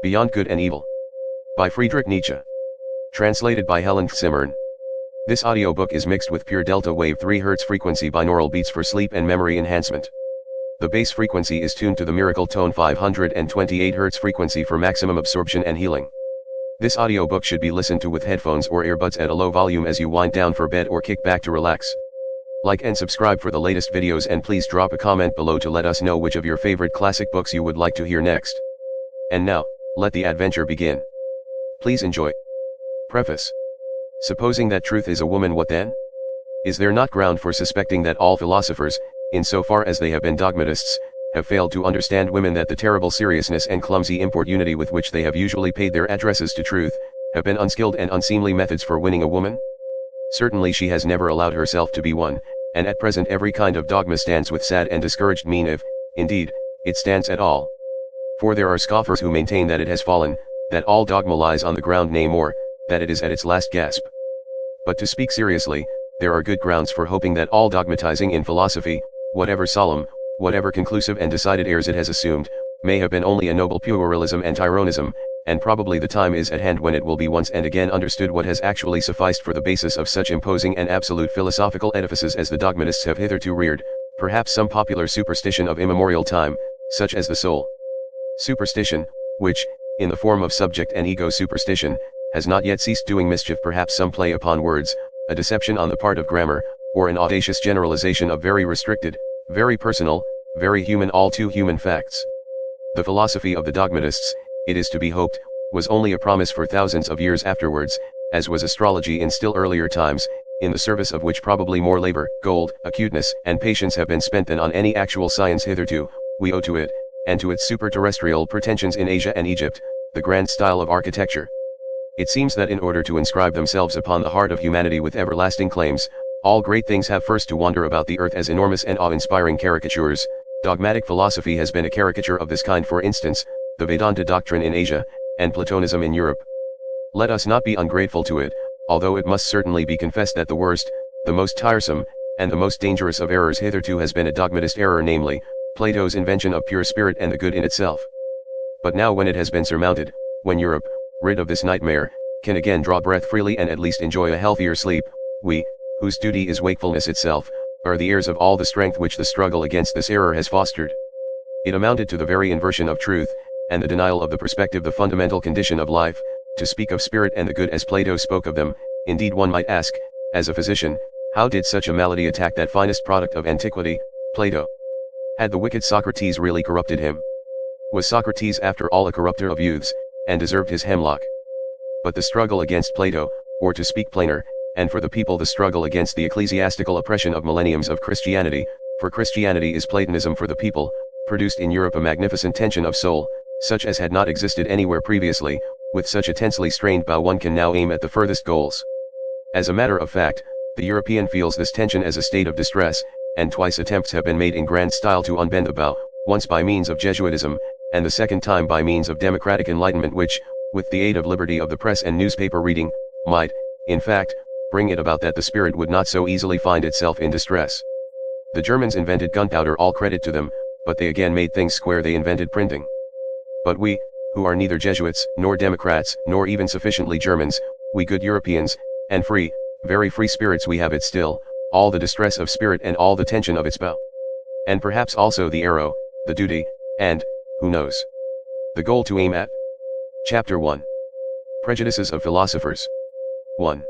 Beyond Good and Evil. By Friedrich Nietzsche. Translated by Helen Zimmern. This audiobook is mixed with pure delta wave 3 Hz frequency binaural beats for sleep and memory enhancement. The bass frequency is tuned to the miracle tone 528 Hz frequency for maximum absorption and healing. This audiobook should be listened to with headphones or earbuds at a low volume as you wind down for bed or kick back to relax. Like and subscribe for the latest videos, and please drop a comment below to let us know which of your favorite classic books you would like to hear next. And now, let the adventure begin. Please enjoy. Preface. Supposing that truth is a woman, what then? Is there not ground for suspecting that all philosophers, insofar as they have been dogmatists, have failed to understand women, that the terrible seriousness and clumsy importunity with which they have usually paid their addresses to truth, have been unskilled and unseemly methods for winning a woman? Certainly she has never allowed herself to be won, and at present every kind of dogma stands with sad and discouraged mien, if, indeed, it stands at all. For there are scoffers who maintain that it has fallen, that all dogma lies on the ground, nay more, that it is at its last gasp. But to speak seriously, there are good grounds for hoping that all dogmatizing in philosophy, whatever solemn, whatever conclusive and decided airs it has assumed, may have been only a noble puerilism and tyronism, and probably the time is at hand when it will be once and again understood what has actually sufficed for the basis of such imposing and absolute philosophical edifices as the dogmatists have hitherto reared, perhaps some popular superstition of immemorial time, such as the soul superstition, which, in the form of subject and ego superstition, has not yet ceased doing mischief, perhaps some play upon words, a deception on the part of grammar, or an audacious generalization of very restricted, very personal, very human, all too human facts. The philosophy of the dogmatists, it is to be hoped, was only a promise for thousands of years afterwards, as was astrology in still earlier times, in the service of which probably more labor, gold, acuteness, and patience have been spent than on any actual science hitherto. We owe to it, and to its super-terrestrial pretensions in Asia and Egypt, the grand style of architecture. It seems that in order to inscribe themselves upon the heart of humanity with everlasting claims, all great things have first to wander about the earth as enormous and awe-inspiring caricatures. Dogmatic philosophy has been a caricature of this kind, for instance, the Vedanta doctrine in Asia, and Platonism in Europe. Let us not be ungrateful to it, although it must certainly be confessed that the worst, the most tiresome, and the most dangerous of errors hitherto has been a dogmatist error, namely, Plato's invention of pure spirit and the good in itself. But now, when it has been surmounted, when Europe, rid of this nightmare, can again draw breath freely and at least enjoy a healthier sleep, we, whose duty is wakefulness itself, are the heirs of all the strength which the struggle against this error has fostered. It amounted to the very inversion of truth, and the denial of the perspective, the fundamental condition of life, to speak of spirit and the good as Plato spoke of them. Indeed, one might ask, as a physician, how did such a malady attack that finest product of antiquity, Plato? Had the wicked Socrates really corrupted him? Was Socrates after all a corrupter of youths, and deserved his hemlock? But the struggle against Plato, or to speak plainer, and for the people, the struggle against the ecclesiastical oppression of millenniums of Christianity, for Christianity is Platonism for the people, produced in Europe a magnificent tension of soul, such as had not existed anywhere previously. With such a tensely strained bow one can now aim at the furthest goals. As a matter of fact, the European feels this tension as a state of distress, and twice attempts have been made in grand style to unbend the bow, once by means of Jesuitism, and the second time by means of democratic enlightenment, which, with the aid of liberty of the press and newspaper reading, might, in fact, bring it about that the spirit would not so easily find itself in distress. The Germans invented gunpowder, all credit to them, but they again made things square, they invented printing. But we, who are neither Jesuits, nor Democrats, nor even sufficiently Germans, we good Europeans, and free, very free spirits, we have it still, all the distress of spirit and all the tension of its bow. And perhaps also the arrow, the duty, and, who knows, the goal to aim at. Chapter 1. Prejudices of Philosophers. 1.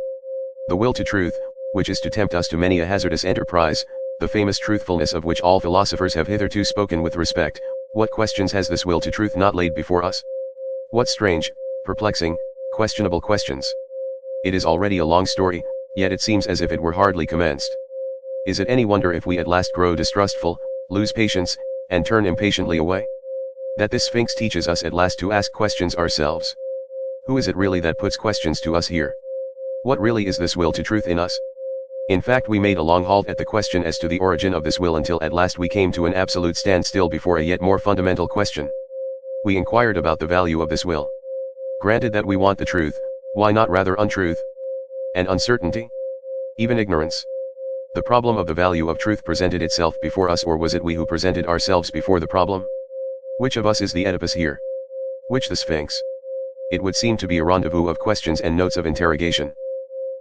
The will to truth, which is to tempt us to many a hazardous enterprise, the famous truthfulness of which all philosophers have hitherto spoken with respect. What questions has this will to truth not laid before us? What strange, perplexing, questionable questions! It is already a long story, yet it seems as if it were hardly commenced. Is it any wonder if we at last grow distrustful, lose patience, and turn impatiently away? That this Sphinx teaches us at last to ask questions ourselves. Who is it really that puts questions to us here? What really is this will to truth in us? In fact, we made a long halt at the question as to the origin of this will, until at last we came to an absolute standstill before a yet more fundamental question. We inquired about the value of this will. Granted that we want the truth, why not rather untruth? And uncertainty? Even ignorance? The problem of the value of truth presented itself before us, or was it we who presented ourselves before the problem? Which of us is the Oedipus here? Which the Sphinx? It would seem to be a rendezvous of questions and notes of interrogation.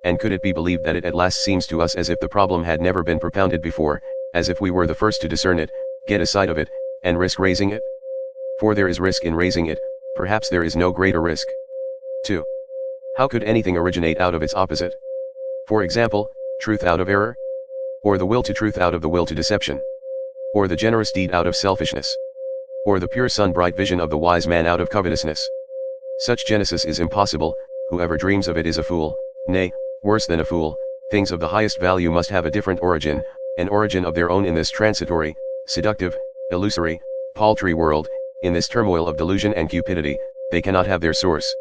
And could it be believed that it at last seems to us as if the problem had never been propounded before, as if we were the first to discern it, get a sight of it, and risk raising it? For there is risk in raising it, perhaps there is no greater risk. 2. How could anything originate out of its opposite? For example, truth out of error? Or the will to truth out of the will to deception? Or the generous deed out of selfishness? Or the pure sun-bright vision of the wise man out of covetousness? Such genesis is impossible. Whoever dreams of it is a fool, nay, worse than a fool. Things of the highest value must have a different origin, an origin of their own in this transitory, seductive, illusory, paltry world. In this turmoil of delusion and cupidity, they cannot have their source.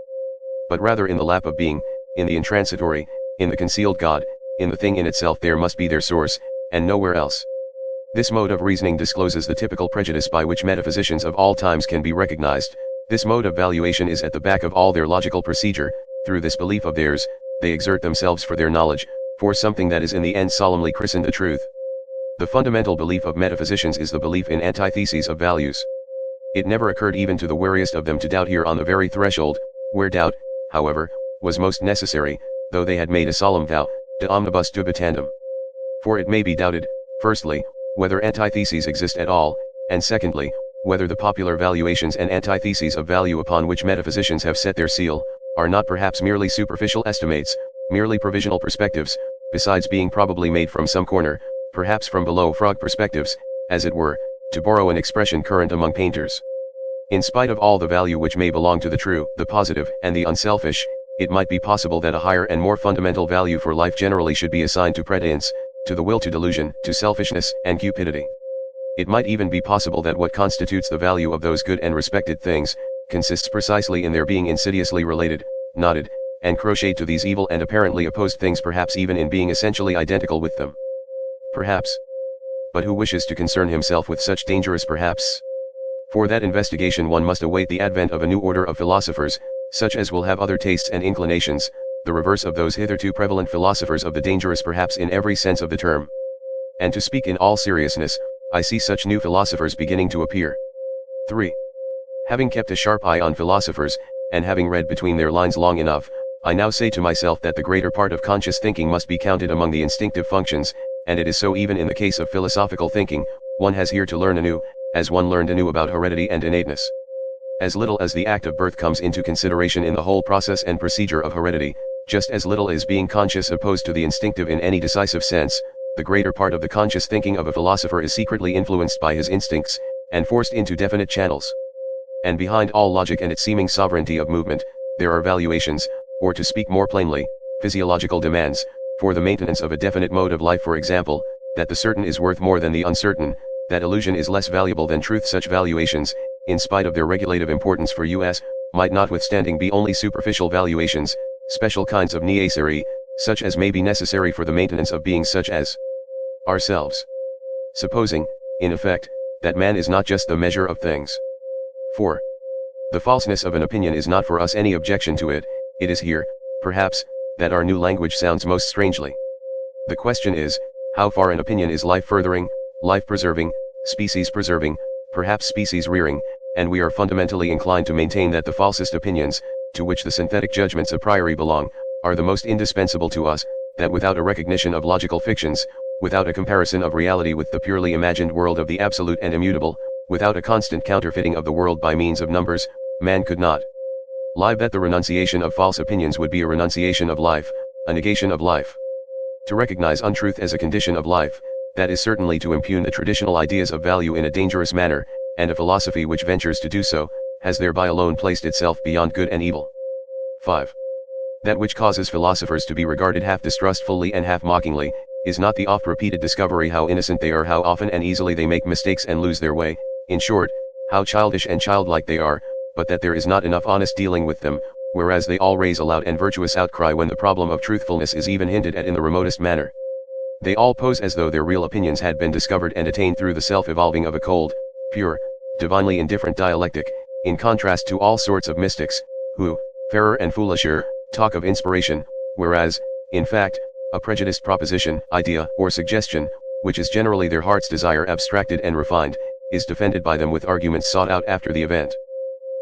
But rather in the lap of being, in the intransitory, in the concealed God, in the thing in itself there must be their source, and nowhere else. This mode of reasoning discloses the typical prejudice by which metaphysicians of all times can be recognized. This mode of valuation is at the back of all their logical procedure. Through this belief of theirs, they exert themselves for their knowledge, for something that is in the end solemnly christened the truth. The fundamental belief of metaphysicians is the belief in antitheses of values. It never occurred even to the wariest of them to doubt here on the very threshold, where doubt, however, was most necessary, though they had made a solemn vow, de omnibus dubitandum. For it may be doubted, firstly, whether antitheses exist at all, and secondly, whether the popular valuations and antitheses of value upon which metaphysicians have set their seal, are not perhaps merely superficial estimates, merely provisional perspectives, besides being probably made from some corner, perhaps from below frog perspectives, as it were, to borrow an expression current among painters. In spite of all the value which may belong to the true, the positive, and the unselfish, it might be possible that a higher and more fundamental value for life generally should be assigned to prescience, to the will to delusion, to selfishness, and cupidity. It might even be possible that what constitutes the value of those good and respected things, consists precisely in their being insidiously related, knotted, and crocheted to these evil and apparently opposed things, perhaps even in being essentially identical with them. Perhaps. But who wishes to concern himself with such dangerous perhaps? For that investigation one must await the advent of a new order of philosophers, such as will have other tastes and inclinations, the reverse of those hitherto prevalent philosophers of the dangerous perhaps in every sense of the term. And to speak in all seriousness, I see such new philosophers beginning to appear. 3. Having kept a sharp eye on philosophers, and having read between their lines long enough, I now say to myself that the greater part of conscious thinking must be counted among the instinctive functions, and it is so even in the case of philosophical thinking. One has here to learn anew, as one learned anew about heredity and innateness. As little as the act of birth comes into consideration in the whole process and procedure of heredity, just as little is being conscious opposed to the instinctive in any decisive sense, the greater part of the conscious thinking of a philosopher is secretly influenced by his instincts, and forced into definite channels. And behind all logic and its seeming sovereignty of movement, there are valuations, or to speak more plainly, physiological demands, for the maintenance of a definite mode of life. For example, that the certain is worth more than the uncertain, that illusion is less valuable than truth. Such valuations, in spite of their regulative importance for us, might notwithstanding be only superficial valuations, special kinds of necessary, such as may be necessary for the maintenance of beings such as ourselves. Supposing, in effect, that man is not just the measure of things. 4. The falseness of an opinion is not for us any objection to it. It is here, perhaps, that our new language sounds most strangely. The question is, how far an opinion is life-furthering, life-preserving, species-preserving, perhaps species-rearing, and we are fundamentally inclined to maintain that the falsest opinions, to which the synthetic judgments a priori belong, are the most indispensable to us, that without a recognition of logical fictions, without a comparison of reality with the purely imagined world of the absolute and immutable, without a constant counterfeiting of the world by means of numbers, man could not live. That the renunciation of false opinions would be a renunciation of life, a negation of life. To recognize untruth as a condition of life, that is certainly to impugn the traditional ideas of value in a dangerous manner, and a philosophy which ventures to do so, has thereby alone placed itself beyond good and evil. 5. That which causes philosophers to be regarded half distrustfully and half mockingly, is not the oft-repeated discovery how innocent they are, how often and easily they make mistakes and lose their way, in short, how childish and childlike they are, but that there is not enough honest dealing with them, whereas they all raise a loud and virtuous outcry when the problem of truthfulness is even hinted at in the remotest manner. They all pose as though their real opinions had been discovered and attained through the self-evolving of a cold, pure, divinely indifferent dialectic, in contrast to all sorts of mystics, who, fairer and foolisher, talk of inspiration, whereas, in fact, a prejudiced proposition, idea, or suggestion, which is generally their heart's desire abstracted and refined, is defended by them with arguments sought out after the event.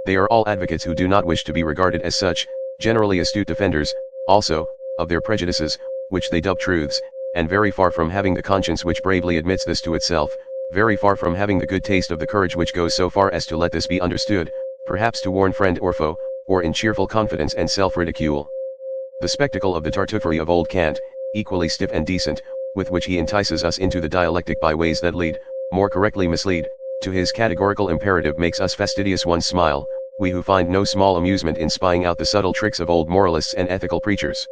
They are all advocates who do not wish to be regarded as such, generally astute defenders, also, of their prejudices, which they dub truths, and very far from having the conscience which bravely admits this to itself, very far from having the good taste of the courage which goes so far as to let this be understood, perhaps to warn friend or foe, or in cheerful confidence and self-ridicule. The spectacle of the Tartuffery of old Kant, equally stiff and decent, with which he entices us into the dialectic by ways that lead, more correctly mislead, to his categorical imperative makes us fastidious ones smile, we who find no small amusement in spying out the subtle tricks of old moralists and ethical preachers.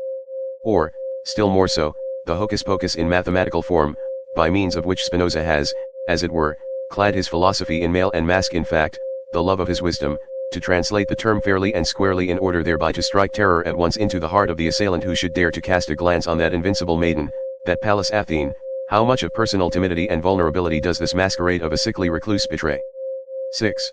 Or, still more so, the hocus-pocus in mathematical form, by means of which Spinoza has, as it were, clad his philosophy in mail and mask in fact, the love of his wisdom, to translate the term fairly and squarely in order thereby to strike terror at once into the heart of the assailant who should dare to cast a glance on that invincible maiden, that Pallas Athene. How much of personal timidity and vulnerability does this masquerade of a sickly recluse betray? 6.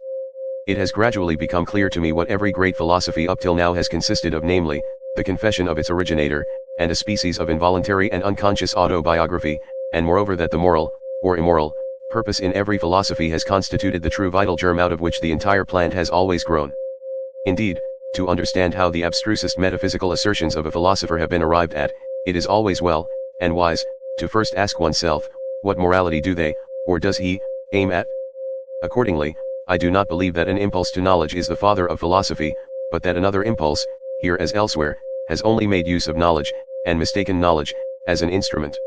It has gradually become clear to me what every great philosophy up till now has consisted of, namely, the confession of its originator, and a species of involuntary and unconscious autobiography, and moreover that the moral, or immoral, purpose in every philosophy has constituted the true vital germ out of which the entire plant has always grown. Indeed, to understand how the abstrusest metaphysical assertions of a philosopher have been arrived at, it is always well, and wise, to first ask oneself, what morality do they, or does he, aim at? Accordingly, I do not believe that an impulse to knowledge is the father of philosophy, but that another impulse, here as elsewhere, has only made use of knowledge, and mistaken knowledge, as an instrument.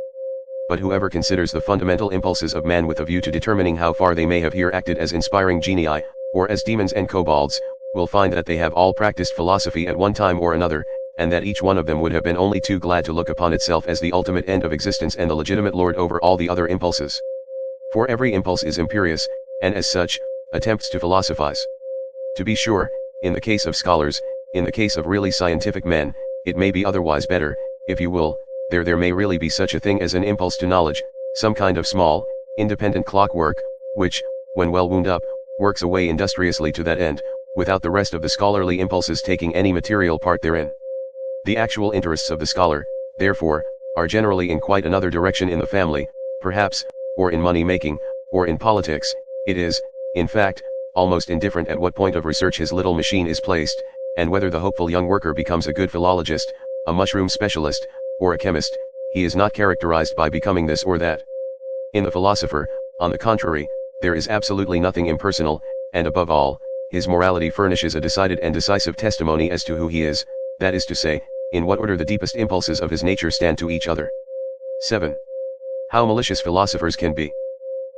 But whoever considers the fundamental impulses of man with a view to determining how far they may have here acted as inspiring genii, or as demons and kobolds, will find that they have all practiced philosophy at one time or another, and that each one of them would have been only too glad to look upon itself as the ultimate end of existence and the legitimate lord over all the other impulses. For every impulse is imperious, and as such, attempts to philosophize. To be sure, in the case of scholars, in the case of really scientific men, it may be otherwise better, if you will, there may really be such a thing as an impulse to knowledge, some kind of small, independent clockwork, which, when well wound up, works away industriously to that end, without the rest of the scholarly impulses taking any material part therein. The actual interests of the scholar, therefore, are generally in quite another direction in the family, perhaps, or in money-making, or in politics. It is, in fact, almost indifferent at what point of research his little machine is placed, and whether the hopeful young worker becomes a good philologist, a mushroom specialist, or a chemist. He is not characterized by becoming this or that. In the philosopher, on the contrary, there is absolutely nothing impersonal, and above all, his morality furnishes a decided and decisive testimony as to who he is, that is to say, in what order the deepest impulses of his nature stand to each other. 7. How malicious philosophers can be.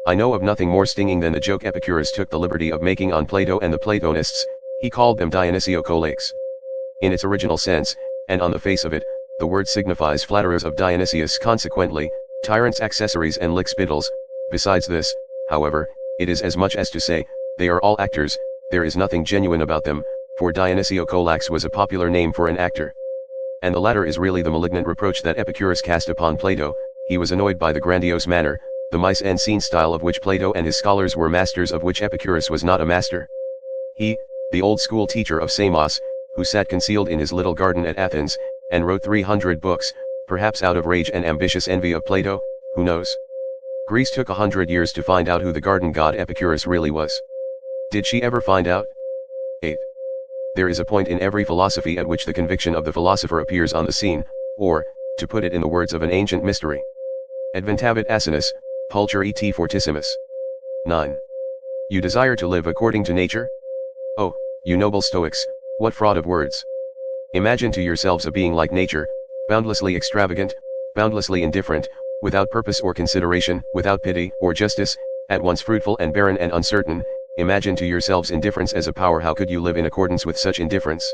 I know of nothing more stinging than the joke Epicurus took the liberty of making on Plato and the Platonists. He called them Dionysiocolakes. In its original sense, and on the face of it, the word signifies flatterers of Dionysius, consequently, tyrants, accessories and lick-spittles. Besides this, however, it is as much as to say, they are all actors. There is nothing genuine about them, for Dionysiocolax was a popular name for an actor. And the latter is really the malignant reproach that Epicurus cast upon Plato. He was annoyed by the grandiose manner, the mise en scene style of which Plato and his scholars were masters, of which Epicurus was not a master. He, the old school teacher of Samos, who sat concealed in his little garden at Athens, and wrote 300 books, perhaps out of rage and ambitious envy of Plato, who knows? Greece took 100 years to find out who the garden god Epicurus really was. Did she ever find out? 8. There is a point in every philosophy at which the conviction of the philosopher appears on the scene, or, to put it in the words of an ancient mystery, adventavit asinus, pulcher et fortissimus. 9. You desire to live according to nature? Oh, you noble Stoics, what fraud of words! Imagine to yourselves a being like nature, boundlessly extravagant, boundlessly indifferent, without purpose or consideration, without pity or justice, at once fruitful and barren and uncertain. Imagine to yourselves indifference as a power. How could you live in accordance with such indifference?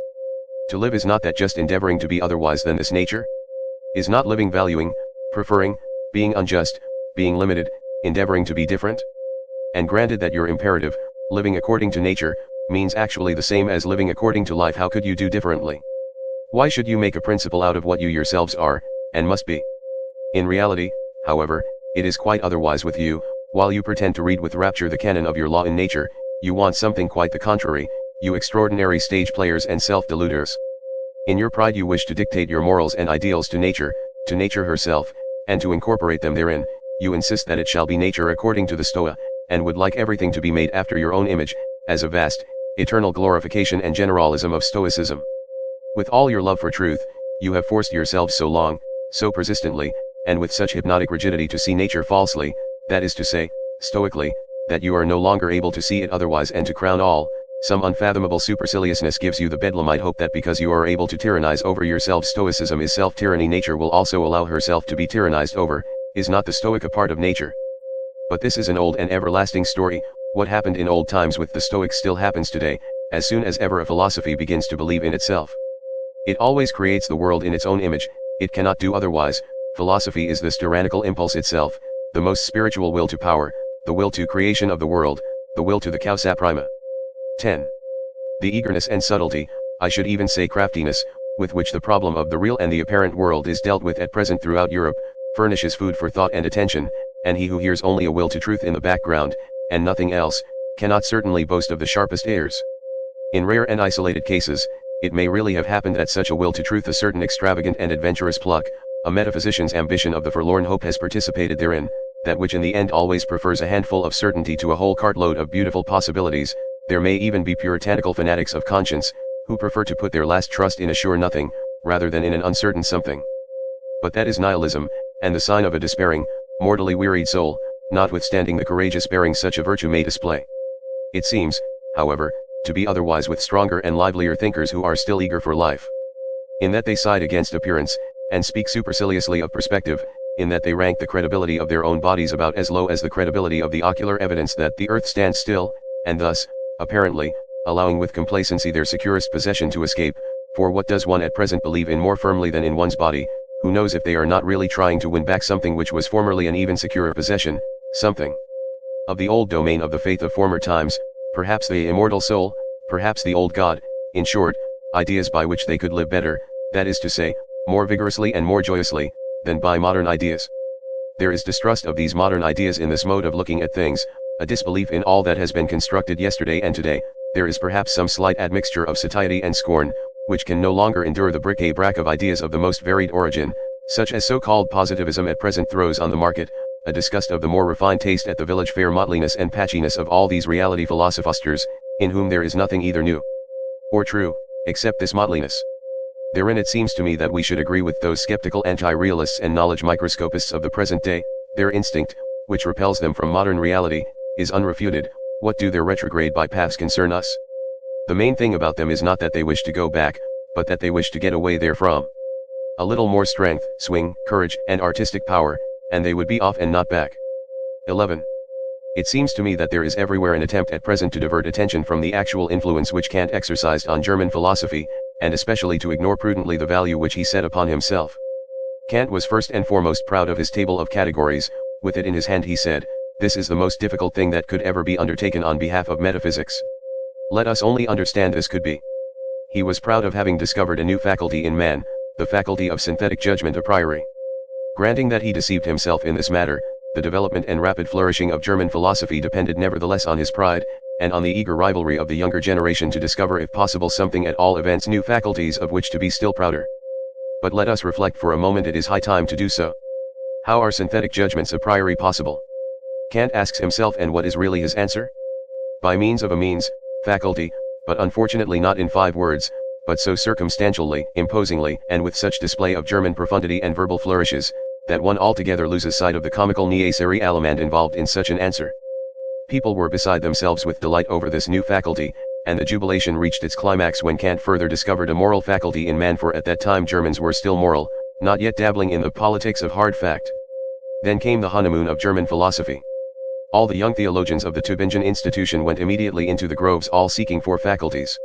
To live, is not that just endeavoring to be otherwise than this nature? Is not living valuing, preferring, being unjust, being limited, endeavoring to be different? And granted that your imperative, living according to nature, means actually the same as living according to life, how could you do differently? Why should you make a principle out of what you yourselves are, and must be? In reality, however, it is quite otherwise with you. While you pretend to read with rapture the canon of your law in nature, you want something quite the contrary, you extraordinary stage players and self-deluders. In your pride you wish to dictate your morals and ideals to nature herself, and to incorporate them therein. You insist that it shall be nature according to the Stoa, and would like everything to be made after your own image, as a vast, eternal glorification and generalism of Stoicism. With all your love for truth, you have forced yourselves so long, so persistently, and with such hypnotic rigidity to see nature falsely, that is to say, stoically, that you are no longer able to see it otherwise, and to crown all, some unfathomable superciliousness gives you the bedlamite hope that because you are able to tyrannize over yourself, Stoicism is self-tyranny, nature will also allow herself to be tyrannized over. Is not the Stoic a part of nature? But this is an old and everlasting story. What happened in old times with the Stoics still happens today, as soon as ever a philosophy begins to believe in itself. It always creates the world in its own image, it cannot do otherwise. Philosophy is this tyrannical impulse itself, the most spiritual will to power, the will to creation of the world, the will to the causa prima. 10. The eagerness and subtlety, I should even say craftiness, with which the problem of the real and the apparent world is dealt with at present throughout Europe, furnishes food for thought and attention, and he who hears only a will to truth in the background, and nothing else, cannot certainly boast of the sharpest ears. In rare and isolated cases, it may really have happened that such a will to truth, a certain extravagant and adventurous pluck, a metaphysician's ambition of the forlorn hope, has participated therein, that which in the end always prefers a handful of certainty to a whole cartload of beautiful possibilities. There may even be puritanical fanatics of conscience, who prefer to put their last trust in a sure nothing, rather than in an uncertain something. But that is nihilism, and the sign of a despairing, mortally wearied soul, notwithstanding the courageous bearing such a virtue may display. It seems, however, to be otherwise with stronger and livelier thinkers who are still eager for life. In that they side against appearance, and speak superciliously of perspective, in that they rank the credibility of their own bodies about as low as the credibility of the ocular evidence that the earth stands still, and thus, apparently, allowing with complacency their securest possession to escape. For what does one at present believe in more firmly than in one's body? Who knows if they are not really trying to win back something which was formerly an even securer possession, something of the old domain of the faith of former times, perhaps the immortal soul, perhaps the old God, in short, ideas by which they could live better, that is to say, more vigorously and more joyously, than by modern ideas. There is distrust of these modern ideas in this mode of looking at things, a disbelief in all that has been constructed yesterday and today. There is perhaps some slight admixture of satiety and scorn, which can no longer endure the bric-a-brac of ideas of the most varied origin, such as so-called positivism at present throws on the market, a disgust of the more refined taste at the village fair mottliness and patchiness of all these reality philosophusters, in whom there is nothing either new or true, except this mottliness. Therein it seems to me that we should agree with those skeptical anti-realists and knowledge microscopists of the present day. Their instinct, which repels them from modern reality, is unrefuted. What do their retrograde bypaths concern us? The main thing about them is not that they wish to go back, but that they wish to get away therefrom. A little more strength, swing, courage, and artistic power, and they would be off and not back. 11. It seems to me that there is everywhere an attempt at present to divert attention from the actual influence which Kant exercised on German philosophy, and especially to ignore prudently the value which he set upon himself. Kant was first and foremost proud of his table of categories. With it in his hand he said, "This is the most difficult thing that could ever be undertaken on behalf of metaphysics. Let us only understand this could be." He was proud of having discovered a new faculty in man, the faculty of synthetic judgment a priori. Granting that he deceived himself in this matter, the development and rapid flourishing of German philosophy depended nevertheless on his pride, and on the eager rivalry of the younger generation to discover if possible something, at all events new faculties of which to be still prouder. But let us reflect for a moment, it is high time to do so. How are synthetic judgments a priori possible? Kant asks himself, and what is really his answer? By means of a means, faculty, but unfortunately not in 5 words, but so circumstantially, imposingly, and with such display of German profundity and verbal flourishes, that one altogether loses sight of the comical necessary element involved in such an answer. People were beside themselves with delight over this new faculty, and the jubilation reached its climax when Kant further discovered a moral faculty in man, for at that time Germans were still moral, not yet dabbling in the politics of hard fact. Then came the honeymoon of German philosophy. All the young theologians of the Tübingen institution went immediately into the groves, all seeking for faculties.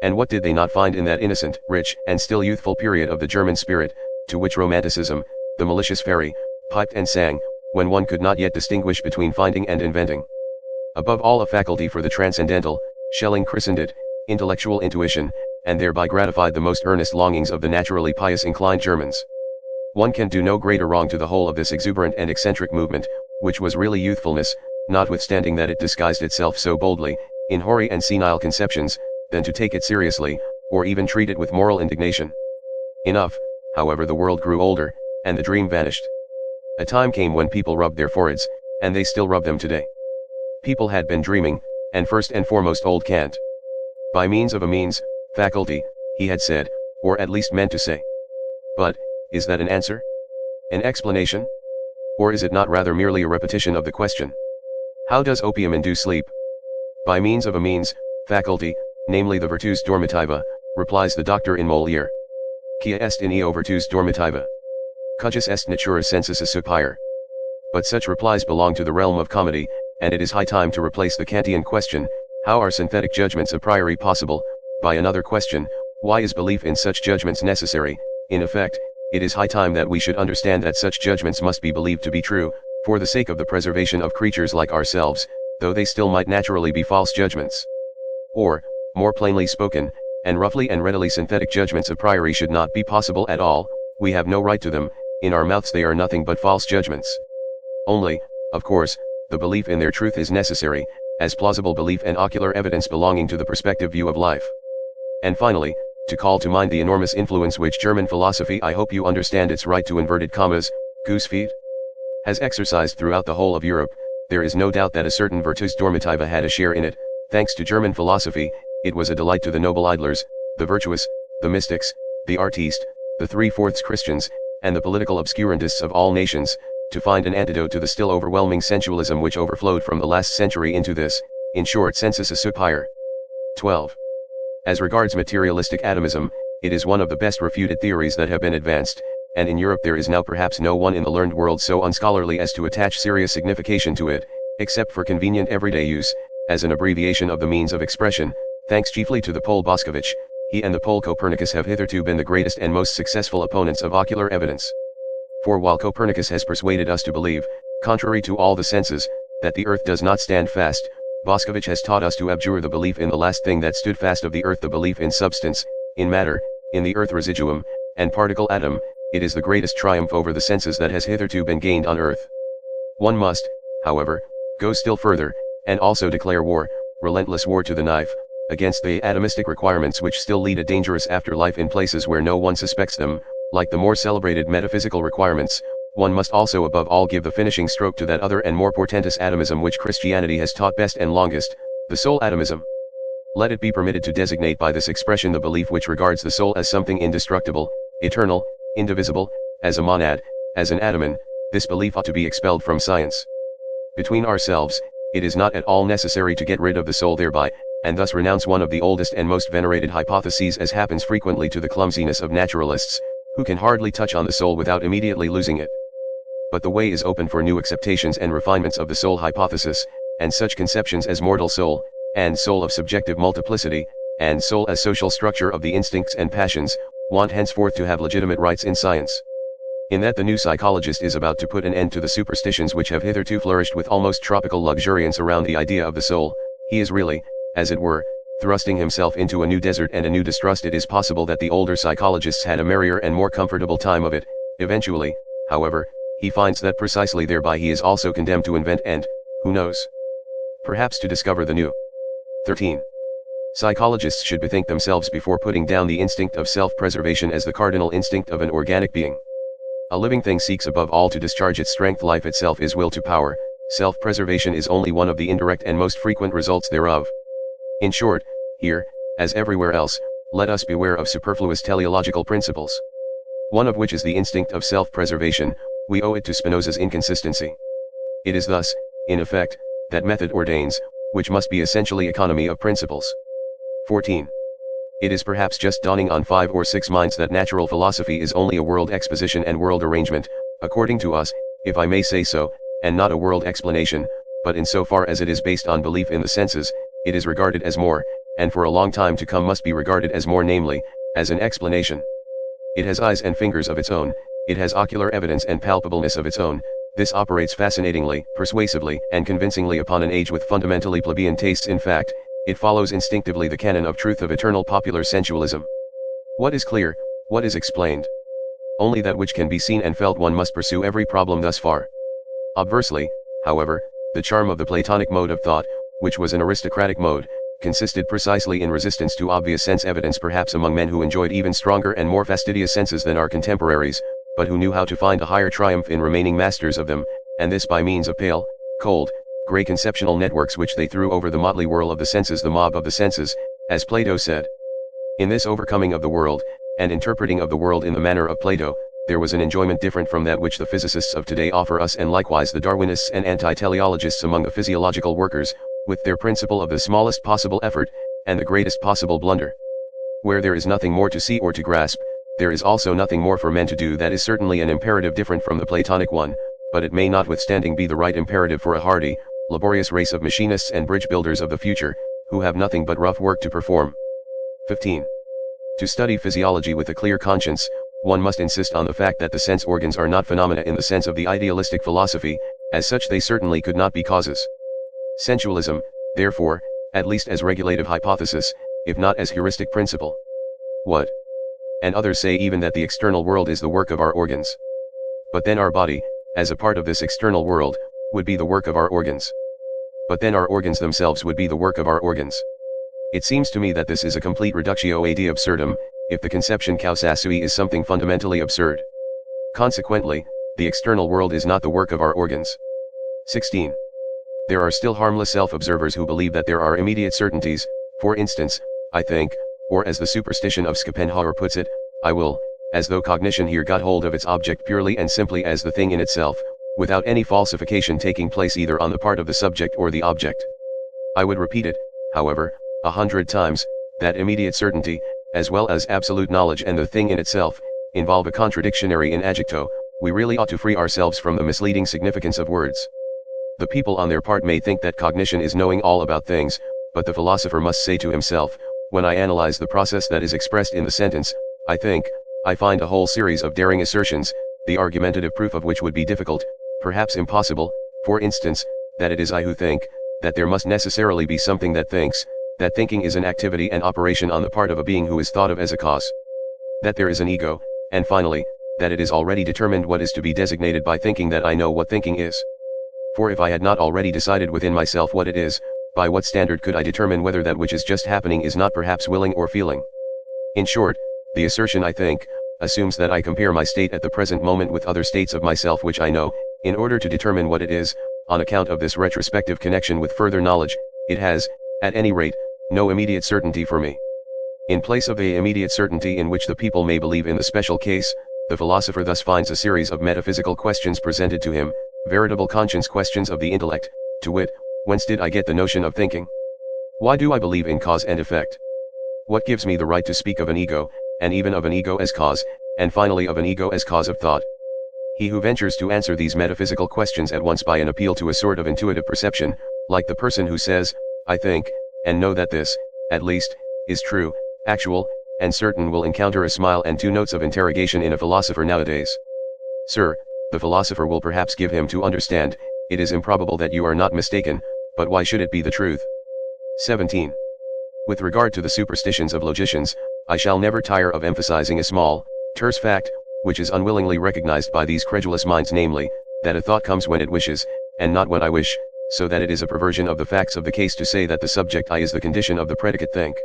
And what did they not find in that innocent, rich, and still youthful period of the German spirit, to which Romanticism, the malicious fairy, piped and sang, when one could not yet distinguish between finding and inventing? Above all, a faculty for the transcendental. Schelling christened it intellectual intuition, and thereby gratified the most earnest longings of the naturally pious inclined Germans. One can do no greater wrong to the whole of this exuberant and eccentric movement, which was really youthfulness, notwithstanding that it disguised itself so boldly, in hoary and senile conceptions, than to take it seriously, or even treat it with moral indignation. Enough, however, the world grew older, and the dream vanished. A time came when people rubbed their foreheads, and they still rub them today. People had been dreaming, and first and foremost old Kant. By means of a means, faculty, he had said, or at least meant to say. But, is that an answer? An explanation? Or is it not rather merely a repetition of the question? How does opium induce sleep? By means of a means, faculty, namely the virtus dormitiva, replies the doctor in Moliere. Quia est in eo virtus dormitiva? Cujus est natura sensus superior. But such replies belong to the realm of comedy, and it is high time to replace the Kantian question, how are synthetic judgments a priori possible, by another question, why is belief in such judgments necessary? In effect, it is high time that we should understand that such judgments must be believed to be true, for the sake of the preservation of creatures like ourselves, though they still might naturally be false judgments. Or, more plainly spoken, and roughly and readily, synthetic judgments a priori should not be possible at all, we have no right to them, in our mouths they are nothing but false judgments. Only, of course, the belief in their truth is necessary, as plausible belief and ocular evidence belonging to the perspective view of life. And finally, to call to mind the enormous influence which German philosophy, I hope you understand its right to inverted commas, goose feet, has exercised throughout the whole of Europe. There is no doubt that a certain virtus dormitiva had a share in it. Thanks to German philosophy, it was a delight to the noble idlers, the virtuous, the mystics, the artistes, the three-fourths Christians, and the political obscurantists of all nations, to find an antidote to the still overwhelming sensualism which overflowed from the last century into this, in short, sensus superior. 12. As regards materialistic atomism, it is one of the best refuted theories that have been advanced, and in Europe there is now perhaps no one in the learned world so unscholarly as to attach serious signification to it, except for convenient everyday use, as an abbreviation of the means of expression. Thanks chiefly to the Pole Boscovich, he and the Pole Copernicus have hitherto been the greatest and most successful opponents of ocular evidence. For while Copernicus has persuaded us to believe, contrary to all the senses, that the earth does not stand fast, Boscovich has taught us to abjure the belief in the last thing that stood fast of the earth, the belief in substance, in matter, in the earth residuum, and particle atom. It is the greatest triumph over the senses that has hitherto been gained on earth. One must, however, go still further, and also declare war, relentless war to the knife, against the atomistic requirements which still lead a dangerous afterlife in places where no one suspects them. Like the more celebrated metaphysical requirements, one must also above all give the finishing stroke to that other and more portentous atomism which Christianity has taught best and longest, the soul atomism. Let it be permitted to designate by this expression the belief which regards the soul as something indestructible, eternal, indivisible, as a monad, as an atomon. This belief ought to be expelled from science. Between ourselves, it is not at all necessary to get rid of the soul thereby, and thus renounce one of the oldest and most venerated hypotheses, as happens frequently to the clumsiness of naturalists, who can hardly touch on the soul without immediately losing it. But the way is open for new acceptations and refinements of the soul hypothesis, and such conceptions as mortal soul, and soul of subjective multiplicity, and soul as social structure of the instincts and passions, want henceforth to have legitimate rights in science. In that the new psychologist is about to put an end to the superstitions which have hitherto flourished with almost tropical luxuriance around the idea of the soul, he is really, as it were, thrusting himself into a new desert and a new distrust. It is possible that the older psychologists had a merrier and more comfortable time of it. Eventually, however, he finds that precisely thereby he is also condemned to invent and, who knows, perhaps to discover the new. 13. Psychologists should bethink themselves before putting down the instinct of self-preservation as the cardinal instinct of an organic being. A living thing seeks above all to discharge its strength. Life itself is will to power. Self-preservation is only one of the indirect and most frequent results thereof. In short, here, as everywhere else, let us beware of superfluous teleological principles. One of which is the instinct of self-preservation. We owe it to Spinoza's inconsistency. It is thus, in effect, that method ordains, which must be essentially economy of principles. 14. It is perhaps just dawning on 5 or 6 minds that natural philosophy is only a world exposition and world arrangement, according to us, if I may say so, and not a world explanation, but in so far as it is based on belief in the senses, it is regarded as more, and for a long time to come must be regarded as more, namely, as an explanation. It has eyes and fingers of its own, it has ocular evidence and palpableness of its own. This operates fascinatingly, persuasively, and convincingly upon an age with fundamentally plebeian tastes. In fact, it follows instinctively the canon of truth of eternal popular sensualism. What is clear, what is explained? Only that which can be seen and felt. One must pursue every problem thus far. Obversely, however, the charm of the Platonic mode of thought, which was an aristocratic mode, consisted precisely in resistance to obvious sense evidence, perhaps among men who enjoyed even stronger and more fastidious senses than our contemporaries, but who knew how to find a higher triumph in remaining masters of them, and this by means of pale, cold, grey conceptional networks which they threw over the motley whirl of the senses, the mob of the senses, As Plato said. In this overcoming of the world, and interpreting of the world in the manner of Plato, there was an enjoyment different from that which the physicists of today offer us, and likewise the Darwinists and anti-teleologists among the physiological workers, with their principle of the smallest possible effort, and the greatest possible blunder. Where there is nothing more to see or to grasp, there is also nothing more for men to do. That is certainly an imperative different from the Platonic one, but it may notwithstanding be the right imperative for a hardy, laborious race of machinists and bridge builders of the future, who have nothing but rough work to perform. 15. To study physiology with a clear conscience, one must insist on the fact that the sense organs are not phenomena in the sense of the idealistic philosophy. As such they certainly could not be causes. Sensualism, therefore, at least as regulative hypothesis, if not as heuristic principle. What? And others say even that the external world is the work of our organs. But then our body, as a part of this external world, would be the work of our organs. But then our organs themselves would be the work of our organs. It seems to me that this is a complete reductio ad absurdum, if the conception causa sui is something fundamentally absurd. Consequently, the external world is not the work of our organs. 16. There are still harmless self-observers who believe that there are immediate certainties, for instance, I think, or as the superstition of Schopenhauer puts it, I will, as though cognition here got hold of its object purely and simply as the thing in itself, without any falsification taking place either on the part of the subject or the object. I would repeat it, however, 100 times, that immediate certainty, as well as absolute knowledge and the thing in itself, involve a contradictionary in adjecto. We really ought to free ourselves from the misleading significance of words. The people on their part may think that cognition is knowing all about things, but the philosopher must say to himself, when I analyze the process that is expressed in the sentence, I think, I find a whole series of daring assertions, the argumentative proof of which would be difficult, perhaps impossible, for instance, that it is I who think, that there must necessarily be something that thinks, that thinking is an activity and operation on the part of a being who is thought of as a cause. That there is an ego, and finally, that it is already determined what is to be designated by thinking, that I know what thinking is. For if I had not already decided within myself what it is, by what standard could I determine whether that which is just happening is not perhaps willing or feeling? In short, the assertion I think, assumes that I compare my state at the present moment with other states of myself which I know, in order to determine what it is. On account of this retrospective connection with further knowledge, it has, at any rate, no immediate certainty for me. In place of a immediate certainty in which the people may believe in the special case, the philosopher thus finds a series of metaphysical questions presented to him, veritable conscience questions of the intellect, to wit, whence did I get the notion of thinking? Why do I believe in cause and effect? What gives me the right to speak of an ego, and even of an ego as cause, and finally of an ego as cause of thought? He who ventures to answer these metaphysical questions at once by an appeal to a sort of intuitive perception, like the person who says, I think, and know that this, at least, is true, actual, and certain, will encounter a smile and 2 notes of interrogation in a philosopher nowadays. Sir, the philosopher will perhaps give him to understand, it is improbable that you are not mistaken, but why should it be the truth? 17. With regard to the superstitions of logicians, I shall never tire of emphasizing a small, terse fact, which is unwillingly recognized by these credulous minds, namely, that a thought comes when it wishes, and not when I wish, so that it is a perversion of the facts of the case to say that the subject I is the condition of the predicate think.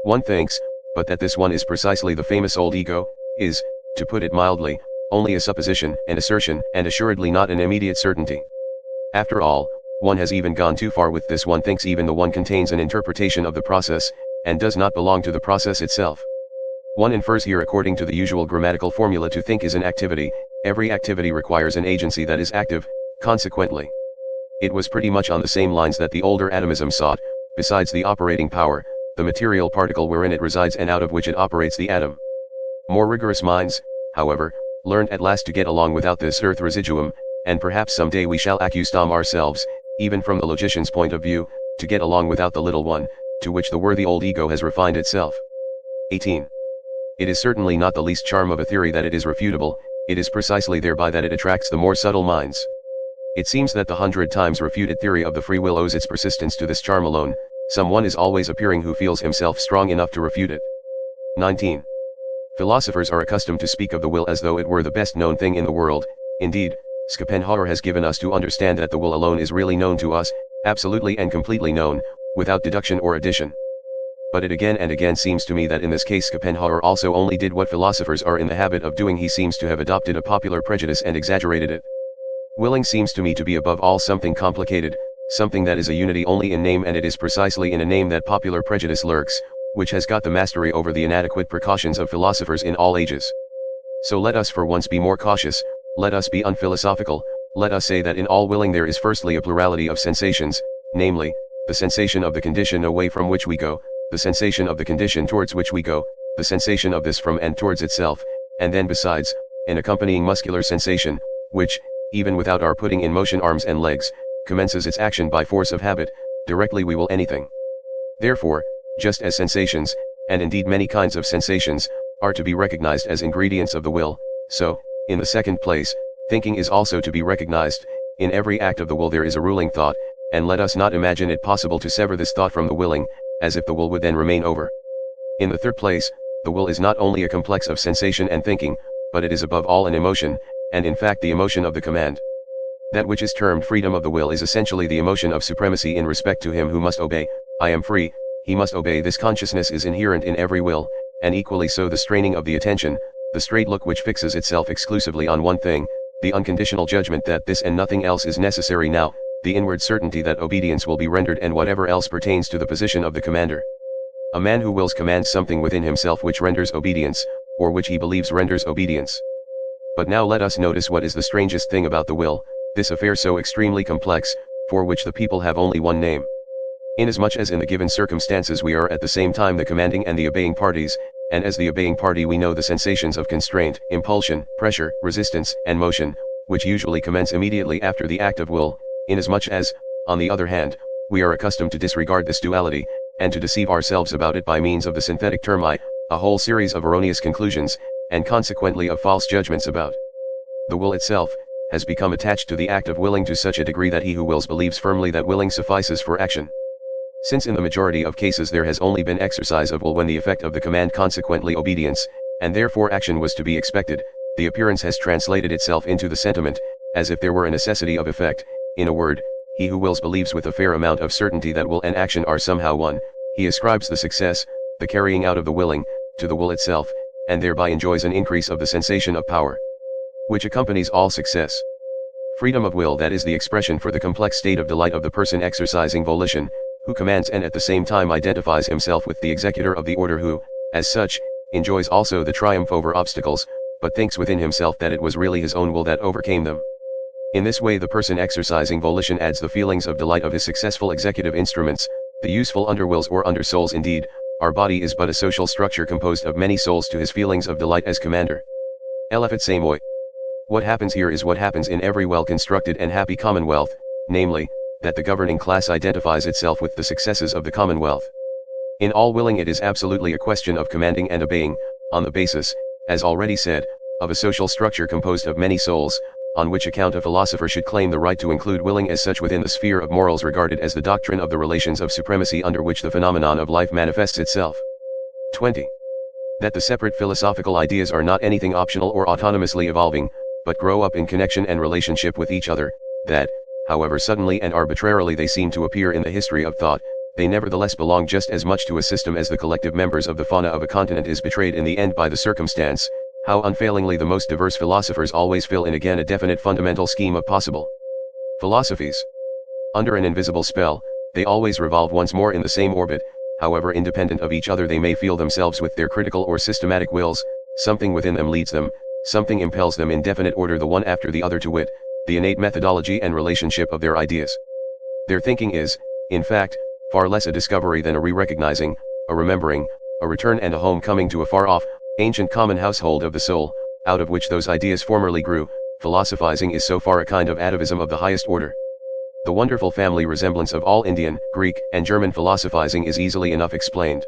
One thinks, but that this one is precisely the famous old ego, is, to put it mildly, only a supposition, an assertion, and assuredly not an immediate certainty. After all, one has even gone too far with this. One thinks even the one contains an interpretation of the process, and does not belong to the process itself. One infers here according to the usual grammatical formula to think is an activity. Every activity requires an agency that is active, consequently. It was pretty much on the same lines that the older atomism sought, besides the operating power, the material particle wherein it resides and out of which it operates, the atom. More rigorous minds, however, learned at last to get along without this earth residuum, and perhaps some day we shall accustom ourselves, even from the logician's point of view, to get along without the little one, to which the worthy old ego has refined itself. 18. It is certainly not the least charm of a theory that it is refutable, it is precisely thereby that it attracts the more subtle minds. It seems that the 100 times refuted theory of the free will owes its persistence to this charm alone. Someone is always appearing who feels himself strong enough to refute it. 19. Philosophers are accustomed to speak of the will as though it were the best known thing in the world. Indeed, Schopenhauer has given us to understand that the will alone is really known to us, absolutely and completely known, without deduction or addition. But it again and again seems to me that in this case Schopenhauer also only did what philosophers are in the habit of doing. He seems to have adopted a popular prejudice and exaggerated it. Willing seems to me to be above all something complicated, something that is a unity only in name, and it is precisely in a name that popular prejudice lurks, which has got the mastery over the inadequate precautions of philosophers in all ages. So let us for once be more cautious, let us be unphilosophical, let us say that in all willing there is firstly a plurality of sensations, namely, the sensation of the condition away from which we go, the sensation of the condition towards which we go, the sensation of this from and towards itself, and then besides, an accompanying muscular sensation, which, even without our putting in motion arms and legs, commences its action by force of habit, directly we will anything. Therefore, just as sensations, and indeed many kinds of sensations, are to be recognized as ingredients of the will, so, in the second place, thinking is also to be recognized. In every act of the will there is a ruling thought, and let us not imagine it possible to sever this thought from the willing, as if the will would then remain over. In the third place, the will is not only a complex of sensation and thinking, but it is above all an emotion, and in fact the emotion of the command. That which is termed freedom of the will is essentially the emotion of supremacy in respect to him who must obey. I am free, he must obey. This consciousness is inherent in every will, and equally so the straining of the attention, the straight look which fixes itself exclusively on one thing, the unconditional judgment that this and nothing else is necessary now, the inward certainty that obedience will be rendered, and whatever else pertains to the position of the commander. A man who wills commands something within himself which renders obedience, or which he believes renders obedience. But now let us notice what is the strangest thing about the will, this affair so extremely complex, for which the people have only one name. Inasmuch as in the given circumstances we are at the same time the commanding and the obeying parties, and as the obeying party we know the sensations of constraint, impulsion, pressure, resistance, and motion, which usually commence immediately after the act of will, inasmuch as, on the other hand, we are accustomed to disregard this duality, and to deceive ourselves about it by means of the synthetic term I, a whole series of erroneous conclusions, and consequently of false judgments about the will itself, has become attached to the act of willing to such a degree that he who wills believes firmly that willing suffices for action. Since in the majority of cases there has only been exercise of will when the effect of the command consequently obedience, and therefore action was to be expected, the appearance has translated itself into the sentiment, as if there were a necessity of effect. In a word, he who wills believes with a fair amount of certainty that will and action are somehow one, he ascribes the success, the carrying out of the willing, to the will itself, and thereby enjoys an increase of the sensation of power, which accompanies all success. Freedom of will, that is the expression for the complex state of delight of the person exercising volition, who commands and at the same time identifies himself with the executor of the order, who, as such, enjoys also the triumph over obstacles, but thinks within himself that it was really his own will that overcame them. In this way the person exercising volition adds the feelings of delight of his successful executive instruments, the useful underwills or undersouls. Indeed, our body is but a social structure composed of many souls to his feelings of delight as commander. Elephant Samoy. What happens here is what happens in every well-constructed and happy commonwealth, namely, that the governing class identifies itself with the successes of the commonwealth. In all willing it is absolutely a question of commanding and obeying, on the basis, as already said, of a social structure composed of many souls, on which account a philosopher should claim the right to include willing as such within the sphere of morals regarded as the doctrine of the relations of supremacy under which the phenomenon of life manifests itself. 20. That the separate philosophical ideas are not anything optional or autonomously evolving, but grow up in connection and relationship with each other, that, however suddenly and arbitrarily they seem to appear in the history of thought, they nevertheless belong just as much to a system as the collective members of the fauna of a continent is betrayed in the end by the circumstance, how unfailingly the most diverse philosophers always fill in again a definite fundamental scheme of possible philosophies. Under an invisible spell, they always revolve once more in the same orbit, however independent of each other they may feel themselves with their critical or systematic wills, something within them leads them, something impels them in definite order the one after the other, to wit, the innate methodology and relationship of their ideas. Their thinking is, in fact, far less a discovery than a re-recognizing, a remembering, a return and a home coming to a far-off, ancient common household of the soul, out of which those ideas formerly grew. Philosophizing is so far a kind of atavism of the highest order. The wonderful family resemblance of all Indian, Greek, and German philosophizing is easily enough explained.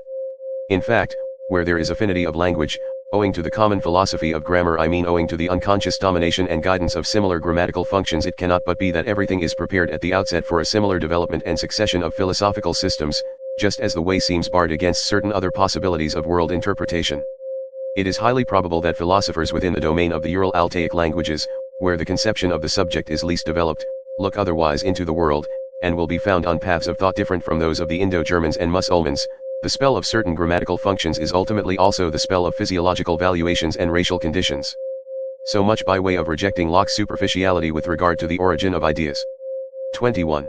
In fact, where there is affinity of language, owing to the common philosophy of grammar, I mean owing to the unconscious domination and guidance of similar grammatical functions, it cannot but be that everything is prepared at the outset for a similar development and succession of philosophical systems, just as the way seems barred against certain other possibilities of world interpretation. It is highly probable that philosophers within the domain of the Ural-Altaic languages, where the conception of the subject is least developed, look otherwise into the world, and will be found on paths of thought different from those of the Indo-Germans and Mussulmans. The spell of certain grammatical functions is ultimately also the spell of physiological valuations and racial conditions. So much by way of rejecting Locke's superficiality with regard to the origin of ideas. 21.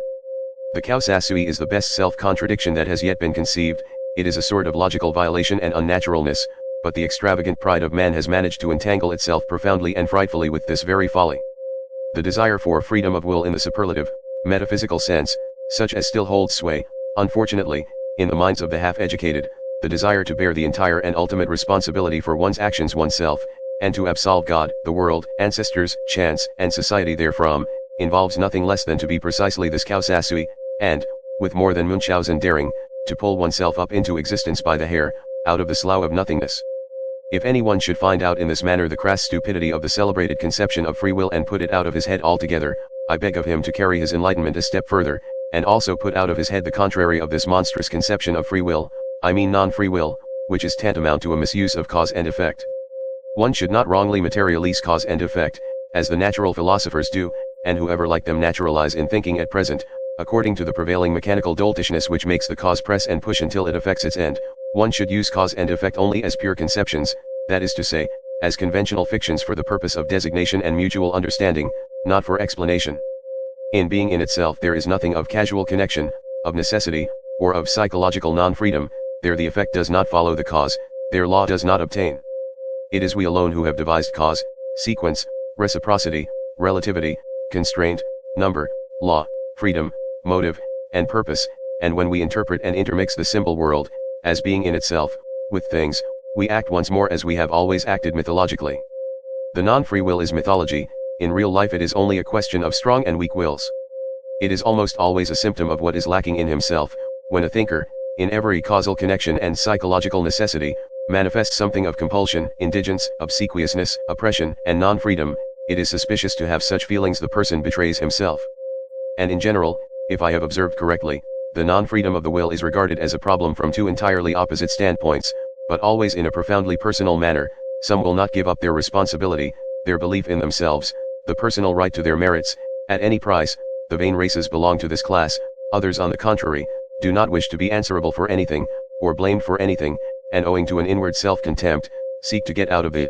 The Kausasui is the best self-contradiction that has yet been conceived. It is a sort of logical violation and unnaturalness, but the extravagant pride of man has managed to entangle itself profoundly and frightfully with this very folly. The desire for freedom of will in the superlative, metaphysical sense, such as still holds sway, unfortunately, in the minds of the half-educated, the desire to bear the entire and ultimate responsibility for one's actions oneself, and to absolve God, the world, ancestors, chance, and society therefrom, involves nothing less than to be precisely this Kausasui, and, with more than Munchausen daring, to pull oneself up into existence by the hair, out of the slough of nothingness. If anyone should find out in this manner the crass stupidity of the celebrated conception of free will and put it out of his head altogether, I beg of him to carry his enlightenment a step further, and also put out of his head the contrary of this monstrous conception of free will, I mean non-free will, which is tantamount to a misuse of cause and effect. One should not wrongly materialize cause and effect, as the natural philosophers do, and whoever like them naturalize in thinking at present, according to the prevailing mechanical doltishness which makes the cause press and push until it effects its end. One should use cause and effect only as pure conceptions, that is to say, as conventional fictions for the purpose of designation and mutual understanding, not for explanation. In being in itself there is nothing of casual connection, of necessity, or of psychological non-freedom. There the effect does not follow the cause, their law does not obtain. It is we alone who have devised cause, sequence, reciprocity, relativity, constraint, number, law, freedom, motive, and purpose, and when we interpret and intermix the symbol world, as being in itself, with things, we act once more as we have always acted mythologically. The non-free will is mythology. In real life it is only a question of strong and weak wills. It is almost always a symptom of what is lacking in himself, when a thinker, in every causal connection and psychological necessity, manifests something of compulsion, indigence, obsequiousness, oppression, and non-freedom. It is suspicious to have such feelings. The person betrays himself. And in general, if I have observed correctly, the non-freedom of the will is regarded as a problem from two entirely opposite standpoints, but always in a profoundly personal manner. Some will not give up their responsibility, their belief in themselves, the personal right to their merits, at any price. The vain races belong to this class. Others, on the contrary, do not wish to be answerable for anything, or blamed for anything, and owing to an inward self-contempt, seek to get out of the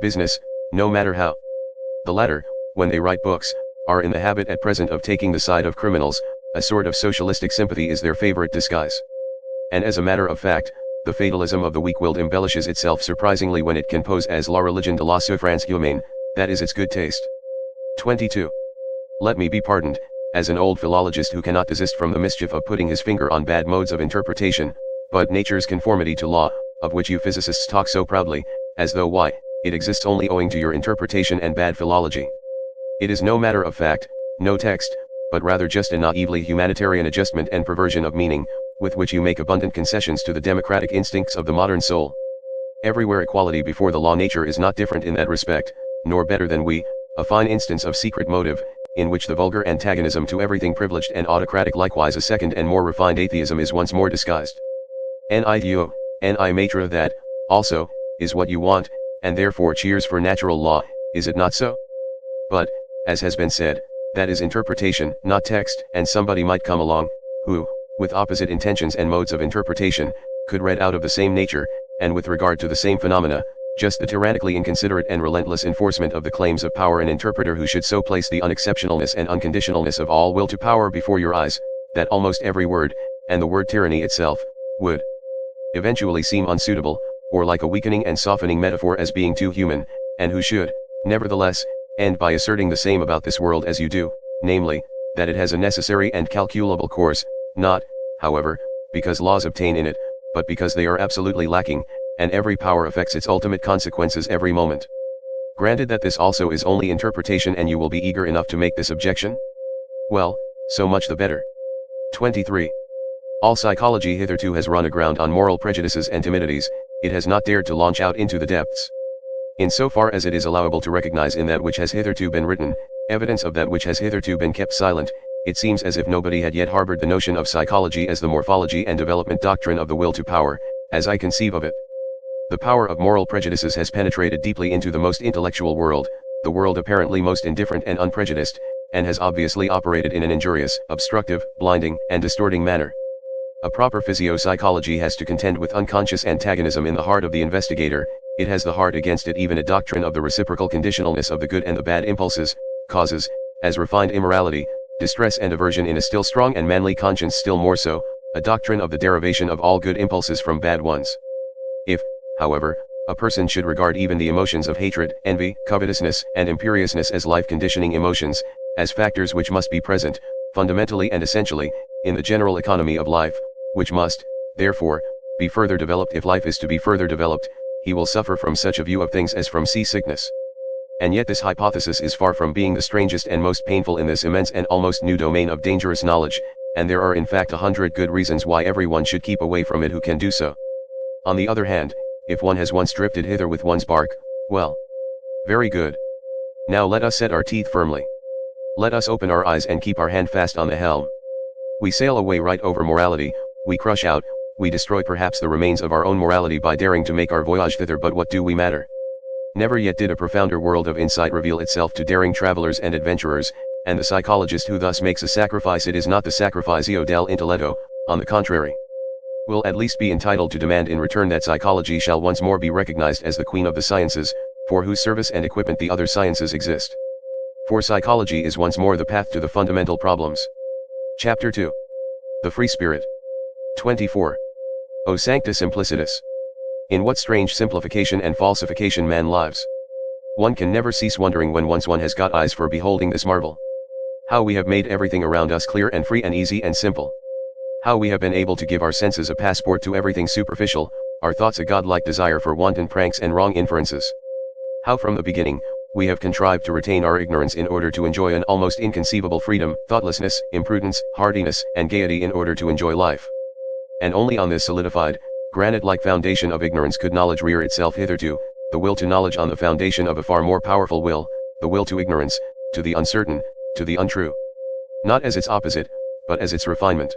business, no matter how. The latter, when they write books, are in the habit at present of taking the side of criminals. A sort of socialistic sympathy is their favorite disguise. And as a matter of fact, the fatalism of the weak-willed embellishes itself surprisingly when it can pose as la religion de la souffrance humaine, that is its good taste. 22. Let me be pardoned, as an old philologist who cannot desist from the mischief of putting his finger on bad modes of interpretation, but nature's conformity to law, of which you physicists talk so proudly, as though why, it exists only owing to your interpretation and bad philology. It is no matter of fact, no text, but rather just a naively humanitarian adjustment and perversion of meaning, with which you make abundant concessions to the democratic instincts of the modern soul. Everywhere equality before the law. Nature is not different in that respect, nor better than we, a fine instance of secret motive, in which the vulgar antagonism to everything privileged and autocratic, likewise a second and more refined atheism, is once more disguised. Nideo, ni matra, that, also, is what you want, and therefore cheers for natural law, is it not so? But, as has been said, that is interpretation, not text, and somebody might come along, who, with opposite intentions and modes of interpretation, could read out of the same nature, and with regard to the same phenomena, just the tyrannically inconsiderate and relentless enforcement of the claims of power. An interpreter who should so place the unexceptionalness and unconditionalness of all will to power before your eyes, that almost every word, and the word tyranny itself, would eventually seem unsuitable, or like a weakening and softening metaphor as being too human, and who should, nevertheless, end by asserting the same about this world as you do, namely, that it has a necessary and calculable course, not, however, because laws obtain in it, but because they are absolutely lacking, and every power affects its ultimate consequences every moment. Granted that this also is only interpretation, and you will be eager enough to make this objection? Well, so much the better. 23. All psychology hitherto has run aground on moral prejudices and timidities. It has not dared to launch out into the depths. In so far as it is allowable to recognize in that which has hitherto been written, evidence of that which has hitherto been kept silent, it seems as if nobody had yet harbored the notion of psychology as the morphology and development doctrine of the will to power, as I conceive of it. The power of moral prejudices has penetrated deeply into the most intellectual world, the world apparently most indifferent and unprejudiced, and has obviously operated in an injurious, obstructive, blinding, and distorting manner. A proper physiopsychology has to contend with unconscious antagonism in the heart of the investigator. It has the heart against it even a doctrine of the reciprocal conditionalness of the good and the bad impulses, causes, as refined immorality, distress and aversion in a still strong and manly conscience still more so, a doctrine of the derivation of all good impulses from bad ones. If, however, a person should regard even the emotions of hatred, envy, covetousness, and imperiousness as life-conditioning emotions, as factors which must be present, fundamentally and essentially, in the general economy of life, which must, therefore, be further developed if life is to be further developed, he will suffer from such a view of things as from seasickness. And yet this hypothesis is far from being the strangest and most painful in this immense and almost new domain of dangerous knowledge, and there are in fact 100 good reasons why everyone should keep away from it who can do so. On the other hand, if one has once drifted hither with one's bark, well, very good. Now let us set our teeth firmly. Let us open our eyes and keep our hand fast on the helm. We sail away right over morality, we crush out, we destroy perhaps the remains of our own morality by daring to make our voyage thither, but what do we matter? Never yet did a profounder world of insight reveal itself to daring travelers and adventurers, and the psychologist who thus makes a sacrifice, it is not the sacrificio del intelletto, on the contrary. Will at least be entitled to demand in return that psychology shall once more be recognized as the queen of the sciences, for whose service and equipment the other sciences exist. For psychology is once more the path to the fundamental problems. Chapter 2. The Free Spirit. 24. O Sancta Simplicitas! In what strange simplification and falsification man lives! One can never cease wondering when once one has got eyes for beholding this marvel. How we have made everything around us clear and free and easy and simple. How we have been able to give our senses a passport to everything superficial, our thoughts a godlike desire for wanton pranks and wrong inferences. How from the beginning, we have contrived to retain our ignorance in order to enjoy an almost inconceivable freedom, thoughtlessness, imprudence, hardiness, and gaiety in order to enjoy life. And only on this solidified, granite-like foundation of ignorance could knowledge rear itself hitherto, the will to knowledge on the foundation of a far more powerful will, the will to ignorance, to the uncertain, to the untrue. Not as its opposite, but as its refinement.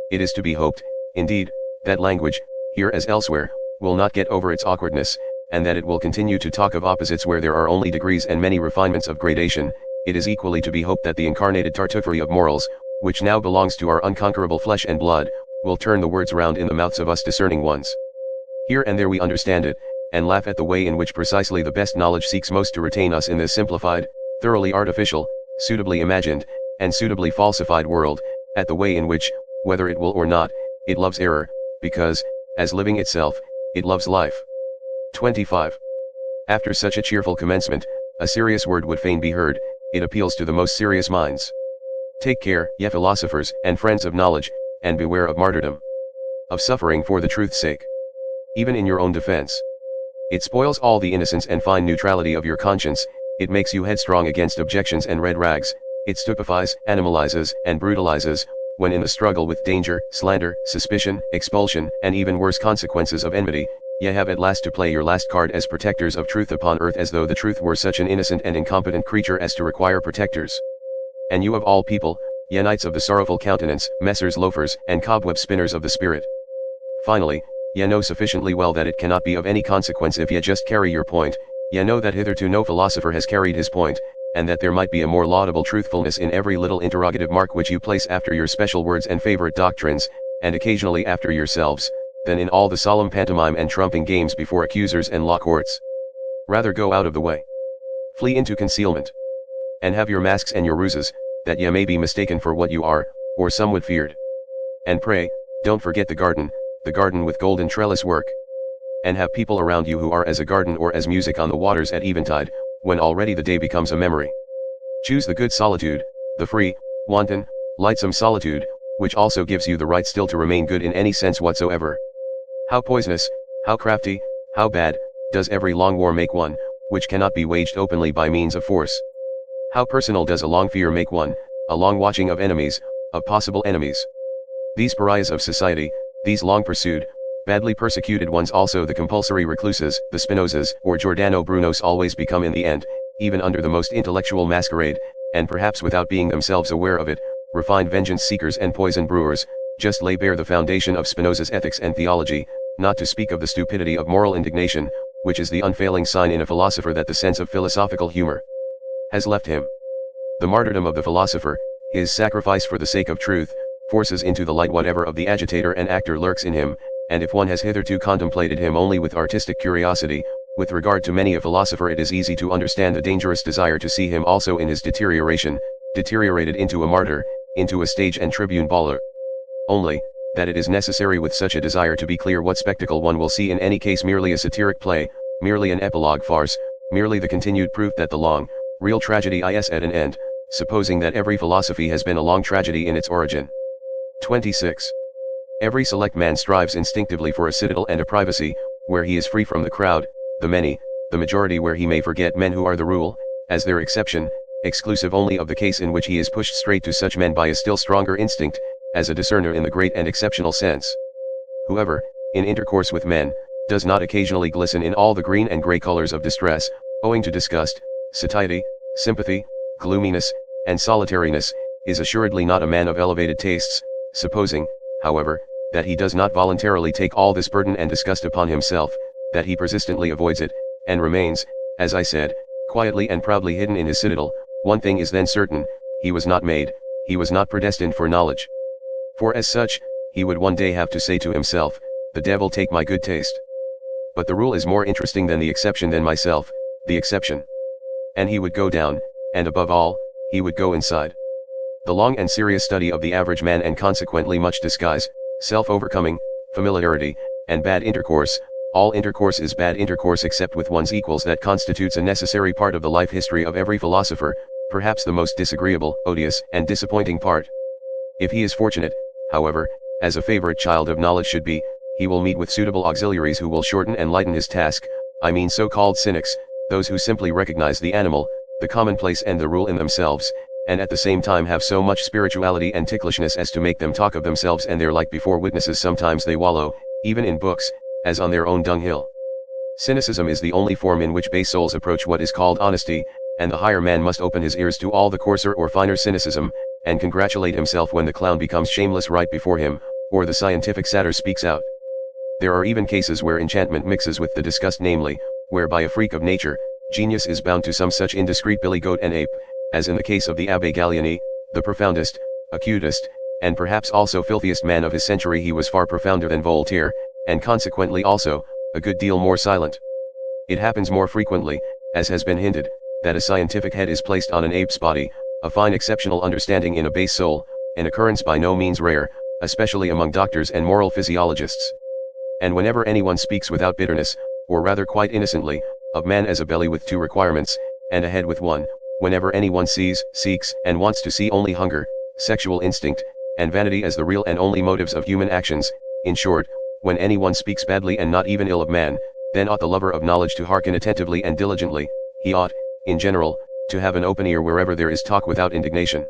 It is to be hoped, indeed, that language, here as elsewhere, will not get over its awkwardness, and that it will continue to talk of opposites where there are only degrees and many refinements of gradation. It is equally to be hoped that the incarnated Tartuffery of morals, which now belongs to our unconquerable flesh and blood, will turn the words round in the mouths of us discerning ones. Here and there we understand it, and laugh at the way in which precisely the best knowledge seeks most to retain us in this simplified, thoroughly artificial, suitably imagined, and suitably falsified world, at the way in which, whether it will or not, it loves error, because, as living itself, it loves life. 25. After such a cheerful commencement, a serious word would fain be heard, it appeals to the most serious minds. Take care, ye philosophers, and friends of knowledge, and beware of martyrdom. Of suffering for the truth's sake. Even in your own defense. It spoils all the innocence and fine neutrality of your conscience, it makes you headstrong against objections and red rags, it stupefies, animalizes, and brutalizes, when in the struggle with danger, slander, suspicion, expulsion, and even worse consequences of enmity, ye have at last to play your last card as protectors of truth upon earth, as though the truth were such an innocent and incompetent creature as to require protectors. And you of all people, ye knights of the sorrowful countenance, messers loafers, and cobweb spinners of the spirit. Finally, ye know sufficiently well that it cannot be of any consequence if ye just carry your point, ye know that hitherto no philosopher has carried his point, and that there might be a more laudable truthfulness in every little interrogative mark which you place after your special words and favorite doctrines, and occasionally after yourselves, than in all the solemn pantomime and trumping games before accusers and law courts. Rather go out of the way. Flee into concealment. And have your masks and your ruses, that ye may be mistaken for what you are, or somewhat feared. And pray, don't forget the garden with golden trellis work. And have people around you who are as a garden or as music on the waters at eventide, when already the day becomes a memory. Choose the good solitude, the free, wanton, lightsome solitude, which also gives you the right still to remain good in any sense whatsoever. How poisonous, how crafty, how bad, does every long war make one, which cannot be waged openly by means of force. How personal does a long fear make one, a long watching of enemies, of possible enemies. These pariahs of society, these long pursued, badly persecuted ones, also the compulsory recluses, the Spinozas, or Giordano Brunos, always become in the end, even under the most intellectual masquerade, and perhaps without being themselves aware of it, refined vengeance seekers and poison brewers, just lay bare the foundation of Spinoza's ethics and theology, not to speak of the stupidity of moral indignation, which is the unfailing sign in a philosopher that the sense of philosophical humor has left him. The martyrdom of the philosopher, his sacrifice for the sake of truth, forces into the light whatever of the agitator and actor lurks in him, and if one has hitherto contemplated him only with artistic curiosity, with regard to many a philosopher it is easy to understand a dangerous desire to see him also in his deterioration, deteriorated into a martyr, into a stage and tribune baller. Only, that it is necessary with such a desire to be clear what spectacle one will see in any case merely a satiric play, merely an epilogue farce, merely the continued proof that the long, real tragedy is at an end, supposing that every philosophy has been a long tragedy in its origin. 26. Every select man strives instinctively for a citadel and a privacy, where he is free from the crowd, the many, the majority, where he may forget men who are the rule, as their exception, exclusive only of the case in which he is pushed straight to such men by a still stronger instinct, as a discerner in the great and exceptional sense. Whoever, in intercourse with men, does not occasionally glisten in all the green and grey colors of distress, owing to disgust, satiety, sympathy, gloominess, and solitariness, is assuredly not a man of elevated tastes, supposing, however, that he does not voluntarily take all this burden and disgust upon himself, that he persistently avoids it, and remains, as I said, quietly and proudly hidden in his citadel. One thing is then certain, he was not made, he was not predestined for knowledge. For as such, he would one day have to say to himself, "The devil take my good taste. But the rule is more interesting than the exception, than myself, the exception." And he would go down, and above all, he would go inside. The long and serious study of the average man, and consequently much disguise, self-overcoming, familiarity, and bad intercourse, all intercourse is bad intercourse except with one's equals, that constitutes a necessary part of the life history of every philosopher, perhaps the most disagreeable, odious, and disappointing part. If he is fortunate, however, as a favorite child of knowledge should be, he will meet with suitable auxiliaries who will shorten and lighten his task, I mean so-called cynics, those who simply recognize the animal, the commonplace and the rule in themselves, and at the same time have so much spirituality and ticklishness as to make them talk of themselves and their like before witnesses. Sometimes they wallow, even in books, as on their own dunghill. Cynicism is the only form in which base souls approach what is called honesty, and the higher man must open his ears to all the coarser or finer cynicism, and congratulate himself when the clown becomes shameless right before him, or the scientific satyr speaks out. There are even cases where enchantment mixes with the disgust, namely, where by a freak of nature, genius is bound to some such indiscreet billy goat and ape, as in the case of the Abbé Gallieni, the profoundest, acutest, and perhaps also filthiest man of his century. He was far profounder than Voltaire, and consequently also, a good deal more silent. It happens more frequently, as has been hinted, that a scientific head is placed on an ape's body, a fine exceptional understanding in a base soul, an occurrence by no means rare, especially among doctors and moral physiologists. And whenever anyone speaks without bitterness, or rather quite innocently, of man as a belly with two requirements, and a head with one, whenever anyone sees, seeks, and wants to see only hunger, sexual instinct, and vanity as the real and only motives of human actions, in short, when anyone speaks badly and not even ill of man, then ought the lover of knowledge to hearken attentively and diligently. He ought, in general, to have an open ear wherever there is talk without indignation.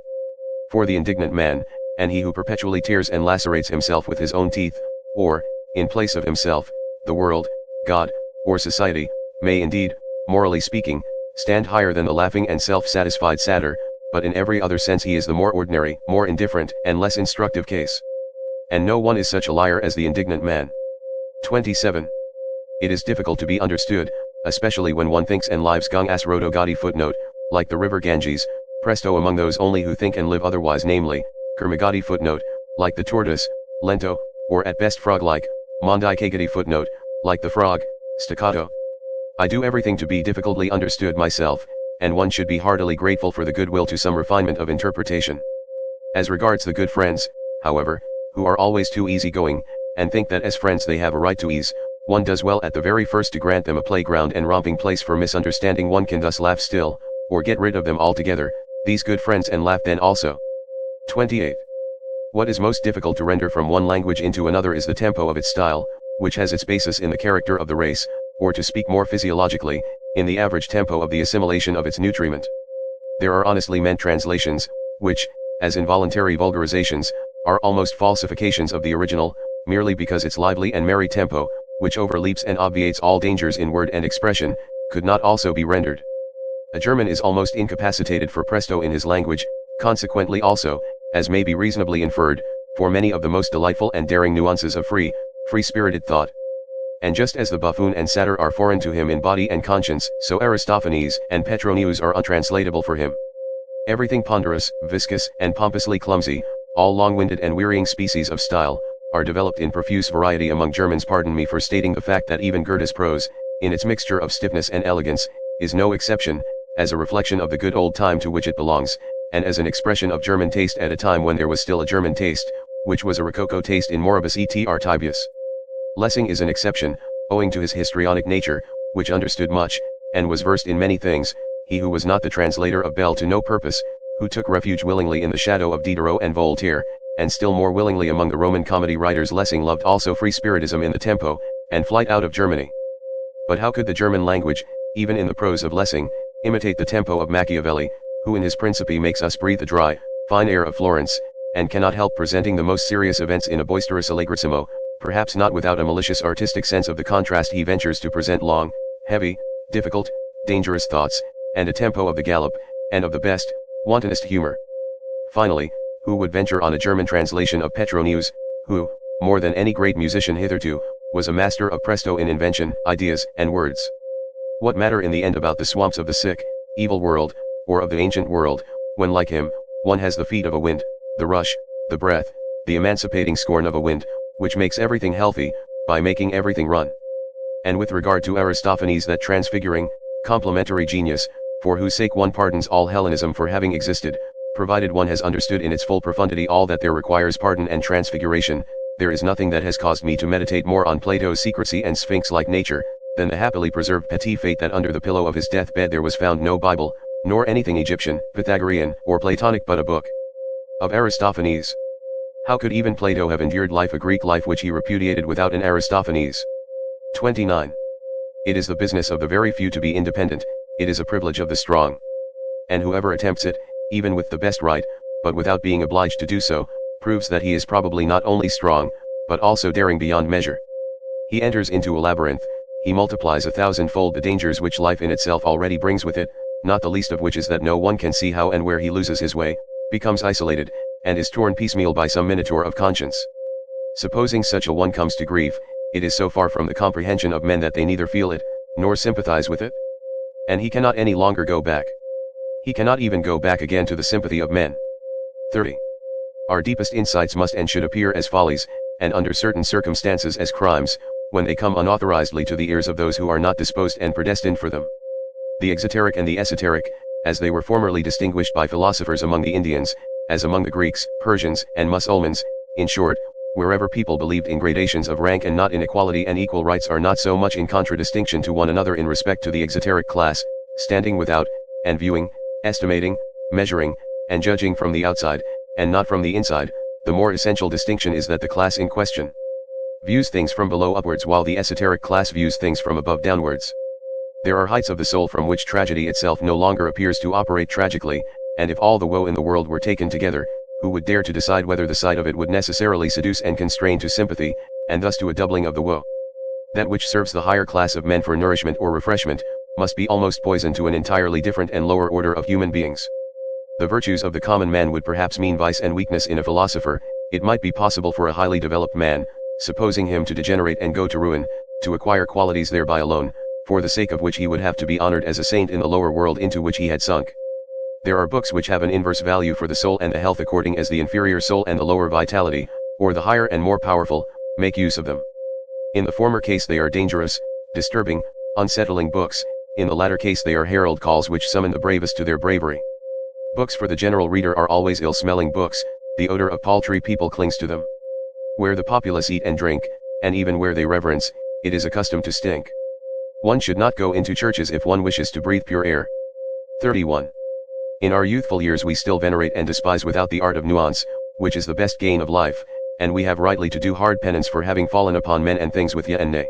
For the indignant man, and he who perpetually tears and lacerates himself with his own teeth, or, in place of himself, the world, God, or society, may indeed, morally speaking, stand higher than the laughing and self-satisfied satyr, but in every other sense he is the more ordinary, more indifferent, and less instructive case. And no one is such a liar as the indignant man. 27. It is difficult to be understood, especially when one thinks and lives gang as roto gadi. Footnote, like the river Ganges, presto among those only who think and live otherwise, namely, Kermagadi. Footnote, like the tortoise, lento, or at best frog-like, Mondi Kagadi. Footnote, like the frog, staccato. I do everything to be difficultly understood myself, and one should be heartily grateful for the goodwill to some refinement of interpretation. As regards the good friends, however, who are always too easygoing, and think that as friends they have a right to ease, one does well at the very first to grant them a playground and romping place for misunderstanding. One can thus laugh still, or get rid of them altogether, these good friends, and laugh then also. 28. What is most difficult to render from one language into another is the tempo of its style, which has its basis in the character of the race, or to speak more physiologically, in the average tempo of the assimilation of its nutriment. There are honestly meant translations, which, as involuntary vulgarizations, are almost falsifications of the original, merely because its lively and merry tempo, which overleaps and obviates all dangers in word and expression, could not also be rendered. A German is almost incapacitated for presto in his language, consequently also, as may be reasonably inferred, for many of the most delightful and daring nuances of free-spirited thought. And just as the buffoon and satyr are foreign to him in body and conscience, so Aristophanes and Petronius are untranslatable for him. Everything ponderous, viscous, and pompously clumsy, all long-winded and wearying species of style, are developed in profuse variety among Germans. Pardon me for stating the fact that even Goethe's prose, in its mixture of stiffness and elegance, is no exception, as a reflection of the good old time to which it belongs, and as an expression of German taste at a time when there was still a German taste, which was a Rococo taste in moribus et artibius. Lessing is an exception, owing to his histrionic nature, which understood much, and was versed in many things, he who was not the translator of Bell to no purpose, who took refuge willingly in the shadow of Diderot and Voltaire, and still more willingly among the Roman comedy writers. Lessing loved also free-spiritism in the tempo, and flight out of Germany. But how could the German language, even in the prose of Lessing, imitate the tempo of Machiavelli, who in his Principe makes us breathe the dry, fine air of Florence, and cannot help presenting the most serious events in a boisterous allegrissimo, perhaps not without a malicious artistic sense of the contrast. He ventures to present long, heavy, difficult, dangerous thoughts, and a tempo of the gallop, and of the best, wantonest humor. Finally, who would venture on a German translation of Petronius, who, more than any great musician hitherto, was a master of presto in invention, ideas, and words? What matter in the end about the swamps of the sick, evil world, or of the ancient world, when like him, one has the feet of a wind, the rush, the breath, the emancipating scorn of a wind, which makes everything healthy, by making everything run. And with regard to Aristophanes, that transfiguring, complementary genius, for whose sake one pardons all Hellenism for having existed, provided one has understood in its full profundity all that there requires pardon and transfiguration, there is nothing that has caused me to meditate more on Plato's secrecy and sphinx-like nature, than the happily preserved petit fate that under the pillow of his deathbed there was found no Bible, nor anything Egyptian, Pythagorean, or Platonic but a book of Aristophanes. How could even Plato have endured life, a Greek life which he repudiated, without an Aristophanes? 29. It is the business of the very few to be independent, it is a privilege of the strong. And whoever attempts it, even with the best right, but without being obliged to do so, proves that he is probably not only strong, but also daring beyond measure. He enters into a labyrinth, he multiplies 1,000-fold the dangers which life in itself already brings with it, not the least of which is that no one can see how and where he loses his way, becomes isolated, and is torn piecemeal by some minotaur of conscience. Supposing such a one comes to grief, it is so far from the comprehension of men that they neither feel it, nor sympathize with it. And he cannot any longer go back. He cannot even go back again to the sympathy of men. 30. Our deepest insights must and should appear as follies, and under certain circumstances as crimes, when they come unauthorizedly to the ears of those who are not disposed and predestined for them. The exoteric and the esoteric, as they were formerly distinguished by philosophers among the Indians, as among the Greeks, Persians, and Mussulmans, in short, wherever people believed in gradations of rank and not in equality and equal rights, are not so much in contradistinction to one another in respect to the exoteric class, standing without, and viewing, estimating, measuring, and judging from the outside, and not from the inside. The more essential distinction is that the class in question views things from below upwards, while the esoteric class views things from above downwards. There are heights of the soul from which tragedy itself no longer appears to operate tragically, and if all the woe in the world were taken together, who would dare to decide whether the sight of it would necessarily seduce and constrain to sympathy, and thus to a doubling of the woe? That which serves the higher class of men for nourishment or refreshment, must be almost poison to an entirely different and lower order of human beings. The virtues of the common man would perhaps mean vice and weakness in a philosopher. It might be possible for a highly developed man, supposing him to degenerate and go to ruin, to acquire qualities thereby alone, for the sake of which he would have to be honored as a saint in the lower world into which he had sunk. There are books which have an inverse value for the soul and the health according as the inferior soul and the lower vitality, or the higher and more powerful, make use of them. In the former case they are dangerous, disturbing, unsettling books, in the latter case they are herald calls which summon the bravest to their bravery. Books for the general reader are always ill-smelling books, the odor of paltry people clings to them. Where the populace eat and drink, and even where they reverence, it is accustomed to stink. One should not go into churches if one wishes to breathe pure air. 31. In our youthful years we still venerate and despise without the art of nuance, which is the best gain of life, and we have rightly to do hard penance for having fallen upon men and things with yea and nay.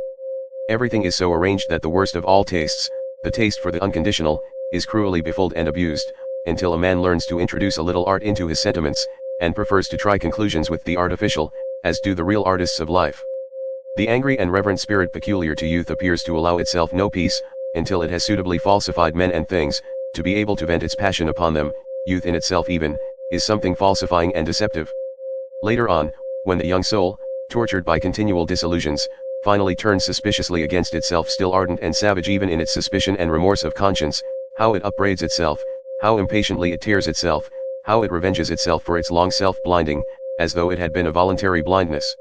Everything is so arranged that the worst of all tastes, the taste for the unconditional, is cruelly befooled and abused, until a man learns to introduce a little art into his sentiments, and prefers to try conclusions with the artificial, as do the real artists of life. The angry and reverent spirit peculiar to youth appears to allow itself no peace, until it has suitably falsified men and things, to be able to vent its passion upon them. Youth in itself even, is something falsifying and deceptive. Later on, when the young soul, tortured by continual disillusions, finally turns suspiciously against itself, still ardent and savage even in its suspicion and remorse of conscience, how it upbraids itself, how impatiently it tears itself, how it revenges itself for its long self-blinding, as though it had been a voluntary blindness.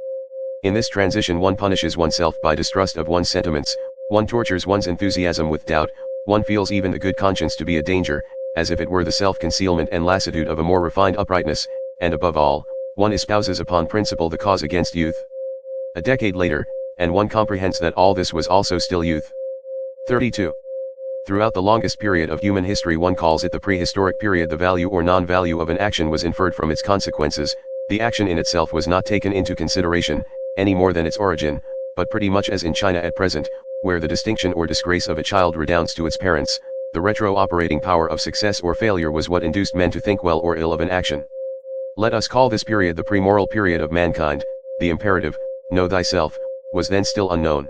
In this transition one punishes oneself by distrust of one's sentiments, one tortures one's enthusiasm with doubt, one feels even a good conscience to be a danger, as if it were the self-concealment and lassitude of a more refined uprightness, and above all, one espouses upon principle the cause against youth. A decade later, and one comprehends that all this was also still youth. 32. Throughout the longest period of human history, one calls it the prehistoric period, the value or non-value of an action was inferred from its consequences. The action in itself was not taken into consideration, any more than its origin, but pretty much as in China at present, where the distinction or disgrace of a child redounds to its parents, the retro-operating power of success or failure was what induced men to think well or ill of an action. Let us call this period the pre-moral period of mankind. The imperative, know thyself, was then still unknown.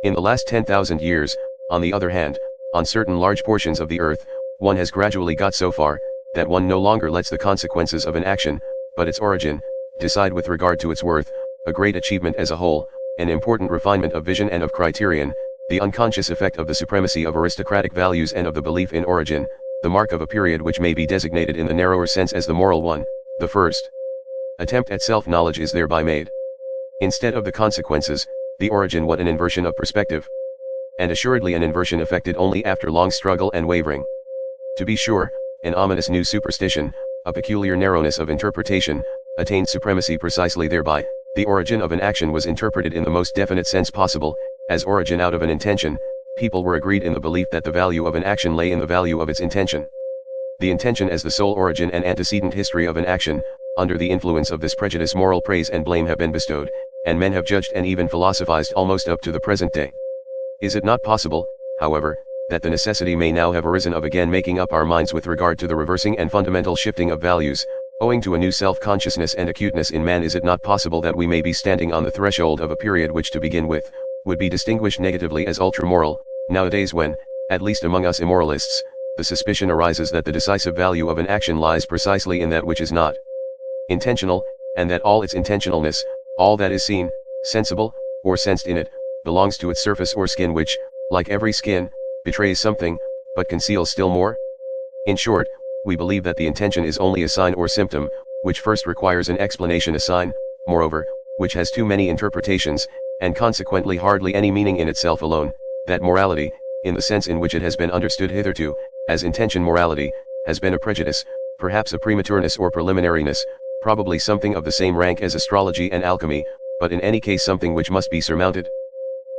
In the last 10,000 years, on the other hand, on certain large portions of the earth, one has gradually got so far, that one no longer lets the consequences of an action, but its origin, decide with regard to its worth, a great achievement as a whole, an important refinement of vision and of criterion, the unconscious effect of the supremacy of aristocratic values and of the belief in origin, the mark of a period which may be designated in the narrower sense as the moral one. The first attempt at self-knowledge is thereby made. Instead of the consequences, the origin, what an inversion of perspective. And assuredly an inversion effected only after long struggle and wavering. To be sure, an ominous new superstition, a peculiar narrowness of interpretation, attained supremacy precisely thereby. The origin of an action was interpreted in the most definite sense possible, as origin out of an intention. People were agreed in the belief that the value of an action lay in the value of its intention. The intention as the sole origin and antecedent history of an action. Under the influence of this prejudice, moral praise and blame have been bestowed, and men have judged and even philosophized almost up to the present day. Is it not possible, however, that the necessity may now have arisen of again making up our minds with regard to the reversing and fundamental shifting of values, owing to a new self-consciousness and acuteness in man? Is it not possible that we may be standing on the threshold of a period which, to begin with, would be distinguished negatively as ultra-moral, nowadays when, at least among us immoralists, the suspicion arises that the decisive value of an action lies precisely in that which is not intentional, and that all its intentionalness, all that is seen, sensible, or sensed in it, belongs to its surface or skin, which, like every skin, betrays something, but conceals still more? In short, we believe that the intention is only a sign or symptom, which first requires an explanation, a sign, moreover, which has too many interpretations, and consequently hardly any meaning in itself alone. That morality, in the sense in which it has been understood hitherto, as intention morality, has been a prejudice, perhaps a prematureness or preliminariness, probably something of the same rank as astrology and alchemy, but in any case something which must be surmounted.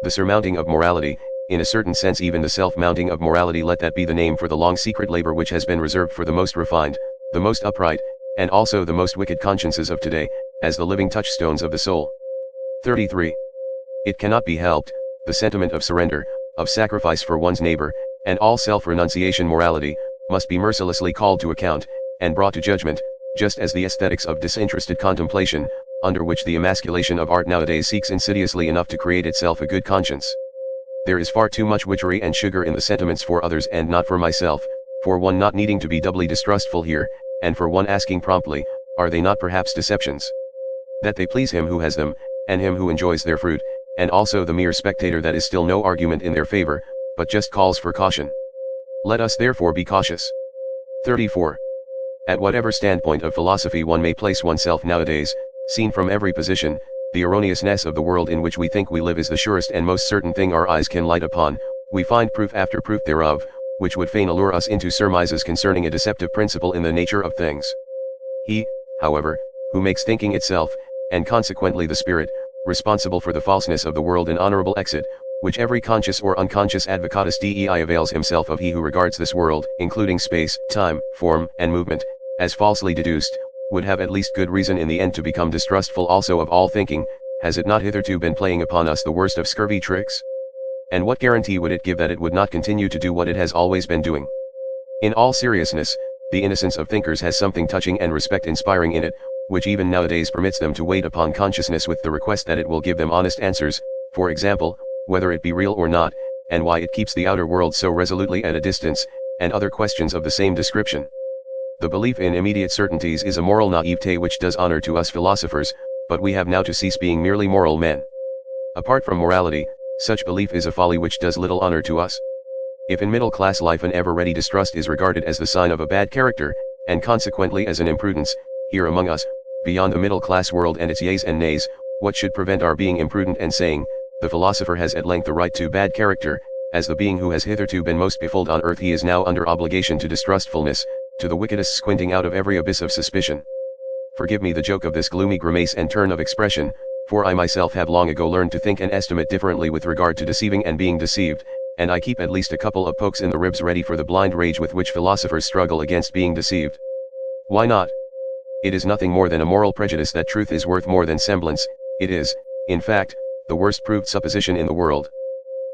The surmounting of morality, in a certain sense even the self-mounting of morality, let that be the name for the long secret labor which has been reserved for the most refined, the most upright, and also the most wicked consciences of today, as the living touchstones of the soul. 33. It cannot be helped, the sentiment of surrender, of sacrifice for one's neighbor, and all self-renunciation morality, must be mercilessly called to account, and brought to judgment, just as the aesthetics of disinterested contemplation, under which the emasculation of art nowadays seeks insidiously enough to create itself a good conscience. There is far too much witchery and sugar in the sentiments for others and not for myself, for one not needing to be doubly distrustful here, and for one asking promptly, are they not perhaps deceptions? That they please him who has them, and him who enjoys their fruit, and also the mere spectator, that is still no argument in their favor, but just calls for caution. Let us therefore be cautious. 34. At whatever standpoint of philosophy one may place oneself nowadays, seen from every position, the erroneousness of the world in which we think we live is the surest and most certain thing our eyes can light upon. We find proof after proof thereof, which would fain allure us into surmises concerning a deceptive principle in the nature of things. He, however, who makes thinking itself, and consequently the spirit, responsible for the falseness of the world, an honorable exit, which every conscious or unconscious advocatus DEI avails himself of, he who regards this world, including space, time, form, and movement, as falsely deduced, would have at least good reason in the end to become distrustful also of all thinking. Has it not hitherto been playing upon us the worst of scurvy tricks? And what guarantee would it give that it would not continue to do what it has always been doing? In all seriousness, the innocence of thinkers has something touching and respect-inspiring in it, which even nowadays permits them to wait upon consciousness with the request that it will give them honest answers, for example, whether it be real or not, and why it keeps the outer world so resolutely at a distance, and other questions of the same description. The belief in immediate certainties is a moral naivete which does honor to us philosophers, but we have now to cease being merely moral men. Apart from morality, such belief is a folly which does little honor to us. If in middle-class life an ever-ready distrust is regarded as the sign of a bad character, and consequently as an imprudence, here among us, beyond the middle-class world and its yeas and nays, what should prevent our being imprudent and saying, the philosopher has at length the right to bad character, As the being who has hitherto been most befooled on earth, he is now under obligation to distrustfulness, to the wickedest squinting out of every abyss of suspicion. Forgive me the joke of this gloomy grimace and turn of expression, for I myself have long ago learned to think and estimate differently with regard to deceiving and being deceived, and I keep at least a couple of pokes in the ribs ready for the blind rage with which philosophers struggle against being deceived. Why not? It is nothing more than a moral prejudice that truth is worth more than semblance. It is, in fact, the worst proved supposition in the world.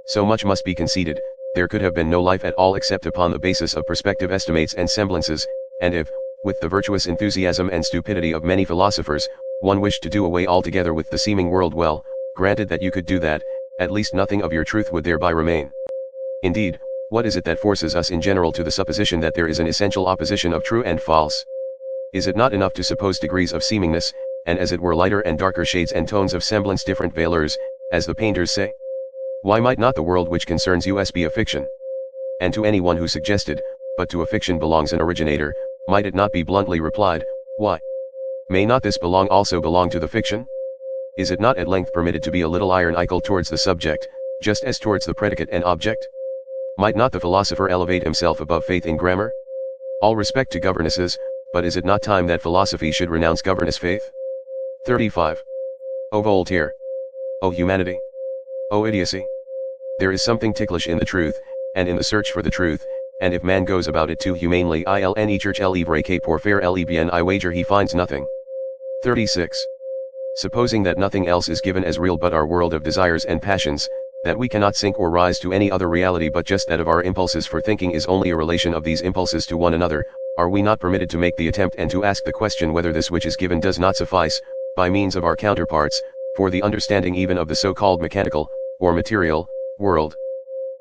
So much must be conceded: there could have been no life at all except upon the basis of perspective estimates and semblances, and if, with the virtuous enthusiasm and stupidity of many philosophers, one wished to do away altogether with the seeming world, well, granted that you could do that, at least nothing of your truth would thereby remain. Indeed, what is it that forces us in general to the supposition that there is an essential opposition of true and false? Is it not enough to suppose degrees of seemingness, and as it were lighter and darker shades and tones of semblance, different veilers, as the painters say? Why might not the world which concerns us be a fiction? And to anyone who suggested, but to a fiction belongs an originator, might it not be bluntly replied, why? May not this also belong to the fiction? Is it not at length permitted to be a little ironical towards the subject, just as towards the predicate and object? Might not the philosopher elevate himself above faith in grammar? All respect to governesses, but is it not time that philosophy should renounce governess faith? 35. O Voltaire! O humanity! O idiocy! There is something ticklish in the truth, and in the search for the truth, and if man goes about it too humanely, ilne church livre que pour faire le bien, I wager he finds nothing. 36. Supposing that nothing else is given as real but our world of desires and passions, that we cannot sink or rise to any other reality but just that of our impulses for thinking is only a relation of these impulses to one another, are we not permitted to make the attempt and to ask the question whether this which is given does not suffice, by means of our counterparts, for the understanding even of the so-called mechanical, or material, world?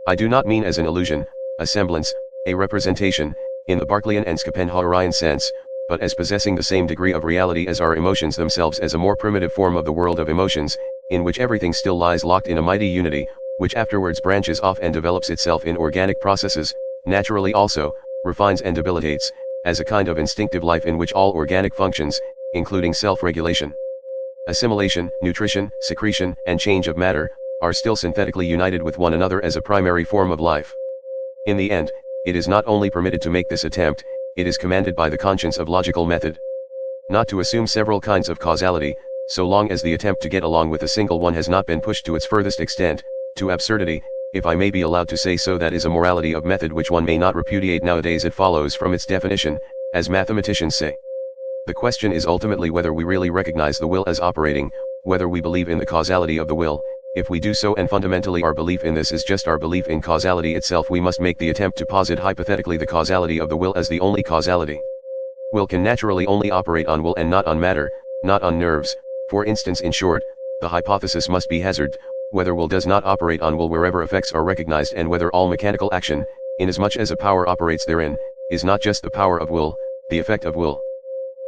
I do not mean as an illusion, a semblance, a representation, in the Berkeleyan and Schopenhauerian sense, but as possessing the same degree of reality as our emotions themselves, as a more primitive form of the world of emotions, in which everything still lies locked in a mighty unity, which afterwards branches off and develops itself in organic processes, naturally also, refines and debilitates, as a kind of instinctive life in which all organic functions, including self-regulation, assimilation, nutrition, secretion, and change of matter, are still synthetically united with one another as a primary form of life. In the end, it is not only permitted to make this attempt, it is commanded by the conscience of logical method. Not to assume several kinds of causality, so long as the attempt to get along with a single one has not been pushed to its furthest extent, to absurdity, if I may be allowed to say so. That is a morality of method which one may not repudiate nowadays. It follows from its definition, as mathematicians say. The question is ultimately whether we really recognize the will as operating, whether we believe in the causality of the will. If we do so, and fundamentally our belief in this is just our belief in causality itself, we must make the attempt to posit hypothetically the causality of the will as the only causality. Will can naturally only operate on will and not on matter, not on nerves, for instance. In short, the hypothesis must be hazarded, whether will does not operate on will wherever effects are recognized, and whether all mechanical action, inasmuch as a power operates therein, is not just the power of will, the effect of will.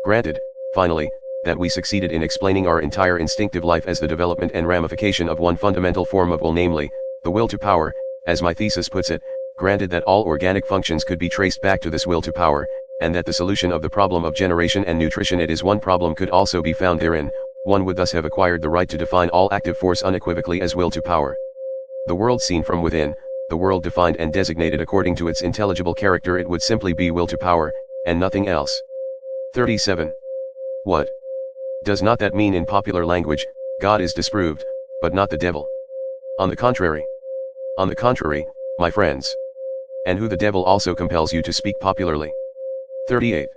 Granted, finally, that we succeeded in explaining our entire instinctive life as the development and ramification of one fundamental form of will, namely, the will to power, as my thesis puts it, granted that all organic functions could be traced back to this will to power, and that the solution of the problem of generation and nutrition, it is one problem, could also be found therein, one would thus have acquired the right to define all active force unequivocally as will to power. The world seen from within, the world defined and designated according to its intelligible character, it would simply be will to power, and nothing else. 37. What? Does not that mean in popular language, God is disproved, but not the devil? On the contrary. On the contrary, my friends. And who the devil also compels you to speak popularly. 38.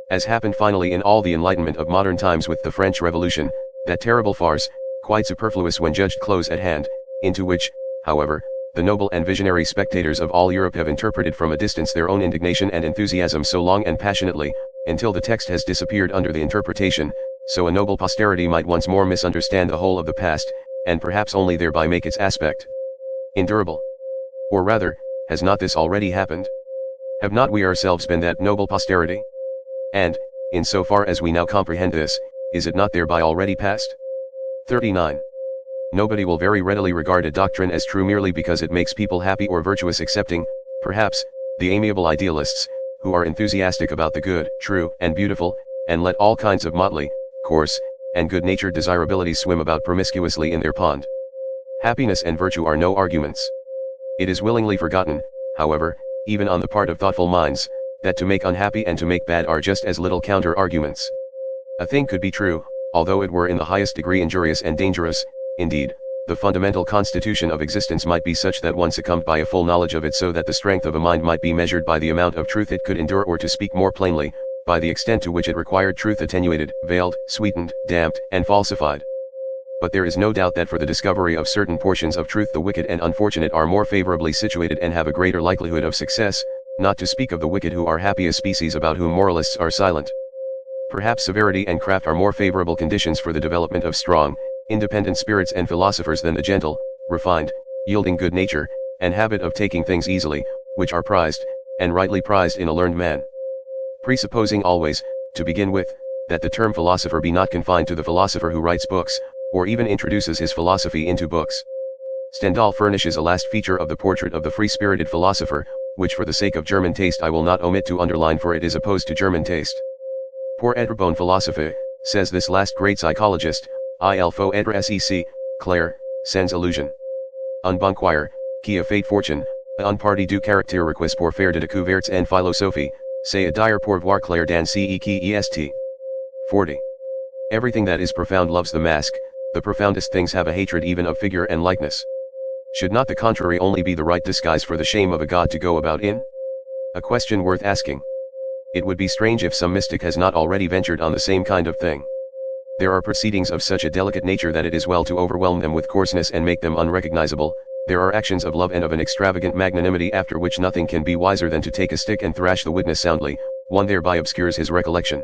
As happened finally in all the enlightenment of modern times with the French Revolution, that terrible farce, quite superfluous when judged close at hand, into which, however, the noble and visionary spectators of all Europe have interpreted from a distance their own indignation and enthusiasm so long and passionately, until the text has disappeared under the interpretation, so a noble posterity might once more misunderstand the whole of the past, and perhaps only thereby make its aspect endurable. Or rather, has not this already happened? Have not we ourselves been that noble posterity? And, in so far as we now comprehend this, is it not thereby already past? 39. Nobody will very readily regard a doctrine as true merely because it makes people happy or virtuous, excepting, perhaps, the amiable idealists, who are enthusiastic about the good, true, and beautiful, and let all kinds of motley, coarse, and good-natured desirabilities swim about promiscuously in their pond. Happiness and virtue are no arguments. It is willingly forgotten, however, even on the part of thoughtful minds, that to make unhappy and to make bad are just as little counter-arguments. A thing could be true, although it were in the highest degree injurious and dangerous. Indeed, the fundamental constitution of existence might be such that one succumbed by a full knowledge of it, so that the strength of a mind might be measured by the amount of truth it could endure, or to speak more plainly, by the extent to which it required truth attenuated, veiled, sweetened, damped, and falsified. But there is no doubt that for the discovery of certain portions of truth the wicked and unfortunate are more favorably situated and have a greater likelihood of success, not to speak of the wicked, who are happy, a species about whom moralists are silent. Perhaps severity and craft are more favorable conditions for the development of strong, independent spirits and philosophers than the gentle, refined, yielding good nature, and habit of taking things easily, which are prized, and rightly prized in a learned man. Presupposing always, to begin with, that the term philosopher be not confined to the philosopher who writes books, or even introduces his philosophy into books. Stendhal furnishes a last feature of the portrait of the free-spirited philosopher, which for the sake of German taste I will not omit to underline, for it is opposed to German taste. Pour être bon philosophe, says this last great psychologist, il faut être sec, clair, sans illusion. Un bon choir, qui a fait fortune, un parti du caractère requis pour faire de découvertes en philosophie, c'est à dire pour voir clair dans ce qui est. 40. Everything that is profound loves the mask. The profoundest things have a hatred even of figure and likeness. Should not the contrary only be the right disguise for the shame of a god to go about in? A question worth asking. It would be strange if some mystic has not already ventured on the same kind of thing. There are proceedings of such a delicate nature that it is well to overwhelm them with coarseness and make them unrecognizable. There are actions of love and of an extravagant magnanimity after which nothing can be wiser than to take a stick and thrash the witness soundly. One thereby obscures his recollection.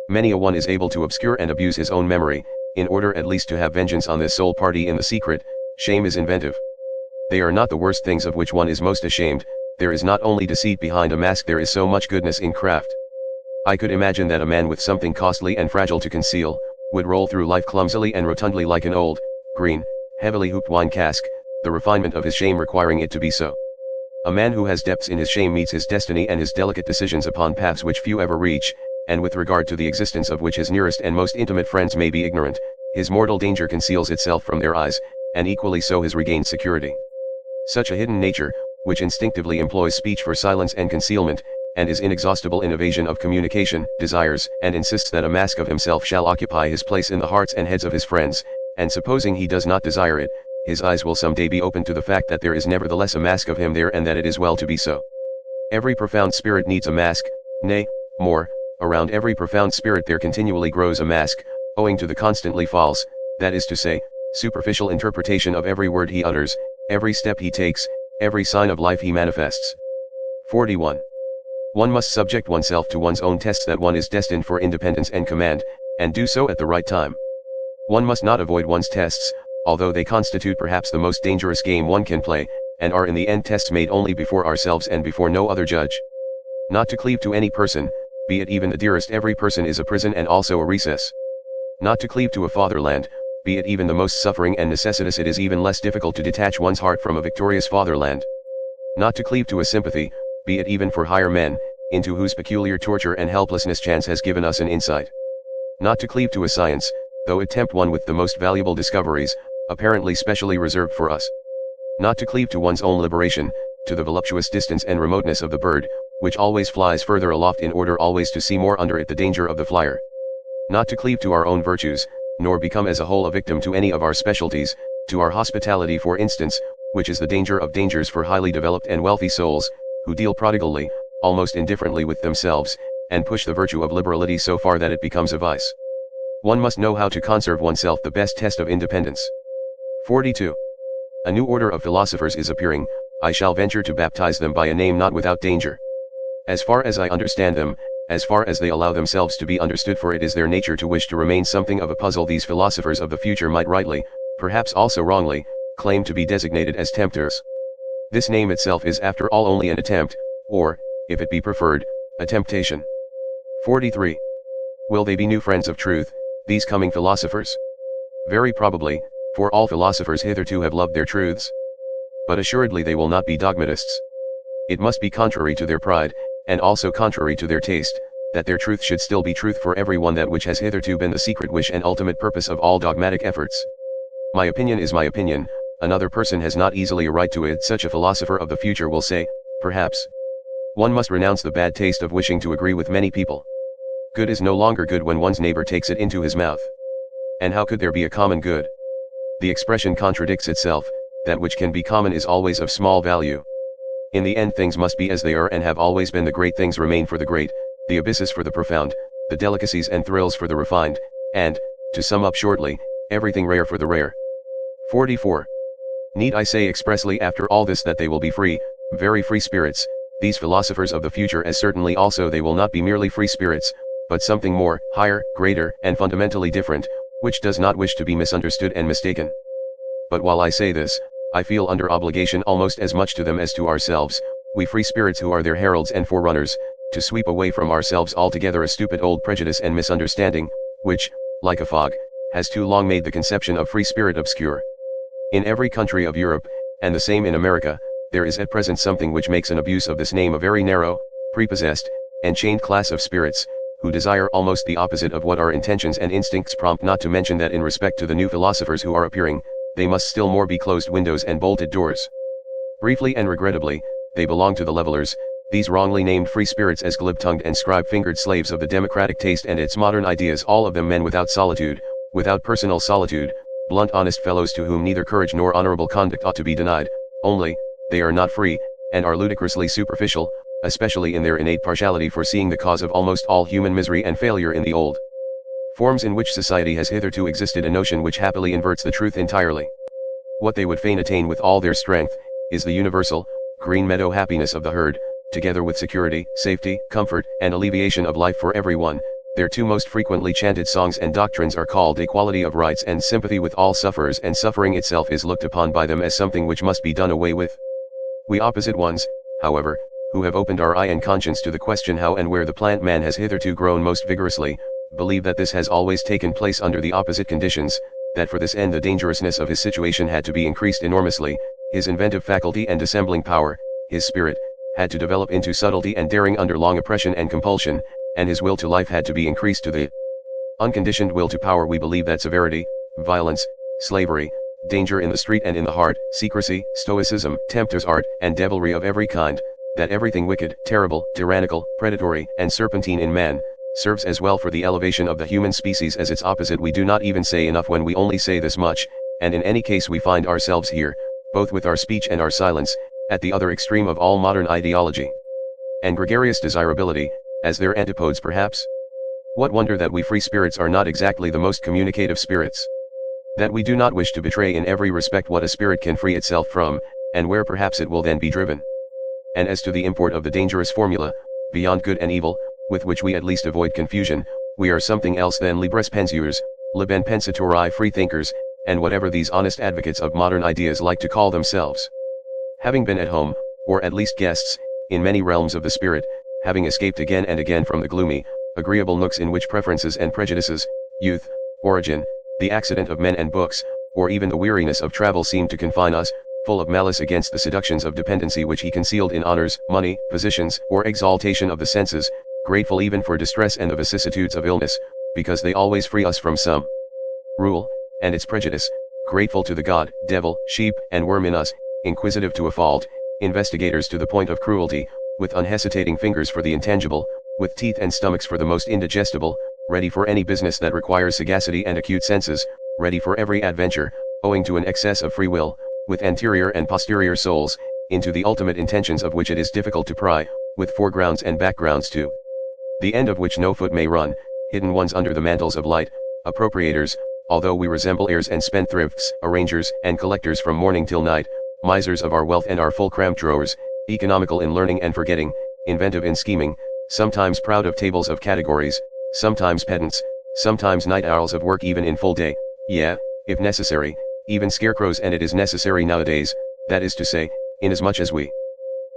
Many a one is able to obscure and abuse his own memory, in order at least to have vengeance on this sole party in the secret. Shame is inventive. They are not the worst things of which one is most ashamed. There is not only deceit behind a mask, there is so much goodness in craft. I could imagine that a man with something costly and fragile to conceal, would roll through life clumsily and rotundly like an old, green, heavily hooped wine cask, the refinement of his shame requiring it to be so. A man who has depths in his shame meets his destiny and his delicate decisions upon paths which few ever reach, and with regard to the existence of which his nearest and most intimate friends may be ignorant. His mortal danger conceals itself from their eyes, and equally so his regained security. Such a hidden nature, which instinctively employs speech for silence and concealment, and is inexhaustible in evasion of communication, desires and insists that a mask of himself shall occupy his place in the hearts and heads of his friends, and supposing he does not desire it, his eyes will some day be opened to the fact that there is nevertheless a mask of him there, and that it is well to be so. Every profound spirit needs a mask, nay, more, around every profound spirit there continually grows a mask, owing to the constantly false, that is to say, superficial interpretation of every word he utters, every step he takes, every sign of life he manifests. 41. One must subject oneself to one's own tests that one is destined for independence and command, and do so at the right time. One must not avoid one's tests, although they constitute perhaps the most dangerous game one can play, and are in the end tests made only before ourselves and before no other judge. Not to cleave to any person, be it even the dearest. Every person is a prison and also a recess. Not to cleave to a fatherland, be it even the most suffering and necessitous. It is even less difficult to detach one's heart from a victorious fatherland. Not to cleave to a sympathy, be it even for higher men, into whose peculiar torture and helplessness chance has given us an insight. Not to cleave to a science, though it tempt one with the most valuable discoveries, apparently specially reserved for us. Not to cleave to one's own liberation, to the voluptuous distance and remoteness of the bird, which always flies further aloft in order always to see more under it the danger of the flyer. Not to cleave to our own virtues, nor become as a whole a victim to any of our specialties, to our hospitality for instance, which is the danger of dangers for highly developed and wealthy souls, who deal prodigally, almost indifferently with themselves, and push the virtue of liberality so far that it becomes a vice. One must know how to conserve oneself, the best test of independence. 42. A new order of philosophers is appearing. I shall venture to baptize them by a name not without danger. As far as I understand them, as far as they allow themselves to be understood, for it is their nature to wish to remain something of a puzzle, these philosophers of the future might rightly, perhaps also wrongly, claim to be designated as tempters. This name itself is after all only an attempt, or, if it be preferred, a temptation. 43. Will they be new friends of truth, these coming philosophers? Very probably, for all philosophers hitherto have loved their truths. But assuredly they will not be dogmatists. It must be contrary to their pride, and also contrary to their taste, that their truth should still be truth for everyone, that which has hitherto been the secret wish and ultimate purpose of all dogmatic efforts. My opinion is my opinion, another person has not easily a right to it. Such a philosopher of the future will say, perhaps. One must renounce the bad taste of wishing to agree with many people. Good is no longer good when one's neighbor takes it into his mouth. And how could there be a common good? The expression contradicts itself. That which can be common is always of small value. In the end, things must be as they are and have always been. The great things remain for the great, the abysses for the profound, the delicacies and thrills for the refined, and, to sum up shortly, everything rare for the rare. 44. Need I say expressly after all this that they will be free, very free spirits, these philosophers of the future, as certainly also they will not be merely free spirits, but something more, higher, greater, and fundamentally different, which does not wish to be misunderstood and mistaken. But while I say this, I feel under obligation almost as much to them as to ourselves, we free spirits who are their heralds and forerunners, to sweep away from ourselves altogether a stupid old prejudice and misunderstanding, which, like a fog, has too long made the conception of free spirit obscure. In every country of Europe, and the same in America, there is at present something which makes an abuse of this name a very narrow, prepossessed, and chained class of spirits, who desire almost the opposite of what our intentions and instincts prompt, not to mention that in respect to the new philosophers who are appearing, they must still more be closed windows and bolted doors. Briefly and regrettably, they belong to the levelers, these wrongly named free spirits, as glib-tongued and scribe-fingered slaves of the democratic taste and its modern ideas, all of them men without solitude, without personal solitude, blunt honest fellows to whom neither courage nor honorable conduct ought to be denied, only, they are not free, and are ludicrously superficial, especially in their innate partiality for seeing the cause of almost all human misery and failure in the old forms in which society has hitherto existed, a notion which happily inverts the truth entirely. What they would fain attain with all their strength, is the universal, green meadow happiness of the herd, together with security, safety, comfort, and alleviation of life for everyone. Their two most frequently chanted songs and doctrines are called equality of rights and sympathy with all sufferers, and suffering itself is looked upon by them as something which must be done away with. We opposite ones, however, who have opened our eye and conscience to the question how and where the plant man has hitherto grown most vigorously, believe that this has always taken place under the opposite conditions, that for this end the dangerousness of his situation had to be increased enormously, his inventive faculty and dissembling power, his spirit, had to develop into subtlety and daring under long oppression and compulsion, and his will to life had to be increased to the unconditioned will to power. We believe that severity, violence, slavery, danger in the street and in the heart, secrecy, stoicism, tempter's art, and devilry of every kind, that everything wicked, terrible, tyrannical, predatory, and serpentine in man, serves as well for the elevation of the human species as its opposite. We do not even say enough when we only say this much, and in any case we find ourselves here, both with our speech and our silence, at the other extreme of all modern ideology and gregarious desirability, as their antipodes perhaps. What wonder that we free spirits are not exactly the most communicative spirits? That we do not wish to betray in every respect what a spirit can free itself from, and where perhaps it will then be driven. And as to the import of the dangerous formula, beyond good and evil, with which we at least avoid confusion, we are something else than libres penseurs, liben pensatori, free thinkers, and whatever these honest advocates of modern ideas like to call themselves. Having been at home, or at least guests, in many realms of the spirit, having escaped again and again from the gloomy, agreeable nooks in which preferences and prejudices, youth, origin, the accident of men and books, or even the weariness of travel seemed to confine us, full of malice against the seductions of dependency which he concealed in honors, money, positions, or exaltation of the senses, grateful even for distress and the vicissitudes of illness, because they always free us from some rule, and its prejudice, grateful to the god, devil, sheep, and worm in us, inquisitive to a fault, investigators to the point of cruelty, with unhesitating fingers for the intangible, with teeth and stomachs for the most indigestible, ready for any business that requires sagacity and acute senses, ready for every adventure, owing to an excess of free will, with anterior and posterior souls, into the ultimate intentions of which it is difficult to pry, with foregrounds and backgrounds too, the end of which no foot may run, hidden ones under the mantles of light, appropriators, although we resemble heirs and spendthrifts, arrangers and collectors from morning till night, misers of our wealth and our full cramped drawers, economical in learning and forgetting, inventive in scheming, sometimes proud of tables of categories, sometimes pedants, sometimes night owls of work even in full day, yeah, if necessary, even scarecrows, and it is necessary nowadays, that is to say, inasmuch as we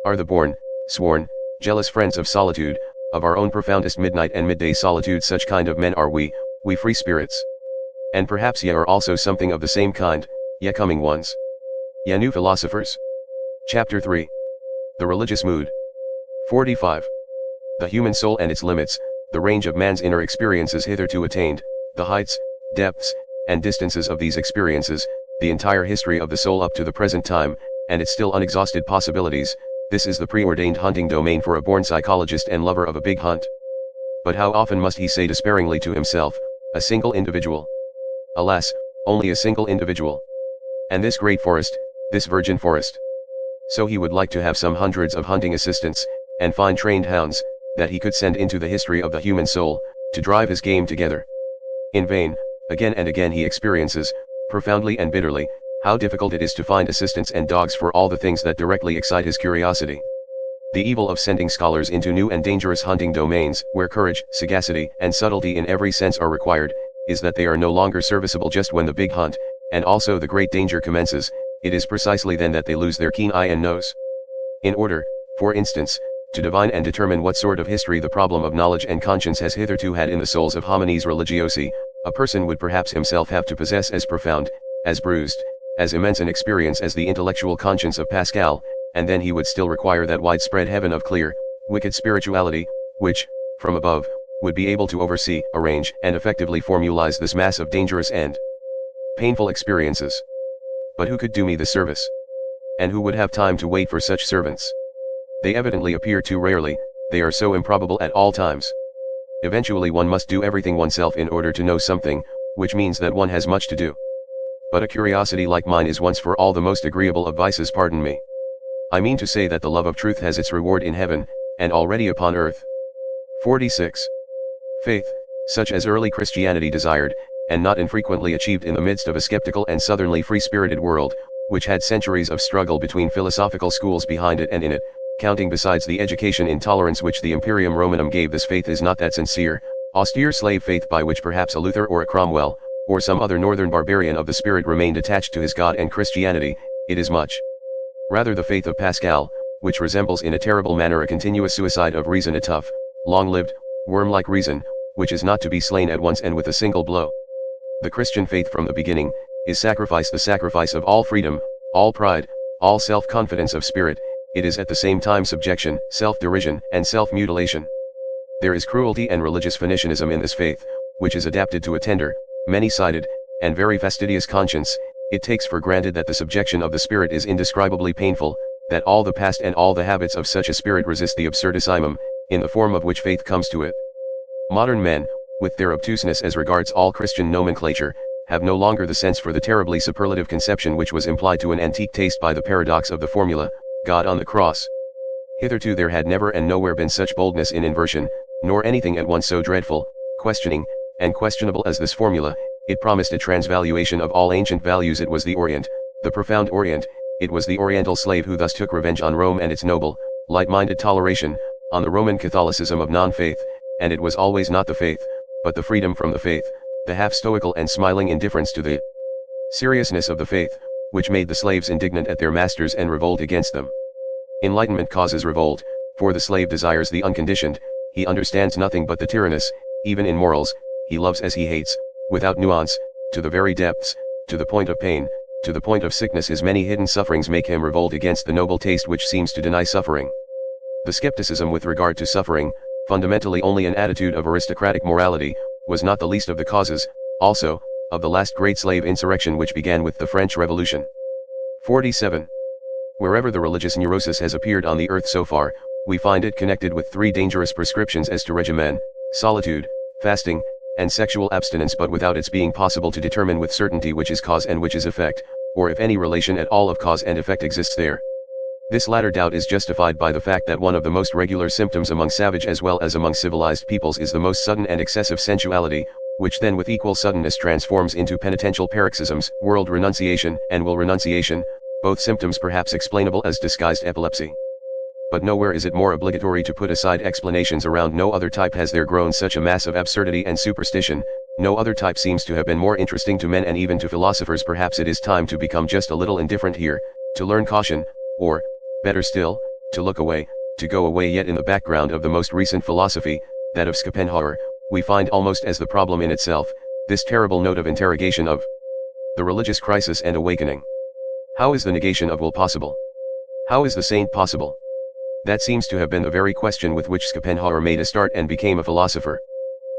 are the born, sworn, jealous friends of solitude, of our own profoundest midnight and midday solitude. Such kind of men are we free spirits. And perhaps ye are also something of the same kind, ye coming ones. Ye new philosophers. Chapter 3. The religious mood. 45. The human soul and its limits, the range of man's inner experiences hitherto attained, the heights, depths, and distances of these experiences, the entire history of the soul up to the present time, and its still unexhausted possibilities. This is the preordained hunting domain for a born psychologist and lover of a big hunt. But how often must he say despairingly to himself, a single individual? Alas, only a single individual. And this great forest, this virgin forest. So he would like to have some hundreds of hunting assistants, and fine trained hounds, that he could send into the history of the human soul, to drive his game together. In vain, again and again he experiences, profoundly and bitterly, how difficult it is to find assistants and dogs for all the things that directly excite his curiosity. The evil of sending scholars into new and dangerous hunting domains, where courage, sagacity, and subtlety in every sense are required, is that they are no longer serviceable just when the big hunt, and also the great danger commences. It is precisely then that they lose their keen eye and nose. In order, for instance, to divine and determine what sort of history the problem of knowledge and conscience has hitherto had in the souls of homines religiosi, a person would perhaps himself have to possess as profound, as bruised, as immense an experience as the intellectual conscience of Pascal, and then he would still require that widespread heaven of clear, wicked spirituality, which, from above, would be able to oversee, arrange, and effectively formalize this mass of dangerous and painful experiences. But who could do me the service? And who would have time to wait for such servants? They evidently appear too rarely, they are so improbable at all times. Eventually one must do everything oneself in order to know something, which means that one has much to do. But a curiosity like mine is once for all the most agreeable of vices, pardon me. I mean to say that the love of truth has its reward in heaven, and already upon earth. 46. Faith, such as early Christianity desired, and not infrequently achieved in the midst of a skeptical and southernly free-spirited world, which had centuries of struggle between philosophical schools behind it and in it, counting besides the education in tolerance which the Imperium Romanum gave, this faith is not that sincere, austere slave faith by which perhaps a Luther or a Cromwell, or some other northern barbarian of the spirit remained attached to his God and Christianity. It is much rather the faith of Pascal, which resembles in a terrible manner a continuous suicide of reason, a tough, long-lived, worm-like reason, which is not to be slain at once and with a single blow. The Christian faith from the beginning, is sacrifice, the sacrifice of all freedom, all pride, all self-confidence of spirit. It is at the same time subjection, self-derision, and self-mutilation. There is cruelty and religious fanaticism in this faith, which is adapted to a tender, many-sided, and very fastidious conscience. It takes for granted that the subjection of the spirit is indescribably painful, that all the past and all the habits of such a spirit resist the absurdissimum, in the form of which faith comes to it. Modern men, with their obtuseness as regards all Christian nomenclature, have no longer the sense for the terribly superlative conception which was implied to an antique taste by the paradox of the formula, God on the cross. Hitherto there had never and nowhere been such boldness in inversion, nor anything at once so dreadful, questioning, and questionable as this formula. It promised a transvaluation of all ancient values. It was the Orient, the profound Orient. It was the Oriental slave who thus took revenge on Rome and its noble, light-minded toleration, on the Roman Catholicism of non-faith, and it was always not the faith, but the freedom from the faith, the half-stoical and smiling indifference to the seriousness of the faith, which made the slaves indignant at their masters and revolt against them. Enlightenment causes revolt, for the slave desires the unconditioned, he understands nothing but the tyrannous, even in morals, he loves as he hates, without nuance, to the very depths, to the point of pain, to the point of sickness. His many hidden sufferings make him revolt against the noble taste which seems to deny suffering. The skepticism with regard to suffering, fundamentally only an attitude of aristocratic morality, was not the least of the causes, also, of the last great slave insurrection which began with the French Revolution. 47. Wherever the religious neurosis has appeared on the earth so far, we find it connected with three dangerous prescriptions as to regimen, solitude, fasting, and sexual abstinence, but without its being possible to determine with certainty which is cause and which is effect, or if any relation at all of cause and effect exists there. This latter doubt is justified by the fact that one of the most regular symptoms among savage as well as among civilized peoples is the most sudden and excessive sensuality, which then with equal suddenness transforms into penitential paroxysms, world renunciation, and will renunciation, both symptoms perhaps explainable as disguised epilepsy. But nowhere is it more obligatory to put aside explanations. Around no other type has there grown such a mass of absurdity and superstition, no other type seems to have been more interesting to men and even to philosophers. Perhaps it is time to become just a little indifferent here, to learn caution, or, better still, to look away, to go away. Yet in the background of the most recent philosophy, that of Schopenhauer, we find almost as the problem in itself, this terrible note of interrogation of the religious crisis and awakening. How is the negation of will possible? How is the saint possible? That seems to have been the very question with which Schopenhauer made a start and became a philosopher.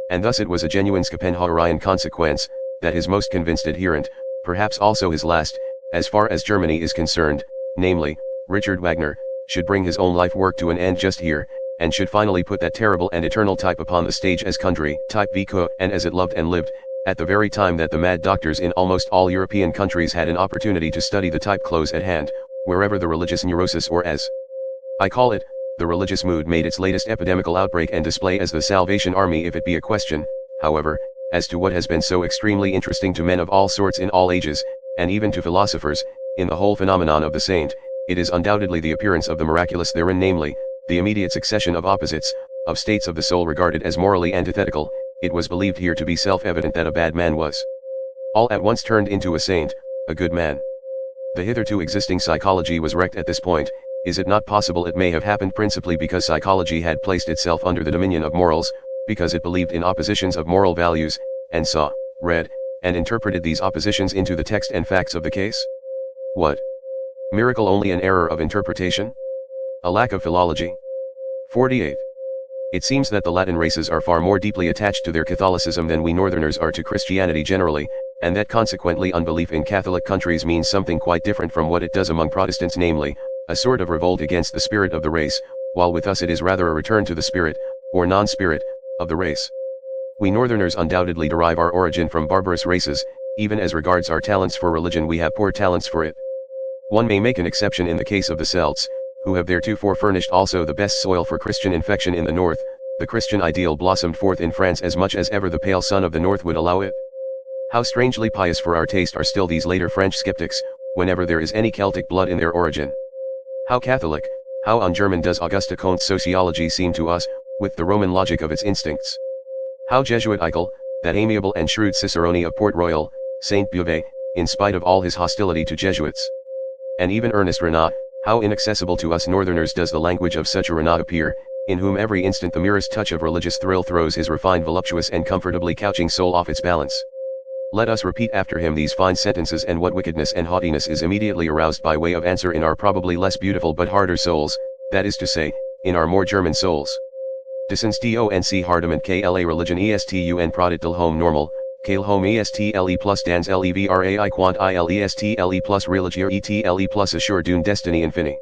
And thus it was a genuine Schopenhauerian consequence, that his most convinced adherent, perhaps also his last, as far as Germany is concerned, namely, Richard Wagner, should bring his own life work to an end just here, and should finally put that terrible and eternal type upon the stage as country, type Vico, and as it loved and lived, at the very time that the mad doctors in almost all European countries had an opportunity to study the type close at hand, wherever the religious neurosis, or as I call it, the religious mood, made its latest epidemical outbreak and display as the Salvation Army. If it be a question, however, as to what has been so extremely interesting to men of all sorts in all ages, and even to philosophers, in the whole phenomenon of the saint, it is undoubtedly the appearance of the miraculous therein, namely, the immediate succession of opposites, of states of the soul regarded as morally antithetical. It was believed here to be self-evident that a bad man was all at once turned into a saint, a good man. The hitherto existing psychology was wrecked at this point. Is it not possible it may have happened principally because psychology had placed itself under the dominion of morals, because it believed in oppositions of moral values, and saw, read, and interpreted these oppositions into the text and facts of the case? What? Miracle only an error of interpretation? A lack of philology? 48. It seems that the Latin races are far more deeply attached to their Catholicism than we Northerners are to Christianity generally, and that consequently unbelief in Catholic countries means something quite different from what it does among Protestants, namely, a sort of revolt against the spirit of the race, while with us it is rather a return to the spirit, or non-spirit, of the race. We Northerners undoubtedly derive our origin from barbarous races. Even as regards our talents for religion, we have poor talents for it. One may make an exception in the case of the Celts, who have theretofore furnished also the best soil for Christian infection in the north. The Christian ideal blossomed forth in France as much as ever the pale sun of the north would allow it. How strangely pious for our taste are still these later French skeptics, whenever there is any Celtic blood in their origin. How Catholic, how un-German does Auguste Comte's sociology seem to us, with the Roman logic of its instincts. How Jesuitical, that amiable and shrewd Cicerone of Port Royal, Saint Beuve, in spite of all his hostility to Jesuits. And even Ernest Renan, how inaccessible to us Northerners does the language of such a Renan appear, in whom every instant the merest touch of religious thrill throws his refined, voluptuous and comfortably couching soul off its balance. Let us repeat after him these fine sentences, and what wickedness and haughtiness is immediately aroused by way of answer in our probably less beautiful but harder souls, that is to say, in our more German souls. Dissens donc hardiment kla religion estun product del home normal, kale home estle plus dans levrai quant ilestle plus religier etle plus assure d'une destiny infini.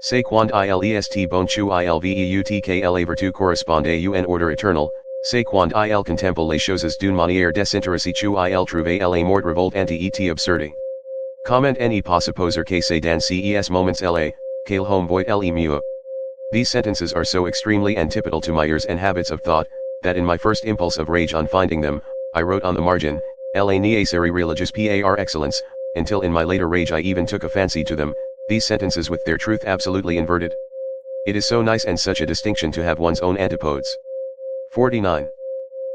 Se quant ilest bon chu ilveut kla vertu corresponde un order eternal. C'est quand il contemple les choses d'une manière désintéressée chu il trouve la mort revolte anti et absurde. Comment ne pas supposer que c'est dans ces moments la, qu'elle home voit le mieux. These sentences are so extremely antipodal to my ears and habits of thought, that in my first impulse of rage on finding them, I wrote on the margin, la nécessaire religious par excellence, until in my later rage I even took a fancy to them, these sentences with their truth absolutely inverted. It is so nice and such a distinction to have one's own antipodes. 49.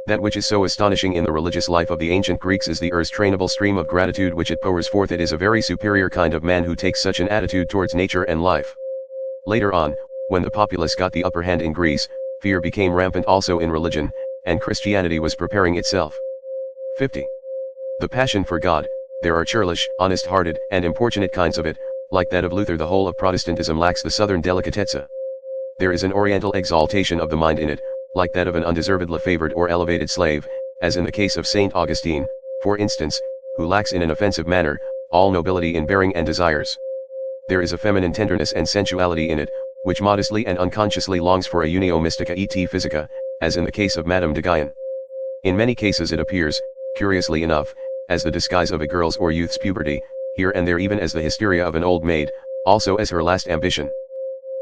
That which is so astonishing in the religious life of the ancient Greeks is the irrestrainable stream of gratitude which it pours forth. It is a very superior kind of man who takes such an attitude towards nature and life. Later on, when the populace got the upper hand in Greece, fear became rampant also in religion, and Christianity was preparing itself. 50. The passion for God. There are churlish, honest-hearted, and importunate kinds of it. Like that of Luther, the whole of Protestantism lacks the southern delicatezza. There is an oriental exaltation of the mind in it, like that of an undeservedly favored or elevated slave, as in the case of Saint Augustine, for instance, who lacks in an offensive manner, all nobility in bearing and desires. There is a feminine tenderness and sensuality in it, which modestly and unconsciously longs for a unio mystica et physica, as in the case of Madame de Guyon. In many cases it appears, curiously enough, as the disguise of a girl's or youth's puberty, here and there even as the hysteria of an old maid, also as her last ambition.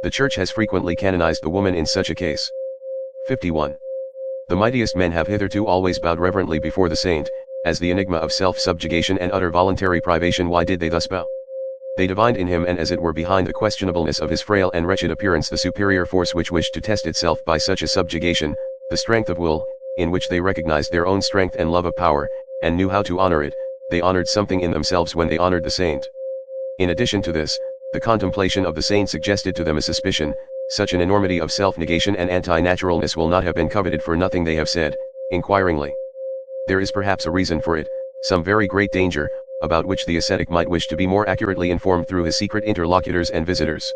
The Church has frequently canonized the woman in such a case. 51. The mightiest men have hitherto always bowed reverently before the saint, as the enigma of self-subjugation and utter voluntary privation. Why did they thus bow? They divined in him, and as it were behind the questionableness of his frail and wretched appearance, the superior force which wished to test itself by such a subjugation, the strength of will, in which they recognized their own strength and love of power, and knew how to honor it. They honored something in themselves when they honored the saint. In addition to this, the contemplation of the saint suggested to them a suspicion. Such an enormity of self-negation and anti-naturalness will not have been coveted for nothing. They have said, inquiringly. There is perhaps a reason for it, some very great danger, about which the ascetic might wish to be more accurately informed through his secret interlocutors and visitors.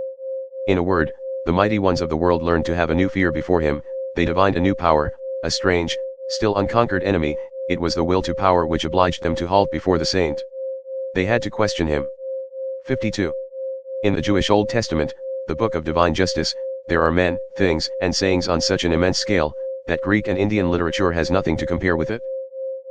In a word, the mighty ones of the world learned to have a new fear before him. They divined a new power, a strange, still unconquered enemy. It was the will to power which obliged them to halt before the saint. They had to question him. 52. In the Jewish Old Testament, the book of divine justice, there are men, things, and sayings on such an immense scale, that Greek and Indian literature has nothing to compare with it.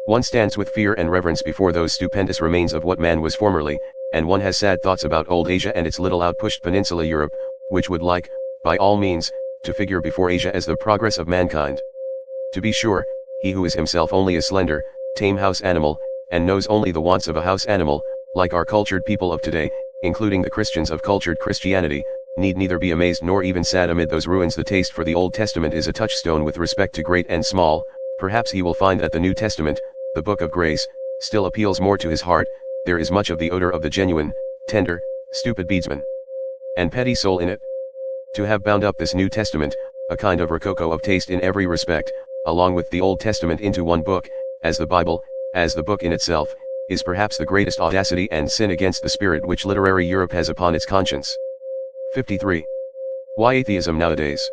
One stands with fear and reverence before those stupendous remains of what man was formerly, and one has sad thoughts about old Asia and its little outpushed peninsula Europe, which would like, by all means, to figure before Asia as the progress of mankind. To be sure, he who is himself only a slender, tame house animal, and knows only the wants of a house animal, like our cultured people of today, including the Christians of cultured Christianity, need neither be amazed nor even sad amid those ruins. The taste for the Old Testament is a touchstone with respect to great and small. Perhaps he will find that the New Testament, the book of grace, still appeals more to his heart. There is much of the odor of the genuine, tender, stupid beadsman and petty soul in it. To have bound up this New Testament, a kind of rococo of taste in every respect, along with the Old Testament into one book, as the Bible, as the book in itself, is perhaps the greatest audacity and sin against the spirit which literary Europe has upon its conscience. 53. Why atheism nowadays?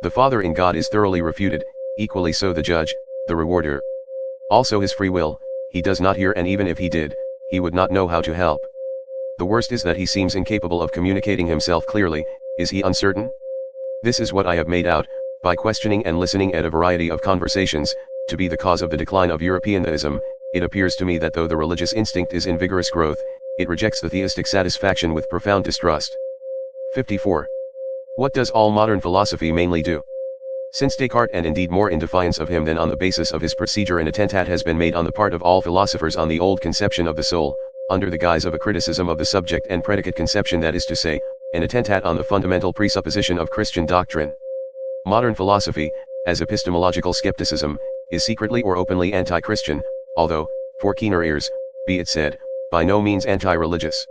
The Father in God is thoroughly refuted, equally so the judge, the rewarder. Also his free will, he does not hear, and even if he did, he would not know how to help. The worst is that he seems incapable of communicating himself clearly. Is he uncertain? This is what I have made out, by questioning and listening at a variety of conversations, to be the cause of the decline of Europeanism. It appears to me that though the religious instinct is in vigorous growth, it rejects the theistic satisfaction with profound distrust. 54. What does all modern philosophy mainly do? Since Descartes, and indeed more in defiance of him than on the basis of his procedure, an attentat has been made on the part of all philosophers on the old conception of the soul, under the guise of a criticism of the subject and predicate conception, that is to say, an attentat on the fundamental presupposition of Christian doctrine. Modern philosophy, as epistemological skepticism, is secretly or openly anti-Christian, although, for keener ears, be it said, by no means anti-religious.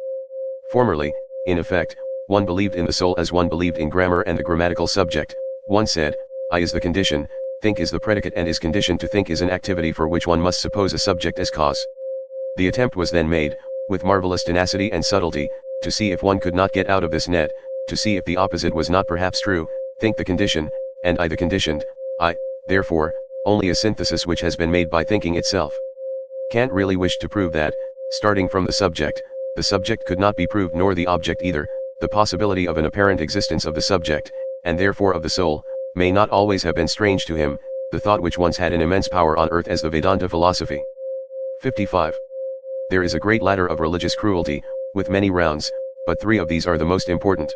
Formerly, in effect, one believed in the soul as one believed in grammar and the grammatical subject. One said, I is the condition, think is the predicate, and is conditioned to think is an activity for which one must suppose a subject as cause. The attempt was then made, with marvelous tenacity and subtlety, to see if one could not get out of this net, to see if the opposite was not perhaps true, think the condition, and I the conditioned, I, therefore, only a synthesis which has been made by thinking itself. Kant really wished to prove that, starting from the subject could not be proved, nor the object either. The possibility of an apparent existence of the subject, and therefore of the soul, may not always have been strange to him, the thought which once had an immense power on earth as the Vedanta philosophy. 55. There is a great ladder of religious cruelty, with many rounds, but three of these are the most important.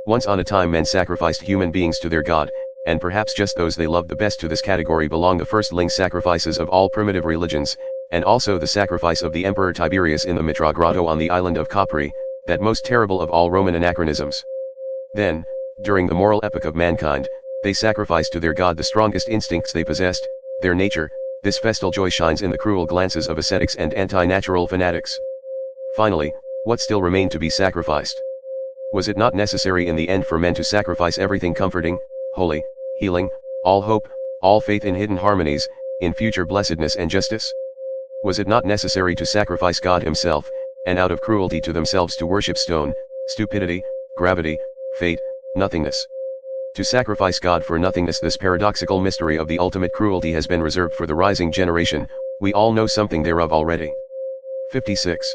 Once on a time men sacrificed human beings to their God, and perhaps just those they loved the best. To this category belong the firstling sacrifices of all primitive religions, and also the sacrifice of the Emperor Tiberius in the Mitra grotto on the island of Capri, that most terrible of all Roman anachronisms. Then, during the moral epoch of mankind, they sacrificed to their God the strongest instincts they possessed, their nature. This festal joy shines in the cruel glances of ascetics and anti-natural fanatics. Finally, what still remained to be sacrificed? Was it not necessary in the end for men to sacrifice everything comforting, holy, healing, all hope, all faith in hidden harmonies, in future blessedness and justice? Was it not necessary to sacrifice God himself, and out of cruelty to themselves to worship stone, stupidity, gravity, fate, nothingness? To sacrifice God for nothingness, this paradoxical mystery of the ultimate cruelty has been reserved for the rising generation. We all know something thereof already. 56.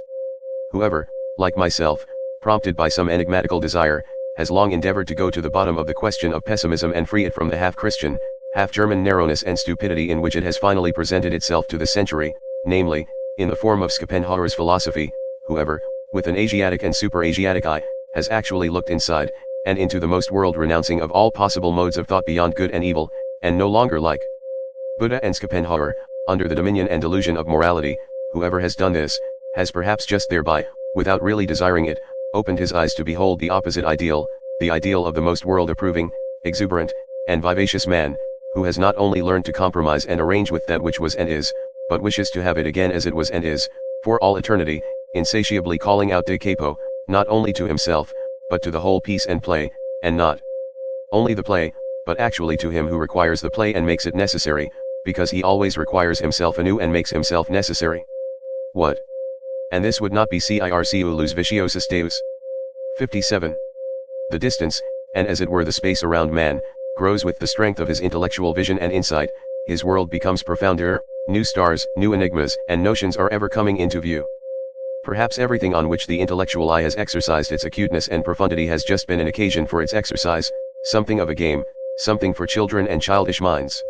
Whoever, like myself, prompted by some enigmatical desire, has long endeavored to go to the bottom of the question of pessimism and free it from the half-Christian, half-German narrowness and stupidity in which it has finally presented itself to the century, namely, in the form of Schopenhauer's philosophy, whoever, with an Asiatic and super-Asiatic eye, has actually looked inside, and into the most world-renouncing of all possible modes of thought beyond good and evil, and no longer like Buddha and Schopenhauer, under the dominion and delusion of morality. Whoever has done this, has perhaps just thereby, without really desiring it, opened his eyes to behold the opposite ideal, the ideal of the most world-approving, exuberant, and vivacious man, who has not only learned to compromise and arrange with that which was and is, but wishes to have it again as it was and is, for all eternity, insatiably calling out de capo, not only to himself, but to the whole piece and play, and not only the play, but actually to him who requires the play and makes it necessary, because he always requires himself anew and makes himself necessary. What? And this would not be circulus viciosus deus. 57. The distance, and as it were the space around man, grows with the strength of his intellectual vision and insight. His world becomes profounder, new stars, new enigmas, and notions are ever coming into view. Perhaps everything on which the intellectual eye has exercised its acuteness and profundity has just been an occasion for its exercise, something of a game, something for children and childish minds.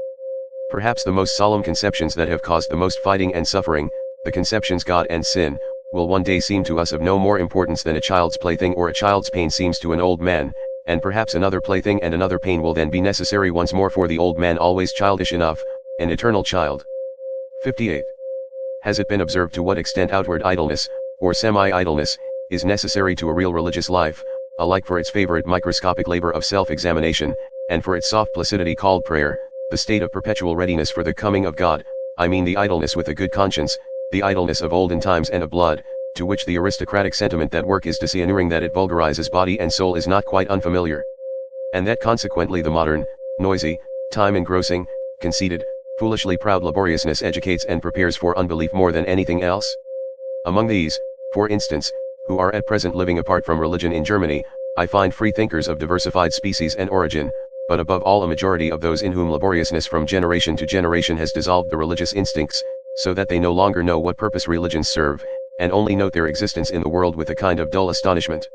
Perhaps the most solemn conceptions that have caused the most fighting and suffering, the conceptions God and sin, will one day seem to us of no more importance than a child's plaything or a child's pain seems to an old man, and perhaps another plaything and another pain will then be necessary once more for the old man always childish enough, an eternal child. 58. Has it been observed to what extent outward idleness, or semi-idleness, is necessary to a real religious life, alike for its favorite microscopic labor of self-examination, and for its soft placidity called prayer, the state of perpetual readiness for the coming of God, I mean the idleness with a good conscience, the idleness of olden times and of blood, to which the aristocratic sentiment that work is disinuring that it vulgarizes body and soul is not quite unfamiliar. And that consequently the modern, noisy, time-engrossing, conceited, foolishly proud laboriousness educates and prepares for unbelief more than anything else? Among these, for instance, who are at present living apart from religion in Germany, I find free thinkers of diversified species and origin, but above all a majority of those in whom laboriousness from generation to generation has dissolved the religious instincts, so that they no longer know what purpose religions serve, and only note their existence in the world with a kind of dull astonishment.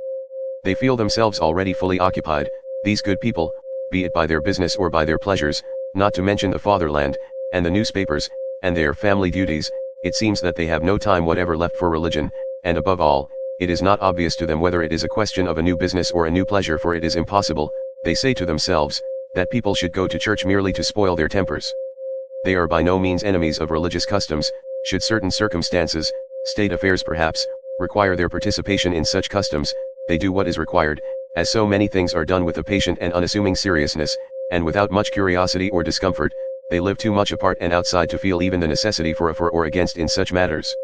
They feel themselves already fully occupied, these good people, be it by their business or by their pleasures, not to mention the fatherland, and the newspapers, and their family duties. It seems that they have no time whatever left for religion, and above all, it is not obvious to them whether it is a question of a new business or a new pleasure, for it is impossible, they say to themselves, that people should go to church merely to spoil their tempers. They are by no means enemies of religious customs, should certain circumstances, state affairs perhaps, require their participation in such customs, they do what is required, as so many things are done with a patient and unassuming seriousness, and without much curiosity or discomfort. They live too much apart and outside to feel even the necessity for a for or against in such matters.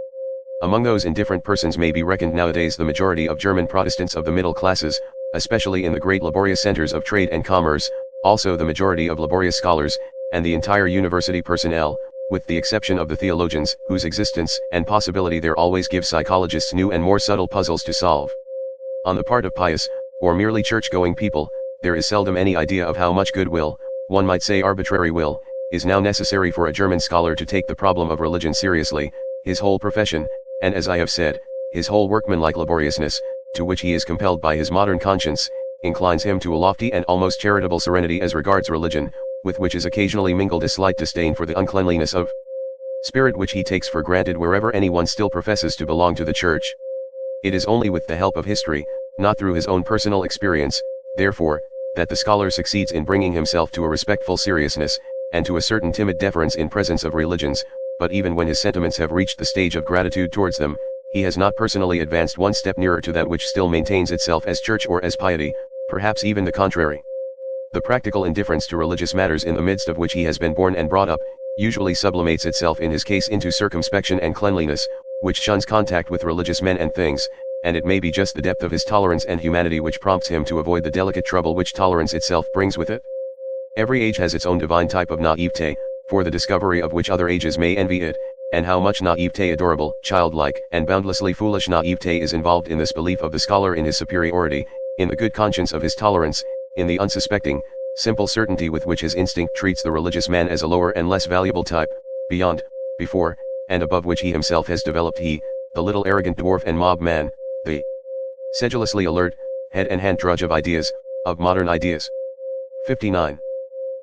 Among those indifferent persons may be reckoned nowadays the majority of German Protestants of the middle classes, especially in the great laborious centers of trade and commerce, also the majority of laborious scholars, and the entire university personnel, with the exception of the theologians, whose existence and possibility there always give psychologists new and more subtle puzzles to solve. On the part of pious, or merely church-going people, there is seldom any idea of how much goodwill, one might say arbitrary will, is now necessary for a German scholar to take the problem of religion seriously. His whole profession, and as I have said, his whole workmanlike laboriousness, to which he is compelled by his modern conscience, inclines him to a lofty and almost charitable serenity as regards religion, with which is occasionally mingled a slight disdain for the uncleanliness of spirit which he takes for granted wherever anyone still professes to belong to the church. It is only with the help of history, not through his own personal experience, therefore, that the scholar succeeds in bringing himself to a respectful seriousness, and to a certain timid deference in presence of religions, but even when his sentiments have reached the stage of gratitude towards them, he has not personally advanced one step nearer to that which still maintains itself as church or as piety, perhaps even the contrary. The practical indifference to religious matters in the midst of which he has been born and brought up, usually sublimates itself in his case into circumspection and cleanliness, which shuns contact with religious men and things, and it may be just the depth of his tolerance and humanity which prompts him to avoid the delicate trouble which tolerance itself brings with it. Every age has its own divine type of naivete, for the discovery of which other ages may envy it, and how much naivete, adorable, childlike, and boundlessly foolish naivete is involved in this belief of the scholar in his superiority, in the good conscience of his tolerance, in the unsuspecting, simple certainty with which his instinct treats the religious man as a lower and less valuable type, beyond, before, and above which he himself has developed, he, the little arrogant dwarf and mob man, the sedulously alert, head and hand drudge of ideas, of modern ideas. 59.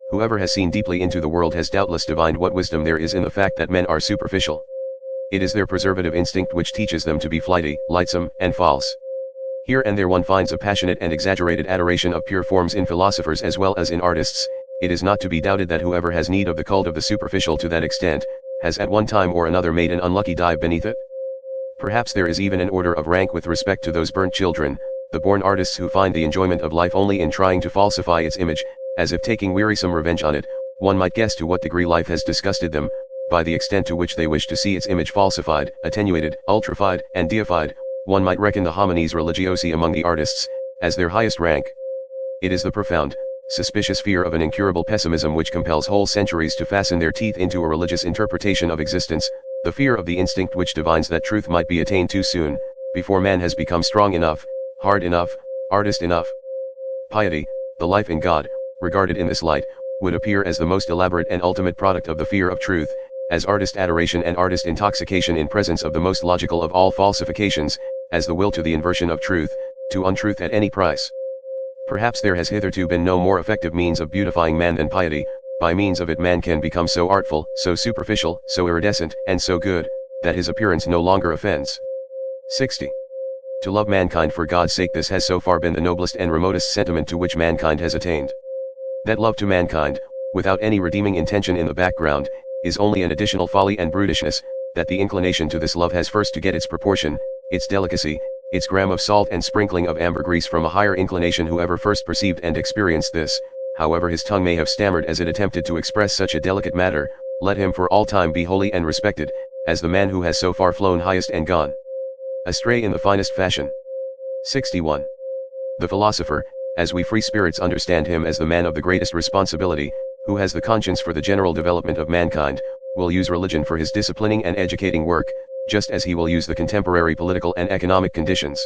Whoever has seen deeply into the world has doubtless divined what wisdom there is in the fact that men are superficial. It is their preservative instinct which teaches them to be flighty, lightsome, and false. Here and there one finds a passionate and exaggerated adoration of pure forms in philosophers as well as in artists. It is not to be doubted that whoever has need of the cult of the superficial to that extent, has at one time or another made an unlucky dive beneath it. Perhaps there is even an order of rank with respect to those burnt children, the born artists who find the enjoyment of life only in trying to falsify its image, as if taking wearisome revenge on it. One might guess to what degree life has disgusted them, by the extent to which they wish to see its image falsified, attenuated, ultrified, and deified. One might reckon the homines religiosi among the artists, as their highest rank. It is the profound, suspicious fear of an incurable pessimism which compels whole centuries to fasten their teeth into a religious interpretation of existence, the fear of the instinct which divines that truth might be attained too soon, before man has become strong enough, hard enough, artist enough. Piety, the life in God, regarded in this light, would appear as the most elaborate and ultimate product of the fear of truth, as artist adoration and artist intoxication in presence of the most logical of all falsifications, as the will to the inversion of truth, to untruth at any price. Perhaps there has hitherto been no more effective means of beautifying man than piety. By means of it man can become so artful, so superficial, so iridescent, and so good, that his appearance no longer offends. 60. To love mankind for God's sake, this has so far been the noblest and remotest sentiment to which mankind has attained. That love to mankind, without any redeeming intention in the background, is only an additional folly and brutishness, that the inclination to this love has first to get its proportion, its delicacy, its gram of salt and sprinkling of ambergris from a higher inclination. Whoever first perceived and experienced this, however his tongue may have stammered as it attempted to express such a delicate matter, let him for all time be holy and respected, as the man who has so far flown highest and gone astray in the finest fashion. 61. The philosopher, as we free spirits understand him as the man of the greatest responsibility, who has the conscience for the general development of mankind, will use religion for his disciplining and educating work, just as he will use the contemporary political and economic conditions.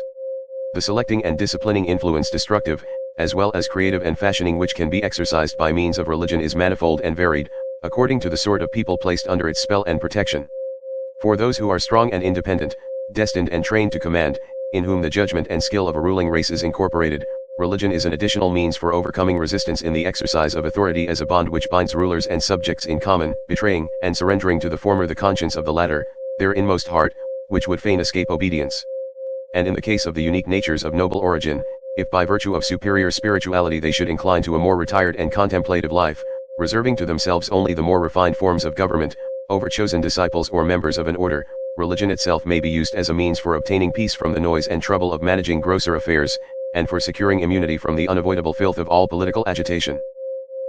The selecting and disciplining influence, destructive, as well as creative and fashioning, which can be exercised by means of religion is manifold and varied, according to the sort of people placed under its spell and protection. For those who are strong and independent, destined and trained to command, in whom the judgment and skill of a ruling race is incorporated, religion is an additional means for overcoming resistance in the exercise of authority as a bond which binds rulers and subjects in common, betraying and surrendering to the former the conscience of the latter, their inmost heart, which would fain escape obedience. And in the case of the unique natures of noble origin, if by virtue of superior spirituality they should incline to a more retired and contemplative life, reserving to themselves only the more refined forms of government, over chosen disciples or members of an order, religion itself may be used as a means for obtaining peace from the noise and trouble of managing grosser affairs, and for securing immunity from the unavoidable filth of all political agitation.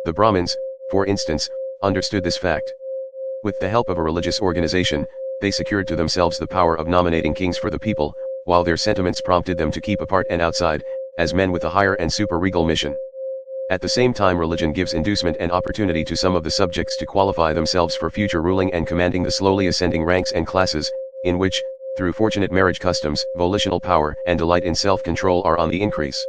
The Brahmins, for instance, understood this fact. With the help of a religious organization, they secured to themselves the power of nominating kings for the people, while their sentiments prompted them to keep apart and outside, as men with a higher and super-regal mission. At the same time, religion gives inducement and opportunity to some of the subjects to qualify themselves for future ruling and commanding the slowly ascending ranks and classes, in which, through fortunate marriage customs, volitional power and delight in self-control are on the increase.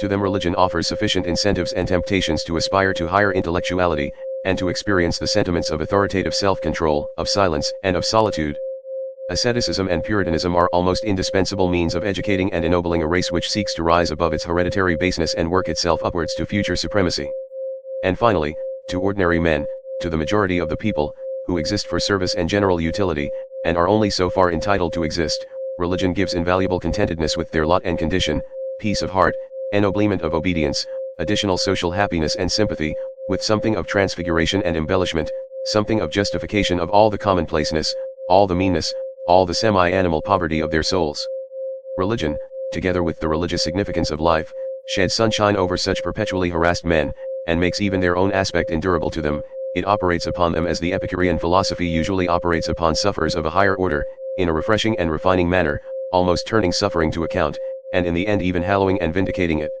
To them religion offers sufficient incentives and temptations to aspire to higher intellectuality, and to experience the sentiments of authoritative self-control, of silence, and of solitude. Asceticism and Puritanism are almost indispensable means of educating and ennobling a race which seeks to rise above its hereditary baseness and work itself upwards to future supremacy. And finally, to ordinary men, to the majority of the people, who exist for service and general utility, and are only so far entitled to exist, religion gives invaluable contentedness with their lot and condition, peace of heart, ennoblement of obedience, additional social happiness and sympathy, with something of transfiguration and embellishment, something of justification of all the commonplaceness, all the meanness, all the semi-animal poverty of their souls. Religion, together with the religious significance of life, sheds sunshine over such perpetually harassed men, and makes even their own aspect endurable to them. It operates upon them as the Epicurean philosophy usually operates upon sufferers of a higher order, in a refreshing and refining manner, almost turning suffering to account, and in the end even hallowing and vindicating it.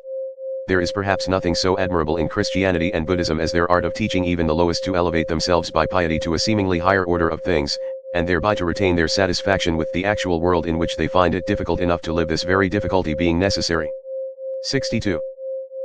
There is perhaps nothing so admirable in Christianity and Buddhism as their art of teaching even the lowest to elevate themselves by piety to a seemingly higher order of things, and thereby to retain their satisfaction with the actual world in which they find it difficult enough to live, this very difficulty being necessary. 62.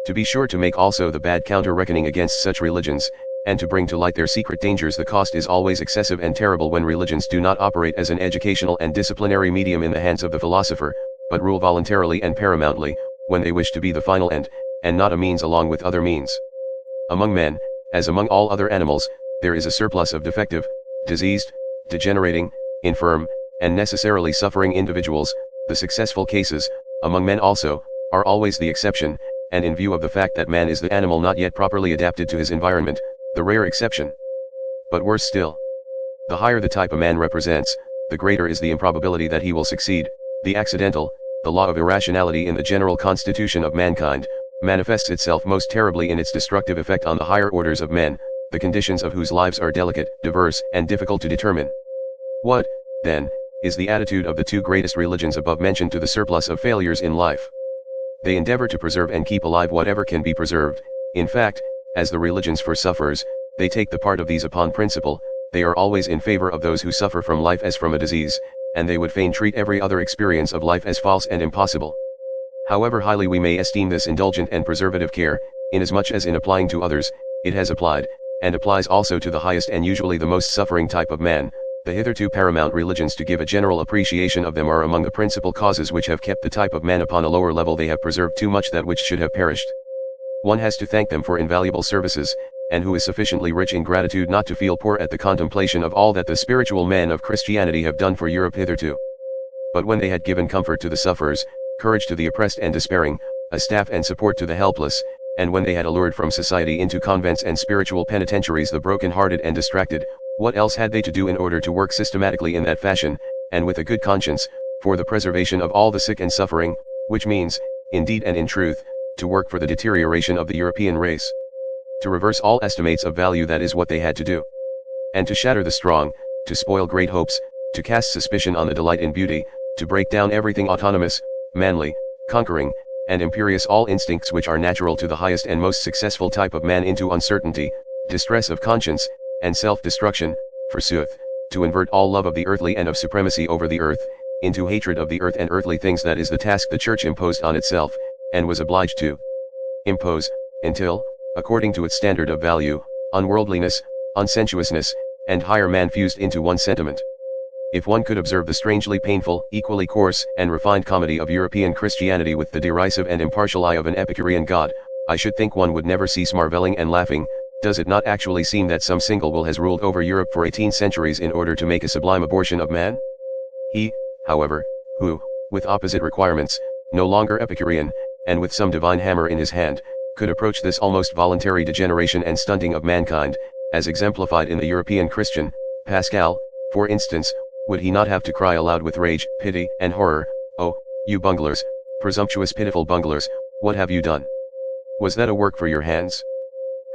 To be sure to make also the bad counter-reckoning against such religions, and to bring to light their secret dangers, the cost is always excessive and terrible when religions do not operate as an educational and disciplinary medium in the hands of the philosopher, but rule voluntarily and paramountly, when they wish to be the final end, and not a means along with other means. Among men, as among all other animals, there is a surplus of defective, diseased, degenerating, infirm, and necessarily suffering individuals. The successful cases, among men also, are always the exception, and in view of the fact that man is the animal not yet properly adapted to his environment, the rare exception. But worse still, the higher the type a man represents, the greater is the improbability that he will succeed. The accidental, the law of irrationality in the general constitution of mankind, manifests itself most terribly in its destructive effect on the higher orders of men, the conditions of whose lives are delicate, diverse, and difficult to determine. What, then, is the attitude of the two greatest religions above mentioned to the surplus of failures in life? They endeavor to preserve and keep alive whatever can be preserved. In fact, as the religions for sufferers, they take the part of these upon principle. They are always in favor of those who suffer from life as from a disease, and they would fain treat every other experience of life as false and impossible. However highly we may esteem this indulgent and preservative care, inasmuch as in applying to others, it has applied, and applies also to the highest and usually the most suffering type of man. The hitherto paramount religions, to give a general appreciation of them, are among the principal causes which have kept the type of man upon a lower level. They have preserved too much that which should have perished. One has to thank them for invaluable services, and who is sufficiently rich in gratitude not to feel poor at the contemplation of all that the spiritual men of Christianity have done for Europe hitherto. But when they had given comfort to the sufferers, courage to the oppressed and despairing, a staff and support to the helpless, and when they had allured from society into convents and spiritual penitentiaries the broken-hearted and distracted, what else had they to do in order to work systematically in that fashion, and with a good conscience, for the preservation of all the sick and suffering, which means, indeed and in truth, to work for the deterioration of the European race. To reverse all estimates of value, that is what they had to do. And to shatter the strong, to spoil great hopes, to cast suspicion on the delight in beauty, to break down everything autonomous, manly, conquering, and imperious, all instincts which are natural to the highest and most successful type of man, into uncertainty, distress of conscience, and self-destruction, forsooth, to invert all love of the earthly and of supremacy over the earth, into hatred of the earth and earthly things. That is the task the Church imposed on itself, and was obliged to impose, until, according to its standard of value, unworldliness, unsensuousness, and higher man fused into one sentiment. If one could observe the strangely painful, equally coarse and refined comedy of European Christianity with the derisive and impartial eye of an Epicurean god, I should think one would never cease marveling and laughing. Does it not actually seem that some single will has ruled over Europe for 18 centuries in order to make a sublime abortion of man? He, however, who, with opposite requirements, no longer Epicurean, and with some divine hammer in his hand, could approach this almost voluntary degeneration and stunting of mankind, as exemplified in the European Christian, Pascal, for instance, would he not have to cry aloud with rage, pity, and horror, "Oh, you bunglers, presumptuous pitiful bunglers, what have you done? Was that a work for your hands?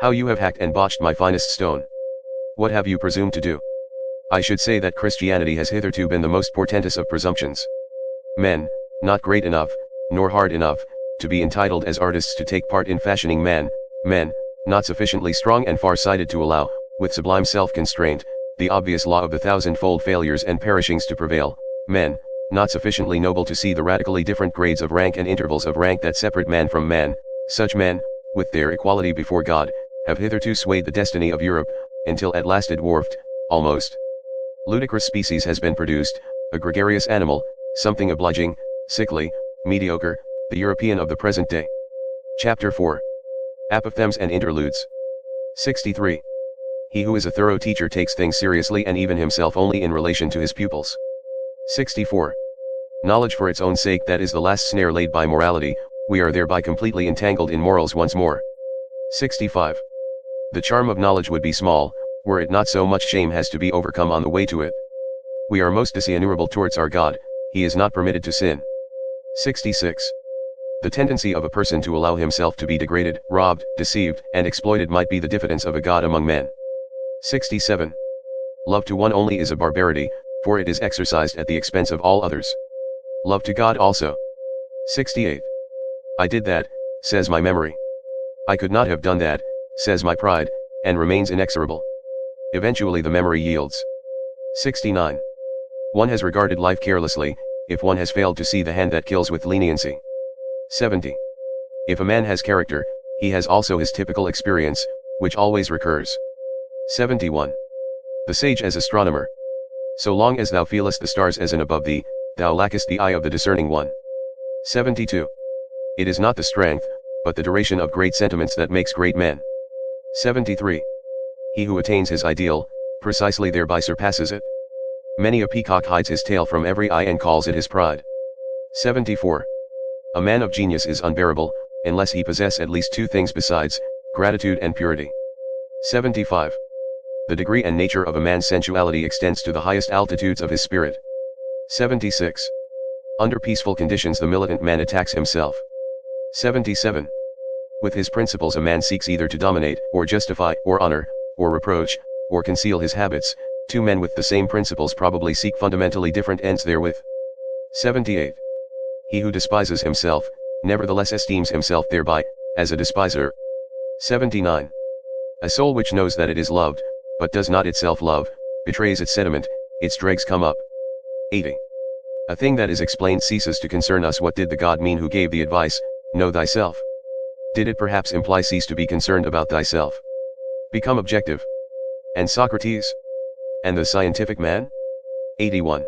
How you have hacked and botched my finest stone! What have you presumed to do?" I should say that Christianity has hitherto been the most portentous of presumptions. Men, not great enough, nor hard enough, to be entitled as artists to take part in fashioning man, men, not sufficiently strong and far-sighted to allow, with sublime self-constraint, the obvious law of the thousand-fold failures and perishings to prevail, men, not sufficiently noble to see the radically different grades of rank and intervals of rank that separate man from man. Such men, with their equality before God, have hitherto swayed the destiny of Europe, until at last a dwarfed, almost ludicrous species has been produced, a gregarious animal, something obliging, sickly, mediocre, the European of the present day. Chapter 4. Apophthegms and Interludes. 63. He who is a thorough teacher takes things seriously, and even himself only in relation to his pupils. 64. Knowledge for its own sake, that is the last snare laid by morality. We are thereby completely entangled in morals once more. 65. The charm of knowledge would be small, were it not so much shame has to be overcome on the way to it. We are most dishonorable towards our God, he is not permitted to sin. 66. The tendency of a person to allow himself to be degraded, robbed, deceived, and exploited might be the diffidence of a god among men. 67. Love to one only is a barbarity, for it is exercised at the expense of all others. Love to God also. 68. I did that, says my memory. I could not have done that, says my pride, and remains inexorable. Eventually the memory yields. 69. One has regarded life carelessly, if one has failed to see the hand that kills with leniency. 70. If a man has character, he has also his typical experience, which always recurs. 71. The sage as astronomer. So long as thou feelest the stars as an above thee, thou lackest the eye of the discerning one. 72. It is not the strength, but the duration of great sentiments that makes great men. 73. He who attains his ideal, precisely thereby surpasses it. Many a peacock hides his tail from every eye and calls it his pride. 74. A man of genius is unbearable, unless he possess at least two things besides, gratitude and purity. 75. The degree and nature of a man's sensuality extends to the highest altitudes of his spirit. 76. Under peaceful conditions the militant man attacks himself. 77. With his principles a man seeks either to dominate, or justify, or honor, or reproach, or conceal his habits. Two men with the same principles probably seek fundamentally different ends therewith. 78. He who despises himself, nevertheless esteems himself thereby, as a despiser. 79. A soul which knows that it is loved, but does not itself love, betrays its sediment, its dregs come up. 80. A thing that is explained ceases to concern us. What did the God mean who gave the advice, know thyself? Did it perhaps imply cease to be concerned about thyself? Become objective. And Socrates? And the scientific man? 81.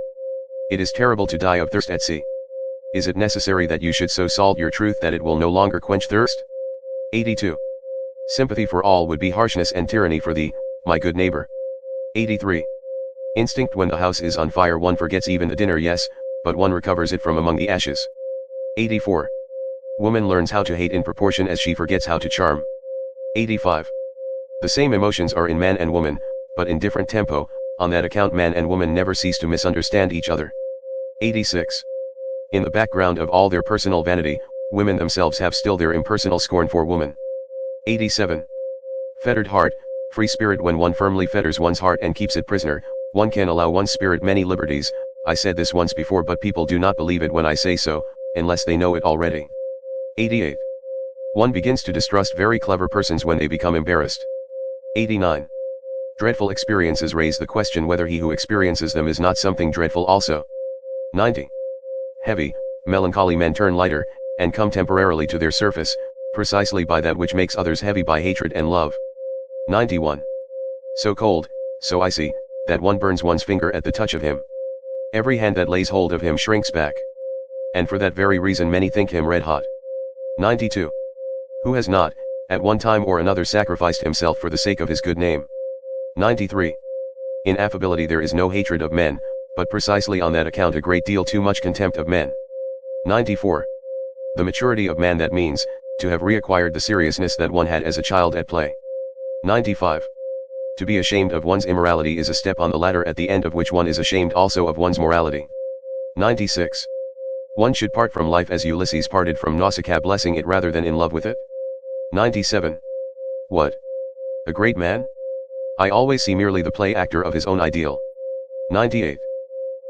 It is terrible to die of thirst at sea. Is it necessary that you should so salt your truth that it will no longer quench thirst? 82. Sympathy for all would be harshness and tyranny for thee, my good neighbor. 83. Instinct when the house is on fire one forgets even the dinner, yes, but one recovers it from among the ashes. 84. Woman learns how to hate in proportion as she forgets how to charm. 85. The same emotions are in man and woman, but in different tempo, on that account man and woman never cease to misunderstand each other. 86. In the background of all their personal vanity, women themselves have still their impersonal scorn for woman. 87. Fettered heart, free spirit. When one firmly fetters one's heart and keeps it prisoner, one can allow one's spirit many liberties. I said this once before, but people do not believe it when I say so, unless they know it already. 88. One begins to distrust very clever persons when they become embarrassed. 89. Dreadful experiences raise the question whether he who experiences them is not something dreadful also. 90. Heavy, melancholy men turn lighter, and come temporarily to their surface, precisely by that which makes others heavy by hatred and love. 91. So cold, so icy, that one burns one's finger at the touch of him. Every hand that lays hold of him shrinks back. And for that very reason many think him red hot. 92. Who has not, at one time or another, sacrificed himself for the sake of his good name? 93. In affability there is no hatred of men, but precisely on that account a great deal too much contempt of men. 94. The maturity of man, that means, to have reacquired the seriousness that one had as a child at play. 95. To be ashamed of one's immorality is a step on the ladder at the end of which one is ashamed also of one's morality. 96. One should part from life as Ulysses parted from Nausicaa, blessing it rather than in love with it. 97. What? A great man? I always see merely the play actor of his own ideal. 98.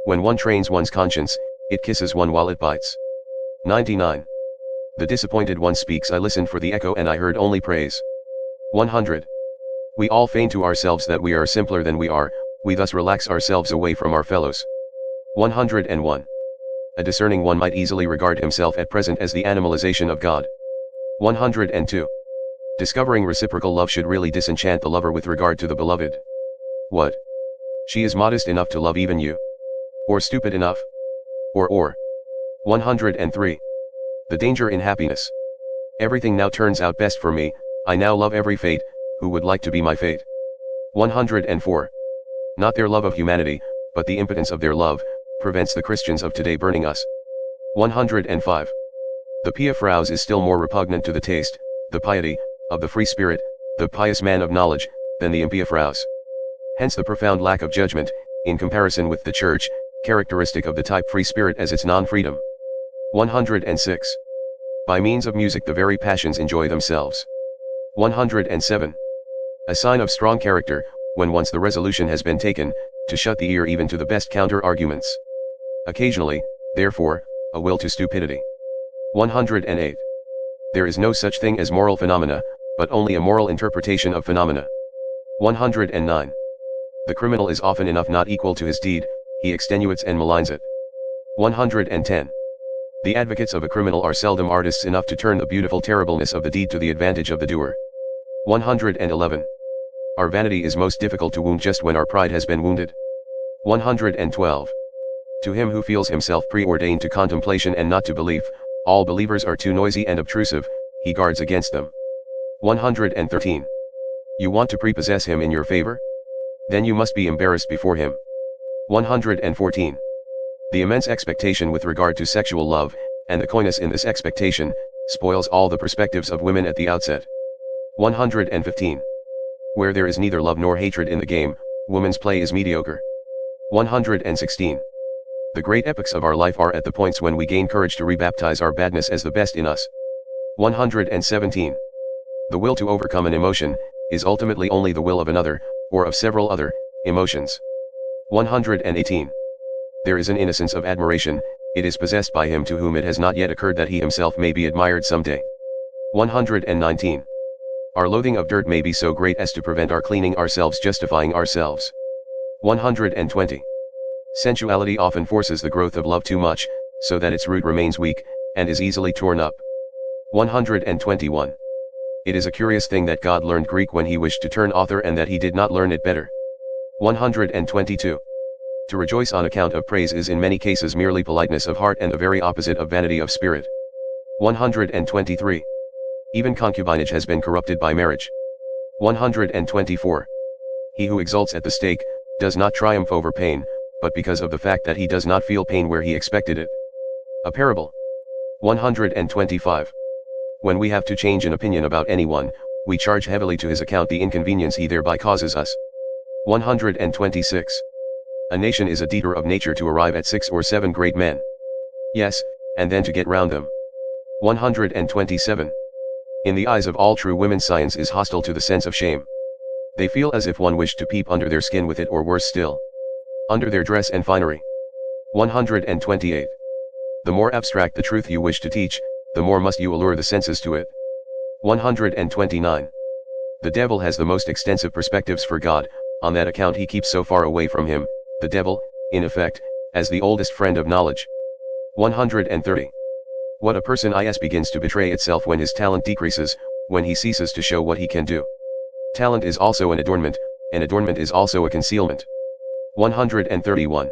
When one trains one's conscience, it kisses one while it bites. 99. The disappointed one speaks, I listened for the echo and I heard only praise. 100. We all feign to ourselves that we are simpler than we are, we thus relax ourselves away from our fellows. 101. A discerning one might easily regard himself at present as the animalization of God. 102. Discovering reciprocal love should really disenchant the lover with regard to the beloved. What? She is modest enough to love even you? Or stupid enough? Or. 103. The danger in happiness. Everything now turns out best for me, I now love every fate, who would like to be my fate? 104. Not their love of humanity, but the impotence of their love, prevents the Christians of today burning us. 105. The pia fraus is still more repugnant to the taste, the piety, of the free spirit, the pious man of knowledge, than the impia fraus. Hence the profound lack of judgment, in comparison with the church, characteristic of the type free spirit as its non-freedom. 106. By means of music the very passions enjoy themselves. 107. A sign of strong character, when once the resolution has been taken, to shut the ear even to the best counter-arguments. Occasionally, therefore, a will to stupidity. 108. There is no such thing as moral phenomena, but only a moral interpretation of phenomena. 109. The criminal is often enough not equal to his deed, he extenuates and maligns it. 110. The advocates of a criminal are seldom artists enough to turn the beautiful terribleness of the deed to the advantage of the doer. 111. Our vanity is most difficult to wound just when our pride has been wounded. 112. To him who feels himself preordained to contemplation and not to belief, all believers are too noisy and obtrusive, he guards against them. 113. You want to prepossess him in your favor? Then you must be embarrassed before him. 114. The immense expectation with regard to sexual love, and the coyness in this expectation, spoils all the perspectives of women at the outset. 115. Where there is neither love nor hatred in the game, woman's play is mediocre. 116. The great epochs of our life are at the points when we gain courage to rebaptize our badness as the best in us. 117. The will to overcome an emotion, is ultimately only the will of another, or of several other, emotions. 118. There is an innocence of admiration, it is possessed by him to whom it has not yet occurred that he himself may be admired some day. 119. Our loathing of dirt may be so great as to prevent our cleaning ourselves, justifying ourselves. 120. Sensuality often forces the growth of love too much, so that its root remains weak, and is easily torn up. 121. It is a curious thing that God learned Greek when he wished to turn author and that he did not learn it better. 122. To rejoice on account of praise is in many cases merely politeness of heart and the very opposite of vanity of spirit. 123. Even concubinage has been corrupted by marriage. 124. He who exults at the stake, does not triumph over pain, but because of the fact that he does not feel pain where he expected it. A parable. 125. When we have to change an opinion about anyone, we charge heavily to his account the inconvenience he thereby causes us. 126. A nation is a detour of nature to arrive at 6 or 7 great men. Yes, and then to get round them. 127. In the eyes of all true women science is hostile to the sense of shame. They feel as if one wished to peep under their skin with it, or worse still, under their dress and finery. 128. The more abstract the truth you wish to teach, the more must you allure the senses to it. 129. The devil has the most extensive perspectives for God, on that account he keeps so far away from him, the devil, in effect, as the oldest friend of knowledge. 130. What a person is begins to betray itself when his talent decreases, when he ceases to show what he can do. Talent is also an adornment is also a concealment. 131.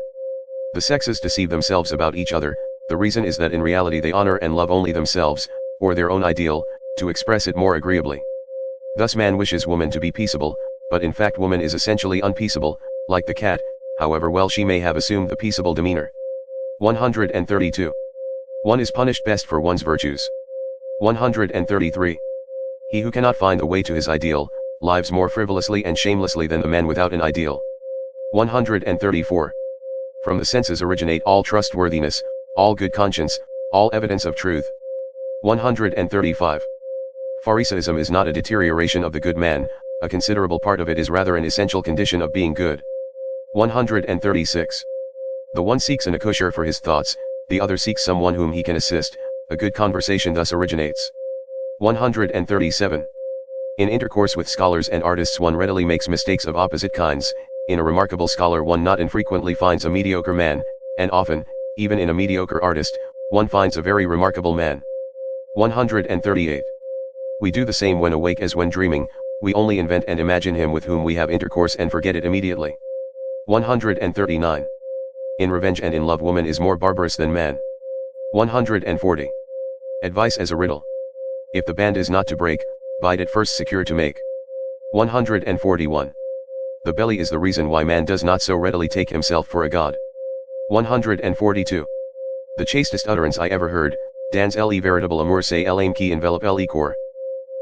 The sexes deceive themselves about each other, the reason is that in reality they honor and love only themselves, or their own ideal, to express it more agreeably. Thus man wishes woman to be peaceable, but in fact woman is essentially unpeaceable, like the cat, however well she may have assumed the peaceable demeanor. 132. One is punished best for one's virtues. 133. He who cannot find the way to his ideal, lives more frivolously and shamelessly than the man without an ideal. 134. From the senses originate all trustworthiness, all good conscience, all evidence of truth. 135. Pharisaism is not a deterioration of the good man, a considerable part of it is rather an essential condition of being good. 136. The one seeks an accoucheur for his thoughts, the other seeks someone whom he can assist, a good conversation thus originates. 137. In intercourse with scholars and artists one readily makes mistakes of opposite kinds. In a remarkable scholar one not infrequently finds a mediocre man, and often, even in a mediocre artist, one finds a very remarkable man. 138. We do the same when awake as when dreaming, we only invent and imagine him with whom we have intercourse and forget it immediately. 139. In revenge and in love woman is more barbarous than man. 140. Advice as a riddle. If the band is not to break, bind it first secure to make. 141. The belly is the reason why man does not so readily take himself for a god. 142. The chastest utterance I ever heard, dans le véritable amour c'est l'âme qui enveloppe le corps.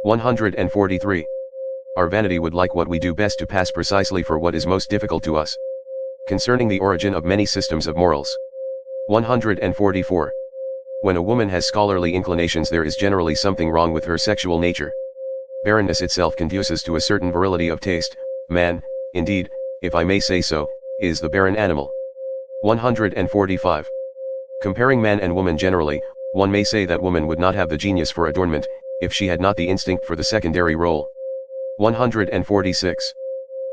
143. Our vanity would like what we do best to pass precisely for what is most difficult to us. Concerning the origin of many systems of morals. 144. When a woman has scholarly inclinations there is generally something wrong with her sexual nature. Barrenness itself conduces to a certain virility of taste. Man, indeed, if I may say so, is the barren animal. 145. Comparing man and woman generally, one may say that woman would not have the genius for adornment, if she had not the instinct for the secondary role. 146.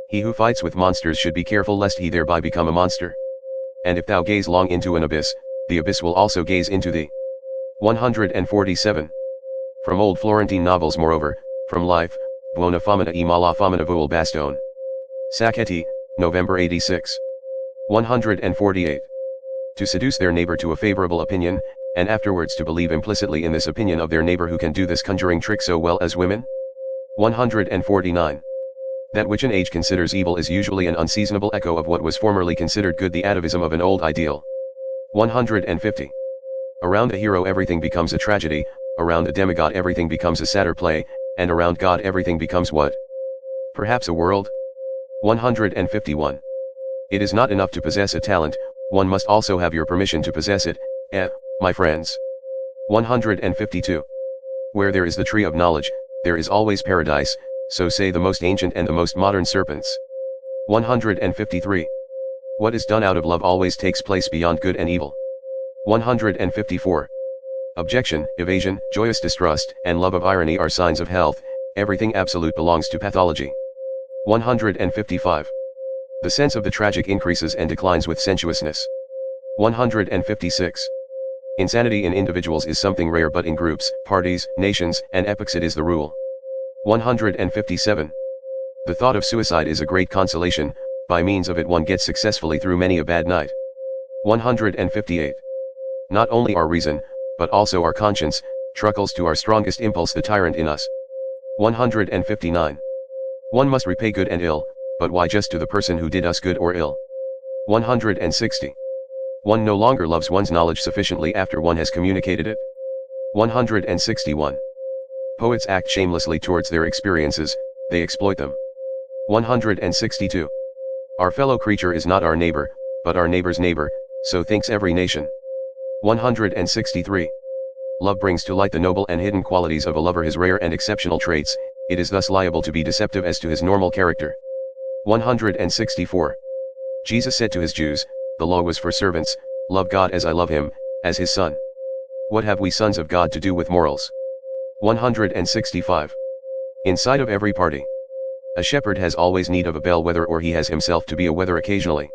He who fights with monsters should be careful lest he thereby become a monster. And if thou gaze long into an abyss, the abyss will also gaze into thee. 147. From old Florentine novels moreover, from life, Buona famina e mala famina vuol bastone. Sacchetti, November 86. 148. To seduce their neighbor to a favorable opinion, and afterwards to believe implicitly in this opinion of their neighbor who can do this conjuring trick so well as women. 149. That which an age considers evil is usually an unseasonable echo of what was formerly considered good, the atavism of an old ideal. 150. Around a hero everything becomes a tragedy, around a demigod everything becomes a satyr play, and around God everything becomes what? Perhaps a world? 151. It is not enough to possess a talent, one must also have your permission to possess it, my friends. 152. Where there is the tree of knowledge, there is always paradise, so say the most ancient and the most modern serpents. 153. What is done out of love always takes place beyond good and evil. 154. Objection, evasion, joyous distrust, and love of irony are signs of health, everything absolute belongs to pathology. 155. The sense of the tragic increases and declines with sensuousness. 156. Insanity in individuals is something rare, but in groups, parties, nations, and epochs it is the rule. 157. The thought of suicide is a great consolation, by means of it one gets successfully through many a bad night. 158. Not only our reason, but also our conscience, truckles to our strongest impulse, the tyrant in us. 159. One must repay good and ill, but why just to the person who did us good or ill? 160. One no longer loves one's knowledge sufficiently after one has communicated it. 161. Poets act shamelessly towards their experiences, they exploit them. 162. Our fellow creature is not our neighbor, but our neighbor's neighbor, so thinks every nation. 163. Love brings to light the noble and hidden qualities of a lover, his rare and exceptional traits, it is thus liable to be deceptive as to his normal character. 164. Jesus said to his Jews, the law was for servants, love God as I love him, as his son. What have we sons of God to do with morals? 165. Inside of every party, a shepherd has always need of a bellwether, or he has himself to be a wether occasionally.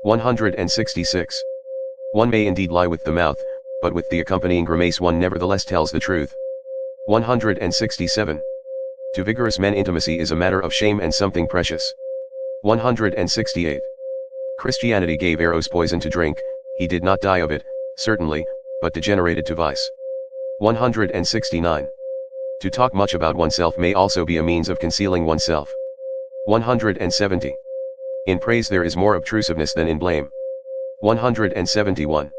166. One may indeed lie with the mouth, but with the accompanying grimace one nevertheless tells the truth. 167. To vigorous men intimacy is a matter of shame and something precious. 168. Christianity gave Eros poison to drink, he did not die of it, certainly, but degenerated to vice. 169. To talk much about oneself may also be a means of concealing oneself. 170. In praise there is more obtrusiveness than in blame. 171.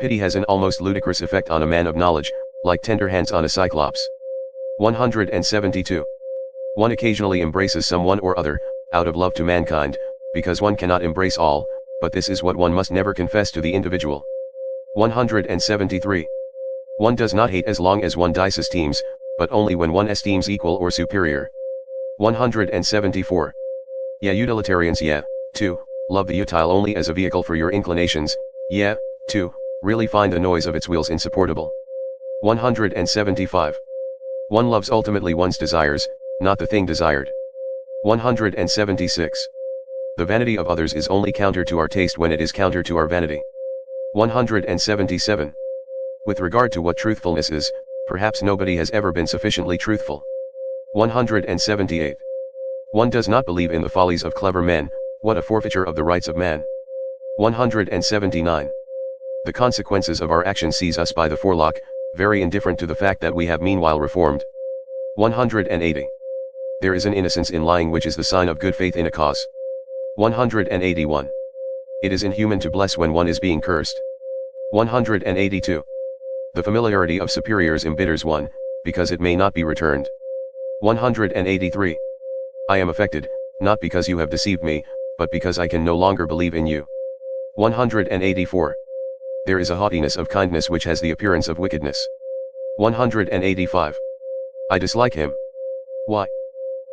Pity has an almost ludicrous effect on a man of knowledge, like tender hands on a cyclops. 172. One occasionally embraces someone or other, out of love to mankind, because one cannot embrace all, but this is what one must never confess to the individual. 173. One does not hate as long as one disesteems, but only when one esteems equal or superior. 174. Utilitarians, 2, love the utile only as a vehicle for your inclinations, 2, really find the noise of its wheels insupportable. 175. One loves ultimately one's desires, not the thing desired. 176. The vanity of others is only counter to our taste when it is counter to our vanity. 177. With regard to what truthfulness is, perhaps nobody has ever been sufficiently truthful. 178. One does not believe in the follies of clever men, what a forfeiture of the rights of man. 179. The consequences of our action seize us by the forelock, very indifferent to the fact that we have meanwhile reformed. 180. There is an innocence in lying which is the sign of good faith in a cause. 181. It is inhuman to bless when one is being cursed. 182. The familiarity of superiors embitters one, because it may not be returned. 183. I am affected, not because you have deceived me, but because I can no longer believe in you. 184. There is a haughtiness of kindness which has the appearance of wickedness. 185. I dislike him. Why?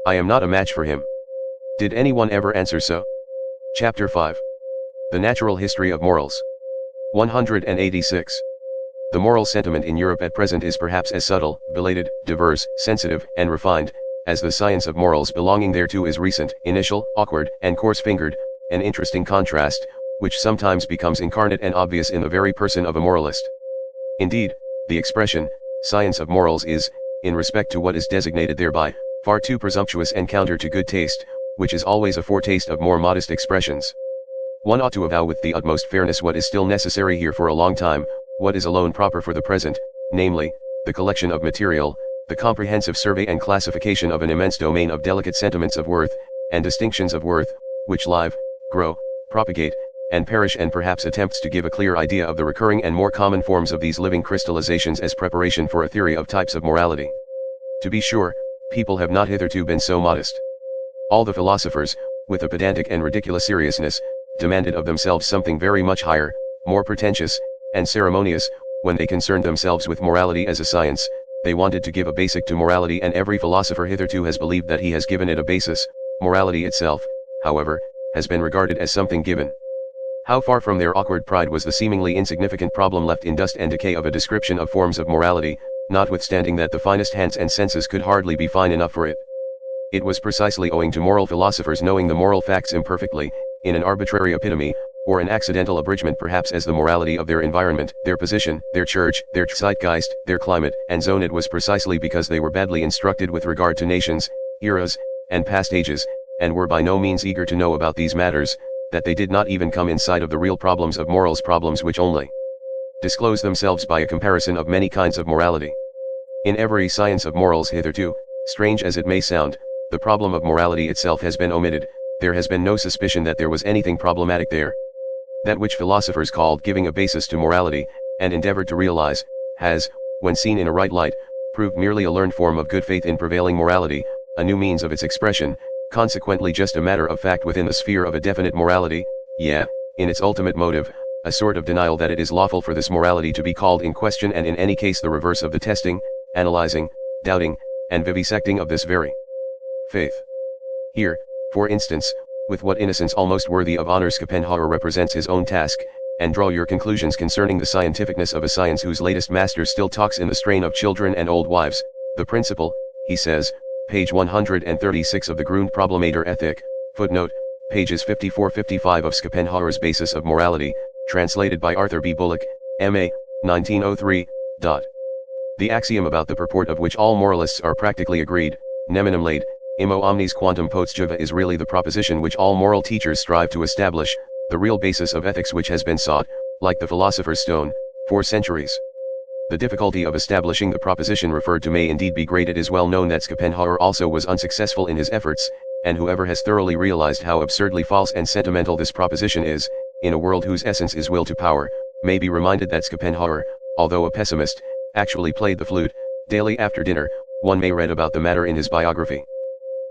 I am not a match for him. Did anyone ever answer so? Chapter 5. The Natural History of Morals. 186. The moral sentiment in Europe at present is perhaps as subtle, belated, diverse, sensitive, and refined, as the science of morals belonging thereto is recent, initial, awkward, and coarse-fingered, an interesting contrast, which sometimes becomes incarnate and obvious in the very person of a moralist. Indeed, the expression, science of morals is, in respect to what is designated thereby, far too presumptuous and counter to good taste, which is always a foretaste of more modest expressions. One ought to avow with the utmost fairness what is still necessary here for a long time, what is alone proper for the present, namely, the collection of material, the comprehensive survey and classification of an immense domain of delicate sentiments of worth, and distinctions of worth, which live, grow, propagate, and perish, and perhaps attempts to give a clear idea of the recurring and more common forms of these living crystallizations as preparation for a theory of types of morality. To be sure, people have not hitherto been so modest. All the philosophers, with a pedantic and ridiculous seriousness, demanded of themselves something very much higher, more pretentious, and ceremonious. When they concerned themselves with morality as a science, they wanted to give a basic to morality, and every philosopher hitherto has believed that he has given it a basis. Morality itself, however, has been regarded as something given. How far from their awkward pride was the seemingly insignificant problem left in dust and decay of a description of forms of morality, notwithstanding that the finest hands and senses could hardly be fine enough for it. It was precisely owing to moral philosophers knowing the moral facts imperfectly, in an arbitrary epitome, or an accidental abridgment perhaps as the morality of their environment, their position, their church, their zeitgeist, their climate, and zone. It was precisely because they were badly instructed with regard to nations, eras, and past ages, and were by no means eager to know about these matters, that they did not even come in sight of the real problems of morals, problems which only disclose themselves by a comparison of many kinds of morality. In every science of morals hitherto, strange as it may sound, the problem of morality itself has been omitted. There has been no suspicion that there was anything problematic there. That which philosophers called giving a basis to morality, and endeavored to realize, has, when seen in a right light, proved merely a learned form of good faith in prevailing morality, a new means of its expression, consequently just a matter of fact within the sphere of a definite morality, in its ultimate motive, a sort of denial that it is lawful for this morality to be called in question, and in any case the reverse of the testing, analyzing, doubting, and vivisecting of this very faith. Here, for instance, with what innocence almost worthy of honor Schopenhauer represents his own task, and draw your conclusions concerning the scientificness of a science whose latest master still talks in the strain of children and old wives. The principle, he says, page 136 of the Grundprobleme der Ethik, footnote, pages 54-55 of Schopenhauer's Basis of Morality, translated by Arthur B. Bullock, M.A., 1903. The axiom about the purport of which all moralists are practically agreed, neminem lade, immo omnes quantum postjuva, is really the proposition which all moral teachers strive to establish, the real basis of ethics which has been sought, like the philosopher's stone, for centuries. The difficulty of establishing the proposition referred to may indeed be great. It is well known that Schopenhauer also was unsuccessful in his efforts, and whoever has thoroughly realized how absurdly false and sentimental this proposition is, in a world whose essence is will to power, may be reminded that Schopenhauer, although a pessimist, actually played the flute, daily after dinner. One may read about the matter in his biography.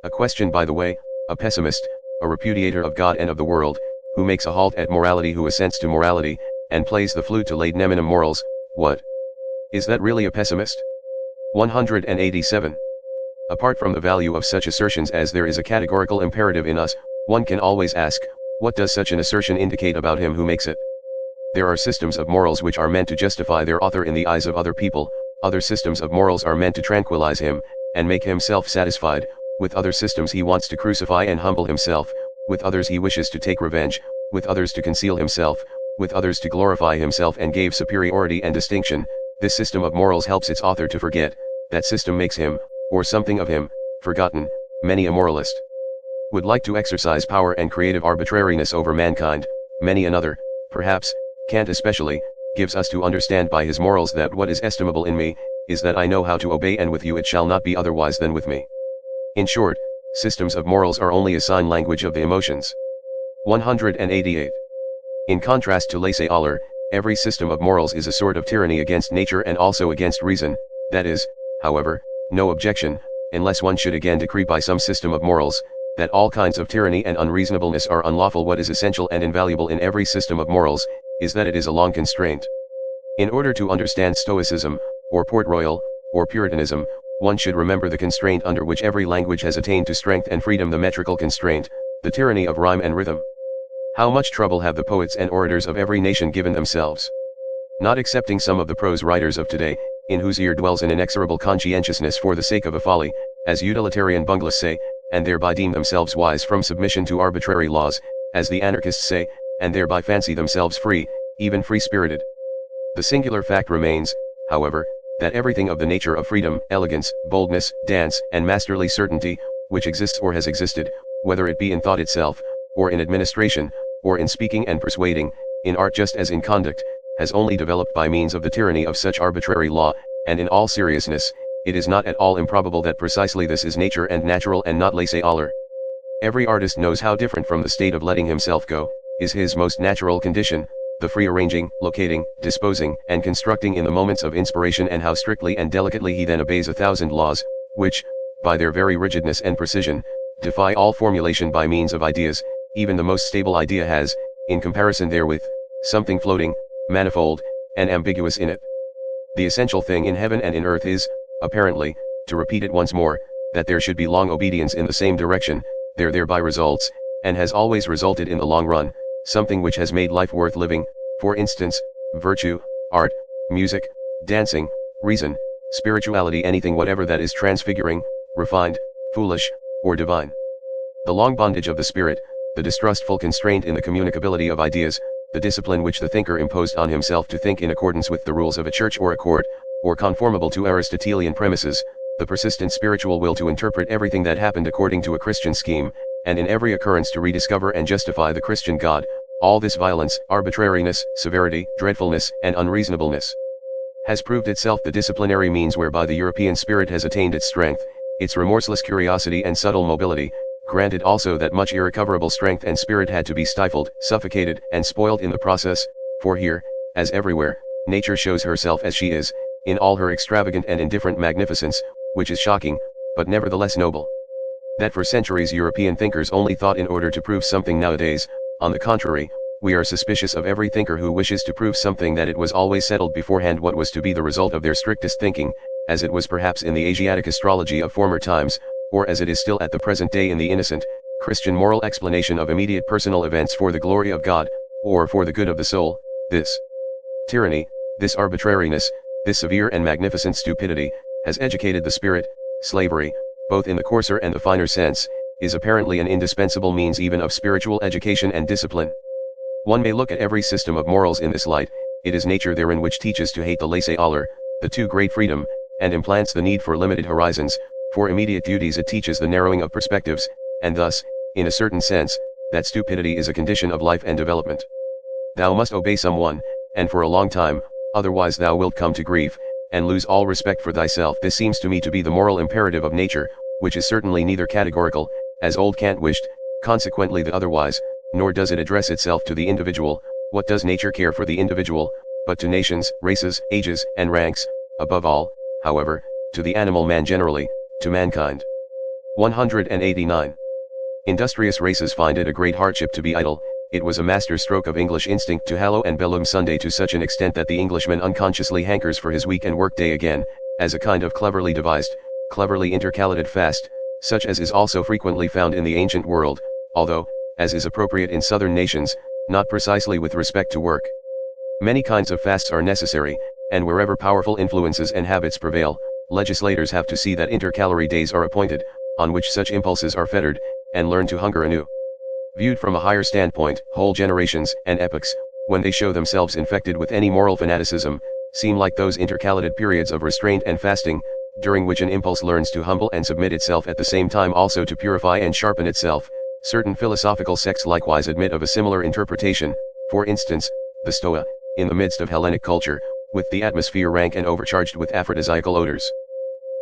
A question, by the way: a pessimist, a repudiator of God and of the world, who makes a halt at morality, who assents to morality, and plays the flute to lade neminem morals, what? Is that really a pessimist? 187. Apart from the value of such assertions as there is a categorical imperative in us, one can always ask, what does such an assertion indicate about him who makes it? There are systems of morals which are meant to justify their author in the eyes of other people, other systems of morals are meant to tranquilize him, and make him self-satisfied, with other systems he wants to crucify and humble himself, with others he wishes to take revenge, with others to conceal himself, with others to glorify himself and give superiority and distinction. This system of morals helps its author to forget, that system makes him, or something of him, forgotten. Many a moralist would like to exercise power and creative arbitrariness over mankind. Many another, perhaps, Kant especially, gives us to understand by his morals that what is estimable in me, is that I know how to obey, and with you it shall not be otherwise than with me. In short, systems of morals are only a sign language of the emotions. 188. In contrast to laissez-aller, every system of morals is a sort of tyranny against nature and also against reason. That is, however, no objection, unless one should again decree by some system of morals, that all kinds of tyranny and unreasonableness are unlawful. What is essential and invaluable in every system of morals, is that it is a long constraint. In order to understand Stoicism, or Port Royal, or Puritanism, one should remember the constraint under which every language has attained to strength and freedom, the metrical constraint, the tyranny of rhyme and rhythm. How much trouble have the poets and orators of every nation given themselves? Not excepting some of the prose writers of today, in whose ear dwells an inexorable conscientiousness for the sake of a folly, as utilitarian bunglers say, and thereby deem themselves wise from submission to arbitrary laws, as the anarchists say, and thereby fancy themselves free, even free-spirited. The singular fact remains, however, that everything of the nature of freedom, elegance, boldness, dance, and masterly certainty, which exists or has existed, whether it be in thought itself, or in administration, or in speaking and persuading, in art just as in conduct, has only developed by means of the tyranny of such arbitrary law. And in all seriousness, it is not at all improbable that precisely this is nature and natural and not laissez-aller. Every artist knows how different from the state of letting himself go is his most natural condition, the free arranging, locating, disposing, and constructing in the moments of inspiration, and how strictly and delicately he then obeys 1,000 laws, which, by their very rigidness and precision, defy all formulation by means of ideas. Even the most stable idea has, in comparison therewith, something floating, manifold, and ambiguous in it. The essential thing in heaven and in earth is, apparently, to repeat it once more, that there should be long obedience in the same direction. There thereby results, and has always resulted in the long run, something which has made life worth living, for instance, virtue, art, music, dancing, reason, spirituality, anything whatever that is transfiguring, refined, foolish, or divine. The long bondage of the spirit, the distrustful constraint in the communicability of ideas, the discipline which the thinker imposed on himself to think in accordance with the rules of a church or a court, or conformable to Aristotelian premises, the persistent spiritual will to interpret everything that happened according to a Christian scheme, and in every occurrence to rediscover and justify the Christian God. All this violence, arbitrariness, severity, dreadfulness, and unreasonableness has proved itself the disciplinary means whereby the European spirit has attained its strength, its remorseless curiosity and subtle mobility. Granted also that much irrecoverable strength and spirit had to be stifled, suffocated, and spoiled in the process, for here, as everywhere, nature shows herself as she is, in all her extravagant and indifferent magnificence, which is shocking, but nevertheless noble. That for centuries European thinkers only thought in order to prove something nowadays, on the contrary, we are suspicious of every thinker who wishes to prove something that it was always settled beforehand what was to be the result of their strictest thinking, as it was perhaps in the Asiatic astrology of former times, or as it is still at the present day in the innocent, Christian moral explanation of immediate personal events for the glory of God, or for the good of the soul. This tyranny, this arbitrariness, this severe and magnificent stupidity, has educated the spirit. Slavery, both in the coarser and the finer sense, is apparently an indispensable means even of spiritual education and discipline. One may look at every system of morals in this light. It is nature therein which teaches to hate the laissez-aller, the too great freedom, and implants the need for limited horizons. For immediate duties it teaches the narrowing of perspectives, and thus, in a certain sense, that stupidity is a condition of life and development. Thou must obey someone, and for a long time, otherwise thou wilt come to grief, and lose all respect for thyself. This seems to me to be the moral imperative of nature, which is certainly neither categorical, as old Kant wished, consequently the otherwise, nor does it address itself to the individual. What does nature care for the individual, but to nations, races, ages, and ranks, above all, however, to the animal man generally, to mankind. 189. Industrious races find it a great hardship to be idle. It was a master stroke of English instinct to hallow and bellum Sunday to such an extent that the Englishman unconsciously hankers for his week and work day again, as a kind of cleverly devised, cleverly intercalated fast, such as is also frequently found in the ancient world, although, as is appropriate in southern nations, not precisely with respect to work. Many kinds of fasts are necessary, and wherever powerful influences and habits prevail, legislators have to see that intercalary days are appointed, on which such impulses are fettered, and learn to hunger anew. Viewed from a higher standpoint, whole generations and epochs, when they show themselves infected with any moral fanaticism, seem like those intercalated periods of restraint and fasting, during which an impulse learns to humble and submit itself at the same time also to purify and sharpen itself. Certain philosophical sects likewise admit of a similar interpretation. For instance, the Stoa, in the midst of Hellenic culture, with the atmosphere rank and overcharged with aphrodisiacal odors.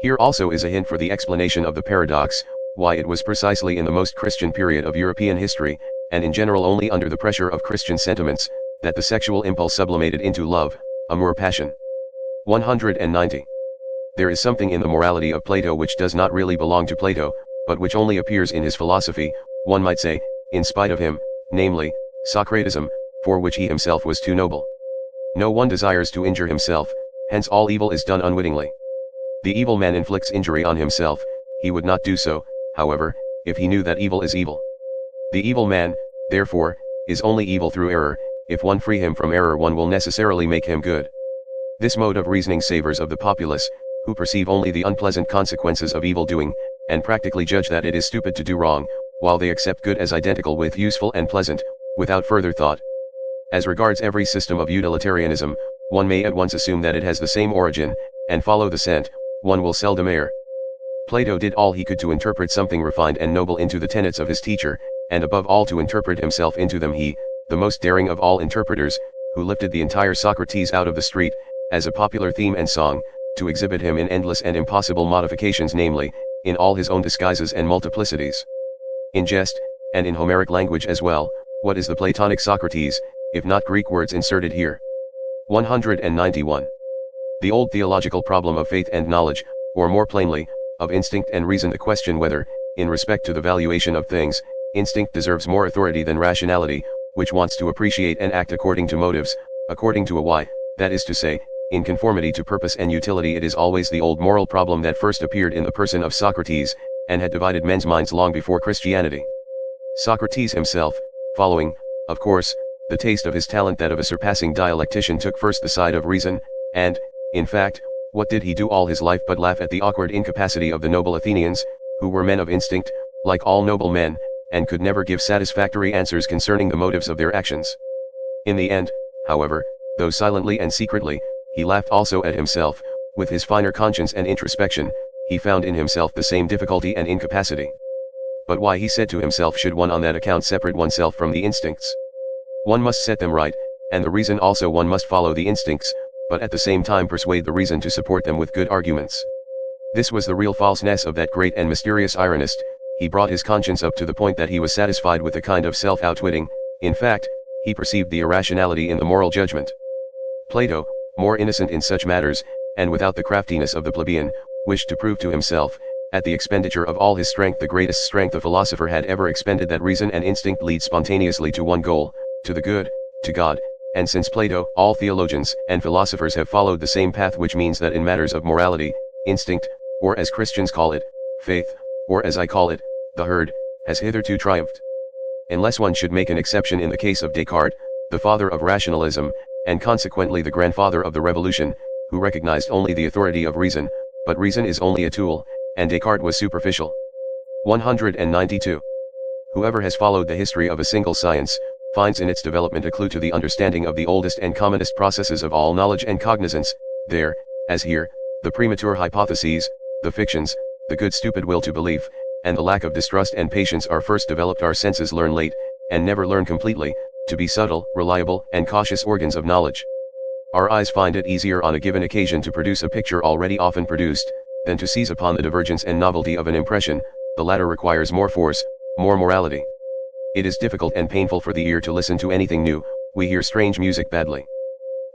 Here also is a hint for the explanation of the paradox, why it was precisely in the most Christian period of European history, and in general only under the pressure of Christian sentiments, that the sexual impulse sublimated into love, amour passion. 190. There is something in the morality of Plato which does not really belong to Plato, but which only appears in his philosophy, one might say, in spite of him, namely, Socratism, for which he himself was too noble. No one desires to injure himself, hence all evil is done unwittingly. The evil man inflicts injury on himself. He would not do so, however, if he knew that evil is evil. The evil man, therefore, is only evil through error. If one free him from error, one will necessarily make him good. This mode of reasoning savors of the populace, who perceive only the unpleasant consequences of evil doing, and practically judge that it is stupid to do wrong, while they accept good as identical with useful and pleasant, without further thought. As regards every system of utilitarianism, one may at once assume that it has the same origin, and follow the scent. One will seldom err. Plato did all he could to interpret something refined and noble into the tenets of his teacher, and above all to interpret himself into them. He, the most daring of all interpreters, who lifted the entire Socrates out of the street, as a popular theme and song, to exhibit him in endless and impossible modifications, namely, in all his own disguises and multiplicities. In jest, and in Homeric language as well, what is the Platonic Socrates, if not Greek words inserted here? 191. The old theological problem of faith and knowledge, or more plainly, of instinct and reason, the question whether, in respect to the valuation of things, instinct deserves more authority than rationality, which wants to appreciate and act according to motives, according to a why, that is to say, in conformity to purpose and utility. It is always the old moral problem that first appeared in the person of Socrates, and had divided men's minds long before Christianity. Socrates himself, following, of course, the taste of his talent, that of a surpassing dialectician, took first the side of reason, and, in fact, what did he do all his life but laugh at the awkward incapacity of the noble Athenians, who were men of instinct, like all noble men, and could never give satisfactory answers concerning the motives of their actions. In the end, however, though silently and secretly, he laughed also at himself. With his finer conscience and introspection, he found in himself the same difficulty and incapacity. But why, he said to himself, should one on that account separate oneself from the instincts? One must set them right, and the reason also. One must follow the instincts, but at the same time persuade the reason to support them with good arguments. This was the real falseness of that great and mysterious ironist. He brought his conscience up to the point that he was satisfied with a kind of self-outwitting. In fact, he perceived the irrationality in the moral judgment. Plato, more innocent in such matters, and without the craftiness of the plebeian, wished to prove to himself, at the expenditure of all his strength, the greatest strength a philosopher had ever expended, that reason and instinct lead spontaneously to one goal, to the good, to God. And since Plato, all theologians and philosophers have followed the same path, which means that in matters of morality, instinct, or as Christians call it, faith, or as I call it, the herd, has hitherto triumphed. Unless one should make an exception in the case of Descartes, the father of rationalism, and consequently the grandfather of the revolution, who recognized only the authority of reason, but reason is only a tool, and Descartes was superficial. 192. Whoever has followed the history of a single science, finds in its development a clue to the understanding of the oldest and commonest processes of all knowledge and cognizance. There, as here, the premature hypotheses, the fictions, the good stupid will to belief, and the lack of distrust and patience are first developed. Our senses learn late, and never learn completely, to be subtle, reliable, and cautious organs of knowledge. Our eyes find it easier on a given occasion to produce a picture already often produced, than to seize upon the divergence and novelty of an impression. The latter requires more force, more morality. It is difficult and painful for the ear to listen to anything new. We hear strange music badly.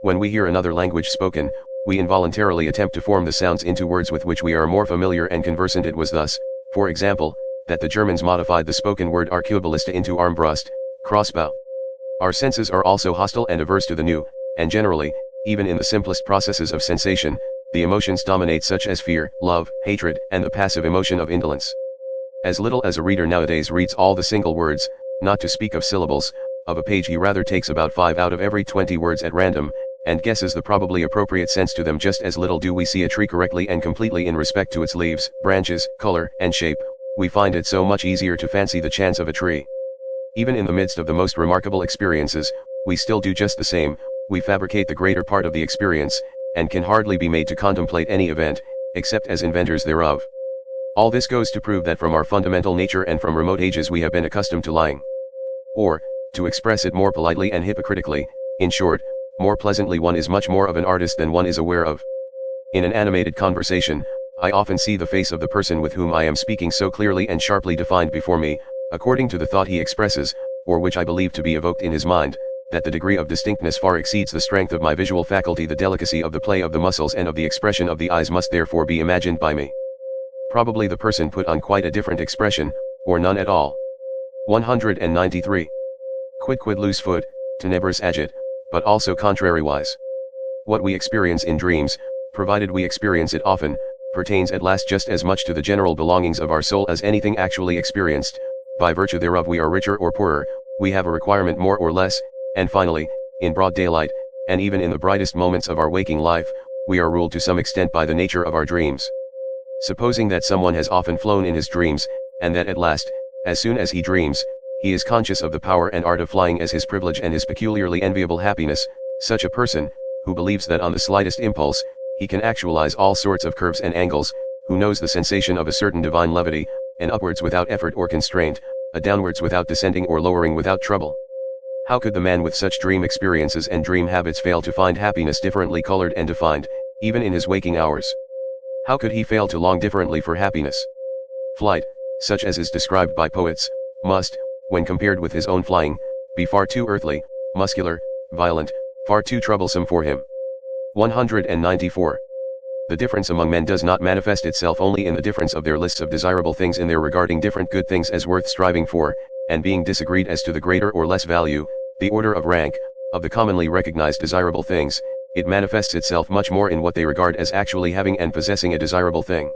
When we hear another language spoken, we involuntarily attempt to form the sounds into words with which we are more familiar and conversant. It was thus, for example, that the Germans modified the spoken word Arqueballista into Armbrust, crossbow. Our senses are also hostile and averse to the new, and generally, even in the simplest processes of sensation, the emotions dominate, such as fear, love, hatred, and the passive emotion of indolence. As little as a reader nowadays reads all the single words, not to speak of syllables, of a page, he rather takes about 5 out of every 20 words at random, and guesses the probably appropriate sense to them. Just as little do we see a tree correctly and completely in respect to its leaves, branches, color, and shape. We find it so much easier to fancy the chance of a tree. Even in the midst of the most remarkable experiences, we still do just the same. We fabricate the greater part of the experience, and can hardly be made to contemplate any event, except as inventors thereof. All this goes to prove that from our fundamental nature and from remote ages we have been accustomed to lying. Or, to express it more politely and hypocritically, in short, more pleasantly, one is much more of an artist than one is aware of. In an animated conversation, I often see the face of the person with whom I am speaking so clearly and sharply defined before me, according to the thought he expresses, or which I believe to be evoked in his mind, that the degree of distinctness far exceeds the strength of my visual faculty. The delicacy of the play of the muscles and of the expression of the eyes must therefore be imagined by me. Probably the person put on quite a different expression, or none at all. 193. Quidquid loose foot, tenebris agit, but also contrariwise. What we experience in dreams, provided we experience it often, pertains at last just as much to the general belongings of our soul as anything actually experienced. By virtue thereof we are richer or poorer, we have a requirement more or less, and finally, in broad daylight, and even in the brightest moments of our waking life, we are ruled to some extent by the nature of our dreams. Supposing that someone has often flown in his dreams, and that at last, as soon as he dreams, he is conscious of the power and art of flying as his privilege and his peculiarly enviable happiness, such a person, who believes that on the slightest impulse, he can actualize all sorts of curves and angles, who knows the sensation of a certain divine levity, an upwards without effort or constraint, a downwards without descending or lowering without trouble. How could the man with such dream experiences and dream habits fail to find happiness differently colored and defined, even in his waking hours? How could he fail to long differently for happiness? Flight, such as is described by poets, must, when compared with his own flying, be far too earthly, muscular, violent, far too troublesome for him. 194. The difference among men does not manifest itself only in the difference of their lists of desirable things, in their regarding different good things as worth striving for, and being disagreed as to the greater or less value, the order of rank, of the commonly recognized desirable things. It manifests itself much more in what they regard as actually having and possessing a desirable thing.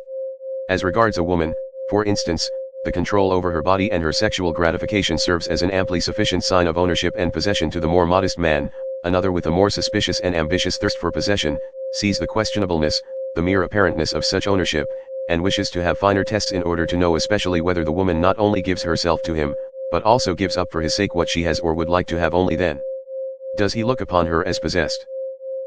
As regards a woman, for instance, the control over her body and her sexual gratification serves as an amply sufficient sign of ownership and possession to the more modest man. Another, with a more suspicious and ambitious thirst for possession, sees the questionableness, the mere apparentness of such ownership, and wishes to have finer tests in order to know especially whether the woman not only gives herself to him, but also gives up for his sake what she has or would like to have only then. Does he look upon her as possessed?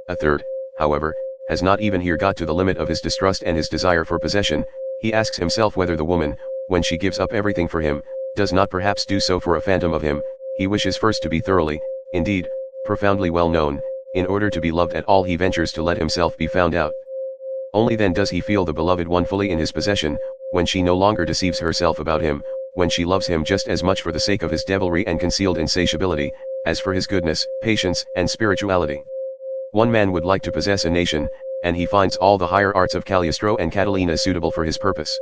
A third, however, has not even here got to the limit of his distrust and his desire for possession. He asks himself whether the woman, when she gives up everything for him, does not perhaps do so for a phantom of him. He wishes first to be thoroughly, indeed, profoundly well known, in order to be loved at all he ventures to let himself be found out. Only then does he feel the beloved one fully in his possession, when she no longer deceives herself about him, when she loves him just as much for the sake of his devilry and concealed insatiability, as for his goodness, patience, and spirituality. One man would like to possess a nation, and he finds all the higher arts of Cagliostro and Catalina suitable for his purpose.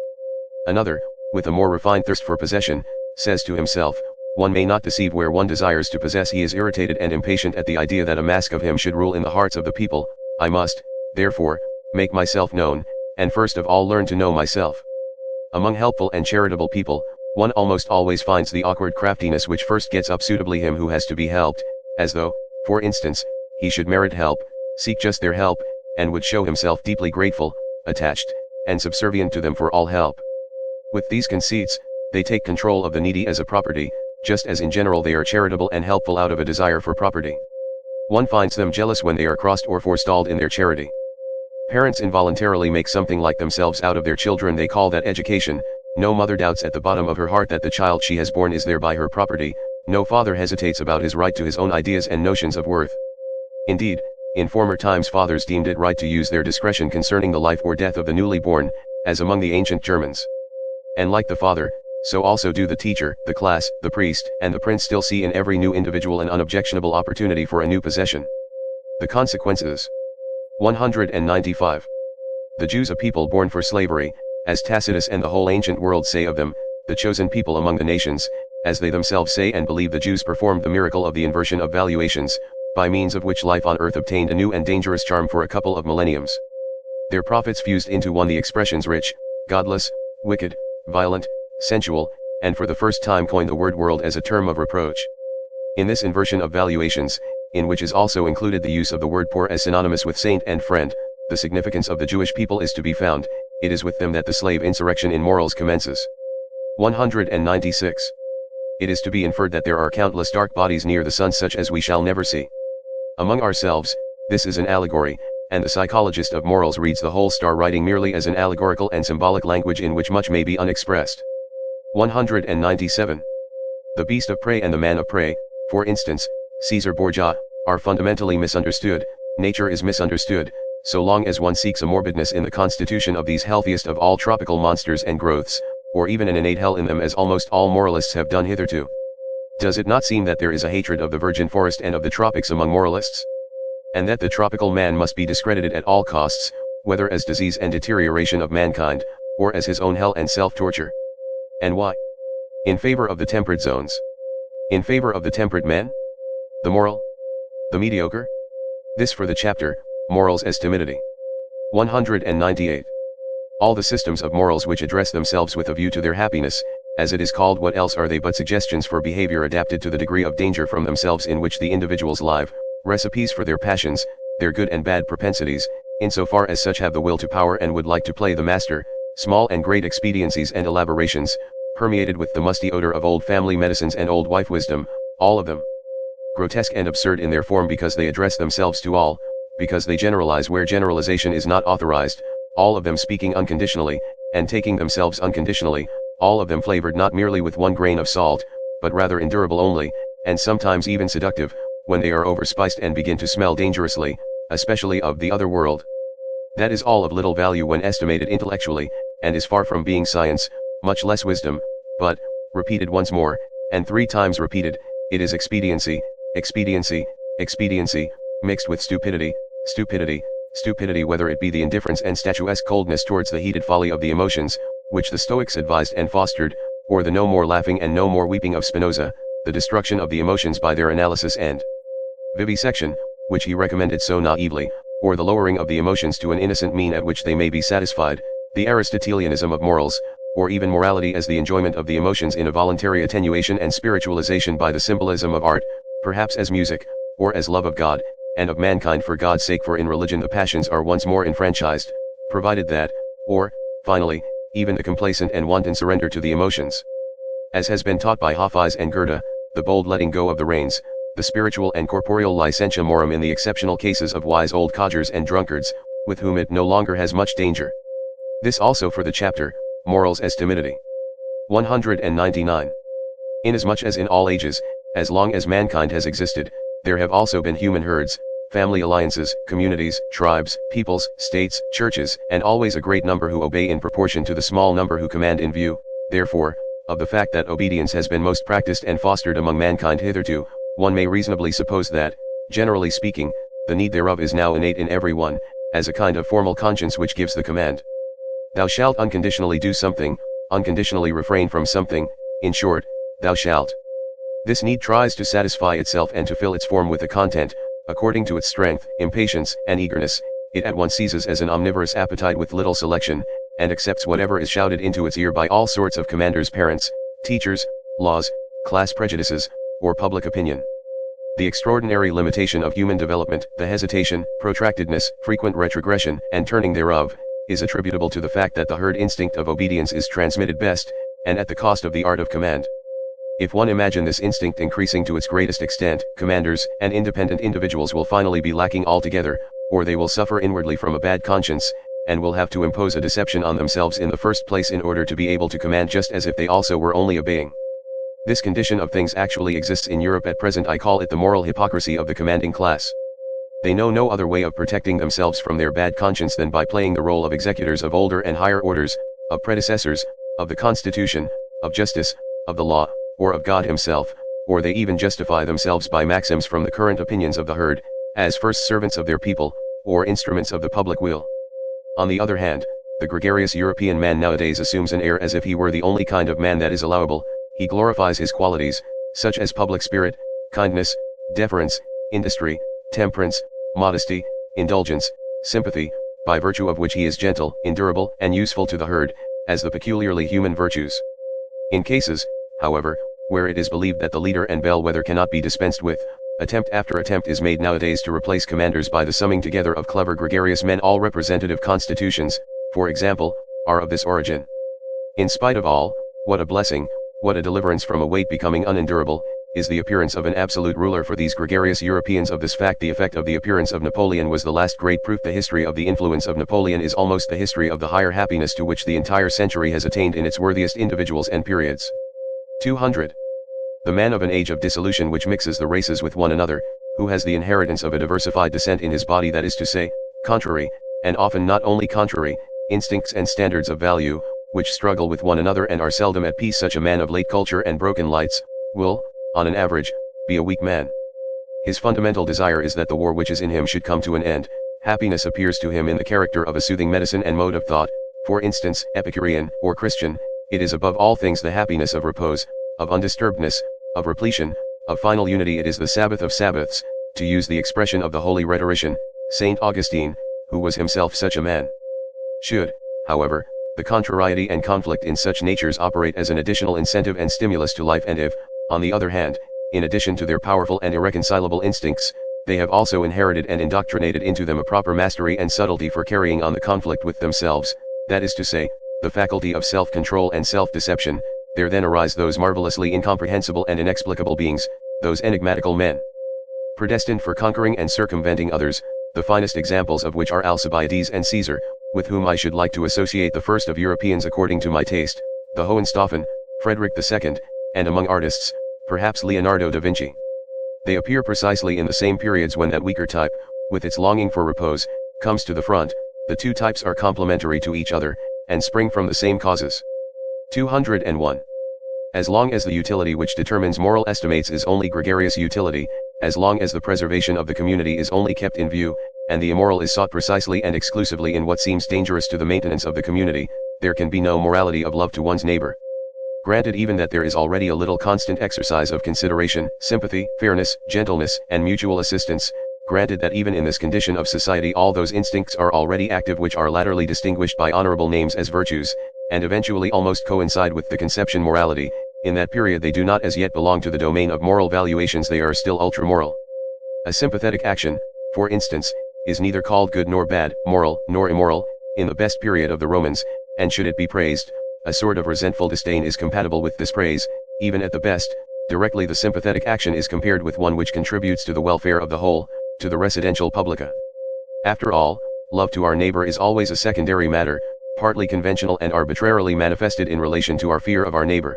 Another, with a more refined thirst for possession, says to himself, one may not deceive where one desires to possess. He is irritated and impatient at the idea that a mask of him should rule in the hearts of the people. I must, therefore, make myself known, and first of all learn to know myself. Among helpful and charitable people, one almost always finds the awkward craftiness which first gets up suitably him who has to be helped, as though, for instance, he should merit help, seek just their help, and would show himself deeply grateful, attached, and subservient to them for all help. With these conceits, they take control of the needy as a property, just as in general they are charitable and helpful out of a desire for property. One finds them jealous when they are crossed or forestalled in their charity. Parents involuntarily make something like themselves out of their children. They call that education. No mother doubts at the bottom of her heart that the child she has born is thereby her property. No father hesitates about his right to his own ideas and notions of worth. Indeed, in former times fathers deemed it right to use their discretion concerning the life or death of the newly born, as among the ancient Germans. And like the father, so also do the teacher, the class, the priest, and the prince still see in every new individual an unobjectionable opportunity for a new possession. The consequences. 195. The Jews, a people born for slavery, as Tacitus and the whole ancient world say of them, the chosen people among the nations, as they themselves say and believe. The Jews performed the miracle of the inversion of valuations, by means of which life on earth obtained a new and dangerous charm for a couple of millenniums. Their prophets fused into one the expressions rich, godless, wicked, violent, sensual, and for the first time coined the word world as a term of reproach. In this inversion of valuations, in which is also included the use of the word poor as synonymous with saint and friend, the significance of the Jewish people is to be found. It is with them that the slave insurrection in morals commences. 196. It is to be inferred that there are countless dark bodies near the sun such as we shall never see. Among ourselves, this is an allegory, and the psychologist of morals reads the whole star writing merely as an allegorical and symbolic language in which much may be unexpressed. 197. The beast of prey and the man of prey, for instance, Caesar Borgia, are fundamentally misunderstood. Nature is misunderstood, so long as one seeks a morbidness in the constitution of these healthiest of all tropical monsters and growths, or even an innate hell in them, as almost all moralists have done hitherto. Does it not seem that there is a hatred of the virgin forest and of the tropics among moralists? And that the tropical man must be discredited at all costs, whether as disease and deterioration of mankind, or as his own hell and self-torture? And why? In favor of the temperate zones. In favor of the temperate man? The moral? The mediocre? This for the chapter, Morals as Timidity. 198. All the systems of morals which address themselves with a view to their happiness, as it is called, what else are they but suggestions for behavior adapted to the degree of danger from themselves in which the individuals live, recipes for their passions, their good and bad propensities, insofar as such have the will to power and would like to play the master, small and great expediencies and elaborations, permeated with the musty odor of old family medicines and old wife wisdom, all of them. Grotesque and absurd in their form because they address themselves to all, because they generalize where generalization is not authorized, all of them speaking unconditionally, and taking themselves unconditionally, all of them flavored not merely with 1 grain of salt, but rather endurable only, and sometimes even seductive, when they are overspiced and begin to smell dangerously, especially of the other world. That is all of little value when estimated intellectually, and is far from being science, much less wisdom, but, repeated once more, and 3 times repeated, it is expediency, expediency, expediency, mixed with stupidity, stupidity, stupidity, whether it be the indifference and statuesque coldness towards the heated folly of the emotions, which the Stoics advised and fostered, or the no more laughing and no more weeping of Spinoza, the destruction of the emotions by their analysis and vivisection, which he recommended so naively, or the lowering of the emotions to an innocent mean at which they may be satisfied, the Aristotelianism of morals, or even morality as the enjoyment of the emotions in a voluntary attenuation and spiritualization by the symbolism of art, perhaps as music, or as love of God, and of mankind for God's sake, for in religion the passions are once more enfranchised, provided that, or, finally, even the complacent and wanton surrender to the emotions. As has been taught by Hafiz and Goethe, the bold letting go of the reins, the spiritual and corporeal licentia morum in the exceptional cases of wise old codgers and drunkards, with whom it no longer has much danger. This also for the chapter, Morals as Timidity. 199. Inasmuch as in all ages, as long as mankind has existed, there have also been human herds, family alliances, communities, tribes, peoples, states, churches, and always a great number who obey in proportion to the small number who command in view, therefore, of the fact that obedience has been most practiced and fostered among mankind hitherto, one may reasonably suppose that, generally speaking, the need thereof is now innate in every one, as a kind of formal conscience which gives the command. Thou shalt unconditionally do something, unconditionally refrain from something, in short, thou shalt. This need tries to satisfy itself and to fill its form with a content, according to its strength, impatience, and eagerness. It at once seizes as an omnivorous appetite with little selection, and accepts whatever is shouted into its ear by all sorts of commanders, parents, teachers, laws, class prejudices, or public opinion. The extraordinary limitation of human development, the hesitation, protractedness, frequent retrogression, and turning thereof, is attributable to the fact that the herd instinct of obedience is transmitted best, and at the cost of the art of command. If one imagine this instinct increasing to its greatest extent, commanders and independent individuals will finally be lacking altogether, or they will suffer inwardly from a bad conscience, and will have to impose a deception on themselves in the first place in order to be able to command just as if they also were only obeying. This condition of things actually exists in Europe at present. I call it the moral hypocrisy of the commanding class. They know no other way of protecting themselves from their bad conscience than by playing the role of executors of older and higher orders, of predecessors, of the Constitution, of justice, of the law, or of God himself, or they even justify themselves by maxims from the current opinions of the herd, as first servants of their people, or instruments of the public will. On the other hand, the gregarious European man nowadays assumes an air as if he were the only kind of man that is allowable. He glorifies his qualities, such as public spirit, kindness, deference, industry, temperance, modesty, indulgence, sympathy, by virtue of which he is gentle, endurable, and useful to the herd, as the peculiarly human virtues. In cases, however, where it is believed that the leader and bellwether cannot be dispensed with, attempt after attempt is made nowadays to replace commanders by the summing together of clever gregarious men. All representative constitutions, for example, are of this origin. In spite of all, what a blessing, what a deliverance from a weight becoming unendurable, is the appearance of an absolute ruler for these gregarious Europeans. Of this fact the effect of the appearance of Napoleon was the last great proof. The history of the influence of Napoleon is almost the history of the higher happiness to which the entire century has attained in its worthiest individuals and periods. 200. The man of an age of dissolution which mixes the races with one another, who has the inheritance of a diversified descent in his body, that is to say, contrary, and often not only contrary, instincts and standards of value, which struggle with one another and are seldom at peace. Such a man of late culture and broken lights, will, on an average, be a weak man. His fundamental desire is that the war which is in him should come to an end. Happiness appears to him in the character of a soothing medicine and mode of thought, for instance, Epicurean, or Christian. It is above all things the happiness of repose, of undisturbedness, of repletion, of final unity. It is the Sabbath of Sabbaths, to use the expression of the holy rhetorician, Saint Augustine, who was himself such a man. Should, however, the contrariety and conflict in such natures operate as an additional incentive and stimulus to life, and if, on the other hand, in addition to their powerful and irreconcilable instincts, they have also inherited and indoctrinated into them a proper mastery and subtlety for carrying on the conflict with themselves, that is to say, the faculty of self-control and self-deception, there then arise those marvelously incomprehensible and inexplicable beings, those enigmatical men, predestined for conquering and circumventing others, the finest examples of which are Alcibiades and Caesar, with whom I should like to associate the first of Europeans according to my taste, the Hohenstaufen, Frederick II, and among artists, perhaps Leonardo da Vinci. They appear precisely in the same periods when that weaker type, with its longing for repose, comes to the front. The two types are complementary to each other, and spring from the same causes. 201. As long as the utility which determines moral estimates is only gregarious utility, as long as the preservation of the community is only kept in view, and the immoral is sought precisely and exclusively in what seems dangerous to the maintenance of the community, there can be no morality of love to one's neighbor. Granted even that there is already a little constant exercise of consideration, sympathy, fairness, gentleness, and mutual assistance, granted that even in this condition of society all those instincts are already active which are latterly distinguished by honorable names as virtues, and eventually almost coincide with the conception morality, in that period they do not as yet belong to the domain of moral valuations, they are still ultramoral. A sympathetic action, for instance, is neither called good nor bad, moral nor immoral, in the best period of the Romans, and should it be praised, a sort of resentful disdain is compatible with this praise, even at the best, Directly the sympathetic action is compared with one which contributes to the welfare of the whole, to the residential publica. After all, love to our neighbor is always a secondary matter, partly conventional and arbitrarily manifested in relation to our fear of our neighbor.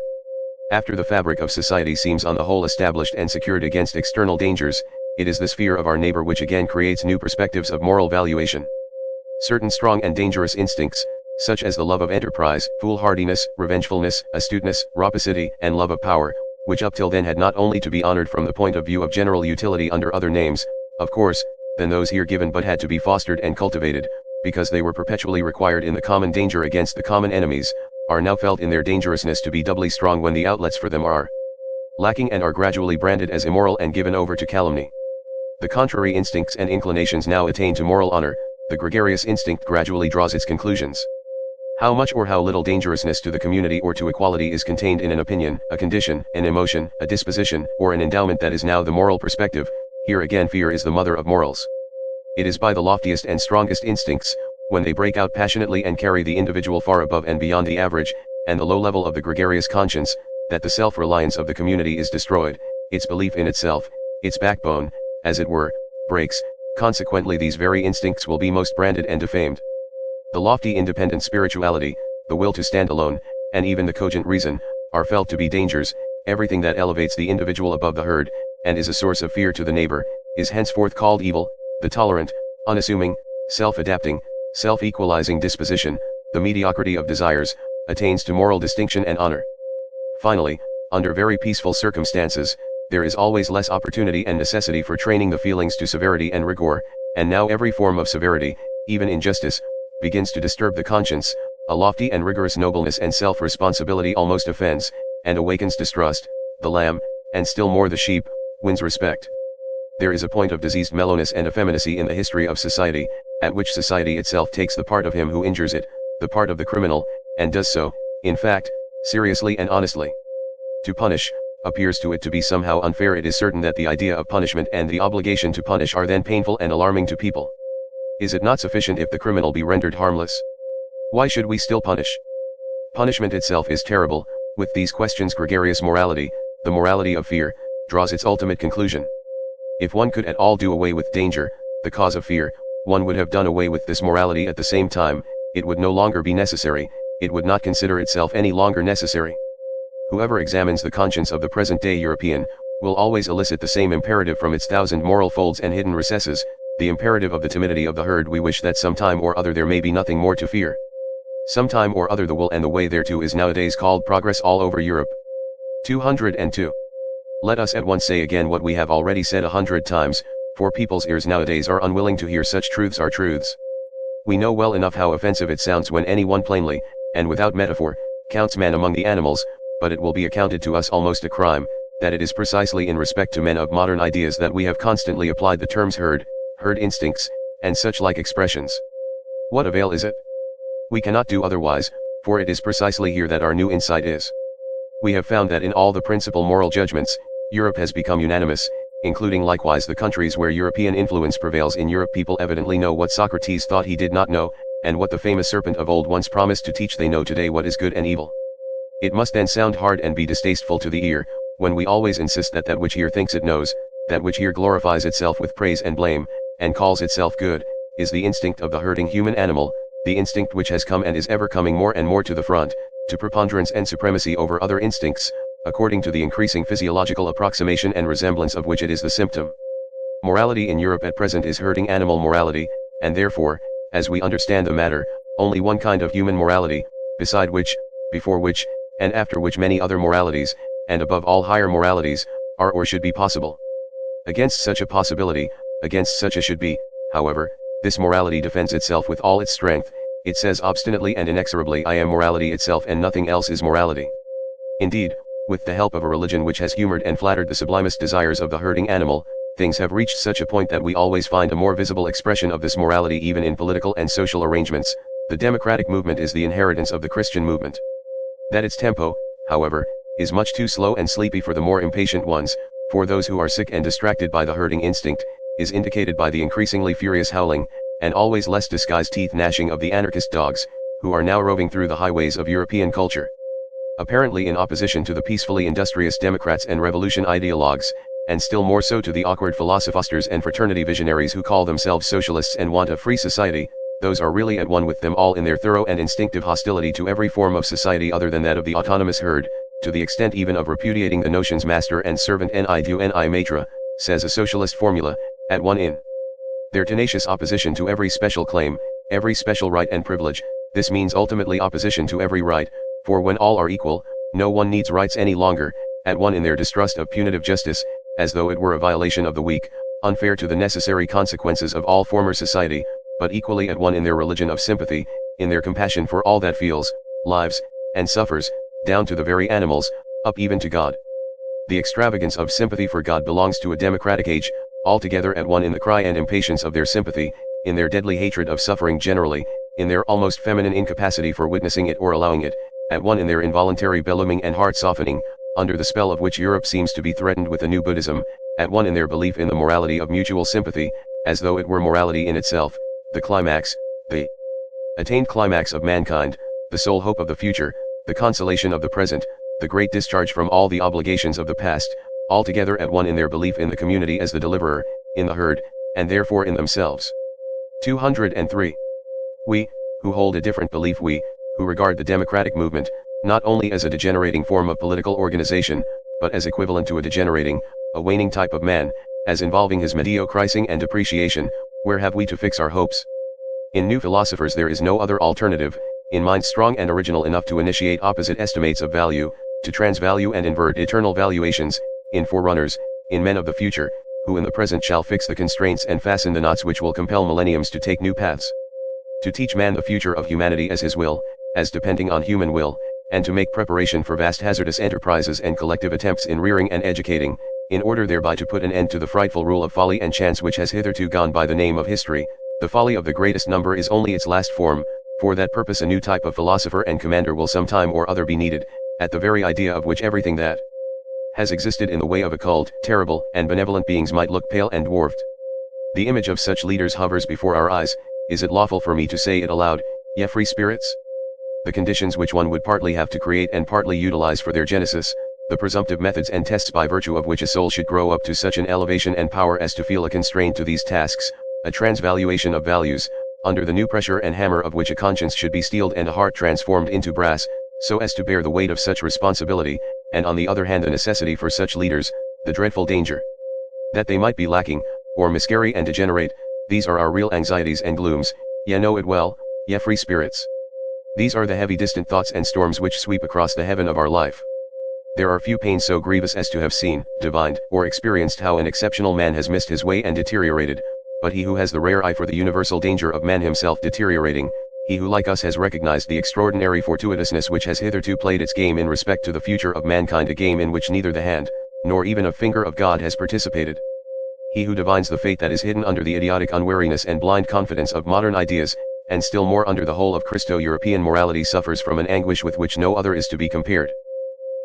After the fabric of society seems on the whole established and secured against external dangers, it is this fear of our neighbor which again creates new perspectives of moral valuation. Certain strong and dangerous instincts, such as the love of enterprise, foolhardiness, revengefulness, astuteness, rapacity, and love of power, which up till then had not only to be honored from the point of view of general utility under other names, of course, than those here given, but had to be fostered and cultivated, because they were perpetually required in the common danger against the common enemies, are now felt in their dangerousness to be doubly strong when the outlets for them are lacking and are gradually branded as immoral and given over to calumny. The contrary instincts and inclinations now attain to moral honor, the gregarious instinct gradually draws its conclusions. How much or how little dangerousness to the community or to equality is contained in an opinion, a condition, an emotion, a disposition, or an endowment that is now the moral perspective. Here again fear is the mother of morals. It is by the loftiest and strongest instincts, when they break out passionately and carry the individual far above and beyond the average, and the low level of the gregarious conscience, that the self-reliance of the community is destroyed, its belief in itself, its backbone, as it were, breaks. Consequently these very instincts will be most branded and defamed. The lofty independent spirituality, the will to stand alone, and even the cogent reason, are felt to be dangers. Everything that elevates the individual above the herd, and is a source of fear to the neighbor, is henceforth called evil. The tolerant, unassuming, self-adapting, self-equalizing disposition, the mediocrity of desires, attains to moral distinction and honor. Finally, under very peaceful circumstances, there is always less opportunity and necessity for training the feelings to severity and rigor, and now every form of severity, even injustice, begins to disturb the conscience. A lofty and rigorous nobleness and self-responsibility almost offends, and awakens distrust. The lamb, and still more the sheep, wins respect. There is a point of diseased mellowness and effeminacy in the history of society, at which society itself takes the part of him who injures it, the part of the criminal, and does so, in fact, seriously and honestly. To punish, appears to it to be somehow unfair. It is certain that the idea of punishment and the obligation to punish are then painful and alarming to people. Is it not sufficient if the criminal be rendered harmless? Why should we still punish? Punishment itself is terrible. With these questions gregarious morality, the morality of fear, draws its ultimate conclusion. If one could at all do away with danger, the cause of fear, one would have done away with this morality at the same time. It would no longer be necessary, it would not consider itself any longer necessary. Whoever examines the conscience of the present-day European, will always elicit the same imperative from its thousand moral folds and hidden recesses, the imperative of the timidity of the herd. We wish that sometime or other there may be nothing more to fear. Sometime or other the will and the way thereto is nowadays called progress all over Europe. 202. Let us at once say again what we have already said 100 times, for people's ears nowadays are unwilling to hear such truths are truths. We know well enough how offensive it sounds when anyone plainly, and without metaphor, counts man among the animals, but it will be accounted to us almost a crime, that it is precisely in respect to men of modern ideas that we have constantly applied the terms herd instincts, and such like expressions. What avail is it? We cannot do otherwise, for it is precisely here that our new insight is. We have found that in all the principal moral judgments, Europe has become unanimous, including likewise the countries where European influence prevails. In Europe people evidently know what Socrates thought he did not know, and what the famous serpent of old once promised to teach. They know today what is good and evil. It must then sound hard and be distasteful to the ear, when we always insist that that which here thinks it knows, that which here glorifies itself with praise and blame, and calls itself good, is the instinct of the herding human animal, the instinct which has come and is ever coming more and more to the front, to preponderance and supremacy over other instincts, according to the increasing physiological approximation and resemblance of which it is the symptom. Morality in Europe at present is herding animal morality, and therefore, as we understand the matter, only one kind of human morality, beside which, before which, and after which many other moralities, and above all higher moralities, are or should be possible. Against such a possibility, against such a should be, however, this morality defends itself with all its strength. It says obstinately and inexorably, I am morality itself and nothing else is morality. Indeed, with the help of a religion which has humored and flattered the sublimest desires of the herding animal, things have reached such a point that we always find a more visible expression of this morality even in political and social arrangements. The democratic movement is the inheritance of the Christian movement. That its tempo, however, is much too slow and sleepy for the more impatient ones, for those who are sick and distracted by the herding instinct, is indicated by the increasingly furious howling, and always less disguised teeth gnashing of the anarchist dogs, who are now roving through the highways of European culture. apparently in opposition to the peacefully industrious Democrats and revolution ideologues, and still more so to the awkward philosophers and fraternity visionaries who call themselves socialists and want a free society. Those are really at one with them all in their thorough and instinctive hostility to every form of society other than that of the autonomous herd, to the extent even of repudiating the notions master and servant ni du ni matra, says a socialist formula, at one in their tenacious opposition to every special claim, every special right and privilege. This means ultimately opposition to every right, for when all are equal, no one needs rights any longer, at one in their distrust of punitive justice, as though it were a violation of the weak, unfair to the necessary consequences of all former society, but equally at one in their religion of sympathy, in their compassion for all that feels, lives, and suffers, down to the very animals, up even to God. The extravagance of sympathy for God belongs to a democratic age, altogether at one in the cry and impatience of their sympathy, in their deadly hatred of suffering generally, in their almost feminine incapacity for witnessing it or allowing it, at one in their involuntary bellowing and heart softening, under the spell of which Europe seems to be threatened with a new Buddhism, at one in their belief in the morality of mutual sympathy, as though it were morality in itself, the climax, the attained climax of mankind, the sole hope of the future, the consolation of the present, the great discharge from all the obligations of the past, altogether at one in their belief in the community as the deliverer, in the herd, and therefore in themselves. 203. We, who hold a different belief, we, who regard the democratic movement, not only as a degenerating form of political organization, but as equivalent to a degenerating, a waning type of man, as involving his mediocrising and depreciation, where have we to fix our hopes? In new philosophers there is no other alternative, in minds strong and original enough to initiate opposite estimates of value, to transvalue and invert eternal valuations, in forerunners, in men of the future, who in the present shall fix the constraints and fasten the knots which will compel millenniums to take new paths. To teach man the future of humanity as his will, as depending on human will, and to make preparation for vast hazardous enterprises and collective attempts in rearing and educating, in order thereby to put an end to the frightful rule of folly and chance which has hitherto gone by the name of history. The folly of the greatest number is only its last form. For that purpose a new type of philosopher and commander will some time or other be needed, at the very idea of which everything that has existed in the way of occult, terrible, and benevolent beings might look pale and dwarfed. The image of such leaders hovers before our eyes. Is it lawful for me to say it aloud, ye free spirits? The conditions which one would partly have to create and partly utilize for their genesis, the presumptive methods and tests by virtue of which a soul should grow up to such an elevation and power as to feel a constraint to these tasks, a transvaluation of values, under the new pressure and hammer of which a conscience should be steeled and a heart transformed into brass, so as to bear the weight of such responsibility, and on the other hand the necessity for such leaders, the dreadful danger that they might be lacking, or miscarry and degenerate. These are our real anxieties and glooms, ye know it well, ye free spirits. These are the heavy distant thoughts and storms which sweep across the heaven of our life. There are few pains so grievous as to have seen, divined, or experienced how an exceptional man has missed his way and deteriorated, but he who has the rare eye for the universal danger of man himself deteriorating, he who like us has recognized the extraordinary fortuitousness which has hitherto played its game in respect to the future of mankind, a game in which neither the hand, nor even a finger of God has participated. He who divines the fate that is hidden under the idiotic unwariness and blind confidence of modern ideas, and still more under the whole of Christo-European morality, suffers from an anguish with which no other is to be compared.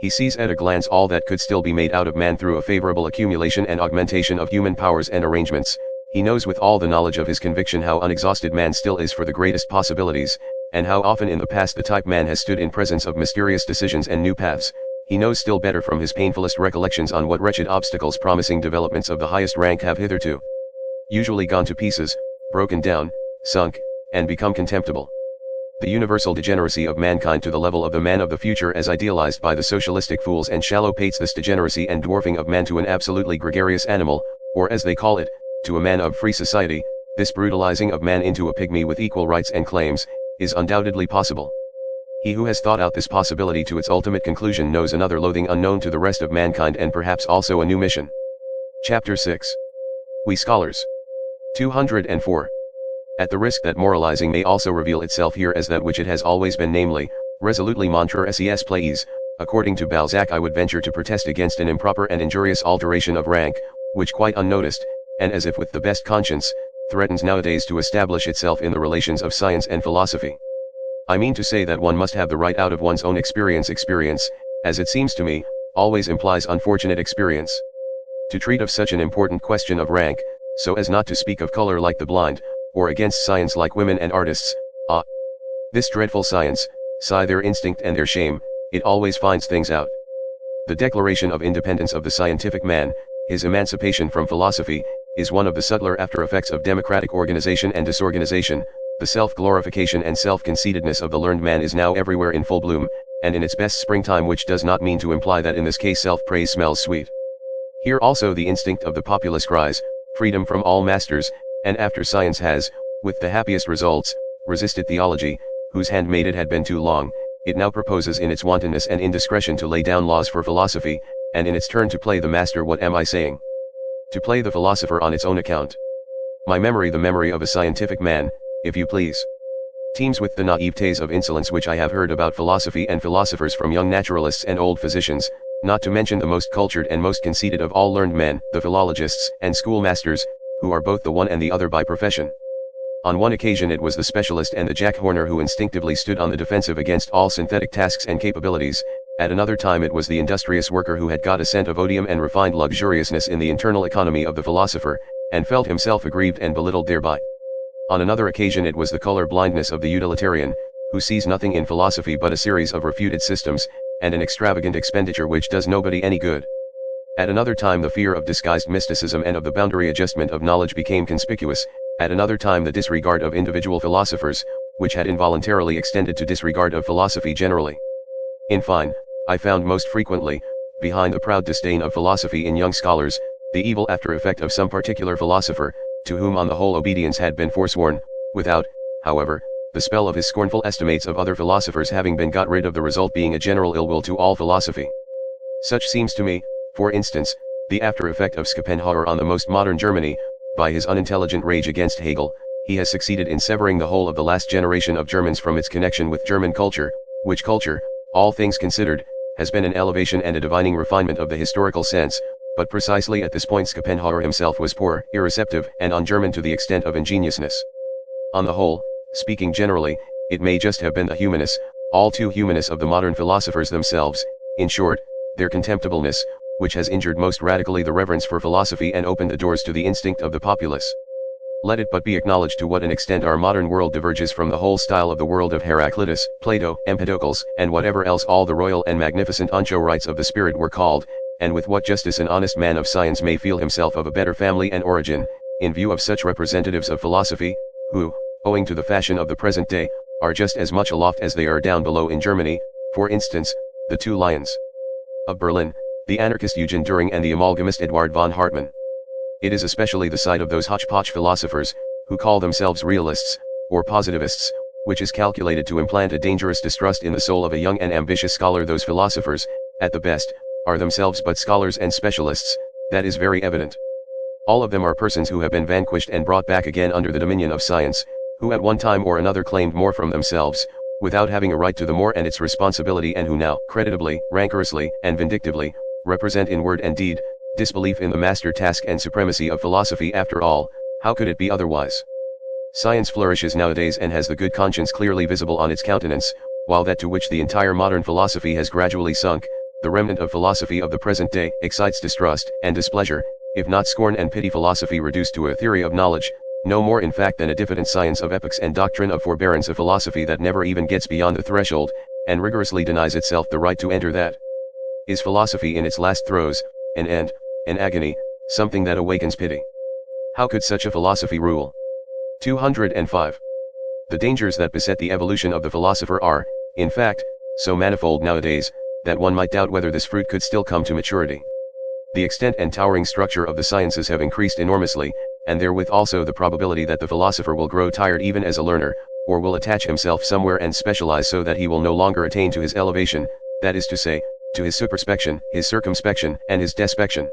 He sees at a glance all that could still be made out of man through a favorable accumulation and augmentation of human powers and arrangements. He knows with all the knowledge of his conviction how unexhausted man still is for the greatest possibilities, and how often in the past the type man has stood in presence of mysterious decisions and new paths. He knows still better from his painfulest recollections on what wretched obstacles promising developments of the highest rank have hitherto usually gone to pieces, broken down, sunk, and become contemptible. The universal degeneracy of mankind to the level of the man of the future as idealized by the socialistic fools and shallow pates, this degeneracy and dwarfing of man to an absolutely gregarious animal, or as they call it, to a man of free society, this brutalizing of man into a pygmy with equal rights and claims, is undoubtedly possible. He who has thought out this possibility to its ultimate conclusion knows another loathing unknown to the rest of mankind, and perhaps also a new mission. Chapter 6. We Scholars. 204. At the risk that moralizing may also reveal itself here as that which it has always been, namely, resolutely montre ses plaise, according to Balzac, I would venture to protest against an improper and injurious alteration of rank, which quite unnoticed, and as if with the best conscience, threatens nowadays to establish itself in the relations of science and philosophy. I mean to say that one must have the right out of one's own experience. Experience, as it seems to me, always implies unfortunate experience. To treat of such an important question of rank, so as not to speak of color like the blind, or against science like women and artists, this dreadful science, sigh their instinct and their shame, It always finds things out. The declaration of independence of the scientific man, his emancipation from philosophy, is one of the subtler after-effects of democratic organization and disorganization. The self-glorification and self-conceitedness of the learned man is now everywhere in full bloom, and in its best springtime, which does not mean to imply that in this case self-praise smells sweet. Here also the instinct of the populace cries, freedom from all masters, and after science has, with the happiest results, resisted theology, whose handmaid it had been too long, it now proposes in its wantonness and indiscretion to lay down laws for philosophy, and in its turn to play the master. What am I saying? To play the philosopher on its own account. My memory, the memory of a scientific man, if you please, teems with the naivete of insolence which I have heard about philosophy and philosophers from young naturalists and old physicians, not to mention the most cultured and most conceited of all learned men, the philologists and schoolmasters, who are both the one and the other by profession. On one occasion it was the specialist and the jackhorner who instinctively stood on the defensive against all synthetic tasks and capabilities. At another time it was the industrious worker who had got a scent of odium and refined luxuriousness in the internal economy of the philosopher, and felt himself aggrieved and belittled thereby. On another occasion it was the color blindness of the utilitarian, who sees nothing in philosophy but a series of refuted systems, and an extravagant expenditure which does nobody any good. At another time the fear of disguised mysticism and of the boundary adjustment of knowledge became conspicuous. At another time the disregard of individual philosophers, which had involuntarily extended to disregard of philosophy generally. In fine, I found most frequently, behind the proud disdain of philosophy in young scholars, the evil after effect of some particular philosopher, to whom on the whole obedience had been forsworn, without, however, the spell of his scornful estimates of other philosophers having been got rid of, the result being a general ill will to all philosophy. Such seems to me, for instance, the after effect of Schopenhauer on the most modern Germany. By his unintelligent rage against Hegel, he has succeeded in severing the whole of the last generation of Germans from its connection with German culture, which culture, all things considered, has been an elevation and a divining refinement of the historical sense, but precisely at this point Schopenhauer himself was poor, irreceptive, and un-German to the extent of ingenuousness. On the whole, speaking generally, it may just have been the humanness, all too humanness of the modern philosophers themselves, in short, their contemptibleness, which has injured most radically the reverence for philosophy and opened the doors to the instinct of the populace. Let it but be acknowledged to what an extent our modern world diverges from the whole style of the world of Heraclitus, Plato, Empedocles, and whatever else all the royal and magnificent anchorites of the spirit were called, and with what justice an honest man of science may feel himself of a better family and origin, in view of such representatives of philosophy, who, owing to the fashion of the present day, are just as much aloft as they are down below in Germany, for instance, the two lions of Berlin, the anarchist Eugen Düring and the amalgamist Eduard von Hartmann. It is especially the side of those hodgepodge philosophers, who call themselves realists, or positivists, which is calculated to implant a dangerous distrust in the soul of a young and ambitious scholar. Those philosophers, at the best, are themselves but scholars and specialists, that is very evident. All of them are persons who have been vanquished and brought back again under the dominion of science, who at one time or another claimed more from themselves, without having a right to the more and its responsibility, and who now, creditably, rancorously, and vindictively, represent in word and deed, disbelief in the master task and supremacy of philosophy. After all, how could it be otherwise? Science flourishes nowadays and has the good conscience clearly visible on its countenance, while that to which the entire modern philosophy has gradually sunk, the remnant of philosophy of the present day, excites distrust and displeasure, if not scorn and pity. Philosophy reduced to a theory of knowledge, no more in fact than a diffident science of epochs and doctrine of forbearance, a philosophy that never even gets beyond the threshold, and rigorously denies itself the right to enter that. Is philosophy in its last throes, an end, an agony, something that awakens pity? How could such a philosophy rule? 205. The dangers that beset the evolution of the philosopher are, in fact, so manifold nowadays, that one might doubt whether this fruit could still come to maturity. The extent and towering structure of the sciences have increased enormously, and therewith also the probability that the philosopher will grow tired even as a learner, or will attach himself somewhere and specialize so that he will no longer attain to his elevation, that is to say, to his superspection, his circumspection, and his despection.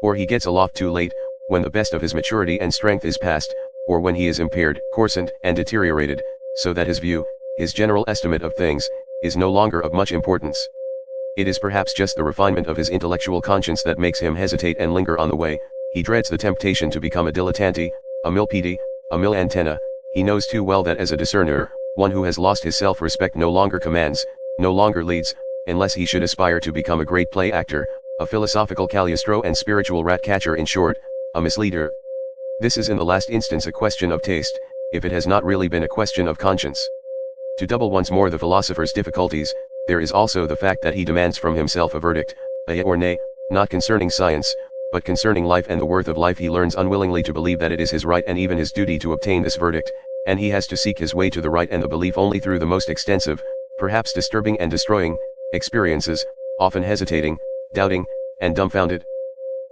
Or he gets aloft too late, when the best of his maturity and strength is past, or when he is impaired, coarsened, and deteriorated, so that his view, his general estimate of things, is no longer of much importance. It is perhaps just the refinement of his intellectual conscience that makes him hesitate and linger on the way. He dreads the temptation to become a dilettante, a milpede, a mil antenna. He knows too well that as a discerner, one who has lost his self-respect no longer commands, no longer leads, unless he should aspire to become a great play actor, a philosophical Cagliostro and spiritual rat-catcher, in short, a misleader. This is in the last instance a question of taste, if it has not really been a question of conscience. To double once more the philosopher's difficulties, There is also the fact that he demands from himself a verdict, a yea or nay, not concerning science, but concerning life and the worth of life. He learns unwillingly to believe that it is his right and even his duty to obtain this verdict, and he has to seek his way to the right and the belief only through the most extensive, perhaps disturbing and destroying, experiences, often hesitating, doubting, and dumbfounded.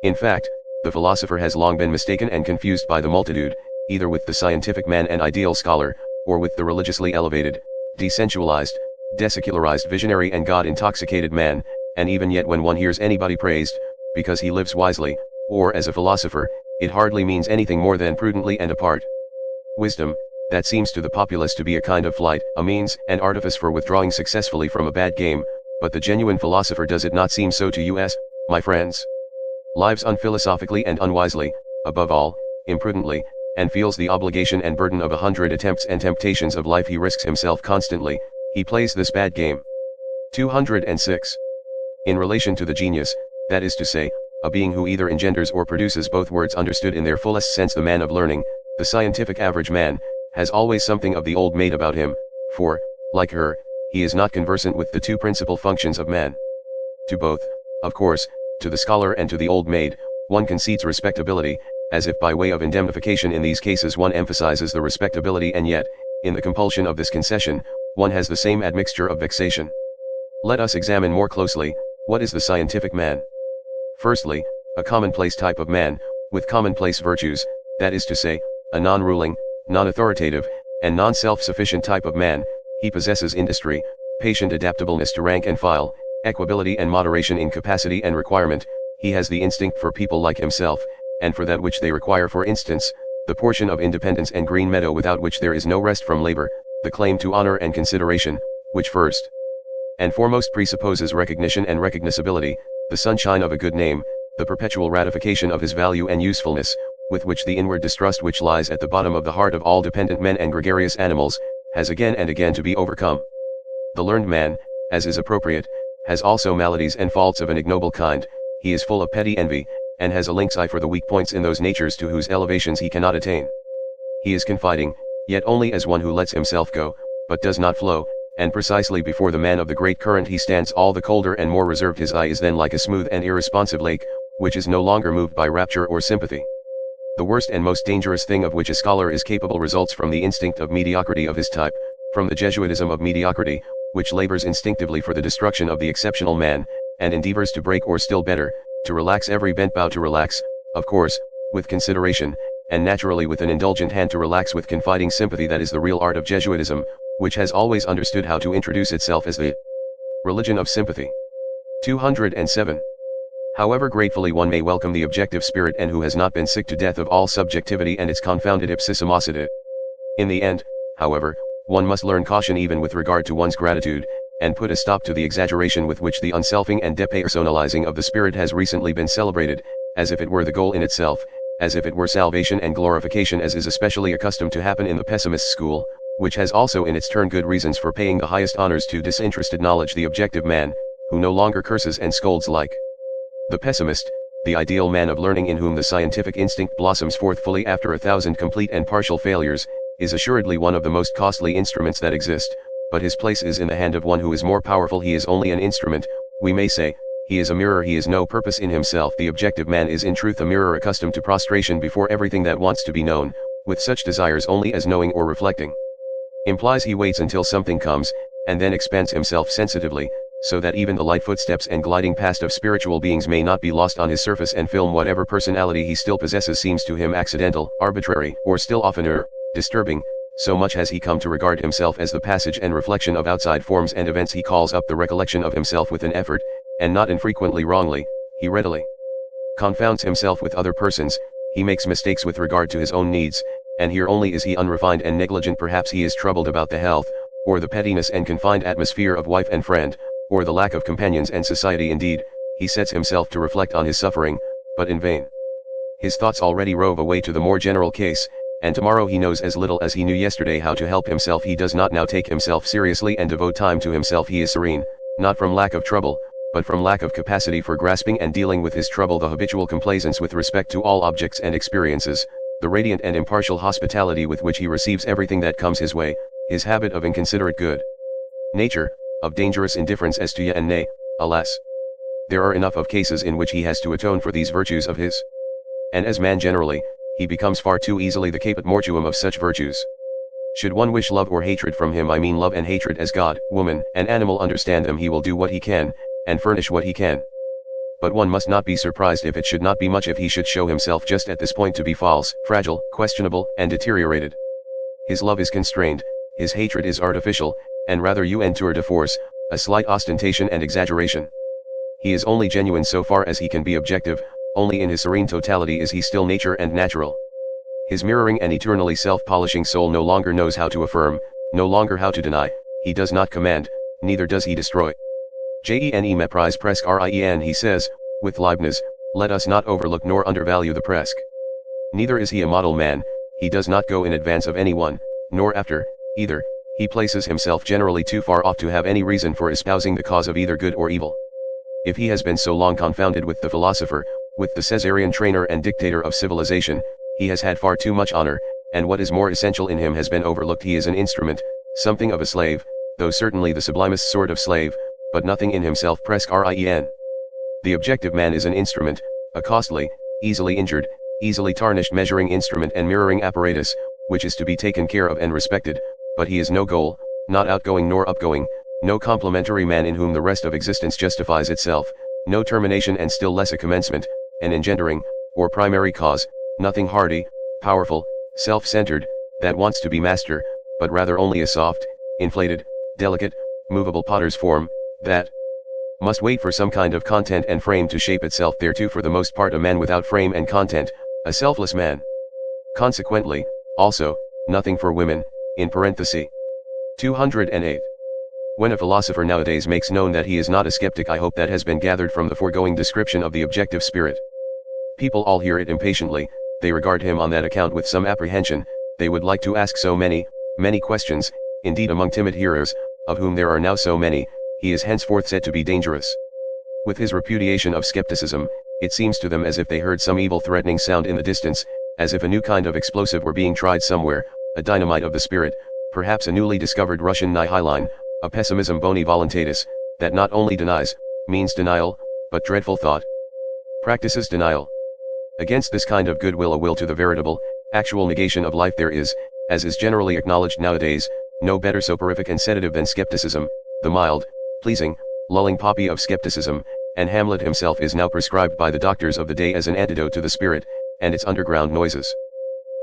In fact, the philosopher has long been mistaken and confused by the multitude, either with the scientific man and ideal scholar, or with the religiously elevated, desensualized, desecularized visionary and God-intoxicated man, and even yet when one hears anybody praised, because he lives wisely, or as a philosopher, it hardly means anything more than prudently and apart. Wisdom, that seems to the populace to be a kind of flight, a means and artifice for withdrawing successfully from a bad game, but the genuine philosopher does it not seem so to you, my friends. Lives unphilosophically and unwisely, above all, imprudently, and feels the obligation and burden of 100 attempts and temptations of life. He risks himself constantly, he plays this bad game. 206. In relation to the genius, that is to say, a being who either engenders or produces, both words understood in their fullest sense, the man of learning, the scientific average man, has always something of the old maid about him, for, like her, he is not conversant with the two principal functions of man. To both, of course, to the scholar and to the old maid, one concedes respectability, as if by way of indemnification. In these cases one emphasizes the respectability, and yet, in the compulsion of this concession, one has the same admixture of vexation. Let us examine more closely, what is the scientific man? Firstly, a commonplace type of man, with commonplace virtues, that is to say, a non-ruling, non-authoritative, and non-self-sufficient type of man. He possesses industry, patient adaptableness to rank and file, equability and moderation in capacity and requirement. He has the instinct for people like himself, and for that which they require, for instance, the portion of independence and green meadow without which there is no rest from labor, the claim to honor and consideration, which first and foremost presupposes recognition and recognizability, the sunshine of a good name, the perpetual ratification of his value and usefulness, with which the inward distrust which lies at the bottom of the heart of all dependent men and gregarious animals, has again and again to be overcome. The learned man, as is appropriate, has also maladies and faults of an ignoble kind. He is full of petty envy, and has a lynx eye for the weak points in those natures to whose elevations he cannot attain. He is confiding, yet only as one who lets himself go, but does not flow, and precisely before the man of the great current he stands all the colder and more reserved. His eye is then like a smooth and irresponsive lake, which is no longer moved by rapture or sympathy. The worst and most dangerous thing of which a scholar is capable results from the instinct of mediocrity of his type, from the Jesuitism of mediocrity, which labors instinctively for the destruction of the exceptional man, and endeavors to break, or still better, to relax every bent bow. To relax, of course, with consideration, and naturally with an indulgent hand. To relax with confiding sympathy. That is the real art of Jesuitism, which has always understood how to introduce itself as the religion of sympathy. 207. However gratefully one may welcome the objective spirit, and who has not been sick to death of all subjectivity and its confounded ipsissimosity. In the end, however, one must learn caution even with regard to one's gratitude, and put a stop to the exaggeration with which the unselfing and depersonalizing of the spirit has recently been celebrated, as if it were the goal in itself, as if it were salvation and glorification, as is especially accustomed to happen in the pessimist school, which has also in its turn good reasons for paying the highest honors to disinterested knowledge. The objective man, who no longer curses and scolds like the pessimist, the ideal man of learning, in whom the scientific instinct blossoms forth fully after 1,000 complete and partial failures, is assuredly one of the most costly instruments that exist, but his place is in the hand of one who is more powerful. He is only an instrument, we may say. He is a mirror. He is no purpose in himself. The objective man is in truth a mirror, accustomed to prostration before everything that wants to be known, with such desires only as knowing or reflecting implies. He waits until something comes, and then expands himself sensitively, so that even the light footsteps and gliding past of spiritual beings may not be lost on his surface and film. Whatever personality he still possesses seems to him accidental, arbitrary, or still oftener, disturbing. So much has he come to regard himself as the passage and reflection of outside forms and events. He calls up the recollection of himself with an effort, and not infrequently wrongly. He readily confounds himself with other persons. He makes mistakes with regard to his own needs, and here only is he unrefined and negligent. Perhaps he is troubled about the health, or the pettiness and confined atmosphere of wife and friend, or the lack of companions and society. Indeed, he sets himself to reflect on his suffering, but in vain. His thoughts already rove away to the more general case, and tomorrow he knows as little as he knew yesterday how to help himself. He does not now take himself seriously and devote time to himself. He is serene, not from lack of trouble, but from lack of capacity for grasping and dealing with his trouble. The habitual complaisance with respect to all objects and experiences, the radiant and impartial hospitality with which he receives everything that comes his way, his habit of inconsiderate good nature, of dangerous indifference as to yea and nay, alas. There are enough of cases in which he has to atone for these virtues of his. And as man generally, he becomes far too easily the caput mortuum of such virtues. Should one wish love or hatred from him, I mean love and hatred as God, woman, and animal understand them, he will do what he can, and furnish what he can. But one must not be surprised if it should not be much if he should show himself just at this point to be false, fragile, questionable, and deteriorated. His love is constrained, his hatred is artificial, and rather un tour de force, a slight ostentation and exaggeration. He is only genuine so far as he can be objective, only in his serene totality is he still nature and natural. His mirroring and eternally self-polishing soul no longer knows how to affirm, no longer how to deny, he does not command, neither does he destroy. Gene meprise presque rien, he says, with Leibniz, let us not overlook nor undervalue the presque. Neither is he a model man, he does not go in advance of anyone, nor after, either, he places himself generally too far off to have any reason for espousing the cause of either good or evil. If he has been so long confounded with the philosopher, with the Caesarean trainer and dictator of civilization, he has had far too much honor, and what is more essential in him has been overlooked. He is an instrument, something of a slave, though certainly the sublimest sort of slave, but nothing in himself presque rien. The objective man is an instrument, a costly, easily injured, easily tarnished measuring instrument and mirroring apparatus, which is to be taken care of and respected, but he is no goal, not outgoing nor upgoing, no complementary man in whom the rest of existence justifies itself, no termination and still less a commencement, an engendering, or primary cause, nothing hardy, powerful, self-centered, that wants to be master, but rather only a soft, inflated, delicate, movable potter's form, that must wait for some kind of content and frame to shape itself thereto, for the most part a man without frame and content, a selfless man. Consequently, also, nothing for women, in parenthesis. 208. When a philosopher nowadays makes known that he is not a skeptic, I hope that has been gathered from the foregoing description of the objective spirit. People all hear it impatiently, they regard him on that account with some apprehension, they would like to ask so many questions, indeed among timid hearers, of whom there are now so many, he is henceforth said to be dangerous. With his repudiation of skepticism, it seems to them as if they heard some evil threatening sound in the distance, as if a new kind of explosive were being tried somewhere, a dynamite of the spirit, perhaps a newly discovered Russian nihilin, a pessimism boni voluntatis, that not only denies, means denial, but dreadful thought, practices denial. Against this kind of goodwill, a will to the veritable, actual negation of life, there is, as is generally acknowledged nowadays, no better soporific and sedative than skepticism, the mild, pleasing, lulling poppy of skepticism, and Hamlet himself is now prescribed by the doctors of the day as an antidote to the spirit, and its underground noises.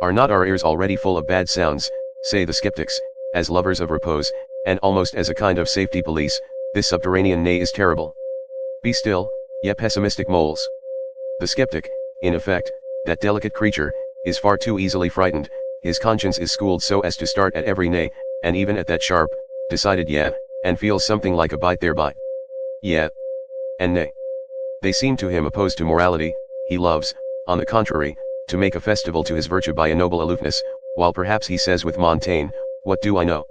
Are not our ears already full of bad sounds, say the skeptics, as lovers of repose, and almost as a kind of safety police, this subterranean neigh is terrible. Be still, ye pessimistic moles. The skeptic, in effect, that delicate creature, is far too easily frightened, his conscience is schooled so as to start at every neigh, and even at that sharp, decided yeah, and feels something like a bite thereby. Yeah. And nay. They seem to him opposed to morality, he loves, on the contrary, to make a festival to his virtue by a noble aloofness, while perhaps he says with Montaigne, what do I know?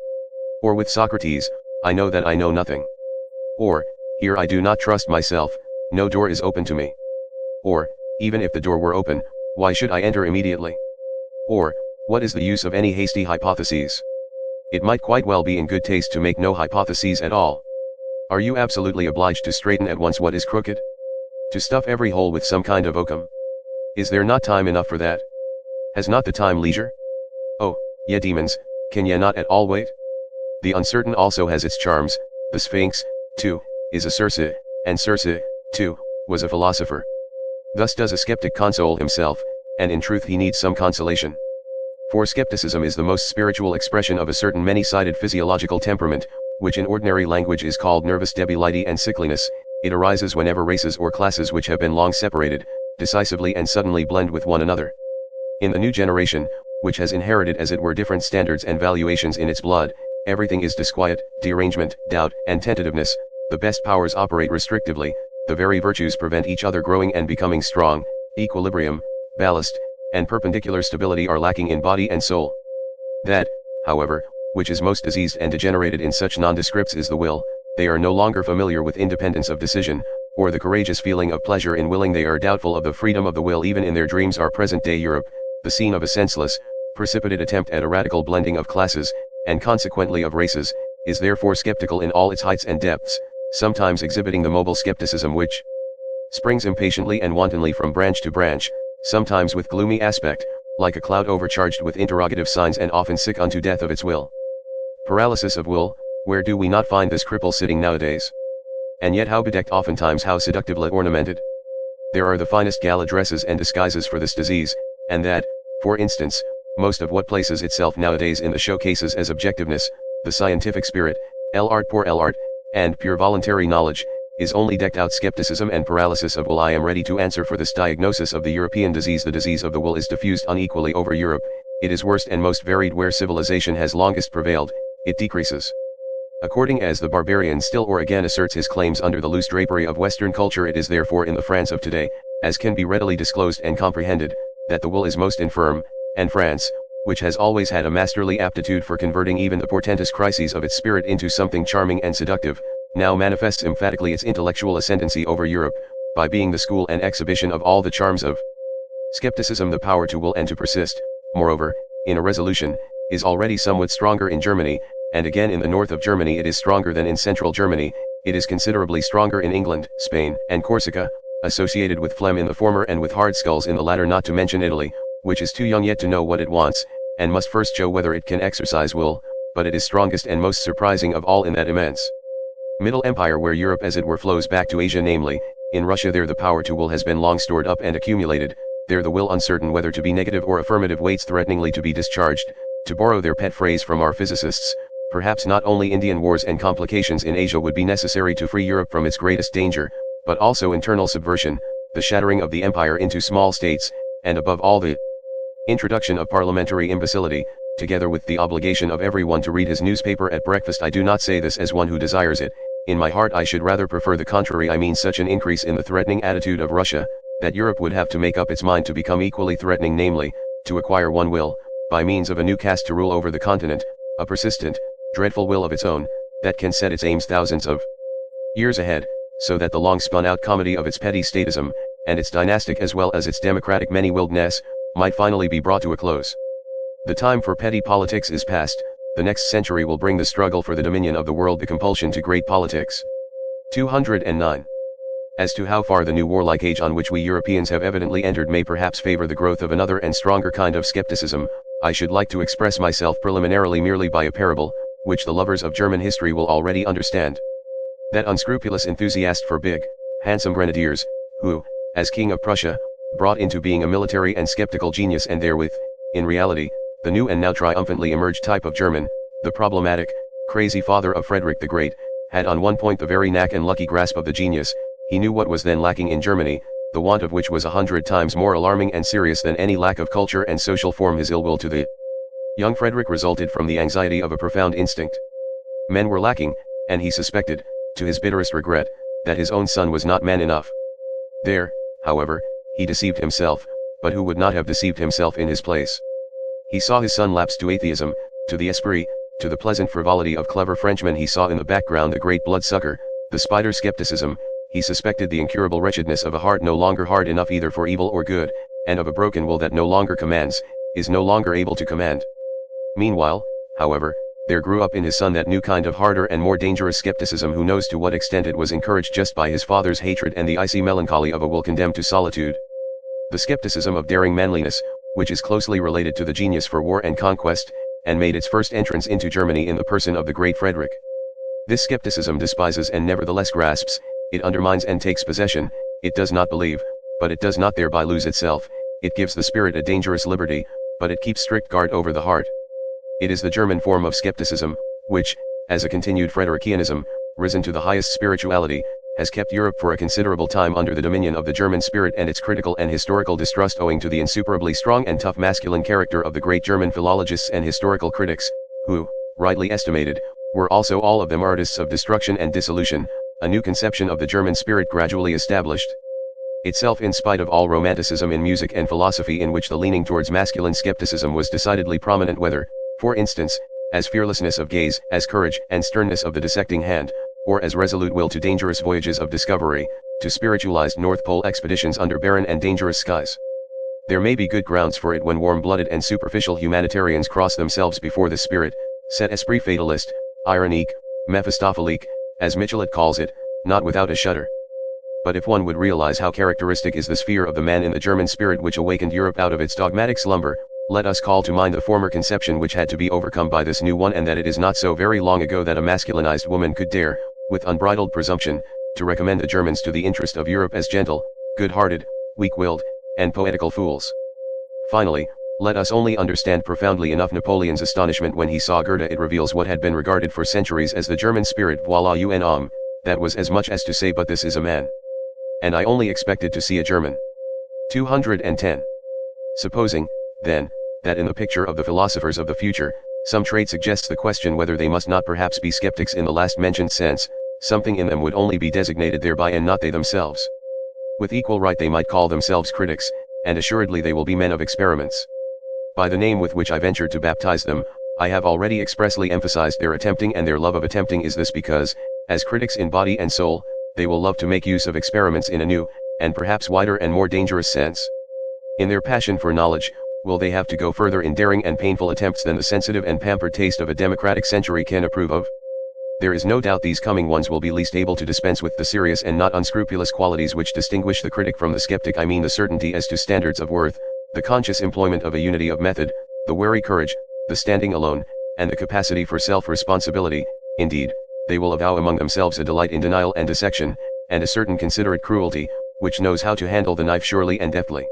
Or with Socrates, I know that I know nothing. Or, here I do not trust myself, no door is open to me. Or, even if the door were open, why should I enter immediately? Or, what is the use of any hasty hypotheses? It might quite well be in good taste to make no hypotheses at all. Are you absolutely obliged to straighten at once what is crooked? To stuff every hole with some kind of oakum? Is there not time enough for that? Has not the time leisure? Oh, ye demons, can ye not at all wait? The uncertain also has its charms. The Sphinx, too, is a Circe, and Circe, too, was a philosopher. Thus does a skeptic console himself, and in truth he needs some consolation. For skepticism is the most spiritual expression of a certain many-sided physiological temperament, which in ordinary language is called nervous debility and sickliness. It arises whenever races or classes which have been long separated, decisively and suddenly blend with one another. In the new generation, which has inherited as it were different standards and valuations in its blood, everything is disquiet, derangement, doubt, and tentativeness, the best powers operate restrictively, the very virtues prevent each other growing and becoming strong, equilibrium, ballast, and perpendicular stability are lacking in body and soul. That, however, which is most diseased and degenerated in such nondescripts is the will. They are no longer familiar with independence of decision, or the courageous feeling of pleasure in willing. They are doubtful of the freedom of the will. Even in their dreams are present-day Europe, the scene of a senseless, precipitate attempt at a radical blending of classes, and consequently of races, is therefore skeptical in all its heights and depths, sometimes exhibiting the mobile skepticism which springs impatiently and wantonly from branch to branch, sometimes with gloomy aspect, like a cloud overcharged with interrogative signs and often sick unto death of its will. Paralysis of will, where do we not find this cripple sitting nowadays? And yet how bedecked, oftentimes how seductively ornamented. There are the finest gala dresses and disguises for this disease, and that, for instance, most of what places itself nowadays in the showcases as objectiveness, the scientific spirit, l'art pour l'art, and pure voluntary knowledge, is only decked out skepticism and paralysis of will. I am ready to answer for this diagnosis of the European disease. The disease of the will is diffused unequally over Europe, it is worst and most varied where civilization has longest prevailed, it decreases. According as the barbarian still or again asserts his claims under the loose drapery of Western culture, it is therefore in the France of today, as can be readily disclosed and comprehended, that the will is most infirm, and France, which has always had a masterly aptitude for converting even the portentous crises of its spirit into something charming and seductive, now manifests emphatically its intellectual ascendancy over Europe, by being the school and exhibition of all the charms of skepticism. The power to will and to persist, moreover, in a resolution, is already somewhat stronger in Germany, and again in the north of Germany it is stronger than in central Germany, it is considerably stronger in England, Spain, and Corsica, associated with phlegm in the former and with hard skulls in the latter, not to mention Italy, which is too young yet to know what it wants, and must first show whether it can exercise will, but it is strongest and most surprising of all in that immense Middle Empire where Europe as it were flows back to Asia, namely, in Russia. There the power to will has been long stored up and accumulated, there the will, uncertain whether to be negative or affirmative, waits threateningly to be discharged. To borrow their pet phrase from our physicists, perhaps not only Indian wars and complications in Asia would be necessary to free Europe from its greatest danger, but also internal subversion, the shattering of the empire into small states, and above all the introduction of parliamentary imbecility, together with the obligation of everyone to read his newspaper at breakfast. I do not say this as one who desires it, in my heart I should rather prefer the contrary. I mean such an increase in the threatening attitude of Russia, that Europe would have to make up its mind to become equally threatening, namely, to acquire one will, by means of a new caste to rule over the continent, a persistent, dreadful will of its own, that can set its aims thousands of years ahead, so that the long spun out comedy of its petty statism, and its dynastic as well as its democratic many-willedness, might finally be brought to a close. The time for petty politics is past, the next century will bring the struggle for the dominion of the world, the compulsion to great politics. 209. As to how far the new warlike age on which we Europeans have evidently entered may perhaps favor the growth of another and stronger kind of skepticism, I should like to express myself preliminarily merely by a parable, which the lovers of German history will already understand. That unscrupulous enthusiast for big, handsome grenadiers, who, as King of Prussia, brought into being a military and skeptical genius, and therewith, in reality, the new and now triumphantly emerged type of German, the problematic, crazy father of Frederick the Great, had on one point the very knack and lucky grasp of the genius. He knew what was then lacking in Germany, the want of which was 100 times more alarming and serious than any lack of culture and social form. His ill will to the young Frederick resulted from the anxiety of a profound instinct. Men were lacking, and he suspected, to his bitterest regret, that his own son was not man enough. There, however, he deceived himself, but who would not have deceived himself in his place? He saw his son lapse to atheism, to the esprit, to the pleasant frivolity of clever Frenchmen. He saw in the background the great bloodsucker, the spider skepticism. He suspected the incurable wretchedness of a heart no longer hard enough either for evil or good, and of a broken will that no longer commands, is no longer able to command. Meanwhile, however, there grew up in his son that new kind of harder and more dangerous skepticism. Who knows to what extent it was encouraged just by his father's hatred and the icy melancholy of a will condemned to solitude. The skepticism of daring manliness, which is closely related to the genius for war and conquest, and made its first entrance into Germany in the person of the great Frederick. This skepticism despises and nevertheless grasps, it undermines and takes possession, it does not believe, but it does not thereby lose itself, it gives the spirit a dangerous liberty, but it keeps strict guard over the heart. It is the German form of skepticism, which, as a continued Fredericianism, risen to the highest spirituality, has kept Europe for a considerable time under the dominion of the German spirit and its critical and historical distrust, owing to the insuperably strong and tough masculine character of the great German philologists and historical critics, who, rightly estimated, were also all of them artists of destruction and dissolution. A new conception of the German spirit gradually established itself in spite of all romanticism in music and philosophy, in which the leaning towards masculine skepticism was decidedly prominent, whether, for instance, as fearlessness of gaze, as courage and sternness of the dissecting hand, or as resolute will to dangerous voyages of discovery, to spiritualized North Pole expeditions under barren and dangerous skies. There may be good grounds for it when warm-blooded and superficial humanitarians cross themselves before the spirit, set esprit fatalist, ironique, Mephistophelique, as Michelet calls it, not without a shudder. But if one would realize how characteristic is the sphere of the man in the German spirit which awakened Europe out of its dogmatic slumber, let us call to mind the former conception which had to be overcome by this new one, and that it is not so very long ago that a masculinized woman could dare, with unbridled presumption, to recommend the Germans to the interest of Europe as gentle, good-hearted, weak-willed, and poetical fools. Finally, let us only understand profoundly enough Napoleon's astonishment when he saw Goethe. It reveals what had been regarded for centuries as the German spirit. Voila un homme, that was as much as to say, but this is a man. And I only expected to see a German. 210. Supposing, then, that in the picture of the philosophers of the future, some trait suggests the question whether they must not perhaps be skeptics in the last mentioned sense, something in them would only be designated thereby and not they themselves. With equal right they might call themselves critics, and assuredly they will be men of experiments. By the name with which I ventured to baptize them, I have already expressly emphasized their attempting, and their love of attempting is this because, as critics in body and soul, they will love to make use of experiments in a new, and perhaps wider and more dangerous sense. In their passion for knowledge, will they have to go further in daring and painful attempts than the sensitive and pampered taste of a democratic century can approve of? There is no doubt these coming ones will be least able to dispense with the serious and not unscrupulous qualities which distinguish the critic from the skeptic. I mean the certainty as to standards of worth, the conscious employment of a unity of method, the wary courage, the standing alone, and the capacity for self-responsibility. Indeed, they will avow among themselves a delight in denial and dissection, and a certain considerate cruelty, which knows how to handle the knife surely and deftly.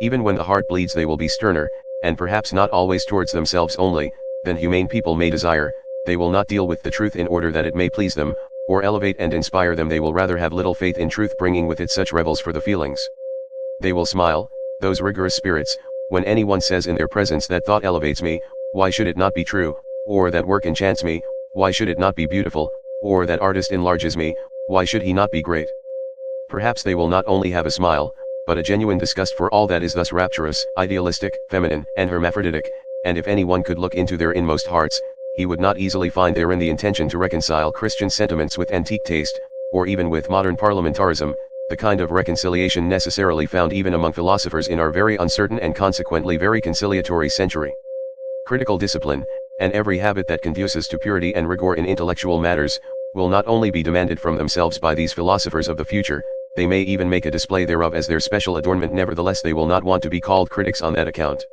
Even when the heart bleeds they will be sterner, and perhaps not always towards themselves only, than humane people may desire. They will not deal with the truth in order that it may please them, or elevate and inspire them. They will rather have little faith in truth, bringing with it such revels for the feelings. They will smile, those rigorous spirits, when anyone says in their presence that thought elevates me, why should it not be true, or that work enchants me, why should it not be beautiful, or that artist enlarges me, why should he not be great? Perhaps they will not only have a smile, but a genuine disgust for all that is thus rapturous, idealistic, feminine, and hermaphroditic, and if anyone could look into their inmost hearts, he would not easily find therein the intention to reconcile Christian sentiments with antique taste, or even with modern parliamentarism, the kind of reconciliation necessarily found even among philosophers in our very uncertain and consequently very conciliatory century. Critical discipline, and every habit that conduces to purity and rigor in intellectual matters, will not only be demanded from themselves by these philosophers of the future, they may even make a display thereof as their special adornment. Nevertheless they will not want to be called critics on that account.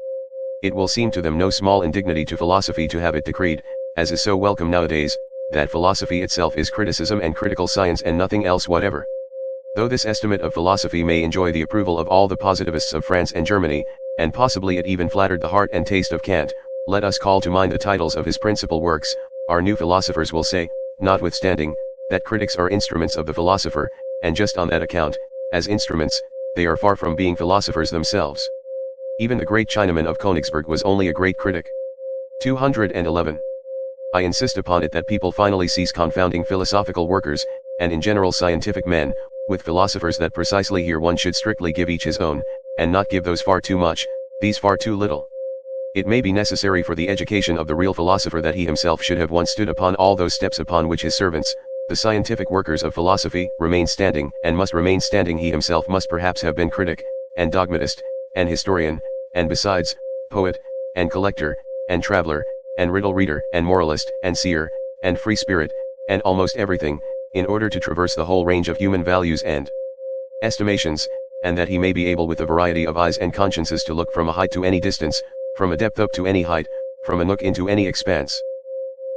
It will seem to them no small indignity to philosophy to have it decreed, as is so welcome nowadays, that philosophy itself is criticism and critical science and nothing else whatever. Though this estimate of philosophy may enjoy the approval of all the positivists of France and Germany, and possibly it even flattered the heart and taste of Kant, let us call to mind the titles of his principal works. Our new philosophers will say, notwithstanding, that critics are instruments of the philosopher, and just on that account, as instruments, they are far from being philosophers themselves. Even the great Chinaman of Königsberg was only a great critic. 211. I insist upon it that people finally cease confounding philosophical workers, and in general scientific men, with philosophers. That precisely here one should strictly give each his own, and not give those far too much, these far too little. It may be necessary for the education of the real philosopher that he himself should have once stood upon all those steps upon which his servants, the scientific workers of philosophy, remain standing, and must remain standing. He himself must perhaps have been critic, and dogmatist, and historian, and besides, poet, and collector, and traveler, and riddle reader, and moralist, and seer, and free spirit, and almost everything, in order to traverse the whole range of human values and estimations, and that he may be able with a variety of eyes and consciences to look from a height to any distance, from a depth up to any height, from a nook into any expanse.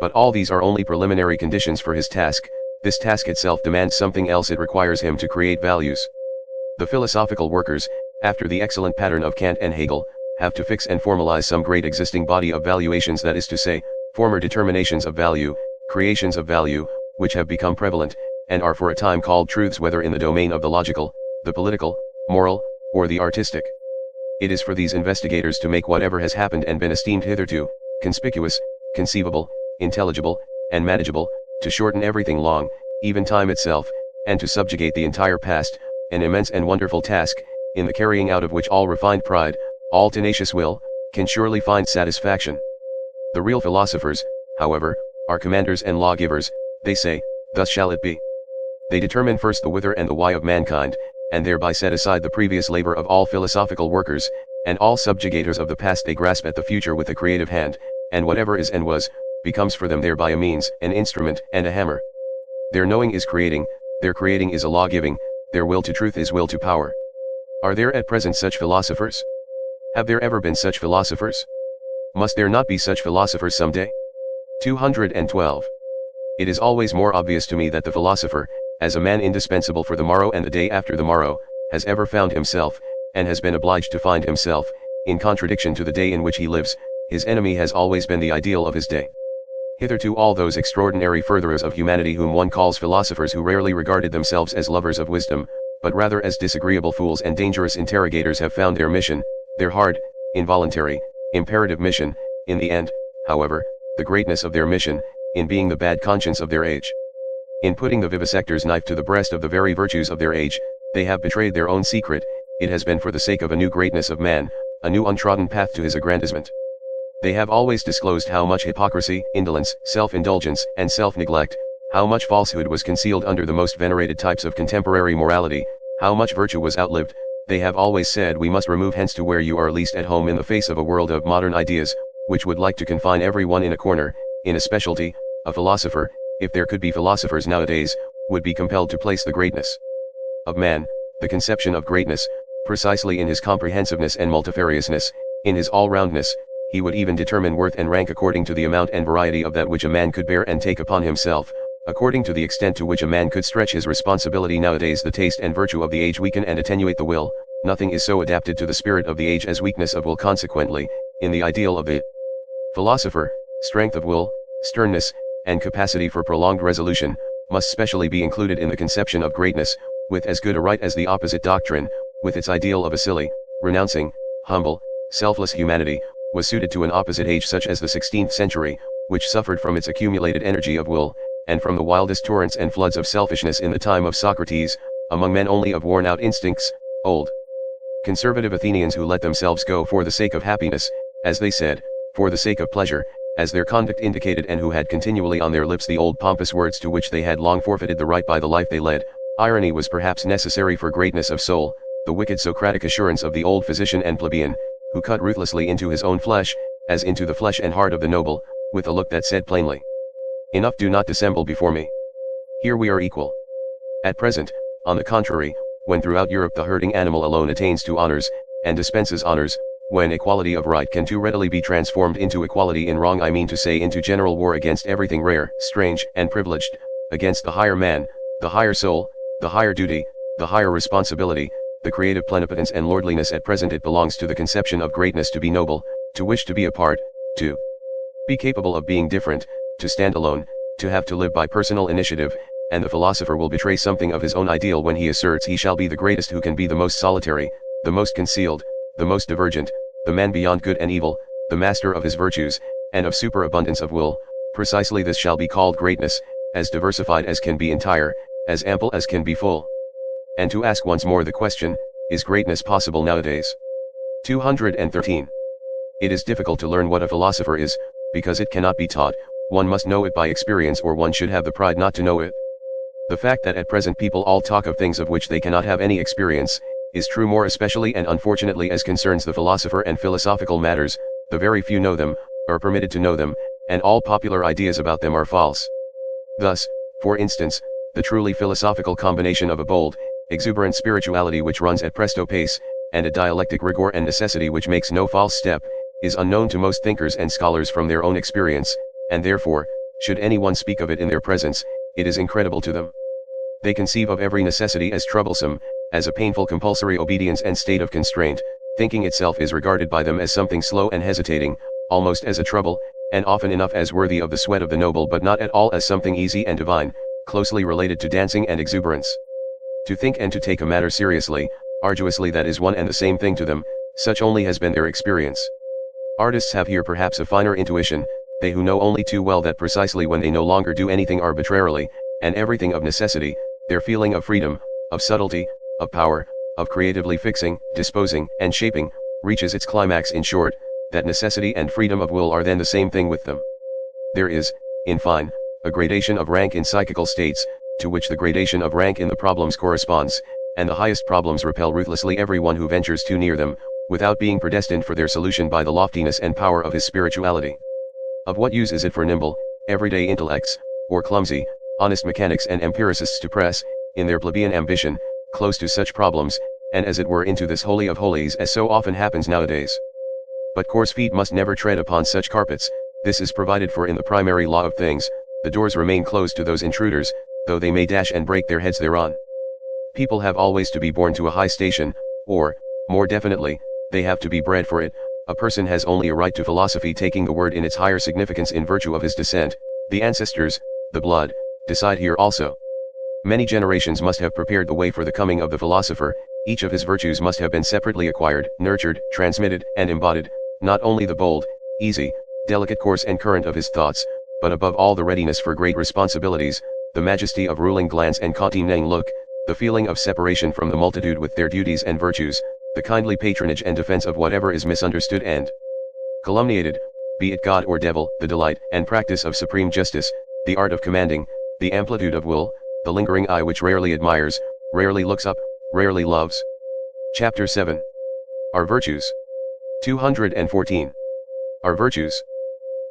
But all these are only preliminary conditions for his task. This task itself demands something else. It requires him to create values. The philosophical workers, after the excellent pattern of Kant and Hegel, have to fix and formalize some great existing body of valuations, that is to say, former determinations of value, creations of value, which have become prevalent, and are for a time called truths, whether in the domain of the logical, the political, moral, or the artistic. It is for these investigators to make whatever has happened and been esteemed hitherto conspicuous, conceivable, intelligible, and manageable, to shorten everything long, even time itself, and to subjugate the entire past, an immense and wonderful task, in the carrying out of which all refined pride, all tenacious will, can surely find satisfaction. The real philosophers, however, are commanders and lawgivers. They say, thus shall it be. They determine first the whither and the why of mankind, and thereby set aside the previous labor of all philosophical workers, and all subjugators of the past. They grasp at the future with a creative hand, and whatever is and was, becomes for them thereby a means, an instrument, and a hammer. Their knowing is creating, their creating is a law-giving, their will to truth is will to power. Are there at present such philosophers? Have there ever been such philosophers? Must there not be such philosophers someday? 212. It is always more obvious to me that the philosopher, as a man indispensable for the morrow and the day after the morrow, has ever found himself, and has been obliged to find himself, in contradiction to the day in which he lives. His enemy has always been the ideal of his day. Hitherto all those extraordinary furtherers of humanity whom one calls philosophers, who rarely regarded themselves as lovers of wisdom, but rather as disagreeable fools and dangerous interrogators, have found their mission, their hard, involuntary, imperative mission, in the end, however, the greatness of their mission, in being the bad conscience of their age. In putting the vivisector's knife to the breast of the very virtues of their age, they have betrayed their own secret. It has been for the sake of a new greatness of man, a new untrodden path to his aggrandizement. They have always disclosed how much hypocrisy, indolence, self-indulgence, and self-neglect, how much falsehood was concealed under the most venerated types of contemporary morality, how much virtue was outlived. They have always said, we must remove hence to where you are least at home in the face of a world of modern ideas, which would like to confine everyone in a corner, in a specialty. A philosopher, if there could be philosophers nowadays, would be compelled to place the greatness of man, the conception of greatness, precisely in his comprehensiveness and multifariousness, in his all-roundness. He would even determine worth and rank according to the amount and variety of that which a man could bear and take upon himself, according to the extent to which a man could stretch his responsibility. Nowadays the taste and virtue of the age weaken and attenuate the will. Nothing is so adapted to the spirit of the age as weakness of will. Consequently, in the ideal of the philosopher, strength of will, sternness, and capacity for prolonged resolution, must specially be included in the conception of greatness, with as good a right as the opposite doctrine, with its ideal of a silly, renouncing, humble, selfless humanity, was suited to an opposite age such as the 16th century, which suffered from its accumulated energy of will, and from the wildest torrents and floods of selfishness in the time of Socrates, among men only of worn-out instincts, old conservative Athenians who let themselves go for the sake of happiness, as they said, for the sake of pleasure, as their conduct indicated, and who had continually on their lips the old pompous words to which they had long forfeited the right by the life they led. Irony was perhaps necessary for greatness of soul, the wicked Socratic assurance of the old physician and plebeian, who cut ruthlessly into his own flesh, as into the flesh and heart of the noble, with a look that said plainly, enough, do not dissemble before me. Here we are equal. At present, on the contrary, when throughout Europe the herding animal alone attains to honors, and dispenses honors, when equality of right can too readily be transformed into equality in wrong, I mean to say into general war against everything rare, strange, and privileged, against the higher man, the higher soul, the higher duty, the higher responsibility, the creative plenipotence and lordliness. At present it belongs to the conception of greatness to be noble, to wish to be apart, to be capable of being different, to stand alone, to have to live by personal initiative, and the philosopher will betray something of his own ideal when he asserts he shall be the greatest who can be the most solitary, the most concealed, the most divergent, the man beyond good and evil, the master of his virtues, and of superabundance of will. Precisely this shall be called greatness, as diversified as can be entire, as ample as can be full. And to ask once more the question, is greatness possible nowadays? 213. It is difficult to learn what a philosopher is, because it cannot be taught. One must know it by experience, or one should have the pride not to know it. The fact that at present people all talk of things of which they cannot have any experience, is true more especially and unfortunately as concerns the philosopher and philosophical matters. The very few know them, are permitted to know them, and all popular ideas about them are false. Thus, for instance, the truly philosophical combination of a bold, exuberant spirituality which runs at presto pace, and a dialectic rigor and necessity which makes no false step, is unknown to most thinkers and scholars from their own experience, and therefore, should anyone speak of it in their presence, it is incredible to them. They conceive of every necessity as troublesome, as a painful compulsory obedience and state of constraint. Thinking itself is regarded by them as something slow and hesitating, almost as a trouble, and often enough as worthy of the sweat of the noble, but not at all as something easy and divine, closely related to dancing and exuberance. To think and to take a matter seriously, arduously, that is one and the same thing to them. Such only has been their experience. Artists have here perhaps a finer intuition, they who know only too well that precisely when they no longer do anything arbitrarily, and everything of necessity, their feeling of freedom, of subtlety, of power, of creatively fixing, disposing, and shaping, reaches its climax. In short, that necessity and freedom of will are then the same thing with them. There is, in fine, a gradation of rank in psychical states, to which the gradation of rank in the problems corresponds, and the highest problems repel ruthlessly everyone who ventures too near them, without being predestined for their solution by the loftiness and power of his spirituality. Of what use is it for nimble, everyday intellects, or clumsy, honest mechanics and empiricists to press, in their plebeian ambition, close to such problems, and as it were into this holy of holies as so often happens nowadays? But coarse feet must never tread upon such carpets, this is provided for in the primary law of things, the doors remain closed to those intruders, though they may dash and break their heads thereon. People have always to be born to a high station, or, more definitely, they have to be bred for it. A person has only a right to philosophy taking the word in its higher significance in virtue of his descent. The ancestors, the blood, decide here also. Many generations must have prepared the way for the coming of the philosopher, each of his virtues must have been separately acquired, nurtured, transmitted, and embodied, not only the bold, easy, delicate course and current of his thoughts, but above all the readiness for great responsibilities, the majesty of ruling glance and continuing look, the feeling of separation from the multitude with their duties and virtues, the kindly patronage and defense of whatever is misunderstood and calumniated, be it God or devil, the delight and practice of supreme justice, the art of commanding, the amplitude of will, the lingering eye which rarely admires, rarely looks up, rarely loves. Chapter 7. Our virtues. 214. Our virtues.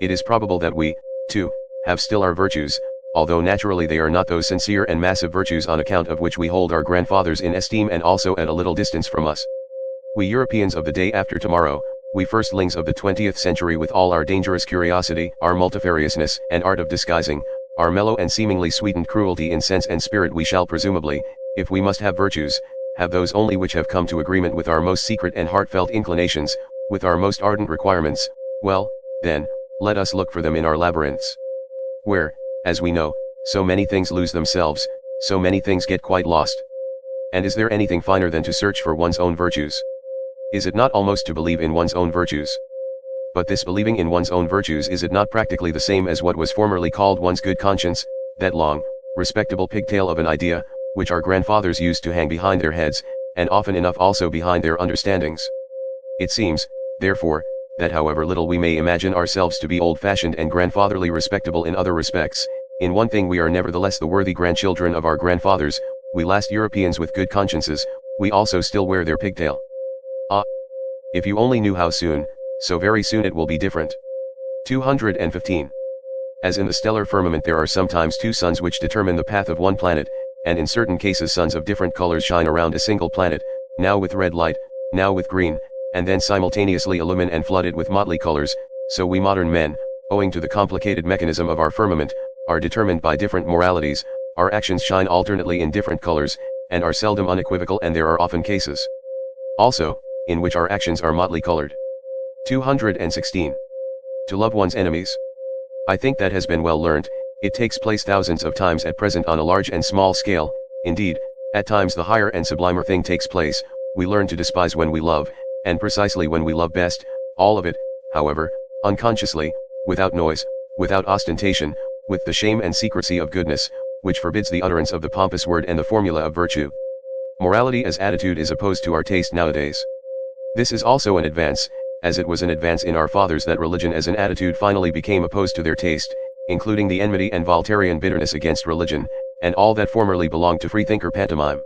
It is probable that we, too, have still our virtues, although naturally they are not those sincere and massive virtues on account of which we hold our grandfathers in esteem and also at a little distance from us. We Europeans of the day after tomorrow, we firstlings of the 20th century with all our dangerous curiosity, our multifariousness and art of disguising, our mellow and seemingly sweetened cruelty in sense and spirit, we shall presumably, if we must have virtues, have those only which have come to agreement with our most secret and heartfelt inclinations, with our most ardent requirements. Well, then, let us look for them in our labyrinths. Where, as we know, so many things lose themselves, so many things get quite lost. And is there anything finer than to search for one's own virtues? Is it not almost to believe in one's own virtues? But this believing in one's own virtues, is it not practically the same as what was formerly called one's good conscience, that long, respectable pigtail of an idea, which our grandfathers used to hang behind their heads, and often enough also behind their understandings? It seems, therefore, that however little we may imagine ourselves to be old-fashioned and grandfatherly respectable in other respects, in one thing we are nevertheless the worthy grandchildren of our grandfathers. We last Europeans with good consciences, we also still wear their pigtail. Ah! If you only knew how soon, so very soon it will be different. 215. As in the stellar firmament there are sometimes two suns which determine the path of one planet, and in certain cases suns of different colors shine around a single planet, now with red light, now with green, and then simultaneously illumine and flood it with motley colors, so we modern men, owing to the complicated mechanism of our firmament, are determined by different moralities, our actions shine alternately in different colors, and are seldom unequivocal, and there are often cases also, in which our actions are motley colored. 216. To love one's enemies. I think that has been well learnt. It takes place thousands of times at present on a large and small scale. Indeed, at times the higher and sublimer thing takes place. We learn to despise when we love, and precisely when we love best, all of it, however, unconsciously, without noise, without ostentation, with the shame and secrecy of goodness, which forbids the utterance of the pompous word and the formula of virtue. Morality as attitude is opposed to our taste nowadays. This is also an advance, as it was an advance in our fathers that religion as an attitude finally became opposed to their taste, including the enmity and Voltairean bitterness against religion, and all that formerly belonged to freethinker pantomime.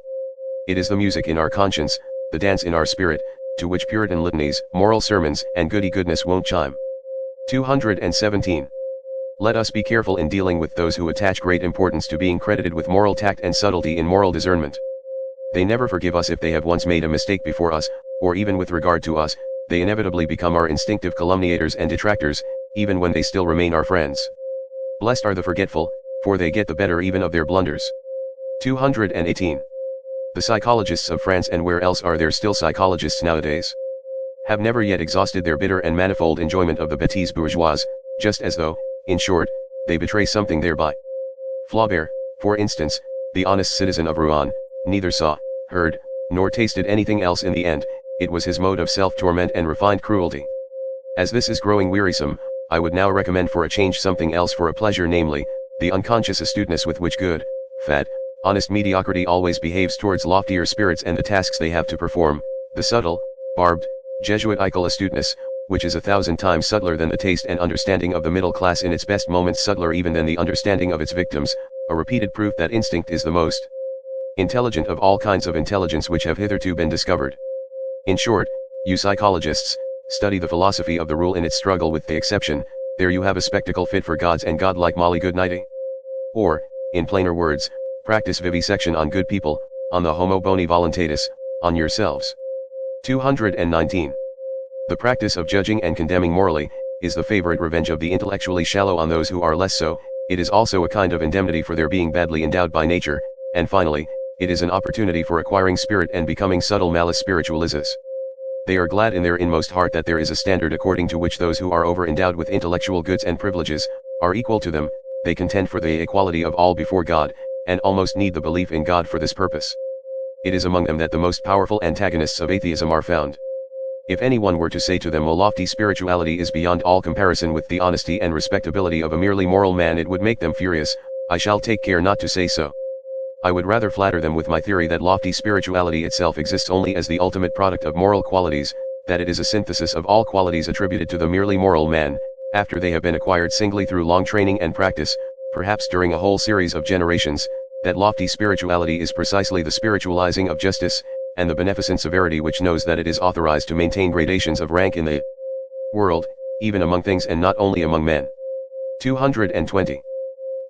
It is the music in our conscience, the dance in our spirit, to which Puritan litanies, moral sermons, and goody-goodness won't chime. 217. Let us be careful in dealing with those who attach great importance to being credited with moral tact and subtlety in moral discernment. They never forgive us if they have once made a mistake before us, or even with regard to us, they inevitably become our instinctive calumniators and detractors, even when they still remain our friends. Blessed are the forgetful, for they get the better even of their blunders. 218. The psychologists of France, and where else are there still psychologists nowadays, have never yet exhausted their bitter and manifold enjoyment of the bêtise bourgeoise, just as though, in short, they betray something thereby. Flaubert, for instance, the honest citizen of Rouen, neither saw, heard, nor tasted anything else in the end. It was his mode of self-torment and refined cruelty. As this is growing wearisome, I would now recommend for a change something else for a pleasure, namely, the unconscious astuteness with which good, fat, honest mediocrity always behaves towards loftier spirits and the tasks they have to perform, the subtle, barbed, Jesuitical astuteness, which is 1,000 times subtler than the taste and understanding of the middle class in its best moments, subtler even than the understanding of its victims, a repeated proof that instinct is the most intelligent of all kinds of intelligence which have hitherto been discovered. In short, you psychologists, study the philosophy of the rule in its struggle with the exception, There you have a spectacle fit for gods and godlike Molly Goodnighting. Or, in plainer words, practice vivisection on good people, on the homo boni voluntatis, on yourselves. 219. The practice of judging and condemning morally, is the favorite revenge of the intellectually shallow on those who are less so. It is also a kind of indemnity for their being badly endowed by nature, and finally, it is an opportunity for acquiring spirit and becoming subtle malice spiritualizes. They are glad in their inmost heart that there is a standard according to which those who are over-endowed with intellectual goods and privileges, are equal to them. They contend for the equality of all before God, and almost need the belief in God for this purpose. It is among them that the most powerful antagonists of atheism are found. If anyone were to say to them a lofty spirituality is beyond all comparison with the honesty and respectability of a merely moral man, it would make them furious. I shall take care not to say so. I would rather flatter them with my theory that lofty spirituality itself exists only as the ultimate product of moral qualities, that it is a synthesis of all qualities attributed to the merely moral man, after they have been acquired singly through long training and practice, perhaps during a whole series of generations, that lofty spirituality is precisely the spiritualizing of justice, and the beneficent severity which knows that it is authorized to maintain gradations of rank in the world, even among things and not only among men. 220.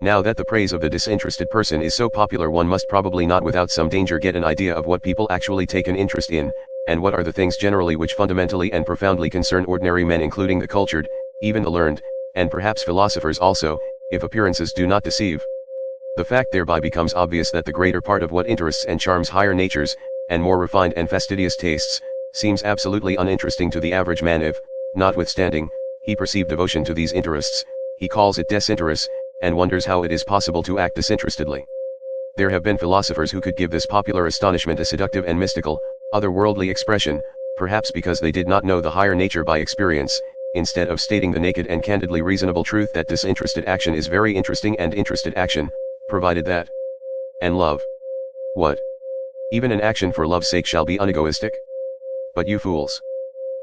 Now that the praise of the disinterested person is so popular, one must probably not without some danger get an idea of what people actually take an interest in, and what are the things generally which fundamentally and profoundly concern ordinary men, including the cultured, even the learned, and perhaps philosophers also, if appearances do not deceive. The fact thereby becomes obvious that the greater part of what interests and charms higher natures, and more refined and fastidious tastes, seems absolutely uninteresting to the average man if, notwithstanding, he perceive devotion to these interests, he calls it desinterest, and wonders how it is possible to act disinterestedly. There have been philosophers who could give this popular astonishment a seductive and mystical, otherworldly expression, perhaps because they did not know the higher nature by experience, instead of stating the naked and candidly reasonable truth that disinterested action is very interesting and interested action, provided that. And love. What? Even an action for love's sake shall be unegoistic? But you fools!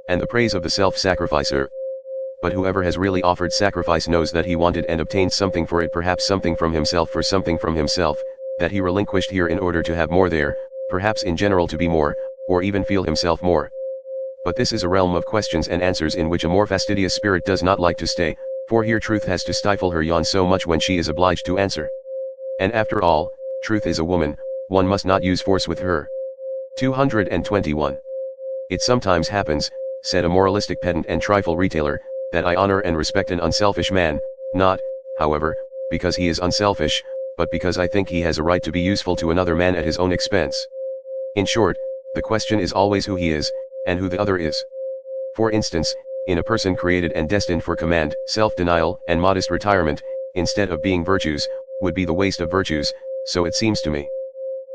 And the praise of the self-sacrificer. But whoever has really offered sacrifice knows that he wanted and obtained something for it, perhaps something from himself for something from himself, that he relinquished here in order to have more there, perhaps in general to be more, or even feel himself more. But this is a realm of questions and answers in which a more fastidious spirit does not like to stay, for here truth has to stifle her yawn so much when she is obliged to answer. And after all, truth is a woman, one must not use force with her. 221. It sometimes happens, said a moralistic pedant and trifle retailer, that I honor and respect an unselfish man, not, however, because he is unselfish, but because I think he has a right to be useful to another man at his own expense. In short, the question is always who he is, and who the other is. For instance, in a person created and destined for command, self-denial and modest retirement, instead of being virtues, would be the waste of virtues, so it seems to me.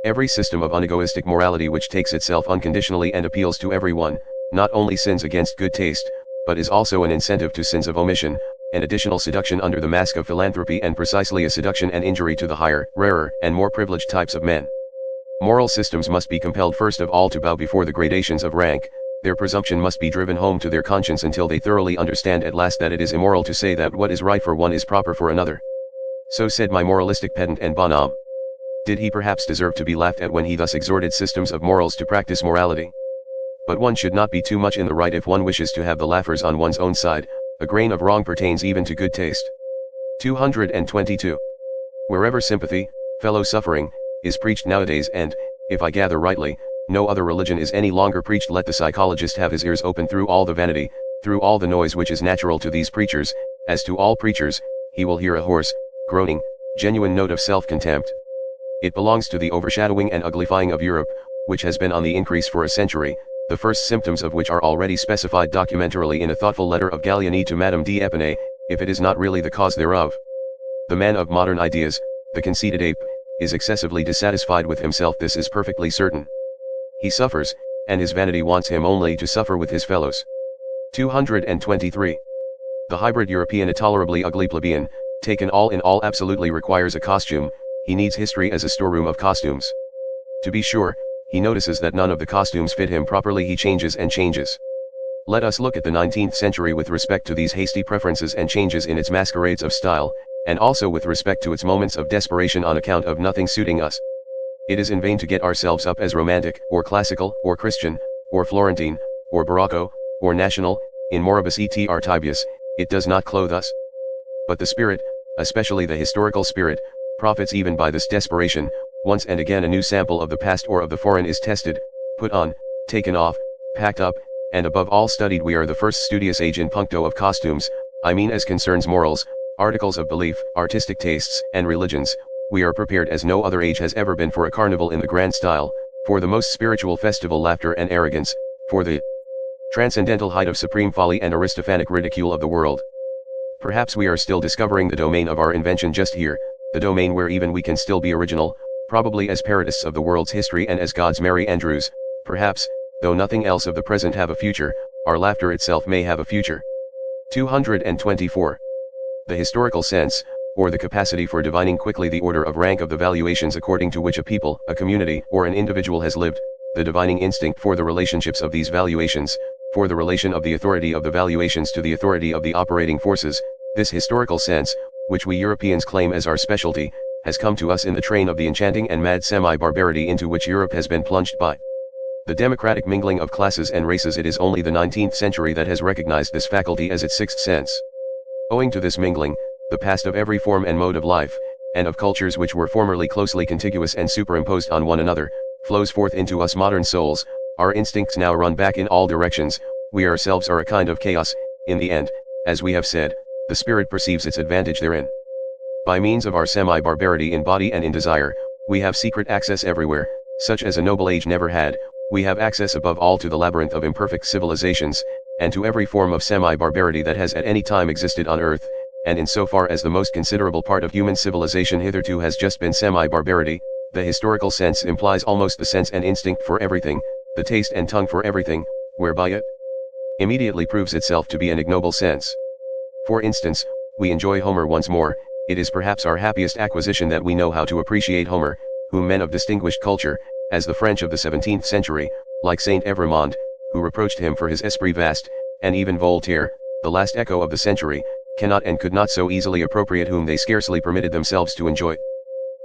Every system of unegoistic morality which takes itself unconditionally and appeals to everyone, not only sins against good taste, but is also an incentive to sins of omission, an additional seduction under the mask of philanthropy, and precisely a seduction and injury to the higher, rarer, and more privileged types of men. Moral systems must be compelled first of all to bow before the gradations of rank. Their presumption must be driven home to their conscience until they thoroughly understand at last that it is immoral to say that what is right for one is proper for another. So said my moralistic pedant and bonhomme. Did he perhaps deserve to be laughed at when he thus exhorted systems of morals to practice morality? But one should not be too much in the right if one wishes to have the laughers on one's own side. A grain of wrong pertains even to good taste. 222. Wherever sympathy, fellow suffering, is preached nowadays, and, if I gather rightly, no other religion is any longer preached, let the psychologist have his ears open through all the vanity, through all the noise which is natural to these preachers. As to all preachers, he will hear a hoarse, groaning, genuine note of self-contempt. It belongs to the overshadowing and uglifying of Europe, which has been on the increase for a century, the first symptoms of which are already specified documentarily in a thoughtful letter of Gallieni to Madame d'Épinay, if it is not really the cause thereof. The man of modern ideas, the conceited ape, is excessively dissatisfied with himself, this is perfectly certain. He suffers, and his vanity wants him only to suffer with his fellows. 223. The hybrid European, a tolerably ugly plebeian, taken all in all, absolutely requires a costume. He needs history as a storeroom of costumes. To be sure, he notices that none of the costumes fit him properly, he changes and changes. Let us look at the 19th century with respect to these hasty preferences and changes in its masquerades of style, and also with respect to its moments of desperation on account of nothing suiting us. It is in vain to get ourselves up as romantic, or classical, or Christian, or Florentine, or Barocco, or national, in moribus et artibius, It does not clothe us. But the spirit, especially the historical spirit, profits even by this desperation. Once and again a new sample of the past or of the foreign is tested, put on, taken off, packed up, and above all studied. We are the first studious age in puncto of costumes, I mean as concerns morals, articles of belief, artistic tastes, and religions. We are prepared as no other age has ever been for a carnival in the grand style, for the most spiritual festival laughter and arrogance, for the transcendental height of supreme folly and Aristophanic ridicule of the world. Perhaps we are still discovering the domain of our invention just here, the domain where even we can still be original, probably as parodists of the world's history and as God's merry andrews. Perhaps, though nothing else of the present have a future, our laughter itself may have a future. 224. The historical sense, or the capacity for divining quickly the order of rank of the valuations according to which a people, a community, or an individual has lived, the divining instinct for the relationships of these valuations, for the relation of the authority of the valuations to the authority of the operating forces. This historical sense, which we Europeans claim as our specialty, has come to us in the train of the enchanting and mad semi-barbarity into which Europe has been plunged by the democratic mingling of classes and races. It is only the 19th century that has recognized this faculty as its sixth sense. Owing to this mingling, the past of every form and mode of life, and of cultures which were formerly closely contiguous and superimposed on one another, flows forth into us modern souls. Our instincts now run back in all directions. We ourselves are a kind of chaos. In the end, as we have said, the spirit perceives its advantage therein. By means of our semi-barbarity in body and in desire, we have secret access everywhere, such as a noble age never had. We have access above all to the labyrinth of imperfect civilizations, and to every form of semi-barbarity that has at any time existed on earth, and in so far as the most considerable part of human civilization hitherto has just been semi-barbarity, the historical sense implies almost the sense and instinct for everything, the taste and tongue for everything, whereby it immediately proves itself to be an ignoble sense. For instance, we enjoy Homer once more. It is perhaps our happiest acquisition that we know how to appreciate Homer, whom men of distinguished culture, as the French of the 17th century, like Saint Evremond, who reproached him for his esprit vaste, and even Voltaire, the last echo of the century, cannot and could not so easily appropriate, whom they scarcely permitted themselves to enjoy.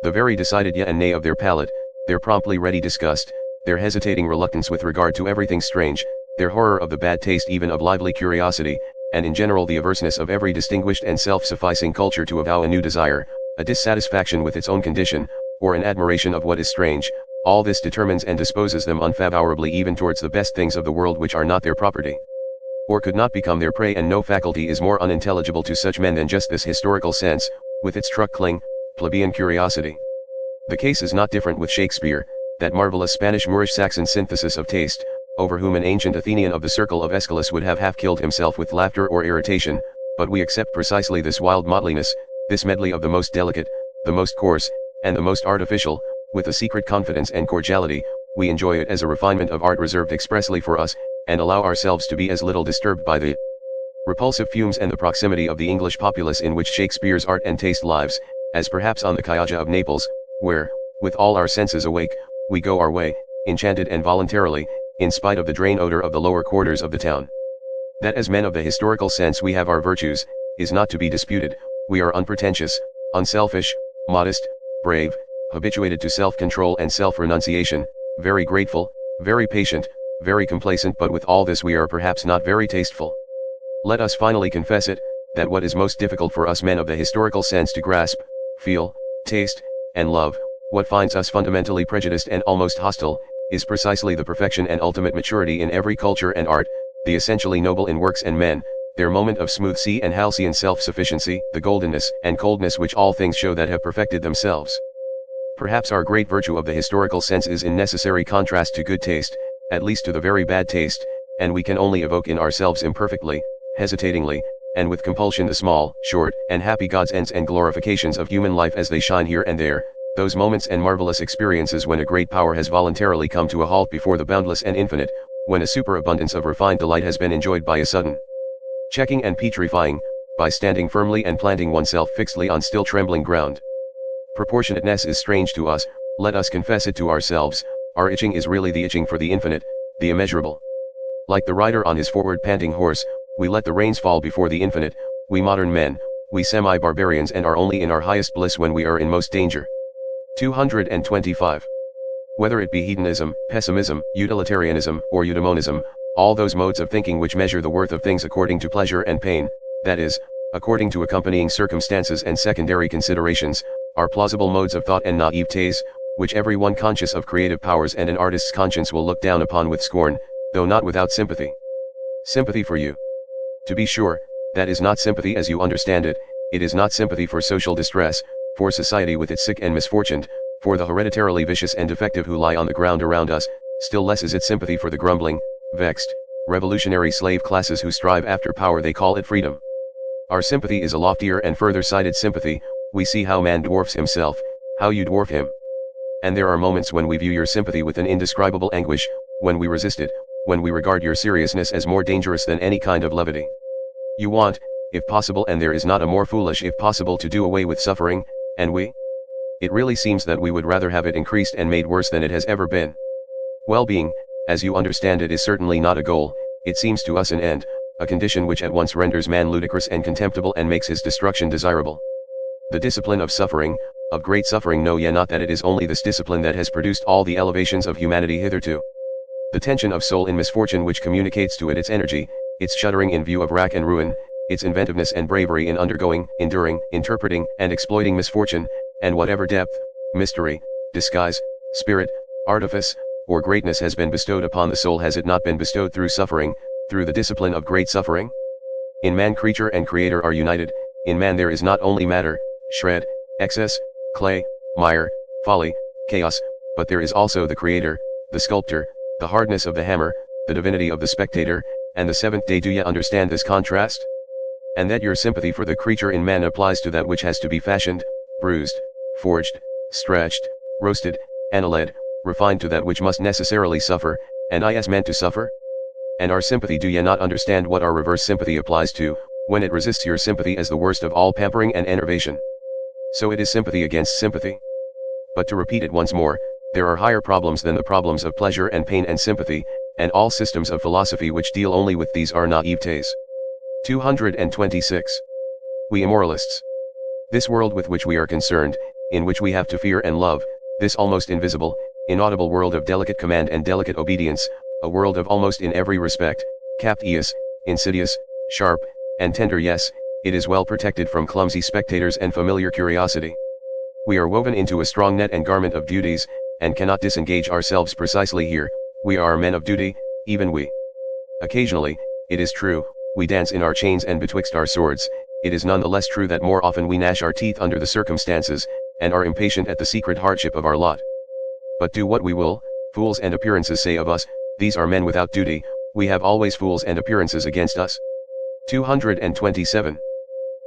The very decided yea and nay of their palate, their promptly ready disgust, their hesitating reluctance with regard to everything strange, their horror of the bad taste even of lively curiosity, and in general the averseness of every distinguished and self-sufficing culture to avow a new desire, a dissatisfaction with its own condition, or an admiration of what is strange, all this determines and disposes them unfavorably even towards the best things of the world which are not their property, or could not become their prey. And no faculty is more unintelligible to such men than just this historical sense, with its truckling, plebeian curiosity. The case is not different with Shakespeare, that marvelous Spanish Moorish Saxon synthesis of taste, over whom an ancient Athenian of the circle of Aeschylus would have half killed himself with laughter or irritation, but we accept precisely this wild motleyiness, this medley of the most delicate, the most coarse, and the most artificial, with a secret confidence and cordiality. We enjoy it as a refinement of art reserved expressly for us, and allow ourselves to be as little disturbed by the repulsive fumes and the proximity of the English populace in which Shakespeare's art and taste lives, as perhaps on the Chioggia of Naples, where, with all our senses awake, we go our way, enchanted and voluntarily, in spite of the drain odor of the lower quarters of the town. That as men of the historical sense we have our virtues, is not to be disputed. We are unpretentious, unselfish, modest, brave, habituated to self-control and self-renunciation, very grateful, very patient, very complacent, but with all this we are perhaps not very tasteful. Let us finally confess it, that what is most difficult for us men of the historical sense to grasp, feel, taste, and love, what finds us fundamentally prejudiced and almost hostile, is precisely the perfection and ultimate maturity in every culture and art, the essentially noble in works and men, their moment of smooth sea and halcyon self-sufficiency, the goldenness and coldness which all things show that have perfected themselves. Perhaps our great virtue of the historical sense is in necessary contrast to good taste, at least to the very bad taste, and we can only evoke in ourselves imperfectly, hesitatingly, and with compulsion the small, short, and happy God's ends and glorifications of human life as they shine here and there, those moments and marvelous experiences when a great power has voluntarily come to a halt before the boundless and infinite, when a superabundance of refined delight has been enjoyed by a sudden checking and petrifying, by standing firmly and planting oneself fixedly on still trembling ground. Proportionateness is strange to us, let us confess it to ourselves. Our itching is really the itching for the infinite, the immeasurable. Like the rider on his forward panting horse, we let the reins fall before the infinite. We modern men, we semi-barbarians, and are only in our highest bliss when we are in most danger. 225. Whether it be hedonism, pessimism, utilitarianism, or eudaimonism, all those modes of thinking which measure the worth of things according to pleasure and pain, that is, according to accompanying circumstances and secondary considerations, are plausible modes of thought and naivete, which everyone conscious of creative powers and an artist's conscience will look down upon with scorn, though not without sympathy. Sympathy for you. To be sure, that is not sympathy as you understand it. It is not sympathy for social distress, for society with its sick and misfortuned, for the hereditarily vicious and defective who lie on the ground around us, still less is it sympathy for the grumbling, vexed, revolutionary slave classes who strive after power they call it freedom. Our sympathy is a loftier and further-sighted sympathy. We see how man dwarfs himself, how you dwarf him. And there are moments when we view your sympathy with an indescribable anguish, when we resist it, when we regard your seriousness as more dangerous than any kind of levity. You want, if possible, and there is not a more foolish if possible, to do away with suffering, and we? It really seems that we would rather have it increased and made worse than it has ever been. Well-being, as you understand it, is certainly not a goal. It seems to us an end, a condition which at once renders man ludicrous and contemptible and makes his destruction desirable. The discipline of suffering, of great suffering, know ye not that it is only this discipline that has produced all the elevations of humanity hitherto? The tension of soul in misfortune which communicates to it its energy, its shuddering in view of rack and ruin, its inventiveness and bravery in undergoing, enduring, interpreting, and exploiting misfortune, and whatever depth, mystery, disguise, spirit, artifice, or greatness has been bestowed upon the soul, has it not been bestowed through suffering, through the discipline of great suffering? In man creature and creator are united. In man there is not only matter, shred, excess, clay, mire, folly, chaos, but there is also the creator, the sculptor, the hardness of the hammer, the divinity of the spectator, and the seventh day. Do ye understand this contrast? And that your sympathy for the creature in man applies to that which has to be fashioned, bruised, forged, stretched, roasted, annealed, refined to that which must necessarily suffer, and is meant to suffer? And our sympathy, do ye not understand what our reverse sympathy applies to, when it resists your sympathy as the worst of all pampering and enervation? So it is sympathy against sympathy. But to repeat it once more, there are higher problems than the problems of pleasure and pain and sympathy, and all systems of philosophy which deal only with these are naivetes. 226. We immoralists. This world with which we are concerned, in which we have to fear and love, this almost invisible, inaudible world of delicate command and delicate obedience, a world of almost in every respect, captious, insidious, sharp, and tender, yes, it is well protected from clumsy spectators and familiar curiosity. We are woven into a strong net and garment of duties, and cannot disengage ourselves precisely here. We are men of duty, even we. Occasionally, it is true, we dance in our chains and betwixt our swords. It is none the less true that more often we gnash our teeth under the circumstances, and are impatient at the secret hardship of our lot. But do what we will, fools and appearances say of us, these are men without duty. We have always fools and appearances against us. 227.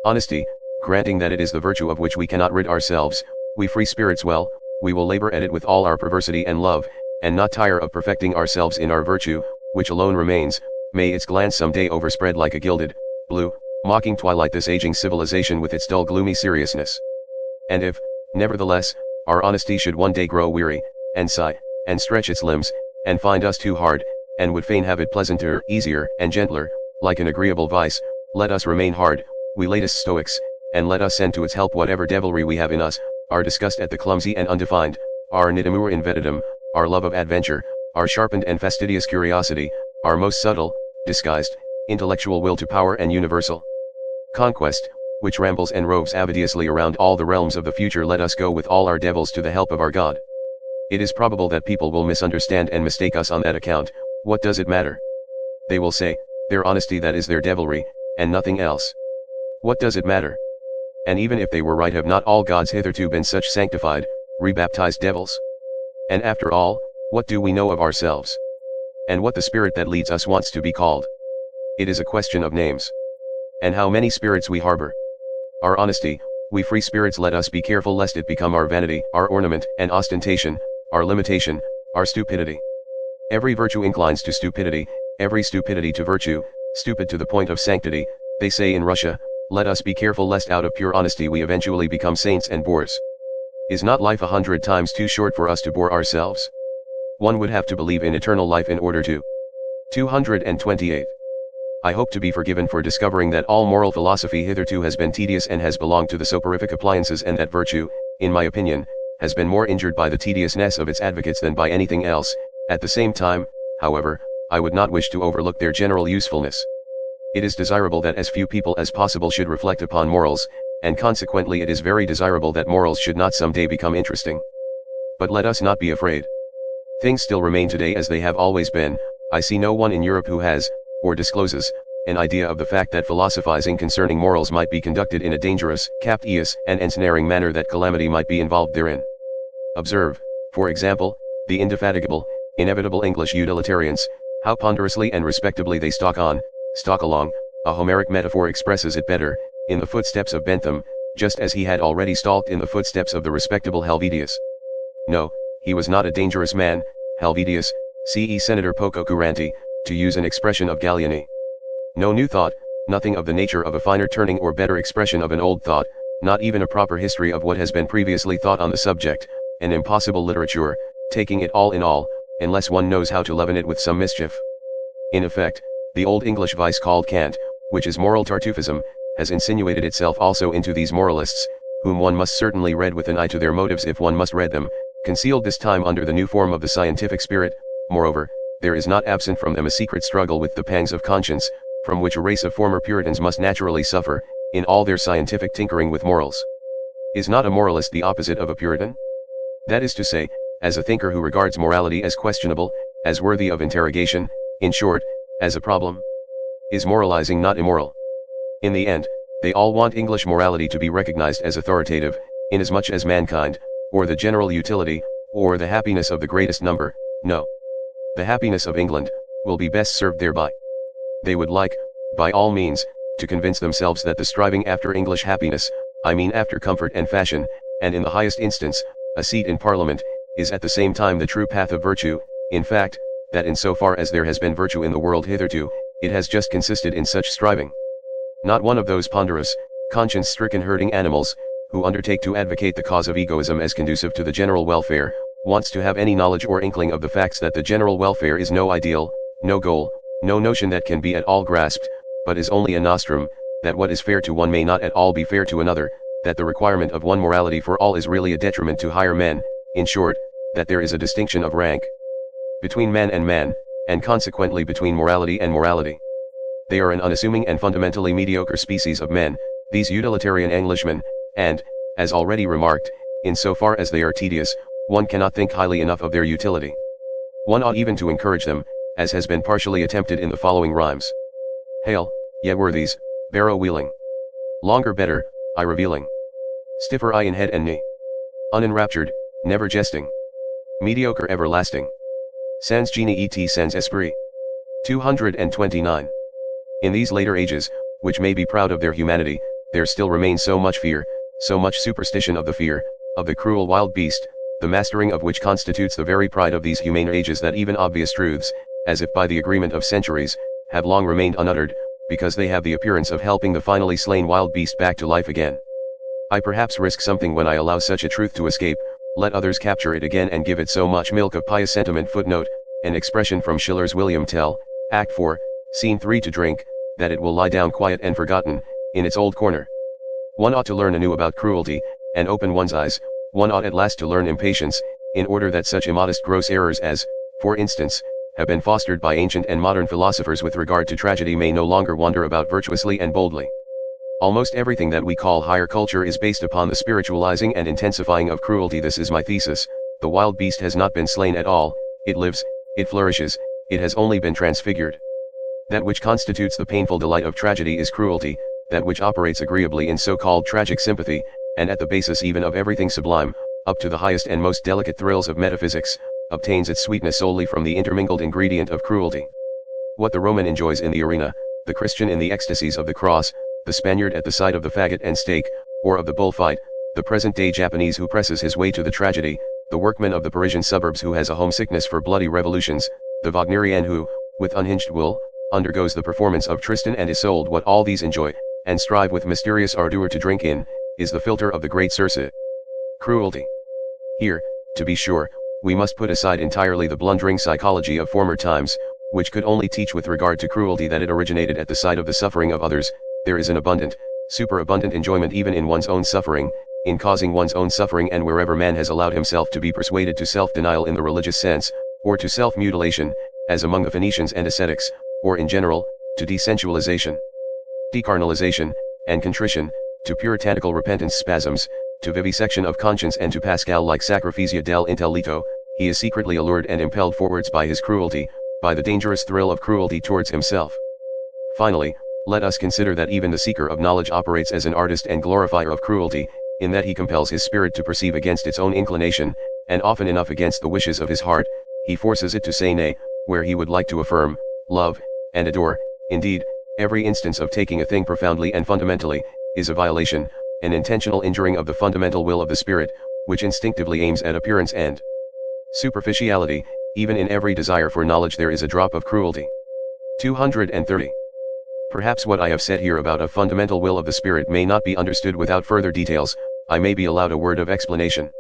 Honesty, granting that it is the virtue of which we cannot rid ourselves, we free spirits, well, we will labor at it with all our perversity and love, and not tire of perfecting ourselves in our virtue, which alone remains. May its glance some day overspread like a gilded, blue, mocking twilight this aging civilization with its dull gloomy seriousness. And if, nevertheless, our honesty should one day grow weary, and sigh, and stretch its limbs, and find us too hard, and would fain have it pleasanter, easier, and gentler, like an agreeable vice, let us remain hard, we latest Stoics, and let us send to its help whatever devilry we have in us, our disgust at the clumsy and undefined, our nidamur invetidum, our love of adventure, our sharpened and fastidious curiosity, our most subtle, disguised, intellectual will to power and universal conquest, which rambles and roves avidiously around all the realms of the future. Let us go with all our devils to the help of our God. It is probable that people will misunderstand and mistake us on that account. What does it matter? They will say, their honesty, that is their devilry, and nothing else. What does it matter? And even if they were right, have not all gods hitherto been such sanctified, rebaptized devils? And after all, what do we know of ourselves? And what the spirit that leads us wants to be called? It is a question of names. And how many spirits we harbor? Our honesty, we free spirits, let us be careful lest it become our vanity, our ornament and ostentation, our limitation, our stupidity. Every virtue inclines to stupidity, every stupidity to virtue, stupid to the point of sanctity, they say in Russia. Let us be careful lest out of pure honesty we eventually become saints and bores. Is not life 100 times too short for us to bore ourselves? One would have to believe in eternal life in order to. 228. I hope to be forgiven for discovering that all moral philosophy hitherto has been tedious and has belonged to the soporific appliances, and that virtue, in my opinion, has been more injured by the tediousness of its advocates than by anything else. At the same time, however, I would not wish to overlook their general usefulness. It is desirable that as few people as possible should reflect upon morals, and consequently it is very desirable that morals should not someday become interesting. But let us not be afraid. Things still remain today as they have always been. I see no one in Europe who has, or discloses, an idea of the fact that philosophizing concerning morals might be conducted in a dangerous, captious, and ensnaring manner, that calamity might be involved therein. Observe, for example, the indefatigable, inevitable English utilitarians, how ponderously and respectably they stalk along, a Homeric metaphor expresses it better, in the footsteps of Bentham, just as he had already stalked in the footsteps of the respectable Helvetius. No, he was not a dangerous man, Helvetius, C.E. Senator Poco-Curante, to use an expression of Gallieni. No new thought, nothing of the nature of a finer turning or better expression of an old thought, not even a proper history of what has been previously thought on the subject, an impossible literature, taking it all in all, unless one knows how to leaven it with some mischief. In effect, the old English vice called cant, which is moral Tartuffism, has insinuated itself also into these moralists, whom one must certainly read with an eye to their motives if one must read them, concealed this time under the new form of the scientific spirit. Moreover, there is not absent from them a secret struggle with the pangs of conscience, from which a race of former Puritans must naturally suffer, in all their scientific tinkering with morals. Is not a moralist the opposite of a Puritan? That is to say, as a thinker who regards morality as questionable, as worthy of interrogation, in short, as a problem. Is moralizing not immoral? In the end, they all want English morality to be recognized as authoritative, inasmuch as mankind, or the general utility, or the happiness of the greatest number, no. The happiness of England, will be best served thereby. They would like, by all means, to convince themselves that the striving after English happiness, I mean after comfort and fashion, and in the highest instance, a seat in Parliament, is at the same time the true path of virtue, in fact, that in so far as there has been virtue in the world hitherto, it has just consisted in such striving. Not one of those ponderous, conscience-stricken herding animals, who undertake to advocate the cause of egoism as conducive to the general welfare, wants to have any knowledge or inkling of the facts that the general welfare is no ideal, no goal, no notion that can be at all grasped, but is only a nostrum, that what is fair to one may not at all be fair to another, that the requirement of one morality for all is really a detriment to higher men, in short, that there is a distinction of rank between man, and consequently between morality and morality. They are an unassuming and fundamentally mediocre species of men, these utilitarian Englishmen, and, as already remarked, in so far as they are tedious, one cannot think highly enough of their utility. One ought even to encourage them, as has been partially attempted in the following rhymes. Hail, ye worthies, barrow wheeling. Longer better, I revealing. Stiffer eye in head and knee. Unenraptured, never jesting. Mediocre everlasting. Sans genie et sans esprit. 229. In these later ages, which may be proud of their humanity, there still remains so much fear, so much superstition of the cruel wild beast, the mastering of which constitutes the very pride of these humane ages, that even obvious truths, as if by the agreement of centuries, have long remained unuttered, because they have the appearance of helping the finally slain wild beast back to life again. I perhaps risk something when I allow such a truth to escape, let others capture it again and give it so much milk of pious sentiment. Footnote, an expression from Schiller's William Tell, Act 4, Scene 3, to drink, that it will lie down quiet and forgotten, in its old corner. One ought to learn anew about cruelty, and open one's eyes. One ought at last to learn impatience, in order that such immodest gross errors as, for instance, have been fostered by ancient and modern philosophers with regard to tragedy may no longer wander about virtuously and boldly. Almost everything that we call higher culture is based upon the spiritualizing and intensifying of cruelty. This is my thesis. The wild beast has not been slain at all, it lives, it flourishes, it has only been transfigured. That which constitutes the painful delight of tragedy is cruelty, that which operates agreeably in so-called tragic sympathy, and at the basis even of everything sublime, up to the highest and most delicate thrills of metaphysics, obtains its sweetness solely from the intermingled ingredient of cruelty. What the Roman enjoys in the arena, the Christian in the ecstasies of the cross, the Spaniard at the sight of the faggot and stake, or of the bullfight, the present-day Japanese who presses his way to the tragedy, the workman of the Parisian suburbs who has a homesickness for bloody revolutions, the Wagnerian who, with unhinged will, undergoes the performance of Tristan and Isolde. What all these enjoy, and strive with mysterious ardor to drink in, is the filter of the great Circe. Cruelty. Here, to be sure, we must put aside entirely the blundering psychology of former times, which could only teach with regard to cruelty that it originated at the sight of the suffering of others. There is an abundant, superabundant enjoyment even in one's own suffering, in causing one's own suffering, and wherever man has allowed himself to be persuaded to self-denial in the religious sense, or to self-mutilation, as among the Phoenicians and ascetics, or in general, to desensualization, decarnalization, and contrition, to puritanical repentance spasms, to vivisection of conscience, and to Pascal-like sacrificia del intelletto, he is secretly allured and impelled forwards by his cruelty, by the dangerous thrill of cruelty towards himself. Finally, let us consider that even the seeker of knowledge operates as an artist and glorifier of cruelty, in that he compels his spirit to perceive against its own inclination, and often enough against the wishes of his heart. He forces it to say nay, where he would like to affirm, love, and adore. Indeed, every instance of taking a thing profoundly and fundamentally, is a violation, an intentional injuring of the fundamental will of the spirit, which instinctively aims at appearance and superficiality. Even in every desire for knowledge there is a drop of cruelty. 230. Perhaps what I have said here about a fundamental will of the spirit may not be understood without further details. I may be allowed a word of explanation.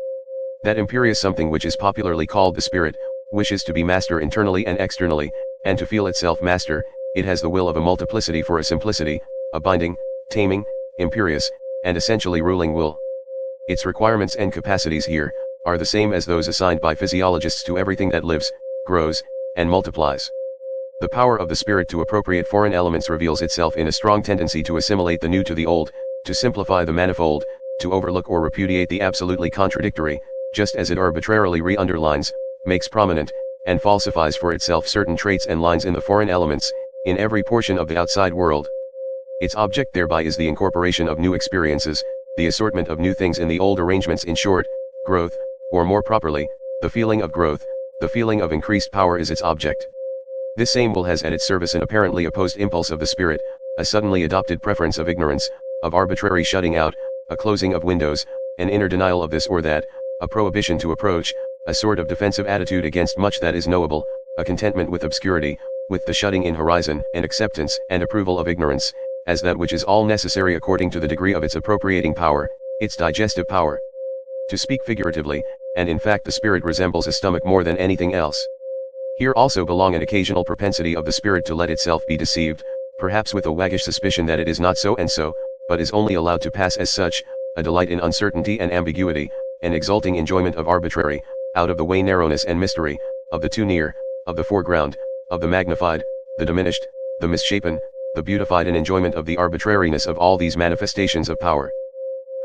That imperious something which is popularly called the spirit, wishes to be master internally and externally, and to feel itself master. It has the will of a multiplicity for a simplicity, a binding, taming, imperious, and essentially ruling will. Its requirements and capacities here are the same as those assigned by physiologists to everything that lives, grows, and multiplies. The power of the spirit to appropriate foreign elements reveals itself in a strong tendency to assimilate the new to the old, to simplify the manifold, to overlook or repudiate the absolutely contradictory, just as it arbitrarily re-underlines, makes prominent, and falsifies for itself certain traits and lines in the foreign elements, in every portion of the outside world. Its object thereby is the incorporation of new experiences, the assortment of new things in the old arrangements. In short, growth, or more properly, the feeling of growth, the feeling of increased power is its object. This same will has at its service an apparently opposed impulse of the spirit, a suddenly adopted preference of ignorance, of arbitrary shutting out, a closing of windows, an inner denial of this or that, a prohibition to approach, a sort of defensive attitude against much that is knowable, a contentment with obscurity, with the shutting in horizon, and acceptance and approval of ignorance, as that which is all necessary according to the degree of its appropriating power, its digestive power. To speak figuratively, and in fact the spirit resembles a stomach more than anything else. Here also belong an occasional propensity of the spirit to let itself be deceived, perhaps with a waggish suspicion that it is not so and so, but is only allowed to pass as such, a delight in uncertainty and ambiguity, an exulting enjoyment of arbitrary, out-of-the-way narrowness and mystery, of the too near, of the foreground, of the magnified, the diminished, the misshapen, the beautified, an enjoyment of the arbitrariness of all these manifestations of power.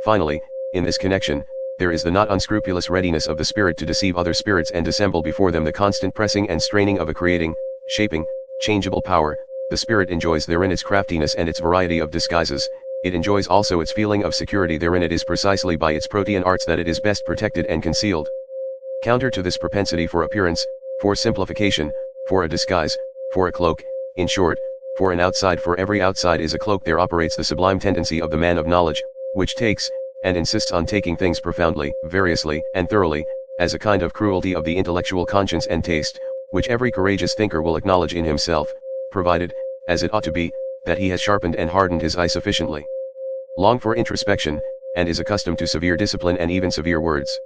Finally, in this connection, there is the not unscrupulous readiness of the spirit to deceive other spirits and dissemble before them the constant pressing and straining of a creating, shaping, changeable power. The spirit enjoys therein its craftiness and its variety of disguises. It enjoys also its feeling of security therein. It is precisely by its protean arts that it is best protected and concealed. Counter to this propensity for appearance, for simplification, for a disguise, for a cloak, in short, for an outside, for every outside is a cloak, there operates the sublime tendency of the man of knowledge, which takes, and insists on taking things profoundly, variously, and thoroughly, as a kind of cruelty of the intellectual conscience and taste, which every courageous thinker will acknowledge in himself, provided, as it ought to be, that he has sharpened and hardened his eye sufficiently long for introspection, and is accustomed to severe discipline and even severe words.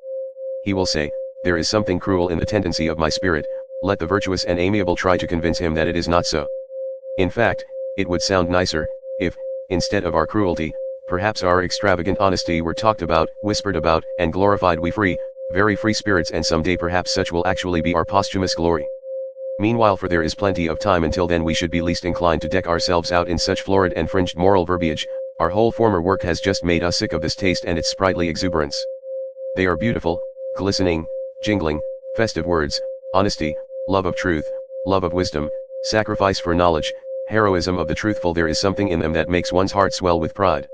He will say, there is something cruel in the tendency of my spirit. Let the virtuous and amiable try to convince him that it is not so. In fact, it would sound nicer, if, instead of our cruelty, perhaps our extravagant honesty were talked about, whispered about, and glorified, we free, very free spirits, and some day perhaps such will actually be our posthumous glory. Meanwhile, for there is plenty of time until then, we should be least inclined to deck ourselves out in such florid and fringed moral verbiage. Our whole former work has just made us sick of this taste and its sprightly exuberance. They are beautiful, glistening, jingling, festive words: honesty, love of truth, love of wisdom, sacrifice for knowledge, heroism of the truthful. There is something in them that makes one's heart swell with pride.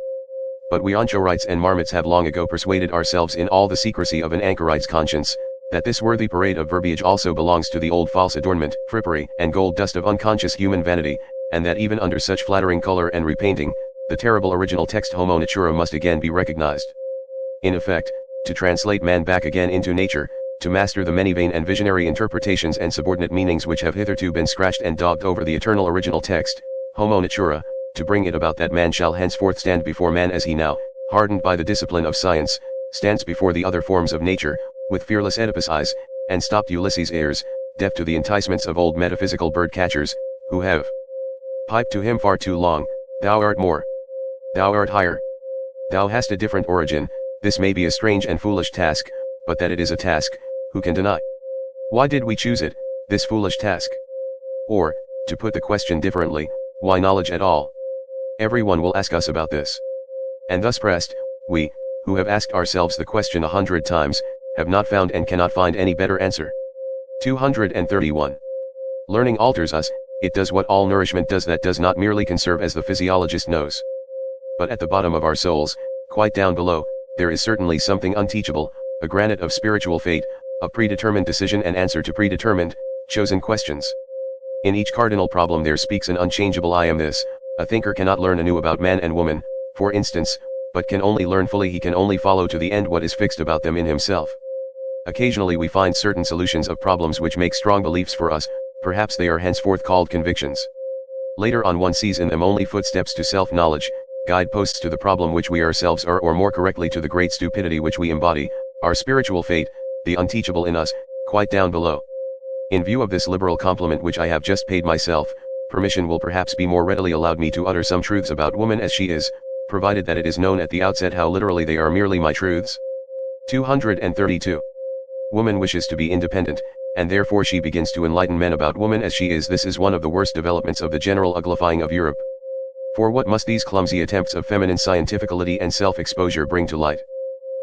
But we anchorites and marmots have long ago persuaded ourselves in all the secrecy of an anchorite's conscience, that this worthy parade of verbiage also belongs to the old false adornment, frippery, and gold dust of unconscious human vanity, and that even under such flattering color and repainting, the terrible original text homo natura must again be recognized. In effect, to translate man back again into nature, to master the many vain and visionary interpretations and subordinate meanings which have hitherto been scratched and daubed over the eternal original text, homo natura, to bring it about that man shall henceforth stand before man as he now, hardened by the discipline of science, stands before the other forms of nature, with fearless Oedipus eyes, and stopped Ulysses' ears, deaf to the enticements of old metaphysical bird-catchers, who have piped to him far too long, thou art more, thou art higher, thou hast a different origin. This may be a strange and foolish task, but that it is a task, who can deny? Why did we choose it, this foolish task? Or, to put the question differently, Why knowledge at all? Everyone will ask us about this. And thus pressed, we, who have asked ourselves the question 100 times, have not found and cannot find any better answer. 231. Learning alters us, it does what all nourishment does, that does not merely conserve as the physiologist knows. But at the bottom of our souls, quite down below, there is certainly something unteachable, a granite of spiritual fate, a predetermined decision and answer to predetermined, chosen questions. In each cardinal problem there speaks an unchangeable I am this. A thinker cannot learn anew about man and woman, for instance, but can only learn fully, he can only follow to the end what is fixed about them in himself. Occasionally we find certain solutions of problems which make strong beliefs for us, perhaps they are henceforth called convictions. Later on one sees in them only footsteps to self-knowledge, guideposts to the problem which we ourselves are, or more correctly to the great stupidity which we embody, our spiritual fate, the unteachable in us, quite down below. In view of this liberal compliment which I have just paid myself, permission will perhaps be more readily allowed me to utter some truths about woman as she is, provided that it is known at the outset how literally they are merely my truths. 232. Woman wishes to be independent, and therefore she begins to enlighten men about woman as she is. This is one of the worst developments of the general uglifying of Europe. For what must these clumsy attempts of feminine scientificality and self-exposure bring to light?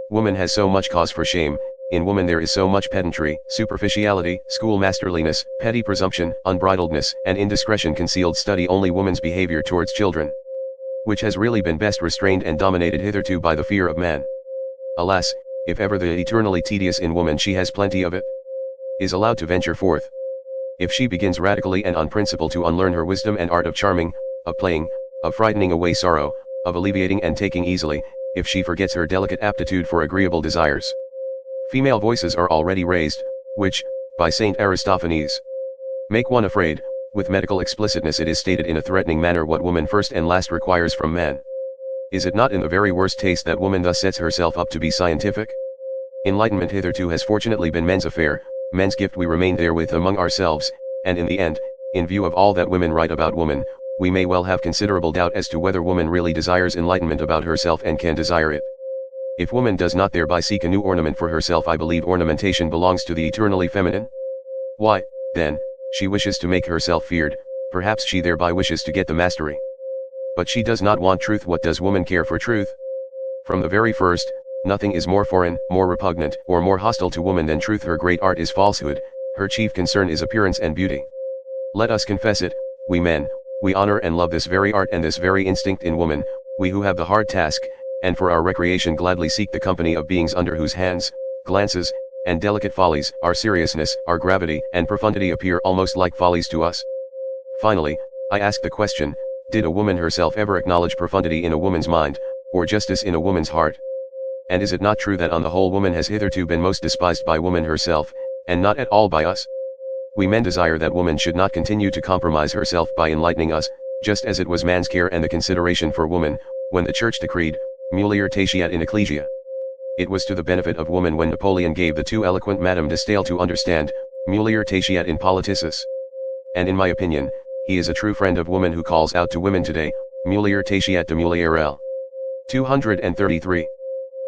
Woman has so much cause for shame. In woman there is so much pedantry, superficiality, schoolmasterliness, petty presumption, unbridledness, and indiscretion concealed. Study only woman's behavior towards children, which has really been best restrained and dominated hitherto by the fear of man. Alas, if ever the eternally tedious in woman, she has plenty of it, is allowed to venture forth. If she begins radically and on principle to unlearn her wisdom and art of charming, of playing, of frightening away sorrow, of alleviating and taking easily, if she forgets her delicate aptitude for agreeable desires. Female voices are already raised, which, by Saint Aristophanes, make one afraid. With medical explicitness it is stated in a threatening manner what woman first and last requires from man. Is it not in the very worst taste that woman thus sets herself up to be scientific? Enlightenment hitherto has fortunately been men's affair, men's gift. We remain therewith among ourselves, and in the end, in view of all that women write about woman, we may well have considerable doubt as to whether woman really desires enlightenment about herself and can desire it. If woman does not thereby seek a new ornament for herself, I believe ornamentation belongs to the eternally feminine. Why, then, she wishes to make herself feared, perhaps she thereby wishes to get the mastery. But she does not want truth. What does woman care for truth? From the very first, nothing is more foreign, more repugnant, or more hostile to woman than truth. Her great art is falsehood, her chief concern is appearance and beauty. Let us confess it, we men, we honor and love this very art and this very instinct in woman, we who have the hard task, and for our recreation gladly seek the company of beings under whose hands, glances, and delicate follies, our seriousness, our gravity, and profundity appear almost like follies to us. Finally, I ask the question, did a woman herself ever acknowledge profundity in a woman's mind, or justice in a woman's heart? And is it not true that on the whole woman has hitherto been most despised by woman herself, and not at all by us? We men desire that woman should not continue to compromise herself by enlightening us, just as it was man's care and the consideration for woman, when the Church decreed, mulier tatiat in ecclesia. It was to the benefit of woman when Napoleon gave the too eloquent Madame de Staël to understand, mulier tatiat in politicis. And in my opinion, he is a true friend of woman who calls out to women today, mulier tatiat de mulierel. 233.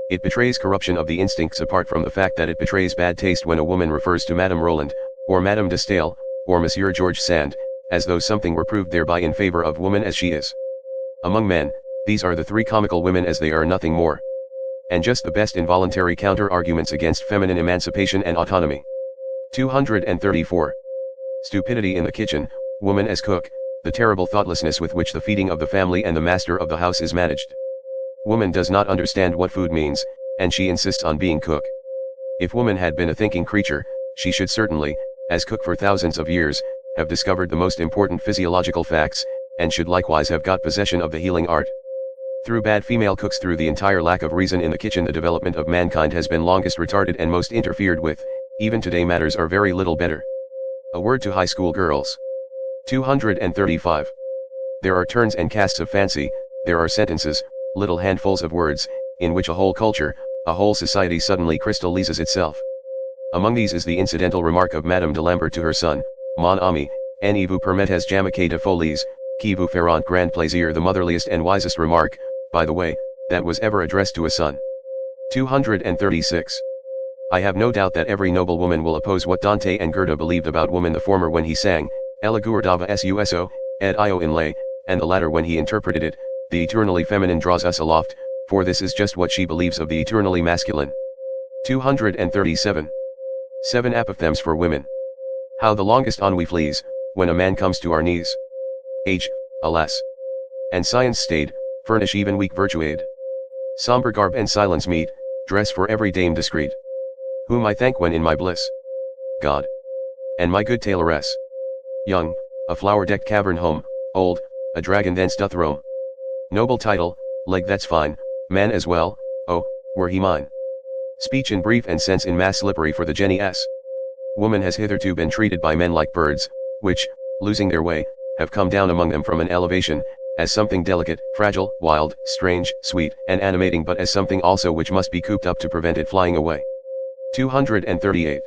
It betrays corruption of the instincts apart from the fact that it betrays bad taste when a woman refers to Madame Roland, or Madame de Staël, or Monsieur George Sand, as though something were proved thereby in favor of woman as she is. Among men, these are the three comical women as they are nothing more. And just the best involuntary counter-arguments against feminine emancipation and autonomy. 234. Stupidity in the kitchen, woman as cook, the terrible thoughtlessness with which the feeding of the family and the master of the house is managed. Woman does not understand what food means, and she insists on being cook. If woman had been a thinking creature, she should certainly, as cook for thousands of years, have discovered the most important physiological facts, and should likewise have got possession of the healing art. Through bad female cooks, through the entire lack of reason in the kitchen, the development of mankind has been longest retarded and most interfered with. Even today matters are very little better. A word to high school girls. 235. There are turns and casts of fancy, there are sentences, little handfuls of words, in which a whole culture, a whole society suddenly crystallizes itself. Among these is the incidental remark of Madame de Lambert to her son, Mon ami, ne vous permettez jamais de folies, qui vous feront grand plaisir. The motherliest and wisest remark, by the way, that was ever addressed to a son. 236. I have no doubt that every noble woman will oppose what Dante and Goethe believed about woman, the former when he sang, Ella guardava suso, ed io in lei, and the latter when he interpreted it, the eternally feminine draws us aloft, for this is just what she believes of the eternally masculine. 237. 7 apophthegms for women. How the longest ennui flees, when a man comes to our knees. Age, alas, and science stayed, furnish even weak virtue aid. Somber garb and silence meet, dress for every dame discreet. Whom I thank when in my bliss. God. And my good tailoress. Young, a flower-decked cavern home, old, a dragon thence doth roam. Noble title, leg that's fine, man as well, oh, were he mine. Speech in brief and sense in mass slippery for the Jenny S. Woman has hitherto been treated by men like birds, which, losing their way, have come down among them from an elevation, as something delicate, fragile, wild, strange, sweet, and animating, but as something also which must be cooped up to prevent it flying away. 238.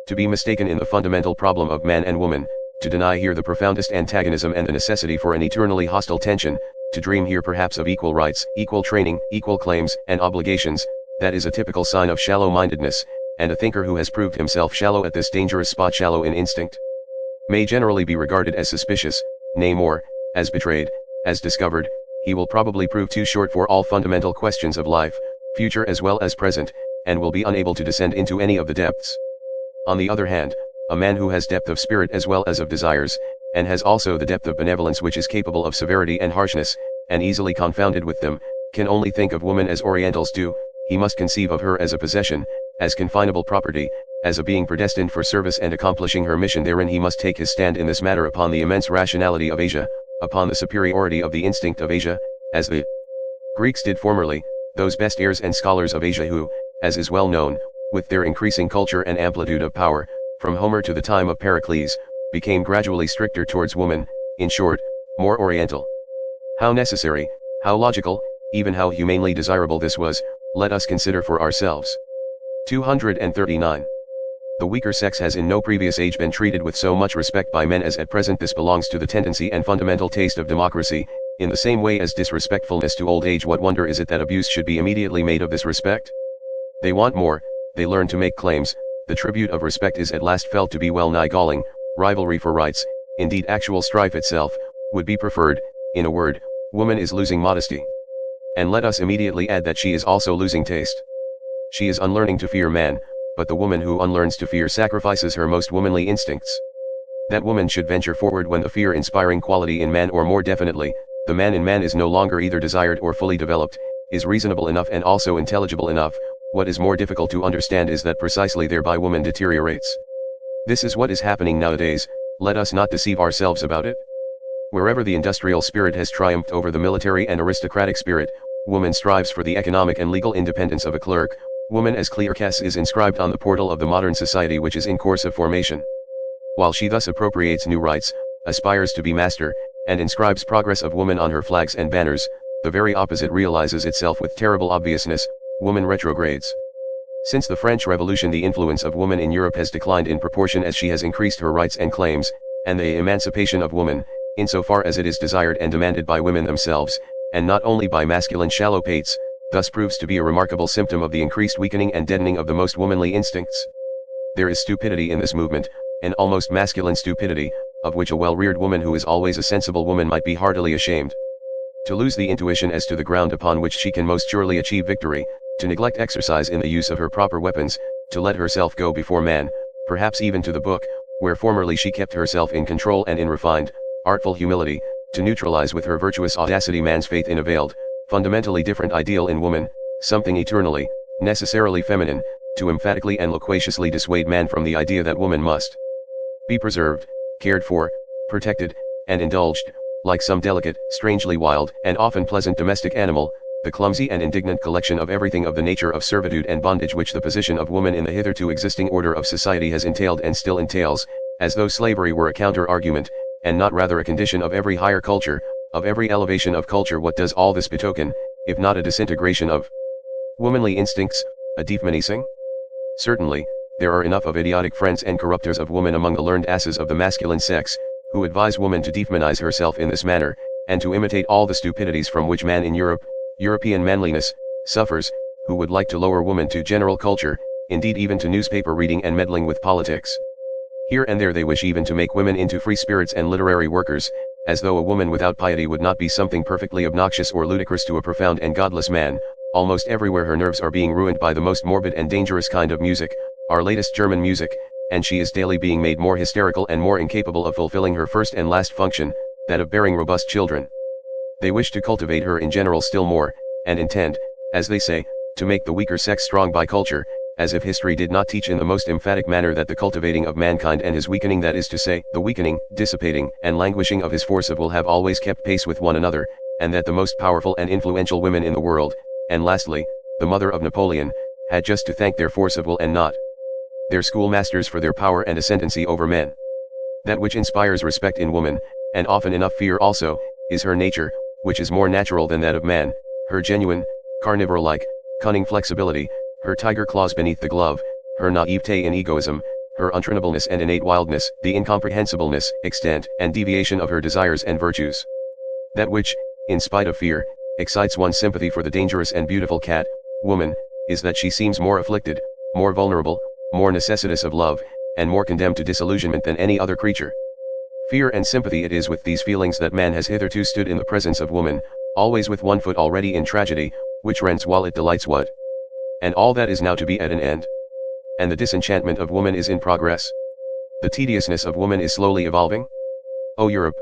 To be mistaken in the fundamental problem of man and woman, to deny here the profoundest antagonism and the necessity for an eternally hostile tension, to dream here perhaps of equal rights, equal training, equal claims and obligations, that is a typical sign of shallow-mindedness, and a thinker who has proved himself shallow at this dangerous spot, shallow in instinct, may generally be regarded as suspicious, nay more, as betrayed, as discovered. He will probably prove too short for all fundamental questions of life, future as well as present, and will be unable to descend into any of the depths. On the other hand, a man who has depth of spirit as well as of desires, and has also the depth of benevolence which is capable of severity and harshness, and easily confounded with them, can only think of woman as Orientals do. He must conceive of her as a possession, as confinable property, as a being predestined for service and accomplishing her mission therein. He must take his stand in this matter upon the immense rationality of Asia, upon the superiority of the instinct of Asia, as the Greeks did formerly, those best heirs and scholars of Asia who, as is well known, with their increasing culture and amplitude of power, from Homer to the time of Pericles, became gradually stricter towards woman, in short, more oriental. How necessary, how logical, even how humanely desirable this was, let us consider for ourselves. 239. The weaker sex has in no previous age been treated with so much respect by men as at present. This belongs to the tendency and fundamental taste of democracy, in the same way as disrespectfulness to old age. What wonder is it that abuse should be immediately made of this respect? They want more, they learn to make claims, the tribute of respect is at last felt to be well nigh galling, rivalry for rights, indeed actual strife itself, would be preferred. In a word, woman is losing modesty. And let us immediately add that she is also losing taste. She is unlearning to fear man, but the woman who unlearns to fear sacrifices her most womanly instincts. That woman should venture forward when the fear-inspiring quality in man, or more definitely, the man in man, is no longer either desired or fully developed, is reasonable enough and also intelligible enough. What is more difficult to understand is that precisely thereby woman deteriorates. This is what is happening nowadays. Let us not deceive ourselves about it. Wherever the industrial spirit has triumphed over the military and aristocratic spirit, woman strives for the economic and legal independence of a clerk. Woman as clerkess is inscribed on the portal of the modern society which is in course of formation. While she thus appropriates new rights, aspires to be master, and inscribes progress of woman on her flags and banners, the very opposite realizes itself with terrible obviousness. Woman retrogrades. Since the French Revolution, the influence of woman in Europe has declined in proportion as she has increased her rights and claims, and the emancipation of woman, insofar as it is desired and demanded by women themselves, and not only by masculine shallow pates, thus proves to be a remarkable symptom of the increased weakening and deadening of the most womanly instincts. There is stupidity in this movement, an almost masculine stupidity, of which a well-reared woman who is always a sensible woman might be heartily ashamed. To lose the intuition as to the ground upon which she can most surely achieve victory, to neglect exercise in the use of her proper weapons, to let herself go before man, perhaps even to the book, where formerly she kept herself in control and in refined, artful humility, to neutralize with her virtuous audacity man's faith in a veiled, fundamentally different ideal in woman, something eternally, necessarily feminine, to emphatically and loquaciously dissuade man from the idea that woman must be preserved, cared for, protected, and indulged, like some delicate, strangely wild, and often pleasant domestic animal, the clumsy and indignant collection of everything of the nature of servitude and bondage which the position of woman in the hitherto existing order of society has entailed and still entails, as though slavery were a counter-argument, and not rather a condition of every higher culture, of every elevation of culture. What does all this betoken, if not a disintegration of womanly instincts, a dehumanizing? Certainly, there are enough of idiotic friends and corrupters of woman among the learned asses of the masculine sex, who advise woman to dehumanize herself in this manner, and to imitate all the stupidities from which man in Europe, European manliness, suffers, who would like to lower woman to general culture, indeed even to newspaper reading and meddling with politics. Here and there they wish even to make women into free spirits and literary workers, as though a woman without piety would not be something perfectly obnoxious or ludicrous to a profound and godless man. Almost everywhere her nerves are being ruined by the most morbid and dangerous kind of music, our latest German music, and she is daily being made more hysterical and more incapable of fulfilling her first and last function, that of bearing robust children. They wish to cultivate her in general still more, and intend, as they say, to make the weaker sex strong by culture, as if history did not teach in the most emphatic manner that the cultivating of mankind and his weakening, that is to say, the weakening, dissipating, and languishing of his force will have always kept pace with one another, and that the most powerful and influential women in the world, and lastly, the mother of Napoleon, had just to thank their force of will and not their schoolmasters for their power and ascendancy over men. That which inspires respect in woman, and often enough fear also, is her nature, which is more natural than that of man, her genuine, carnivore-like, cunning flexibility, her tiger claws beneath the glove, her naivete in egoism, her untrainableness and innate wildness, the incomprehensibleness, extent, and deviation of her desires and virtues. That which, in spite of fear, excites one's sympathy for the dangerous and beautiful cat, woman, is that she seems more afflicted, more vulnerable, more necessitous of love, and more condemned to disillusionment than any other creature. Fear and sympathy, it is with these feelings that man has hitherto stood in the presence of woman, always with one foot already in tragedy, which rents while it delights what? And all that is now to be at an end. And the disenchantment of woman is in progress. The tediousness of woman is slowly evolving. O Europe!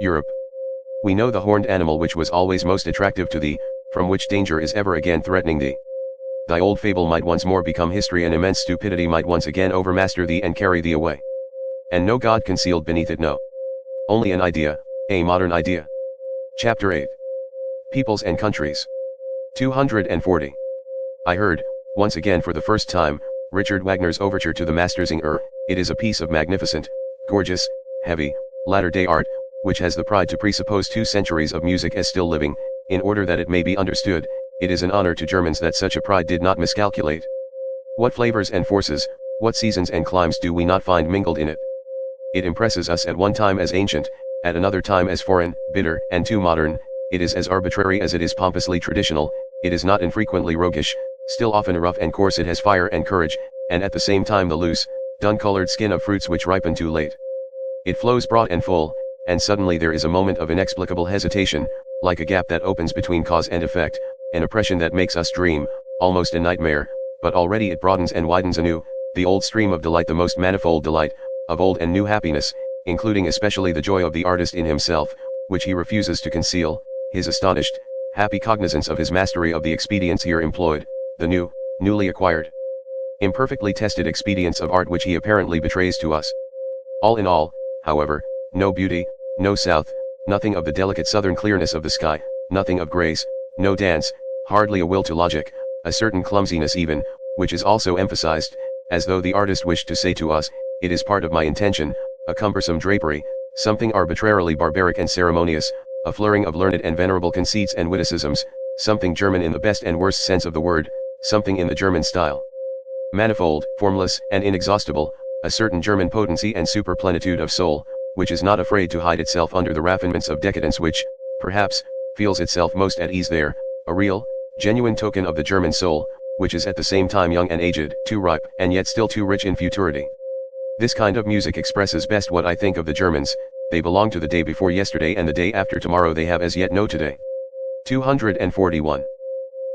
Europe! We know the horned animal which was always most attractive to thee, from which danger is ever again threatening thee. Thy old fable might once more become history, and immense stupidity might once again overmaster thee and carry thee away. And no God concealed beneath it, no. Only an idea, a modern idea. Chapter 8. Peoples and Countries. 240. I heard, once again for the first time, Richard Wagner's overture to the Mastersingh. It is a piece of magnificent, gorgeous, heavy, latter-day art, which has the pride to presuppose 2 centuries of music as still living, in order that it may be understood. It is an honor to Germans that such a pride did not miscalculate. What flavors and forces, what seasons and climes do we not find mingled in it? It impresses us at one time as ancient, at another time as foreign, bitter, and too modern. It is as arbitrary as it is pompously traditional. It is not infrequently roguish, still often rough and coarse. It has fire and courage, and at the same time the loose, dun-colored skin of fruits which ripen too late. It flows broad and full, and suddenly there is a moment of inexplicable hesitation, like a gap that opens between cause and effect, an oppression that makes us dream, almost a nightmare, but already it broadens and widens anew, the old stream of delight, the most manifold delight, of old and new happiness, including especially the joy of the artist in himself, which he refuses to conceal, his astonished, happy cognizance of his mastery of the expedients here employed, the newly acquired, imperfectly tested expedients of art which he apparently betrays to us. All in all, however, no beauty, no south, nothing of the delicate southern clearness of the sky, nothing of grace, no dance, hardly a will to logic, a certain clumsiness even, which is also emphasized, as though the artist wished to say to us, it is part of my intention, a cumbersome drapery, something arbitrarily barbaric and ceremonious, a flurrying of learned and venerable conceits and witticisms, something German in the best and worst sense of the word, something in the German style. Manifold, formless, and inexhaustible, a certain German potency and superplenitude of soul, which is not afraid to hide itself under the raffinements of decadence, which, perhaps, feels itself most at ease there, a real, genuine token of the German soul, which is at the same time young and aged, too ripe and yet still too rich in futurity. This kind of music expresses best what I think of the Germans. They belong to the day before yesterday and the day after tomorrow. They have as yet no today. 241.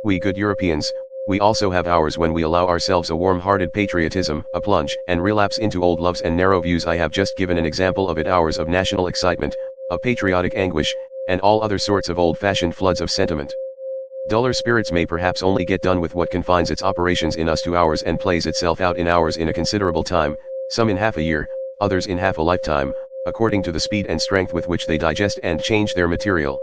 We good Europeans, we also have hours when we allow ourselves a warm-hearted patriotism, a plunge and relapse into old loves and narrow views. I have just given an example of it, hours of national excitement, of patriotic anguish, and all other sorts of old-fashioned floods of sentiment. Duller spirits may perhaps only get done with what confines its operations in us to hours and plays itself out in hours in a considerable time, some in half a year, others in half a lifetime, according to the speed and strength with which they digest and change their material.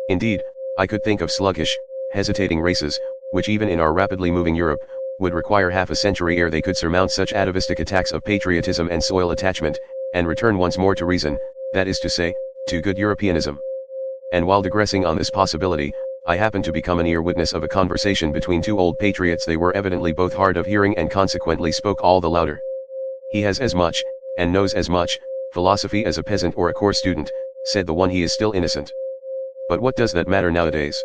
Indeed, I could think of sluggish, hesitating races, which even in our rapidly moving Europe, would require half a century ere they could surmount such atavistic attacks of patriotism and soil attachment, and return once more to reason, that is to say, to good Europeanism. And while digressing on this possibility, I happened to become an ear witness of a conversation between 2 old patriots. They were evidently both hard of hearing and consequently spoke all the louder. He has as much, and knows as much, philosophy as a peasant or a corps student, said the one. He is still innocent. But what does that matter nowadays?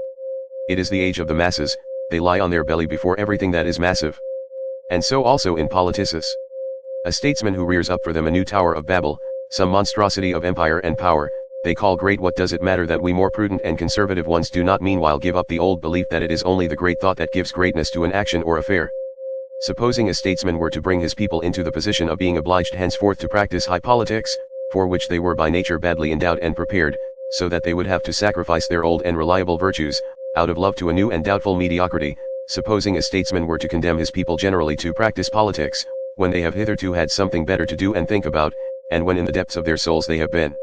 It is the age of the masses, they lie on their belly before everything that is massive. And so also in politicis. A statesman who rears up for them a new Tower of Babel, some monstrosity of empire and power, they call great what does it matter that we more prudent and conservative ones do not meanwhile give up the old belief that it is only the great thought that gives greatness to an action or affair. Supposing a statesman were to bring his people into the position of being obliged henceforth to practice high politics, for which they were by nature badly endowed and prepared, so that they would have to sacrifice their old and reliable virtues, out of love to a new and doubtful mediocrity, supposing a statesman were to condemn his people generally to practice politics, when they have hitherto had something better to do and think about, and when in the depths of their souls they have been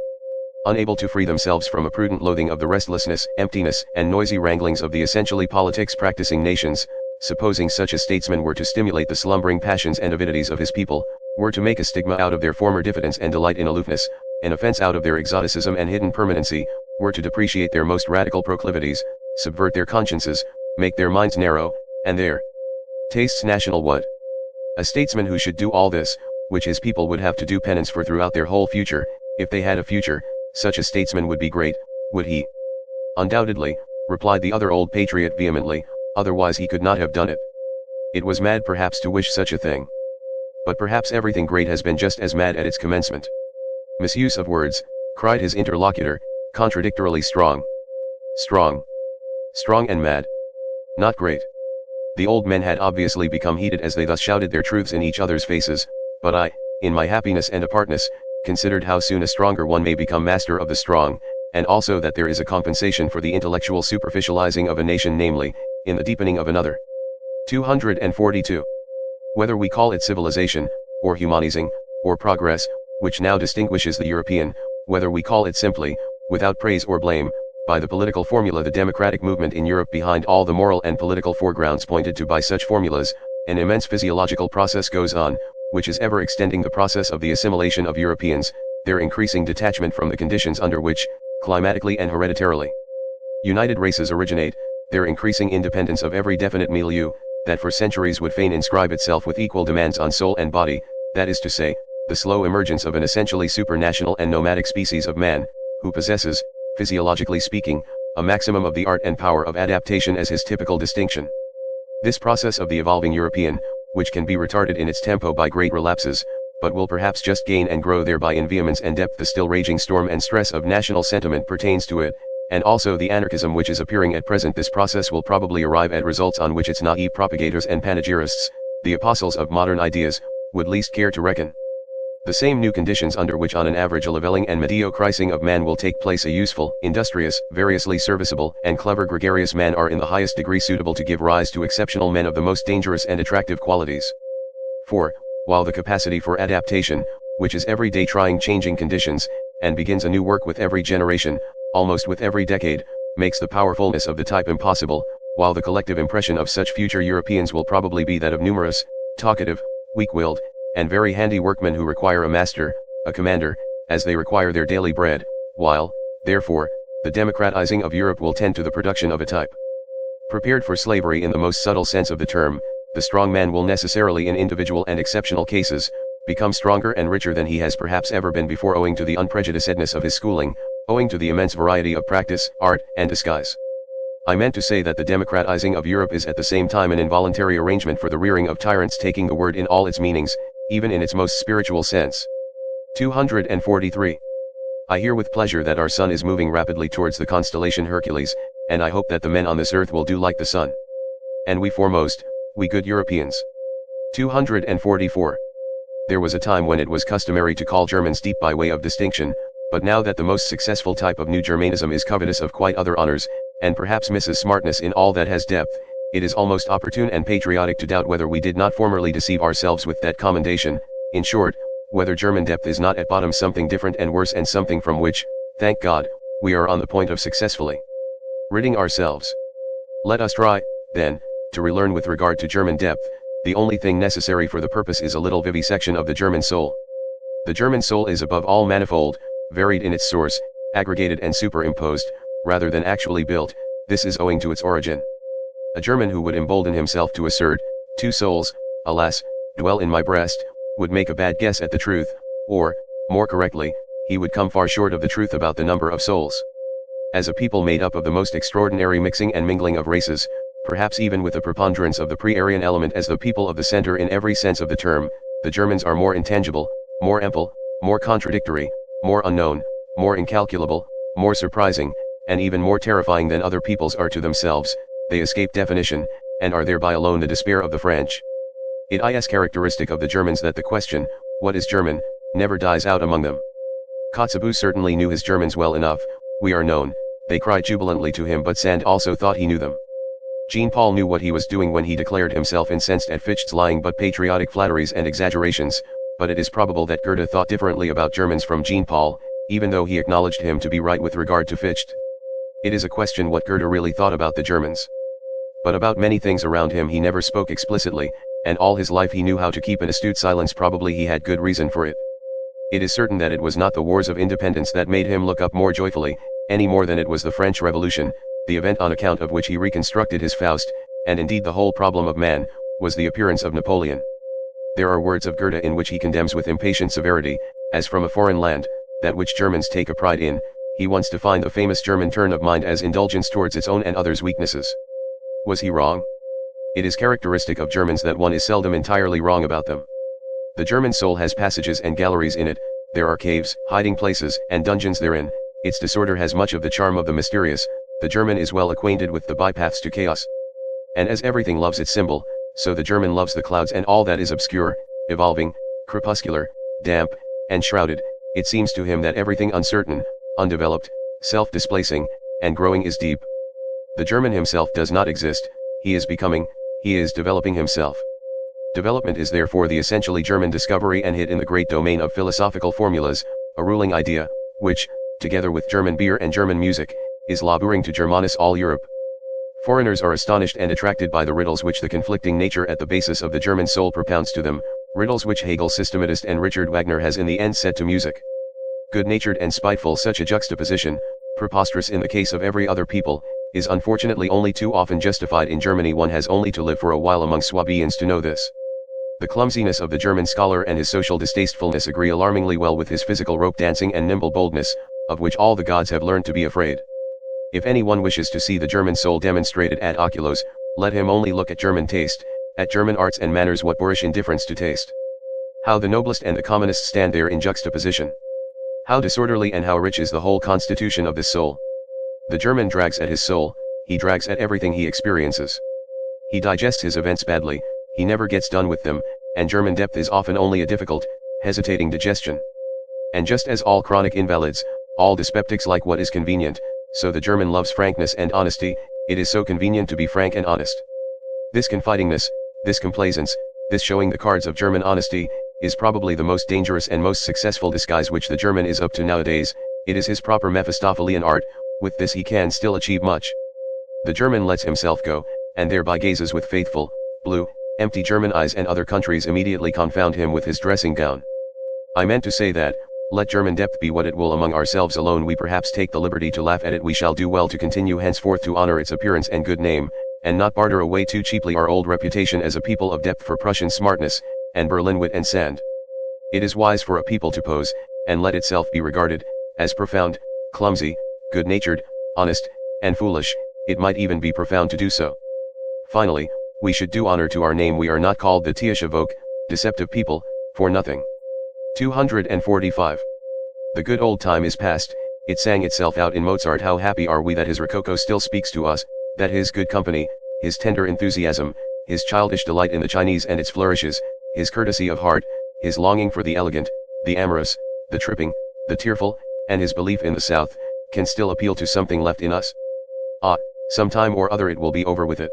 unable to free themselves from a prudent loathing of the restlessness, emptiness, and noisy wranglings of the essentially politics-practicing nations, supposing such a statesman were to stimulate the slumbering passions and avidities of his people, were to make a stigma out of their former diffidence and delight in aloofness, an offense out of their exoticism and hidden permanency, were to depreciate their most radical proclivities, subvert their consciences, make their minds narrow, and their tastes national what? A statesman who should do all this, which his people would have to do penance for throughout their whole future, if they had a future, such a statesman would be great, would he? Undoubtedly, replied the other old patriot vehemently, otherwise he could not have done it. It was mad perhaps to wish such a thing. But perhaps everything great has been just as mad at its commencement. Misuse of words, cried his interlocutor, contradictorily strong. Strong. Strong and mad. Not great. The old men had obviously become heated as they thus shouted their truths in each other's faces, but I, in my happiness and apartness, considered how soon a stronger one may become master of the strong, and also that there is a compensation for the intellectual superficializing of a nation, namely, in the deepening of another. 242. Whether we call it civilization, or humanizing, or progress, which now distinguishes the European, whether we call it simply, without praise or blame, by the political formula the democratic movement in Europe behind all the moral and political foregrounds pointed to by such formulas, an immense physiological process goes on, which is ever extending the process of the assimilation of Europeans, their increasing detachment from the conditions under which, climatically and hereditarily, united races originate, their increasing independence of every definite milieu, that for centuries would fain inscribe itself with equal demands on soul and body, that is to say, the slow emergence of an essentially supranational and nomadic species of man, who possesses, physiologically speaking, a maximum of the art and power of adaptation as his typical distinction. This process of the evolving European, which can be retarded in its tempo by great relapses, but will perhaps just gain and grow thereby in vehemence and depth the still raging storm and stress of national sentiment pertains to it, and also the anarchism which is appearing at present. This process will probably arrive at results on which its naive propagators and panegyrists, the apostles of modern ideas, would least care to reckon. The same new conditions under which on an average a levelling and mediocrising of man will take place, a useful, industrious, variously serviceable, and clever gregarious man are in the highest degree suitable to give rise to exceptional men of the most dangerous and attractive qualities. For, while the capacity for adaptation, which is every day trying changing conditions, and begins a new work with every generation, almost with every decade, makes the powerfulness of the type impossible, while the collective impression of such future Europeans will probably be that of numerous, talkative, weak-willed, and very handy workmen who require a master, a commander, as they require their daily bread, while, therefore, the democratizing of Europe will tend to the production of a type prepared for slavery in the most subtle sense of the term. The strong man will necessarily in individual and exceptional cases, become stronger and richer than he has perhaps ever been before, owing to the unprejudicedness of his schooling, owing to the immense variety of practice, art, and disguise. I meant to say that the democratizing of Europe is at the same time an involuntary arrangement for the rearing of tyrants, taking the word in all its meanings, even in its most spiritual sense. 243. I hear with pleasure that our sun is moving rapidly towards the constellation Hercules, and I hope that the men on this earth will do like the sun. And we foremost, we good Europeans. 244. There was a time when it was customary to call Germans deep by way of distinction, but now that the most successful type of New Germanism is covetous of quite other honors, and perhaps misses smartness in all that has depth, it is almost opportune and patriotic to doubt whether we did not formerly deceive ourselves with that commendation, in short, whether German depth is not at bottom something different and worse, and something from which, thank God, we are on the point of successfully ridding ourselves. Let us try, then, to relearn with regard to German depth. The only thing necessary for the purpose is a little vivisection of the German soul. The German soul is above all manifold, varied in its source, aggregated and superimposed, rather than actually built. This is owing to its origin. A German who would embolden himself to assert, 2 souls, alas, dwell in my breast, would make a bad guess at the truth, or, more correctly, he would come far short of the truth about the number of souls. As a people made up of the most extraordinary mixing and mingling of races, perhaps even with the preponderance of the pre-Aryan element as the people of the center in every sense of the term, the Germans are more intangible, more ample, more contradictory, more unknown, more incalculable, More surprising, and even more terrifying than other peoples are to themselves, they escape definition, and are thereby alone the despair of the French. It is characteristic of the Germans that the question, what is German, never dies out among them. Kotzebue certainly knew his Germans well enough, we are known, they cried jubilantly to him, but Sand also thought he knew them. Jean-Paul knew what he was doing when he declared himself incensed at Fichte's lying but patriotic flatteries and exaggerations, but it is probable that Goethe thought differently about Germans from Jean-Paul, even though he acknowledged him to be right with regard to Fichte. It is a question what Goethe really thought about the Germans. But about many things around him he never spoke explicitly, and all his life he knew how to keep an astute silence. Probably he had good reason for it. It is certain that it was not the wars of independence that made him look up more joyfully, any more than it was the French Revolution, the event on account of which he reconstructed his Faust, and indeed the whole problem of man, was the appearance of Napoleon. There are words of Goethe in which he condemns with impatient severity, as from a foreign land, that which Germans take a pride in. He once defined the famous German turn of mind as indulgence towards its own and others' weaknesses. Was he wrong? It is characteristic of Germans that one is seldom entirely wrong about them. The German soul has passages and galleries in it, there are caves, hiding places, and dungeons therein. Its disorder has much of the charm of the mysterious. The German is well acquainted with the bypaths to chaos. And as everything loves its symbol, so the German loves the clouds and all that is obscure, evolving, crepuscular, damp, and shrouded. It seems to him that everything uncertain, undeveloped, self-displacing, and growing is deep. The German himself does not exist, he is becoming, he is developing himself. Development is therefore the essentially German discovery and hit in the great domain of philosophical formulas, a ruling idea, which, together with German beer and German music, is laboring to Germanize all Europe. Foreigners are astonished and attracted by the riddles which the conflicting nature at the basis of the German soul propounds to them, riddles which Hegel's systematist and Richard Wagner has in the end set to music. Good-natured and spiteful, such a juxtaposition, preposterous in the case of every other people, is unfortunately only too often justified in Germany. One has only to live for a while among Swabians to know this. The clumsiness of the German scholar and his social distastefulness agree alarmingly well with his physical rope dancing and nimble boldness, of which all the gods have learned to be afraid. If anyone wishes to see the German soul demonstrated ad oculos, let him only look at German taste, at German arts and manners. What boorish indifference to taste! How the noblest and the commonest stand there in juxtaposition! How disorderly and how rich is the whole constitution of this soul! The German drags at his soul, he drags at everything he experiences. He digests his events badly, he never gets done with them, and German depth is often only a difficult, hesitating digestion. And just as all chronic invalids, all dyspeptics like what is convenient, so the German loves frankness and honesty. It is so convenient to be frank and honest. This confidingness, this complaisance, this showing the cards of German honesty, is probably the most dangerous and most successful disguise which the German is up to nowadays. It is his proper Mephistophelian art. With this he can still achieve much. The German lets himself go, and thereby gazes with faithful, blue, empty German eyes, and other countries immediately confound him with his dressing gown. I meant to say that, let German depth be what it will among ourselves alone, we perhaps take the liberty to laugh at it. We shall do well to continue henceforth to honor its appearance and good name, and not barter away too cheaply our old reputation as a people of depth for Prussian smartness, and Berlin wit and sand. It is wise for a people to pose, and let itself be regarded, as profound, clumsy, good-natured, honest, and foolish. It might even be profound to do so. Finally, we should do honor to our name. We are not called the Tischavoke, deceptive people, for nothing. 245. The good old time is past, it sang itself out in Mozart. How happy are we that his Rococo still speaks to us, that his good company, his tender enthusiasm, his childish delight in the Chinese and its flourishes, his courtesy of heart, his longing for the elegant, the amorous, the tripping, the tearful, and his belief in the South, can still appeal to something left in us. Ah, some time or other it will be over with it.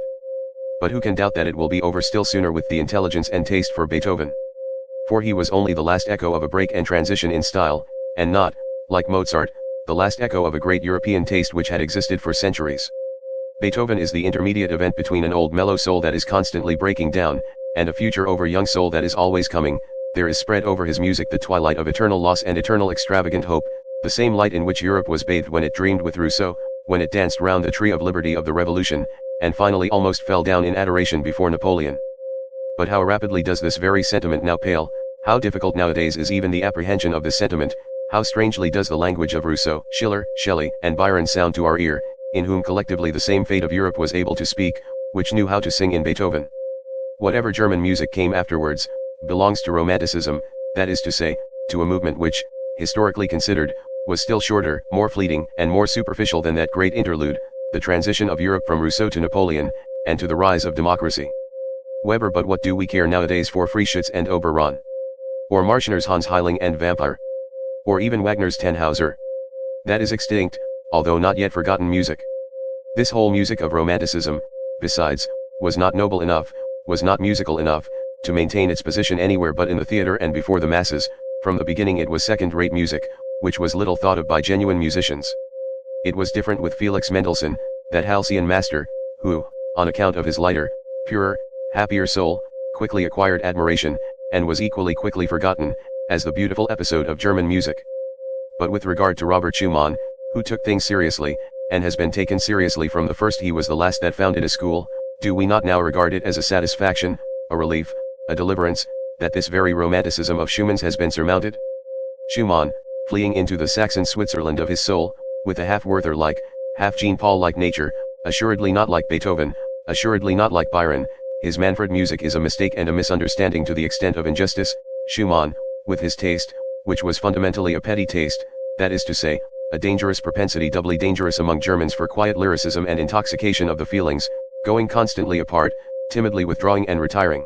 But who can doubt that it will be over still sooner with the intelligence and taste for Beethoven? For he was only the last echo of a break and transition in style, and not, like Mozart, the last echo of a great European taste which had existed for centuries. Beethoven is the intermediate event between an old mellow soul that is constantly breaking down, and a future over young soul that is always coming. There is spread over his music the twilight of eternal loss and eternal extravagant hope, the same light in which Europe was bathed when it dreamed with Rousseau, when it danced round the tree of liberty of the Revolution, and finally almost fell down in adoration before Napoleon. But how rapidly does this very sentiment now pale, how difficult nowadays is even the apprehension of this sentiment, how strangely does the language of Rousseau, Schiller, Shelley, and Byron sound to our ear, in whom collectively the same fate of Europe was able to speak, which knew how to sing in Beethoven. Whatever German music came afterwards, belongs to Romanticism, that is to say, to a movement which, historically considered, was still shorter, more fleeting, and more superficial than that great interlude, the transition of Europe from Rousseau to Napoleon, and to the rise of democracy. Weber, but what do we care nowadays for Frischütz and Oberon? Or Marschner's Hans Heiling and Vampire? Or even Wagner's Tannhauser? That is extinct, although not yet forgotten music. This whole music of Romanticism, besides, was not noble enough, was not musical enough, to maintain its position anywhere but in the theater and before the masses. From the beginning it was second-rate music, which was little thought of by genuine musicians. It was different with Felix Mendelssohn, that halcyon master, who, on account of his lighter, purer, happier soul, quickly acquired admiration, and was equally quickly forgotten, as the beautiful episode of German music. But with regard to Robert Schumann, who took things seriously, and has been taken seriously from the first, he was the last that founded a school, do we not now regard it as a satisfaction, a relief, a deliverance, that this very romanticism of Schumann's has been surmounted? Schumann, fleeing into the Saxon Switzerland of his soul, with a half-Werther-like, half-Jean Paul-like nature, assuredly not like Beethoven, assuredly not like Byron, his Manfred music is a mistake and a misunderstanding to the extent of injustice. Schumann, with his taste, which was fundamentally a petty taste, that is to say, a dangerous propensity, doubly dangerous among Germans, for quiet lyricism and intoxication of the feelings, going constantly apart, timidly withdrawing and retiring.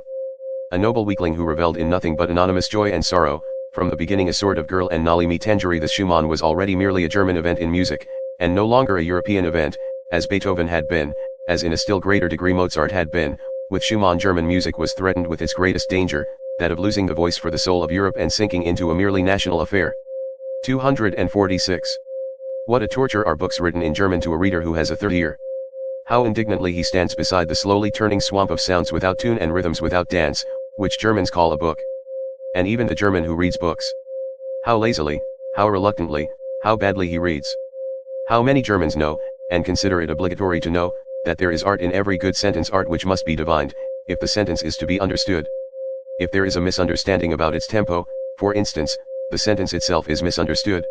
A noble weakling who revelled in nothing but anonymous joy and sorrow, from the beginning a sort of girl and Nolly me tangere. This Schumann was already merely a German event in music, and no longer a European event, as Beethoven had been, as in a still greater degree Mozart had been. With Schumann German music was threatened with its greatest danger, that of losing the voice for the soul of Europe and sinking into a merely national affair. 246. What a torture are books written in German to a reader who has a third ear! How indignantly he stands beside the slowly turning swamp of sounds without tune and rhythms without dance, which Germans call a book. And even the German who reads books. How lazily, how reluctantly, how badly he reads. How many Germans know, and consider it obligatory to know, that there is art in every good sentence, art which must be divined, if the sentence is to be understood. If there is a misunderstanding about its tempo, for instance, the sentence itself is misunderstood.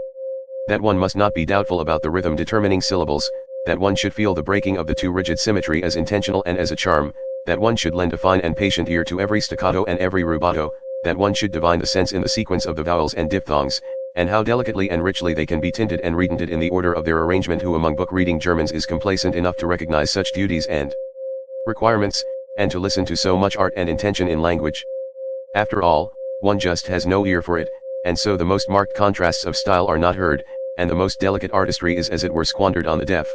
That one must not be doubtful about the rhythm determining syllables, that one should feel the breaking of the too rigid symmetry as intentional and as a charm, that one should lend a fine and patient ear to every staccato and every rubato, that one should divine the sense in the sequence of the vowels and diphthongs, and how delicately and richly they can be tinted and redented in the order of their arrangement. Who among book-reading Germans is complacent enough to recognize such duties and requirements, and to listen to so much art and intention in language? After all, one just has no ear for it, and so the most marked contrasts of style are not heard, and the most delicate artistry is as it were squandered on the deaf.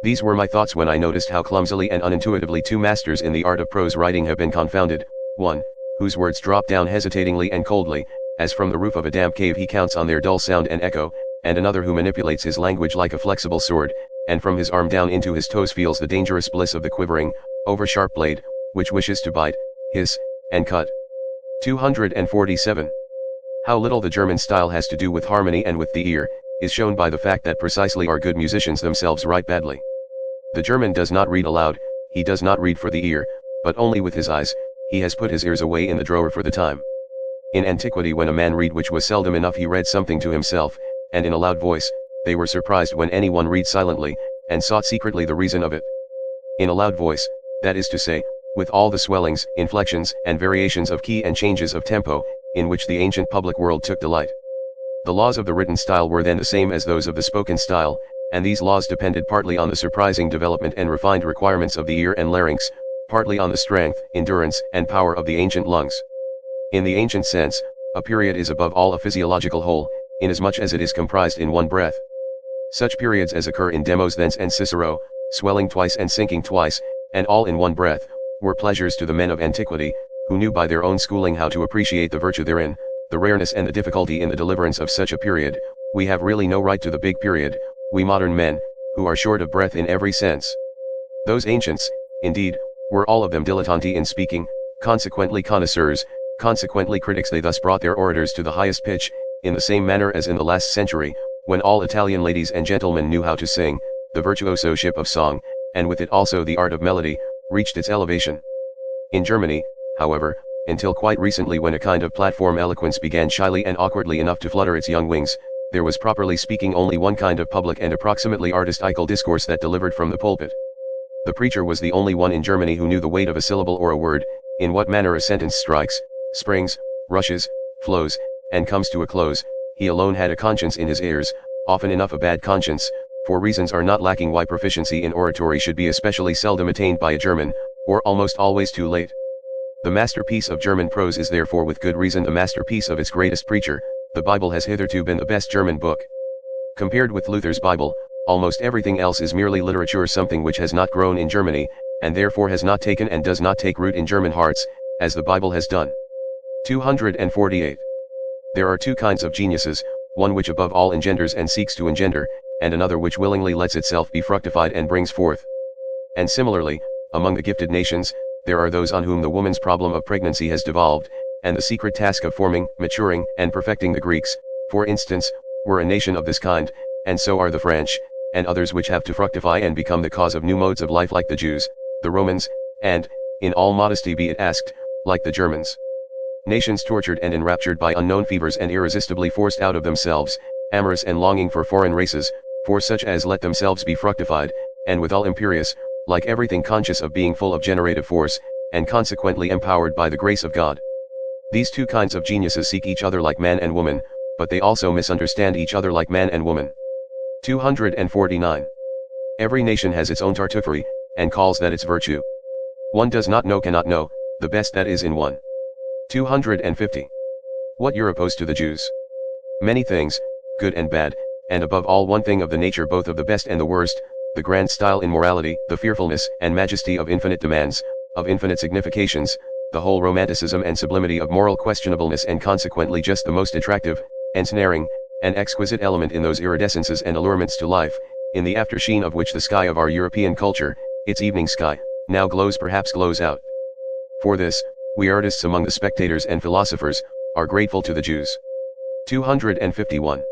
These were my thoughts when I noticed how clumsily and unintuitively two masters in the art of prose writing have been confounded, one, whose words drop down hesitatingly and coldly, as from the roof of a damp cave he counts on their dull sound and echo, and another who manipulates his language like a flexible sword, and from his arm down into his toes feels the dangerous bliss of the quivering, over-sharp blade, which wishes to bite, hiss, and cut. 247. How little the German style has to do with harmony and with the ear, is shown by the fact that precisely our good musicians themselves write badly. The German does not read aloud, he does not read for the ear, but only with his eyes. He has put his ears away in the drawer for the time. In antiquity, when a man read, which was seldom enough, he read something to himself, and in a loud voice. They were surprised when anyone read silently, and sought secretly the reason of it. In a loud voice, that is to say, with all the swellings, inflections, and variations of key and changes of tempo, in which the ancient public world took delight. The laws of the written style were then the same as those of the spoken style, and these laws depended partly on the surprising development and refined requirements of the ear and larynx, partly on the strength, endurance, and power of the ancient lungs. In the ancient sense, a period is above all a physiological whole, inasmuch as it is comprised in one breath. Such periods as occur in Demosthenes and Cicero, swelling twice and sinking twice, and all in one breath, were pleasures to the men of antiquity, who knew by their own schooling how to appreciate the virtue therein, the rareness and the difficulty in the deliverance of such a period. We have really no right to the big period, we modern men, who are short of breath in every sense. Those ancients, indeed, were all of them dilettanti in speaking, consequently connoisseurs, consequently critics. They thus brought their orators to the highest pitch, in the same manner as in the last century, when all Italian ladies and gentlemen knew how to sing. The virtuosoship of song, and with it also the art of melody, reached its elevation. In Germany, however, until quite recently, when a kind of platform eloquence began shyly and awkwardly enough to flutter its young wings, there was properly speaking only one kind of public and approximately artistical discourse that delivered from the pulpit. The preacher was the only one in Germany who knew the weight of a syllable or a word, in what manner a sentence strikes, springs, rushes, flows, and comes to a close. He alone had a conscience in his ears, often enough a bad conscience, for reasons are not lacking why proficiency in oratory should be especially seldom attained by a German, or almost always too late. The masterpiece of German prose is therefore with good reason the masterpiece of its greatest preacher. The Bible has hitherto been the best German book. Compared with Luther's Bible, almost everything else is merely literature, something which has not grown in Germany, and therefore has not taken and does not take root in German hearts, as the Bible has done. 248. There are two kinds of geniuses, one which above all engenders and seeks to engender, and another which willingly lets itself be fructified and brings forth. And similarly, among the gifted nations, there are those on whom the woman's problem of pregnancy has devolved, and the secret task of forming, maturing, and perfecting. The Greeks, for instance, were a nation of this kind, and so are the French, and others which have to fructify and become the cause of new modes of life, like the Jews, the Romans, and, in all modesty be it asked, like the Germans. Nations tortured and enraptured by unknown fevers and irresistibly forced out of themselves, amorous and longing for foreign races, for such as let themselves be fructified, and withal imperious, like everything conscious of being full of generative force, and consequently empowered by the grace of God. These two kinds of geniuses seek each other like man and woman, but they also misunderstand each other like man and woman. 249. Every nation has its own Tartuffery, and calls that its virtue. One does not know cannot know, the best that is in one. 250. What you're opposed to the Jews? Many things, good and bad, and above all one thing of the nature both of the best and the worst, the grand style in morality, the fearfulness and majesty of infinite demands, of infinite significations, the whole romanticism and sublimity of moral questionableness, and consequently just the most attractive, ensnaring, and exquisite element in those iridescences and allurements to life, in the aftersheen of which the sky of our European culture, its evening sky, now glows, perhaps glows out. For this, we artists among the spectators and philosophers, are grateful to the Jews. 251.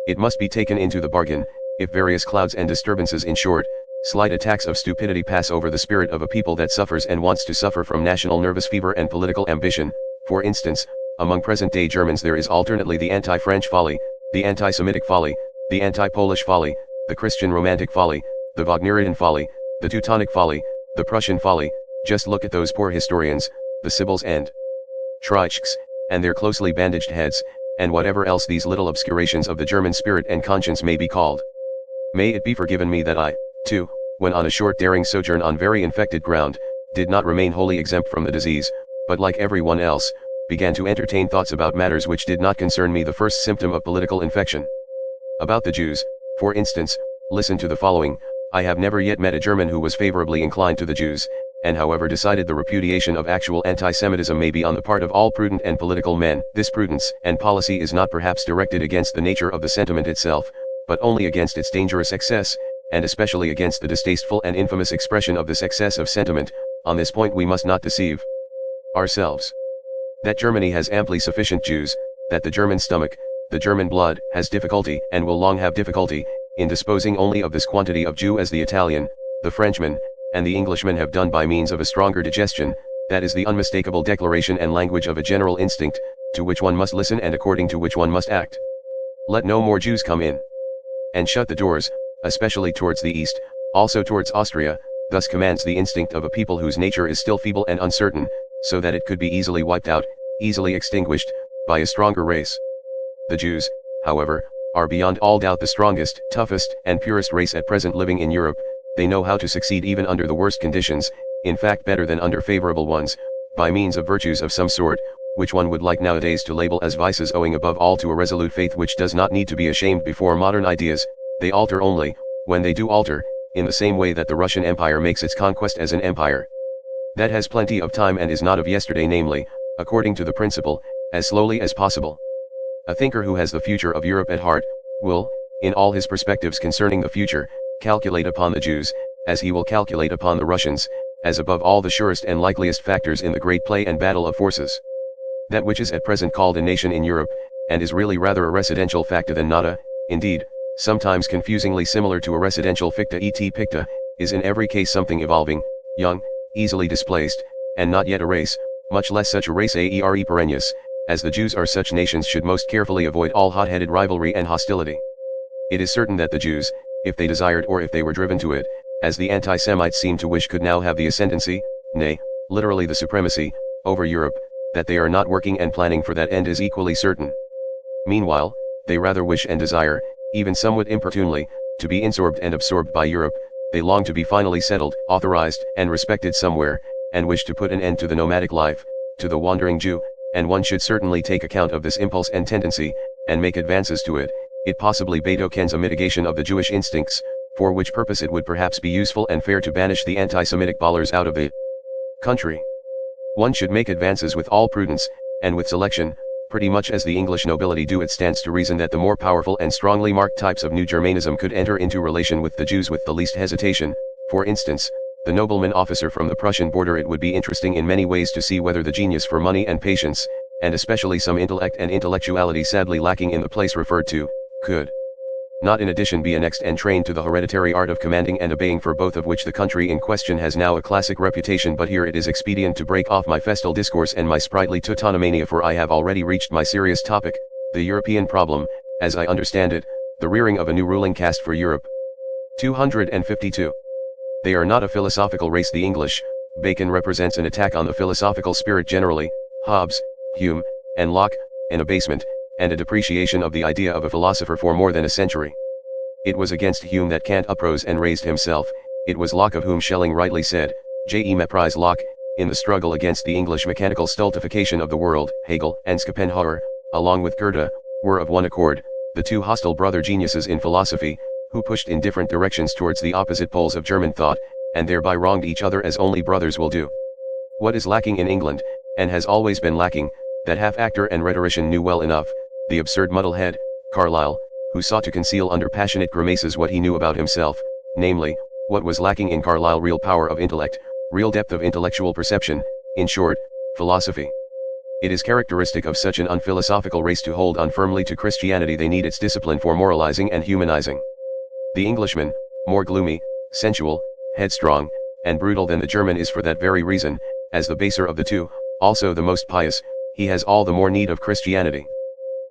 It must be taken into the bargain, if various clouds and disturbances, in short, slight attacks of stupidity pass over the spirit of a people that suffers and wants to suffer from national nervous fever and political ambition, for instance, among present-day Germans there is alternately the anti-French folly, the anti-Semitic folly, the anti-Polish folly, the Christian romantic folly, the Wagnerian folly, the Teutonic folly, the Prussian folly. Just look at those poor historians, the Sibyls and Trichks, and their closely bandaged heads, and whatever else these little obscurations of the German spirit and conscience may be called. May it be forgiven me that I, too, when on a short daring sojourn on very infected ground, did not remain wholly exempt from the disease, but like everyone else, began to entertain thoughts about matters which did not concern me, the first symptom of political infection. About the Jews, for instance, listen to the following. I have never yet met a German who was favorably inclined to the Jews, and however decided the repudiation of actual anti-Semitism may be on the part of all prudent and political men, this prudence and policy is not perhaps directed against the nature of the sentiment itself, but only against its dangerous excess, and especially against the distasteful and infamous expression of this excess of sentiment. On this point we must not deceive ourselves. That Germany has amply sufficient Jews, that the German stomach, the German blood, has difficulty, and will long have difficulty, in disposing only of this quantity of Jew as the Italian, the Frenchman, and the Englishman have done by means of a stronger digestion, that is the unmistakable declaration and language of a general instinct, to which one must listen and according to which one must act. Let no more Jews come in. And shut the doors, especially towards the east, also towards Austria, thus commands the instinct of a people whose nature is still feeble and uncertain, so that it could be easily wiped out, easily extinguished, by a stronger race. The Jews, however, are beyond all doubt the strongest, toughest, and purest race at present living in Europe. They know how to succeed even under the worst conditions, in fact better than under favorable ones, by means of virtues of some sort, which one would like nowadays to label as vices, owing above all to a resolute faith which does not need to be ashamed before modern ideas. They alter only, when they do alter, in the same way that the Russian Empire makes its conquest as an empire that has plenty of time and is not of yesterday, namely, according to the principle, as slowly as possible. A thinker who has the future of Europe at heart, will, in all his perspectives concerning the future, calculate upon the Jews, as he will calculate upon the Russians, as above all the surest and likeliest factors in the great play and battle of forces. That which is at present called a nation in Europe, and is really rather a residential facta than nada, indeed, sometimes confusingly similar to a residential ficta et picta, is in every case something evolving, young, easily displaced, and not yet a race, much less such a race aere perennius, as the Jews are. Such nations should most carefully avoid all hot-headed rivalry and hostility. It is certain that the Jews, if they desired or if they were driven to it, as the anti-Semites seem to wish, could now have the ascendancy, nay, literally the supremacy, over Europe. That they are not working and planning for that end is equally certain. Meanwhile, they rather wish and desire, even somewhat importunely, to be insorbed and absorbed by Europe. They long to be finally settled, authorized, and respected somewhere, and wish to put an end to the nomadic life, to the wandering Jew, and one should certainly take account of this impulse and tendency, and make advances to it. It possibly betokens a mitigation of the Jewish instincts, for which purpose it would perhaps be useful and fair to banish the anti-Semitic ballers out of the country. One should make advances with all prudence, and with selection, pretty much as the English nobility do. It stands to reason that the more powerful and strongly marked types of New Germanism could enter into relation with the Jews with the least hesitation. For instance, the nobleman officer from the Prussian border. It would be interesting in many ways to see whether the genius for money and patience, and especially some intellect and intellectuality sadly lacking in the place referred to, could not in addition be annexed and trained to the hereditary art of commanding and obeying, for both of which the country in question has now a classic reputation. But here it is expedient to break off my festal discourse and my sprightly teutonomania, for I have already reached my serious topic, the European problem, as I understand it, the rearing of a new ruling caste for Europe. 252. They are not a philosophical race. The English. Bacon represents an attack on the philosophical spirit generally, Hobbes, Hume, and Locke, an abasement, and a depreciation of the idea of a philosopher for more than a century. It was against Hume that Kant uprose and raised himself. It was Locke of whom Schelling rightly said, Je méprise Locke, in the struggle against the English mechanical stultification of the world. Hegel and Schopenhauer, along with Goethe, were of one accord, the two hostile brother geniuses in philosophy, who pushed in different directions towards the opposite poles of German thought, and thereby wronged each other as only brothers will do. What is lacking in England, and has always been lacking, that half-actor and rhetorician knew well enough, the absurd muddlehead, Carlyle, who sought to conceal under passionate grimaces what he knew about himself, namely, what was lacking in Carlyle: real power of intellect, real depth of intellectual perception, in short, philosophy. It is characteristic of such an unphilosophical race to hold on firmly to Christianity. They need its discipline for moralizing and humanizing. The Englishman, more gloomy, sensual, headstrong, and brutal than the German, is for that very reason, as the baser of the two, also the most pious. He has all the more need of Christianity.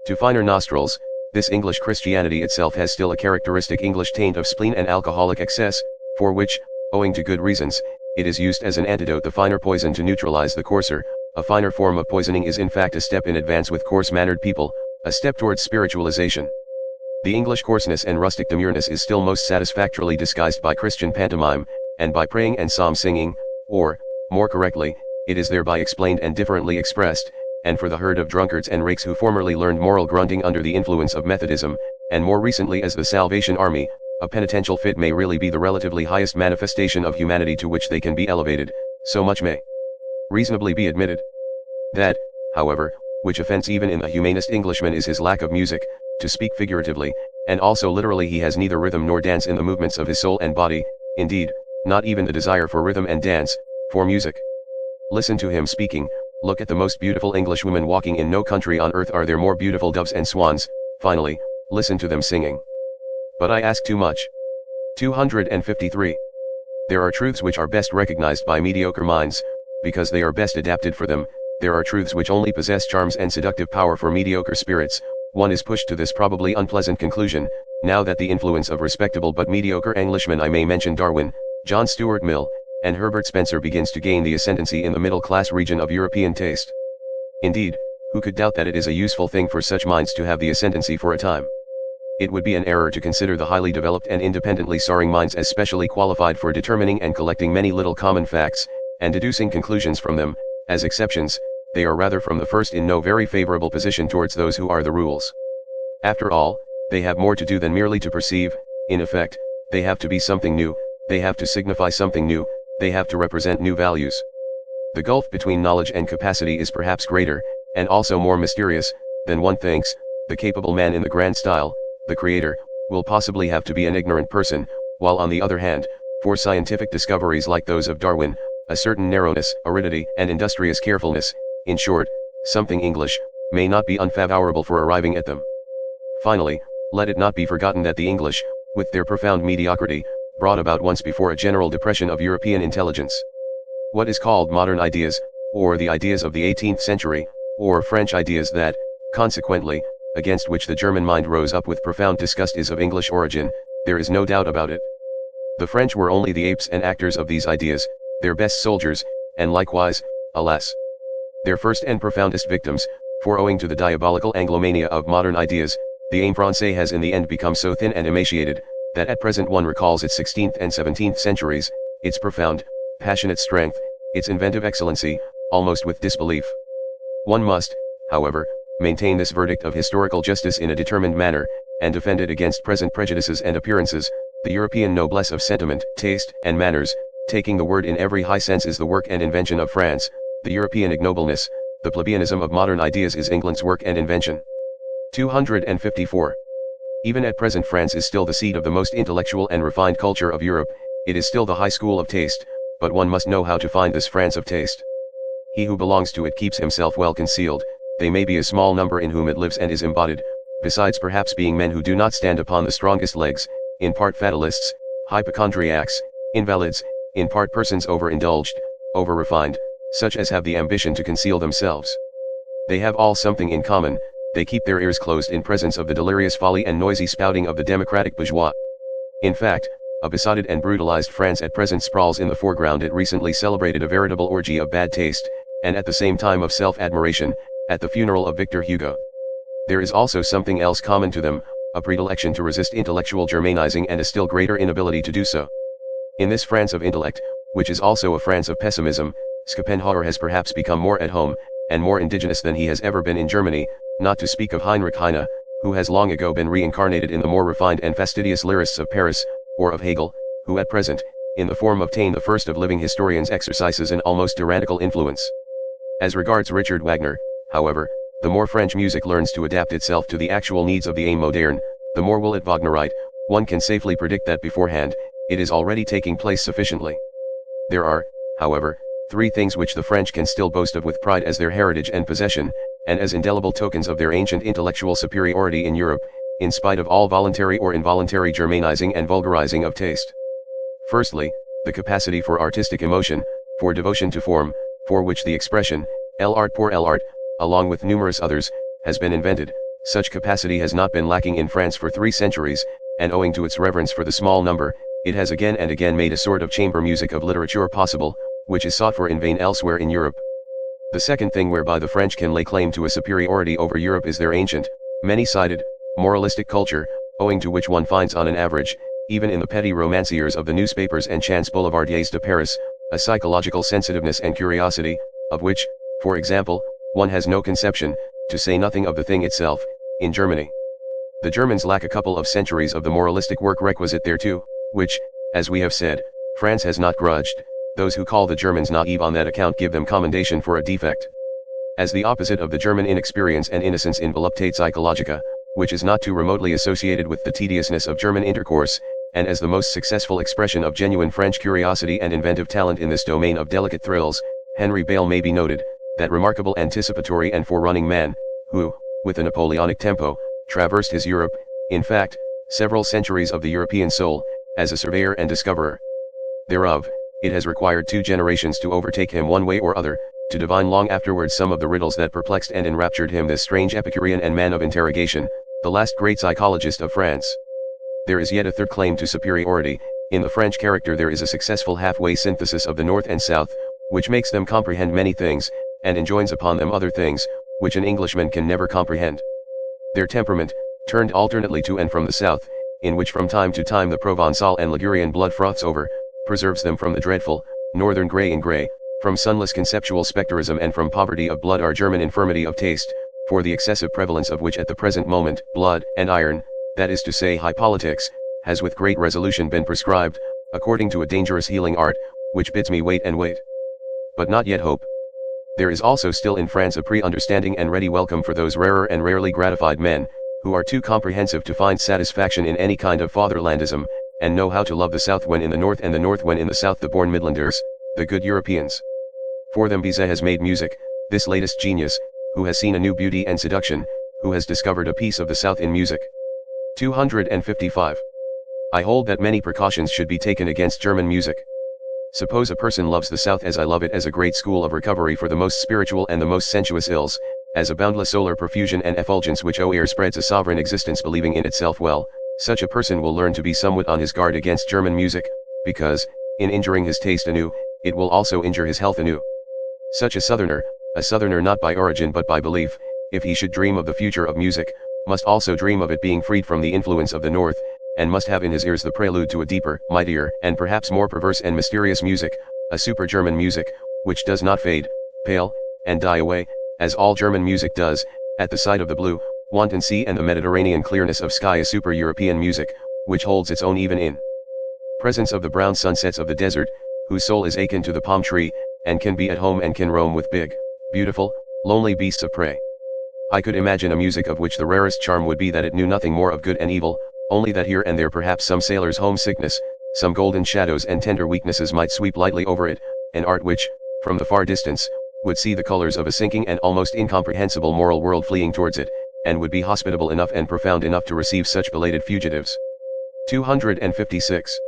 To finer nostrils, this English Christianity itself has still a characteristic English taint of spleen and alcoholic excess, for which, owing to good reasons, it is used as an antidote, the finer poison, to neutralize the coarser. A finer form of poisoning is in fact a step in advance with coarse-mannered people, a step towards spiritualization. The English coarseness and rustic demureness is still most satisfactorily disguised by Christian pantomime, and by praying and psalm singing, or, more correctly, it is thereby explained and differently expressed. And for the herd of drunkards and rakes who formerly learned moral grunting under the influence of Methodism, and more recently as the Salvation Army, a penitential fit may really be the relatively highest manifestation of humanity to which they can be elevated. So much may reasonably be admitted. That, however, which offends even in the humanest Englishman is his lack of music, to speak figuratively, and also literally. He has neither rhythm nor dance in the movements of his soul and body, indeed, not even the desire for rhythm and dance, for music. Listen to him speaking. Look at the most beautiful Englishwomen walking. In no country on earth are there more beautiful doves and swans. Finally, listen to them singing. But I ask too much. 253. There are truths which are best recognized by mediocre minds, because they are best adapted for them. There are truths which only possess charms and seductive power for mediocre spirits. One is pushed to this probably unpleasant conclusion, now that the influence of respectable but mediocre Englishmen, I may mention Darwin, John Stuart Mill, and Herbert Spencer, begins to gain the ascendancy in the middle-class region of European taste. Indeed, who could doubt that it is a useful thing for such minds to have the ascendancy for a time? It would be an error to consider the highly developed and independently soaring minds as specially qualified for determining and collecting many little common facts, and deducing conclusions from them, as exceptions. They are rather from the first in no very favorable position towards those who are the rules. After all, they have more to do than merely to perceive. In effect, they have to be something new, they have to signify something new, they have to represent new values. The gulf between knowledge and capacity is perhaps greater, and also more mysterious, than one thinks. The capable man in the grand style, the creator, will possibly have to be an ignorant person, while on the other hand, for scientific discoveries like those of Darwin, a certain narrowness, aridity, and industrious carefulness, in short, something English, may not be unfavorable for arriving at them. Finally, let it not be forgotten that the English, with their profound mediocrity, brought about once before a general depression of European intelligence. What is called modern ideas, or the ideas of the 18th century, or French ideas that, consequently, against which the German mind rose up with profound disgust, is of English origin. There is no doubt about it. The French were only the apes and actors of these ideas, their best soldiers, and likewise, alas, their first and profoundest victims, for owing to the diabolical Anglomania of modern ideas, The âme français has in the end become so thin and emaciated, that at present one recalls its 16th and 17th centuries, its profound, passionate strength, its inventive excellency, almost with disbelief. One must, however, maintain this verdict of historical justice in a determined manner, and defend it against present prejudices and appearances. The European noblesse of sentiment, taste, and manners, taking the word in every high sense, is the work and invention of France. The European ignobleness, the plebeianism of modern ideas, is England's work and invention. 254. Even at present France is still the seat of the most intellectual and refined culture of Europe. It is still the high school of taste, but one must know how to find this France of taste. He who belongs to it keeps himself well concealed. They may be a small number in whom it lives and is embodied, besides perhaps being men who do not stand upon the strongest legs, in part fatalists, hypochondriacs, invalids, in part persons overindulged, over-refined, such as have the ambition to conceal themselves. They have all something in common: they keep their ears closed in presence of the delirious folly and noisy spouting of the democratic bourgeois. In fact, a besotted and brutalized France at present sprawls in the foreground. It recently celebrated a veritable orgy of bad taste, and at the same time of self-admiration, at the funeral of Victor Hugo. There is also something else common to them: a predilection to resist intellectual germanizing and a still greater inability to do so. In this France of intellect, which is also a France of pessimism, Schopenhauer has perhaps become more at home, and more indigenous than he has ever been in Germany, not to speak of Heinrich Heine, who has long ago been reincarnated in the more refined and fastidious lyrists of Paris, or of Hegel, who at present, in the form of Taine, the first of living historians, exercises an almost tyrannical influence. As regards Richard Wagner, however, the more French music learns to adapt itself to the actual needs of the âme moderne, the more will it Wagnerite. One can safely predict that beforehand. It is already taking place sufficiently. There are, however, three things which the French can still boast of with pride as their heritage and possession, and as indelible tokens of their ancient intellectual superiority in Europe, in spite of all voluntary or involuntary germanizing and vulgarizing of taste. Firstly, the capacity for artistic emotion, for devotion to form, for which the expression, l'art pour l'art, along with numerous others, has been invented. Such capacity has not been lacking in France for 3 centuries, and owing to its reverence for the small number, it has again and again made a sort of chamber music of literature possible, which is sought for in vain elsewhere in Europe. The second thing whereby the French can lay claim to a superiority over Europe is their ancient, many-sided, moralistic culture, owing to which one finds on an average, even in the petty romanciers of the newspapers and chance boulevardiers de Paris, a psychological sensitiveness and curiosity, of which, for example, one has no conception, to say nothing of the thing itself, in Germany. The Germans lack a couple of centuries of the moralistic work requisite thereto, which, as we have said, France has not grudged. Those who call the Germans naive on that account give them commendation for a defect. As the opposite of the German inexperience and innocence in voluptate psychologica, which is not too remotely associated with the tediousness of German intercourse, and as the most successful expression of genuine French curiosity and inventive talent in this domain of delicate thrills, Henry Bale may be noted, that remarkable anticipatory and forerunning man, who, with a Napoleonic tempo, traversed his Europe, in fact, several centuries of the European soul, as a surveyor and discoverer thereof. It has required 2 generations to overtake him one way or other, to divine long afterwards some of the riddles that perplexed and enraptured him, this strange Epicurean and man of interrogation, the last great psychologist of France. There is yet a third claim to superiority. In the French character there is a successful halfway synthesis of the North and South, which makes them comprehend many things, and enjoins upon them other things, which an Englishman can never comprehend. Their temperament, turned alternately to and from the South, in which from time to time the Provençal and Ligurian blood froths over, preserves them from the dreadful, northern grey in grey, from sunless conceptual spectrism and from poverty of blood, our German infirmity of taste, for the excessive prevalence of which at the present moment, blood and iron, that is to say high politics, has with great resolution been prescribed, according to a dangerous healing art, which bids me wait and wait, but not yet hope. There is also still in France a pre-understanding and ready welcome for those rarer and rarely gratified men, who are too comprehensive to find satisfaction in any kind of fatherlandism, and know how to love the South when in the North and the North when in the South, the born Midlanders, the good Europeans. For them Bizet has made music, this latest genius, who has seen a new beauty and seduction, who has discovered a piece of the South in music. 255. I hold that many precautions should be taken against German music. Suppose a person loves the South as I love it, as a great school of recovery for the most spiritual and the most sensuous ills, as a boundless solar profusion and effulgence which o'er spreads a sovereign existence believing in itself well, such a person will learn to be somewhat on his guard against German music, because, in injuring his taste anew, it will also injure his health anew. Such a southerner not by origin but by belief, if he should dream of the future of music, must also dream of it being freed from the influence of the North, and must have in his ears the prelude to a deeper, mightier, and perhaps more perverse and mysterious music, a super-German music, which does not fade, pale, and die away, as all German music does, at the sight of the blue, wanton sea and the Mediterranean clearness of sky, a super-European music, which holds its own even in presence of the brown sunsets of the desert, whose soul is akin to the palm tree, and can be at home and can roam with big, beautiful, lonely beasts of prey. I could imagine a music of which the rarest charm would be that it knew nothing more of good and evil, only that here and there perhaps some sailor's homesickness, some golden shadows and tender weaknesses might sweep lightly over it, an art which, from the far distance, would see the colors of a sinking and almost incomprehensible moral world fleeing towards it, and would be hospitable enough and profound enough to receive such belated fugitives. 256.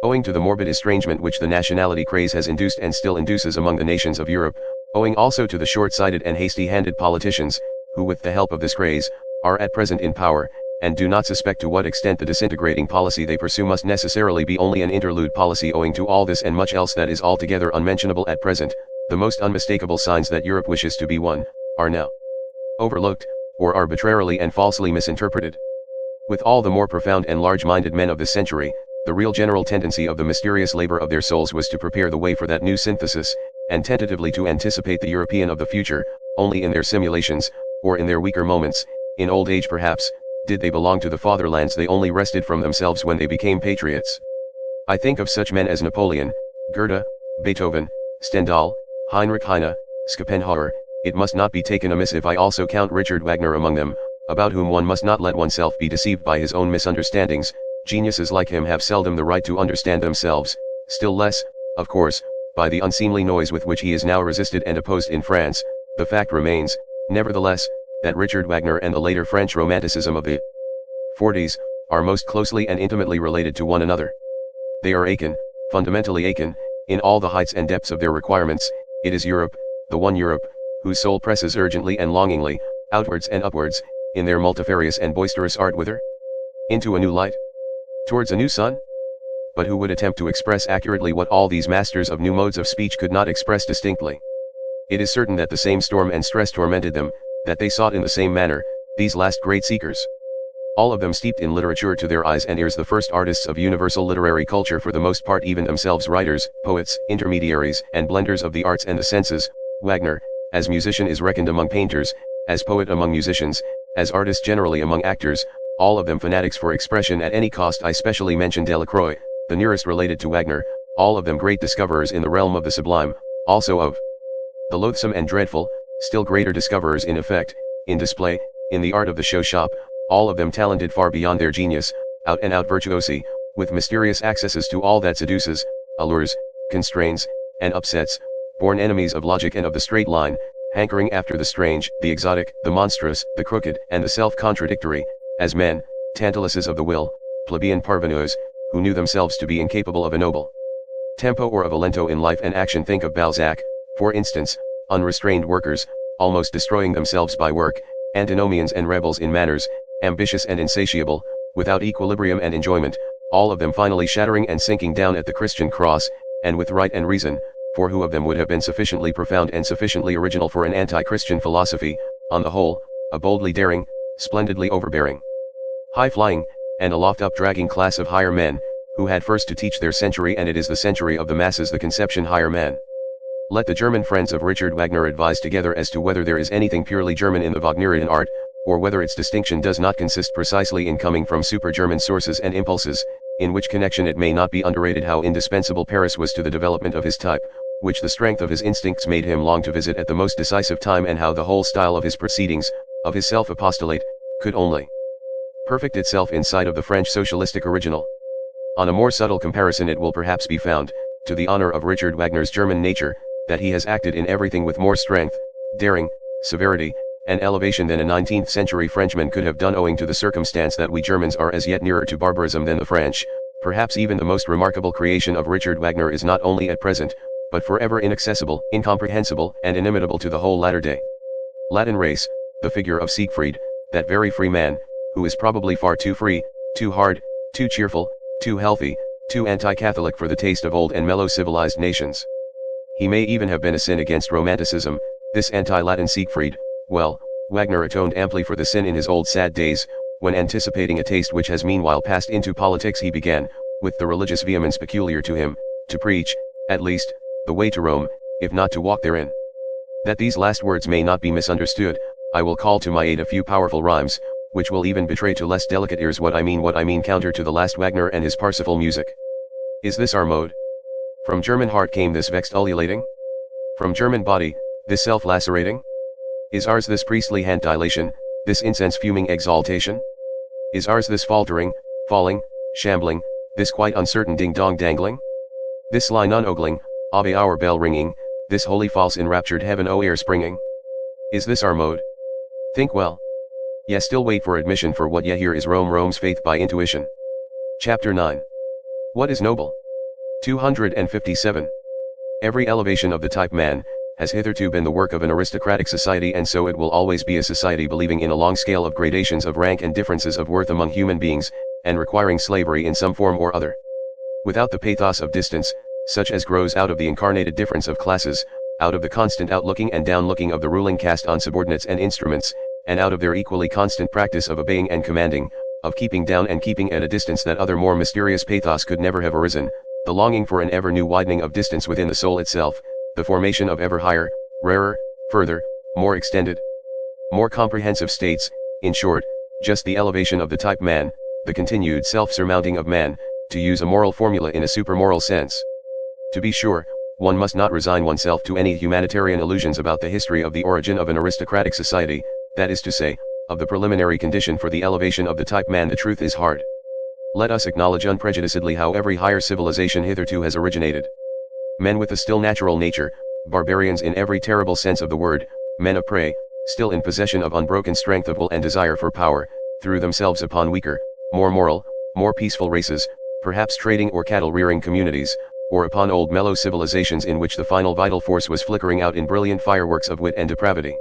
Owing to the morbid estrangement which the nationality craze has induced and still induces among the nations of Europe, owing also to the short-sighted and hasty-handed politicians, who with the help of this craze, are at present in power, and do not suspect to what extent the disintegrating policy they pursue must necessarily be only an interlude policy, owing to all this and much else that is altogether unmentionable at present, the most unmistakable signs that Europe wishes to be one, are now overlooked, or arbitrarily and falsely misinterpreted. With all the more profound and large-minded men of this century, the real general tendency of the mysterious labor of their souls was to prepare the way for that new synthesis, and tentatively to anticipate the European of the future. Only in their simulations, or in their weaker moments, in old age perhaps, did they belong to the fatherlands they only wrested from themselves when they became patriots. I think of such men as Napoleon, Goethe, Beethoven, Stendhal, Heinrich Heine, Schopenhauer. It must not be taken amiss if I also count Richard Wagner among them, about whom one must not let oneself be deceived by his own misunderstandings. Geniuses like him have seldom the right to understand themselves, still less, of course, by the unseemly noise with which he is now resisted and opposed in France. The fact remains, nevertheless, that Richard Wagner and the later French Romanticism of the 40s, are most closely and intimately related to one another. They are akin, fundamentally akin, in all the heights and depths of their requirements. It is Europe, the one Europe, whose soul presses urgently and longingly, outwards and upwards, in their multifarious and boisterous art whither? Into a new light? Towards a new sun? But who would attempt to express accurately what all these masters of new modes of speech could not express distinctly? It is certain that the same storm and stress tormented them, that they sought in the same manner, these last great seekers. All of them steeped in literature to their eyes and ears, the first artists of universal literary culture, for the most part even themselves writers, poets, intermediaries, and blenders of the arts and the senses. Wagner, as musician, is reckoned among painters, as poet among musicians, as artist generally among actors, all of them fanatics for expression at any cost. I specially mention Delacroix, the nearest related to Wagner, all of them great discoverers in the realm of the sublime, also of the loathsome and dreadful, still greater discoverers in effect, in display, in the art of the show shop, all of them talented far beyond their genius, out-and-out virtuosi, with mysterious accesses to all that seduces, allures, constrains, and upsets, born enemies of logic and of the straight line, hankering after the strange, the exotic, the monstrous, the crooked, and the self-contradictory, as men, Tantalises of the will, plebeian parvenus, who knew themselves to be incapable of a noble tempo or of a lento in life and action. Think of Balzac, for instance, unrestrained workers, almost destroying themselves by work, antinomians and rebels in manners, ambitious and insatiable, without equilibrium and enjoyment, all of them finally shattering and sinking down at the Christian cross, and with right and reason, for who of them would have been sufficiently profound and sufficiently original for an anti-Christian philosophy? On the whole, a boldly daring, splendidly overbearing, high-flying, and aloft up-dragging class of higher men, who had first to teach their century, and it is the century of the masses, the conception higher man. Let the German friends of Richard Wagner advise together as to whether there is anything purely German in the Wagnerian art, or whether its distinction does not consist precisely in coming from super-German sources and impulses, in which connection it may not be underrated how indispensable Paris was to the development of his type, which the strength of his instincts made him long to visit at the most decisive time, and how the whole style of his proceedings, of his self-apostolate, could only perfect itself in sight of the French socialistic original. On a more subtle comparison it will perhaps be found, to the honor of Richard Wagner's German nature, that he has acted in everything with more strength, daring, severity, and elevation than a 19th century Frenchman could have done, owing to the circumstance that we Germans are as yet nearer to barbarism than the French. Perhaps even the most remarkable creation of Richard Wagner is not only at present, but forever inaccessible, incomprehensible, and inimitable to the whole latter day Latin race, the figure of Siegfried, that very free man, who is probably far too free, too hard, too cheerful, too healthy, too anti-Catholic for the taste of old and mellow civilized nations. He may even have been a sin against Romanticism, this anti-Latin Siegfried. Well, Wagner atoned amply for the sin in his old sad days, when anticipating a taste which has meanwhile passed into politics he began, with the religious vehemence peculiar to him, to preach, at least, the way to Rome, if not to walk therein. That these last words may not be misunderstood, I will call to my aid a few powerful rhymes, which will even betray to less delicate ears what I mean counter to the last Wagner and his Parsifal music. Is this our mode? From German heart came this vexed ululating? From German body, this self-lacerating? Is ours this priestly hand dilation, this incense-fuming exaltation? Is ours this faltering, falling, shambling, this quite uncertain ding-dong dangling? This sly non-ogling, Ave hour bell ringing, this holy false enraptured heaven o air springing? Is this our mode? Think well. Ye still wait for admission, for what ye hear is Rome's faith by intuition. Chapter 9. What is noble? 257. Every elevation of the type man has hitherto been the work of an aristocratic society, and so it will always be a society believing in a long scale of gradations of rank and differences of worth among human beings, and requiring slavery in some form or other. Without the pathos of distance, such as grows out of the incarnated difference of classes, out of the constant outlooking and downlooking of the ruling caste on subordinates and instruments, and out of their equally constant practice of obeying and commanding, of keeping down and keeping at a distance, that other more mysterious pathos could never have arisen, the longing for an ever new widening of distance within the soul itself, the formation of ever higher, rarer, further, more extended, more comprehensive states, in short, just the elevation of the type man, the continued self-surmounting of man, to use a moral formula in a supermoral sense. To be sure, one must not resign oneself to any humanitarian illusions about the history of the origin of an aristocratic society, that is to say, of the preliminary condition for the elevation of the type man. The truth is hard. Let us acknowledge unprejudicedly how every higher civilization hitherto has originated. Men with a still natural nature, barbarians in every terrible sense of the word, men of prey, still in possession of unbroken strength of will and desire for power, threw themselves upon weaker, more moral, more peaceful races, perhaps trading or cattle-rearing communities, or upon old mellow civilizations in which the final vital force was flickering out in brilliant fireworks of wit and depravity.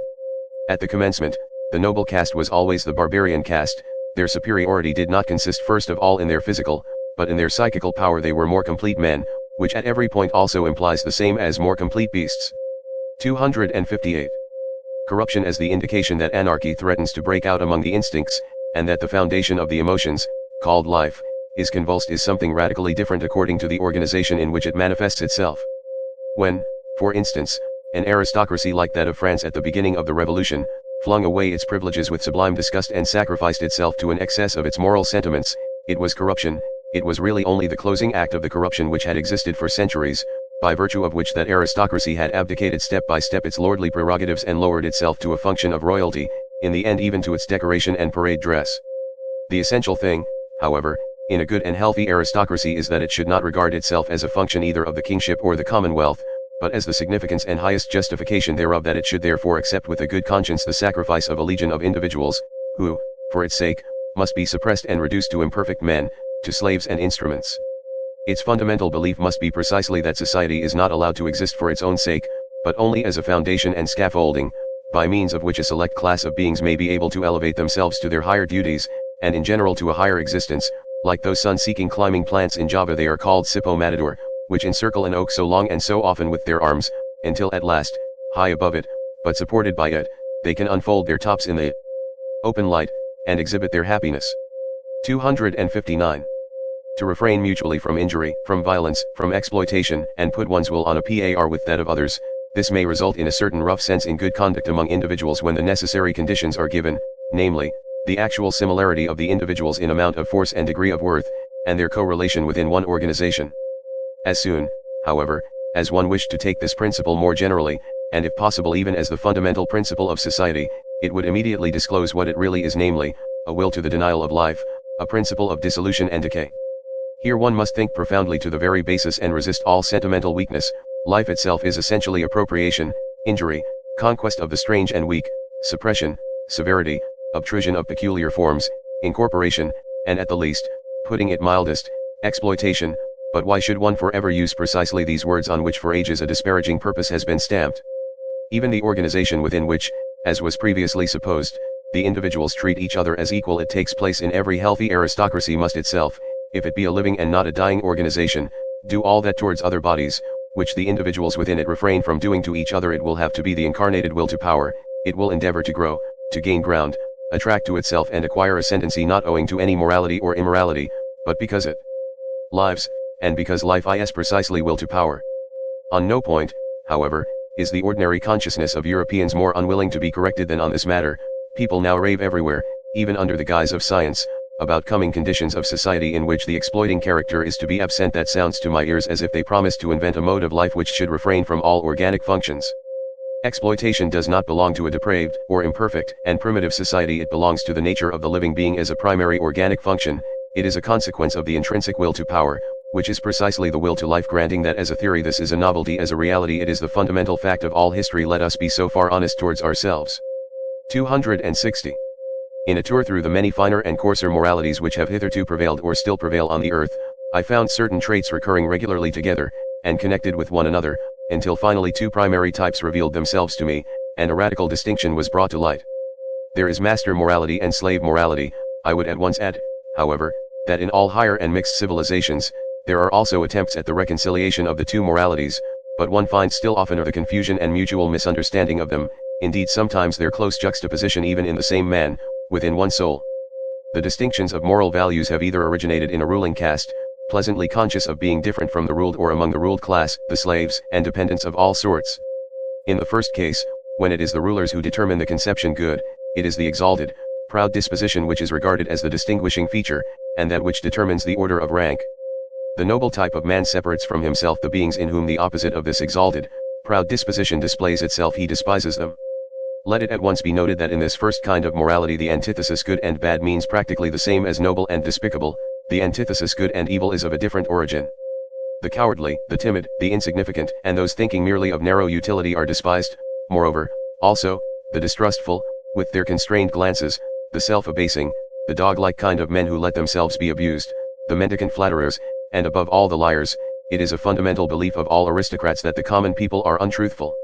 At the commencement, the noble caste was always the barbarian caste. Their superiority did not consist first of all in their physical, but in their psychical power. They were more complete men, which at every point also implies the same as more complete beasts. 258. Corruption as the indication that anarchy threatens to break out among the instincts, and that the foundation of the emotions, called life, is convulsed, is something radically different according to the organization in which it manifests itself. When, for instance, an aristocracy like that of France at the beginning of the Revolution, flung away its privileges with sublime disgust and sacrificed itself to an excess of its moral sentiments, it was corruption. It was really only the closing act of the corruption which had existed for centuries, by virtue of which that aristocracy had abdicated step by step its lordly prerogatives and lowered itself to a function of royalty, in the end even to its decoration and parade dress. The essential thing, however, in a good and healthy aristocracy is that it should not regard itself as a function either of the kingship or the commonwealth, but as the significance and highest justification thereof, that it should therefore accept with a good conscience the sacrifice of a legion of individuals, who, for its sake, must be suppressed and reduced to imperfect men, to slaves and instruments. Its fundamental belief must be precisely that society is not allowed to exist for its own sake, but only as a foundation and scaffolding, by means of which a select class of beings may be able to elevate themselves to their higher duties, and in general to a higher existence. Like those sun-seeking climbing plants in Java, they are called Sippo Matador, which encircle an oak so long and so often with their arms, until at last, high above it, but supported by it, they can unfold their tops in the open light, and exhibit their happiness. 259. To refrain mutually from injury, from violence, from exploitation, and put one's will on a par with that of others, this may result in a certain rough sense in good conduct among individuals when the necessary conditions are given, namely, the actual similarity of the individuals in amount of force and degree of worth, and their correlation within one organization. As soon, however, as one wished to take this principle more generally, and if possible even as the fundamental principle of society, it would immediately disclose what it really is, namely, a will to the denial of life, a principle of dissolution and decay. Here one must think profoundly to the very basis and resist all sentimental weakness. Life itself is essentially appropriation, injury, conquest of the strange and weak, suppression, severity, obtrusion of peculiar forms, incorporation, and at the least, putting it mildest, exploitation. But why should one forever use precisely these words on which for ages a disparaging purpose has been stamped? Even the organization within which, as was previously supposed, the individuals treat each other as equal, it takes place in every healthy aristocracy, must itself, if it be a living and not a dying organization, do all that towards other bodies, which the individuals within it refrain from doing to each other. It will have to be the incarnated will to power. It will endeavor to grow, to gain ground, attract to itself and acquire ascendancy not owing to any morality or immorality, but because it lives, and because life is precisely will to power. On no point, however, is the ordinary consciousness of Europeans more unwilling to be corrected than on this matter. People now rave everywhere, even under the guise of science, about coming conditions of society in which the exploiting character is to be absent. That sounds to my ears as if they promise to invent a mode of life which should refrain from all organic functions. Exploitation does not belong to a depraved, or imperfect, and primitive society. It belongs to the nature of the living being as a primary organic function. It is a consequence of the intrinsic will to power, which is precisely the will to life. Granting that as a theory this is a novelty, as a reality it is the fundamental fact of all history. Let us be so far honest towards ourselves. 260. In a tour through the many finer and coarser moralities which have hitherto prevailed or still prevail on the earth, I found certain traits recurring regularly together, and connected with one another, until finally two primary types revealed themselves to me, and a radical distinction was brought to light. There is master morality and slave morality. I would at once add, however, that in all higher and mixed civilizations, there are also attempts at the reconciliation of the two moralities, but one finds still oftener the confusion and mutual misunderstanding of them, indeed sometimes their close juxtaposition even in the same man, within one soul. The distinctions of moral values have either originated in a ruling caste, pleasantly conscious of being different from the ruled, or among the ruled class, the slaves and dependents of all sorts. In the first case, when it is the rulers who determine the conception good, it is the exalted, proud disposition which is regarded as the distinguishing feature, and that which determines the order of rank. The noble type of man separates from himself the beings in whom the opposite of this exalted, proud disposition displays itself. He despises them. Let it at once be noted that in this first kind of morality the antithesis good and bad means practically the same as noble and despicable. The antithesis good and evil is of a different origin. The cowardly, the timid, the insignificant, and those thinking merely of narrow utility are despised. Moreover, also, the distrustful, with their constrained glances, the self-abasing, the dog-like kind of men who let themselves be abused, the mendicant flatterers, and above all the liars. It is a fundamental belief of all aristocrats that the common people are untruthful.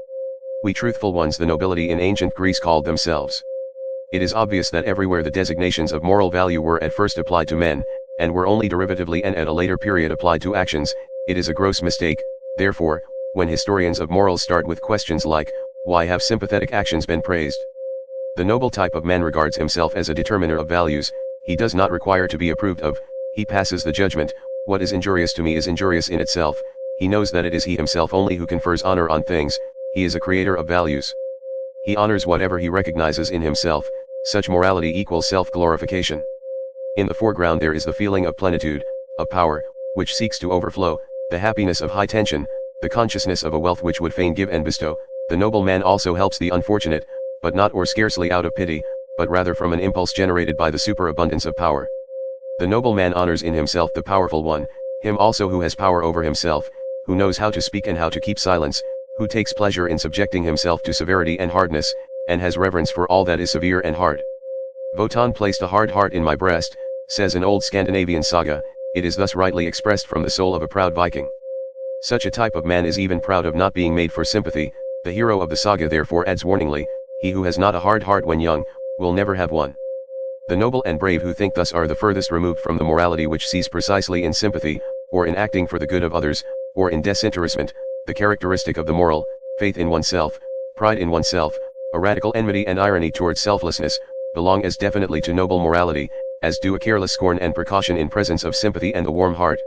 We truthful ones the nobility in ancient Greece called themselves. It is obvious that everywhere the designations of moral value were at first applied to men, and were only derivatively and at a later period applied to actions, it is a gross mistake. Therefore, when historians of morals start with questions like, why have sympathetic actions been praised? The noble type of man regards himself as a determiner of values. He does not require to be approved of. He passes the judgment. What is injurious to me is injurious in itself. He knows that it is he himself only who confers honor on things. He is a creator of values. He honors whatever he recognizes in himself. Such morality equals self-glorification. In the foreground there is the feeling of plenitude, of power, which seeks to overflow, the happiness of high tension, the consciousness of a wealth which would fain give and bestow. The noble man also helps the unfortunate, but not or scarcely out of pity, but rather from an impulse generated by the superabundance of power. The noble man honors in himself the powerful one, him also who has power over himself, who knows how to speak and how to keep silence, who takes pleasure in subjecting himself to severity and hardness, and has reverence for all that is severe and hard. Wotan placed a hard heart in my breast, says an old Scandinavian saga. It is thus rightly expressed from the soul of a proud Viking. Such a type of man is even proud of not being made for sympathy. The hero of the saga therefore adds warningly, he who has not a hard heart when young, will never have one. The noble and brave who think thus are the furthest removed from the morality which sees precisely in sympathy, or in acting for the good of others, or in disinterestment, the characteristic of the moral, faith in oneself, pride in oneself, a radical enmity and irony towards selflessness, belong as definitely to noble morality, as do a careless scorn and precaution in presence of sympathy and a warm heart.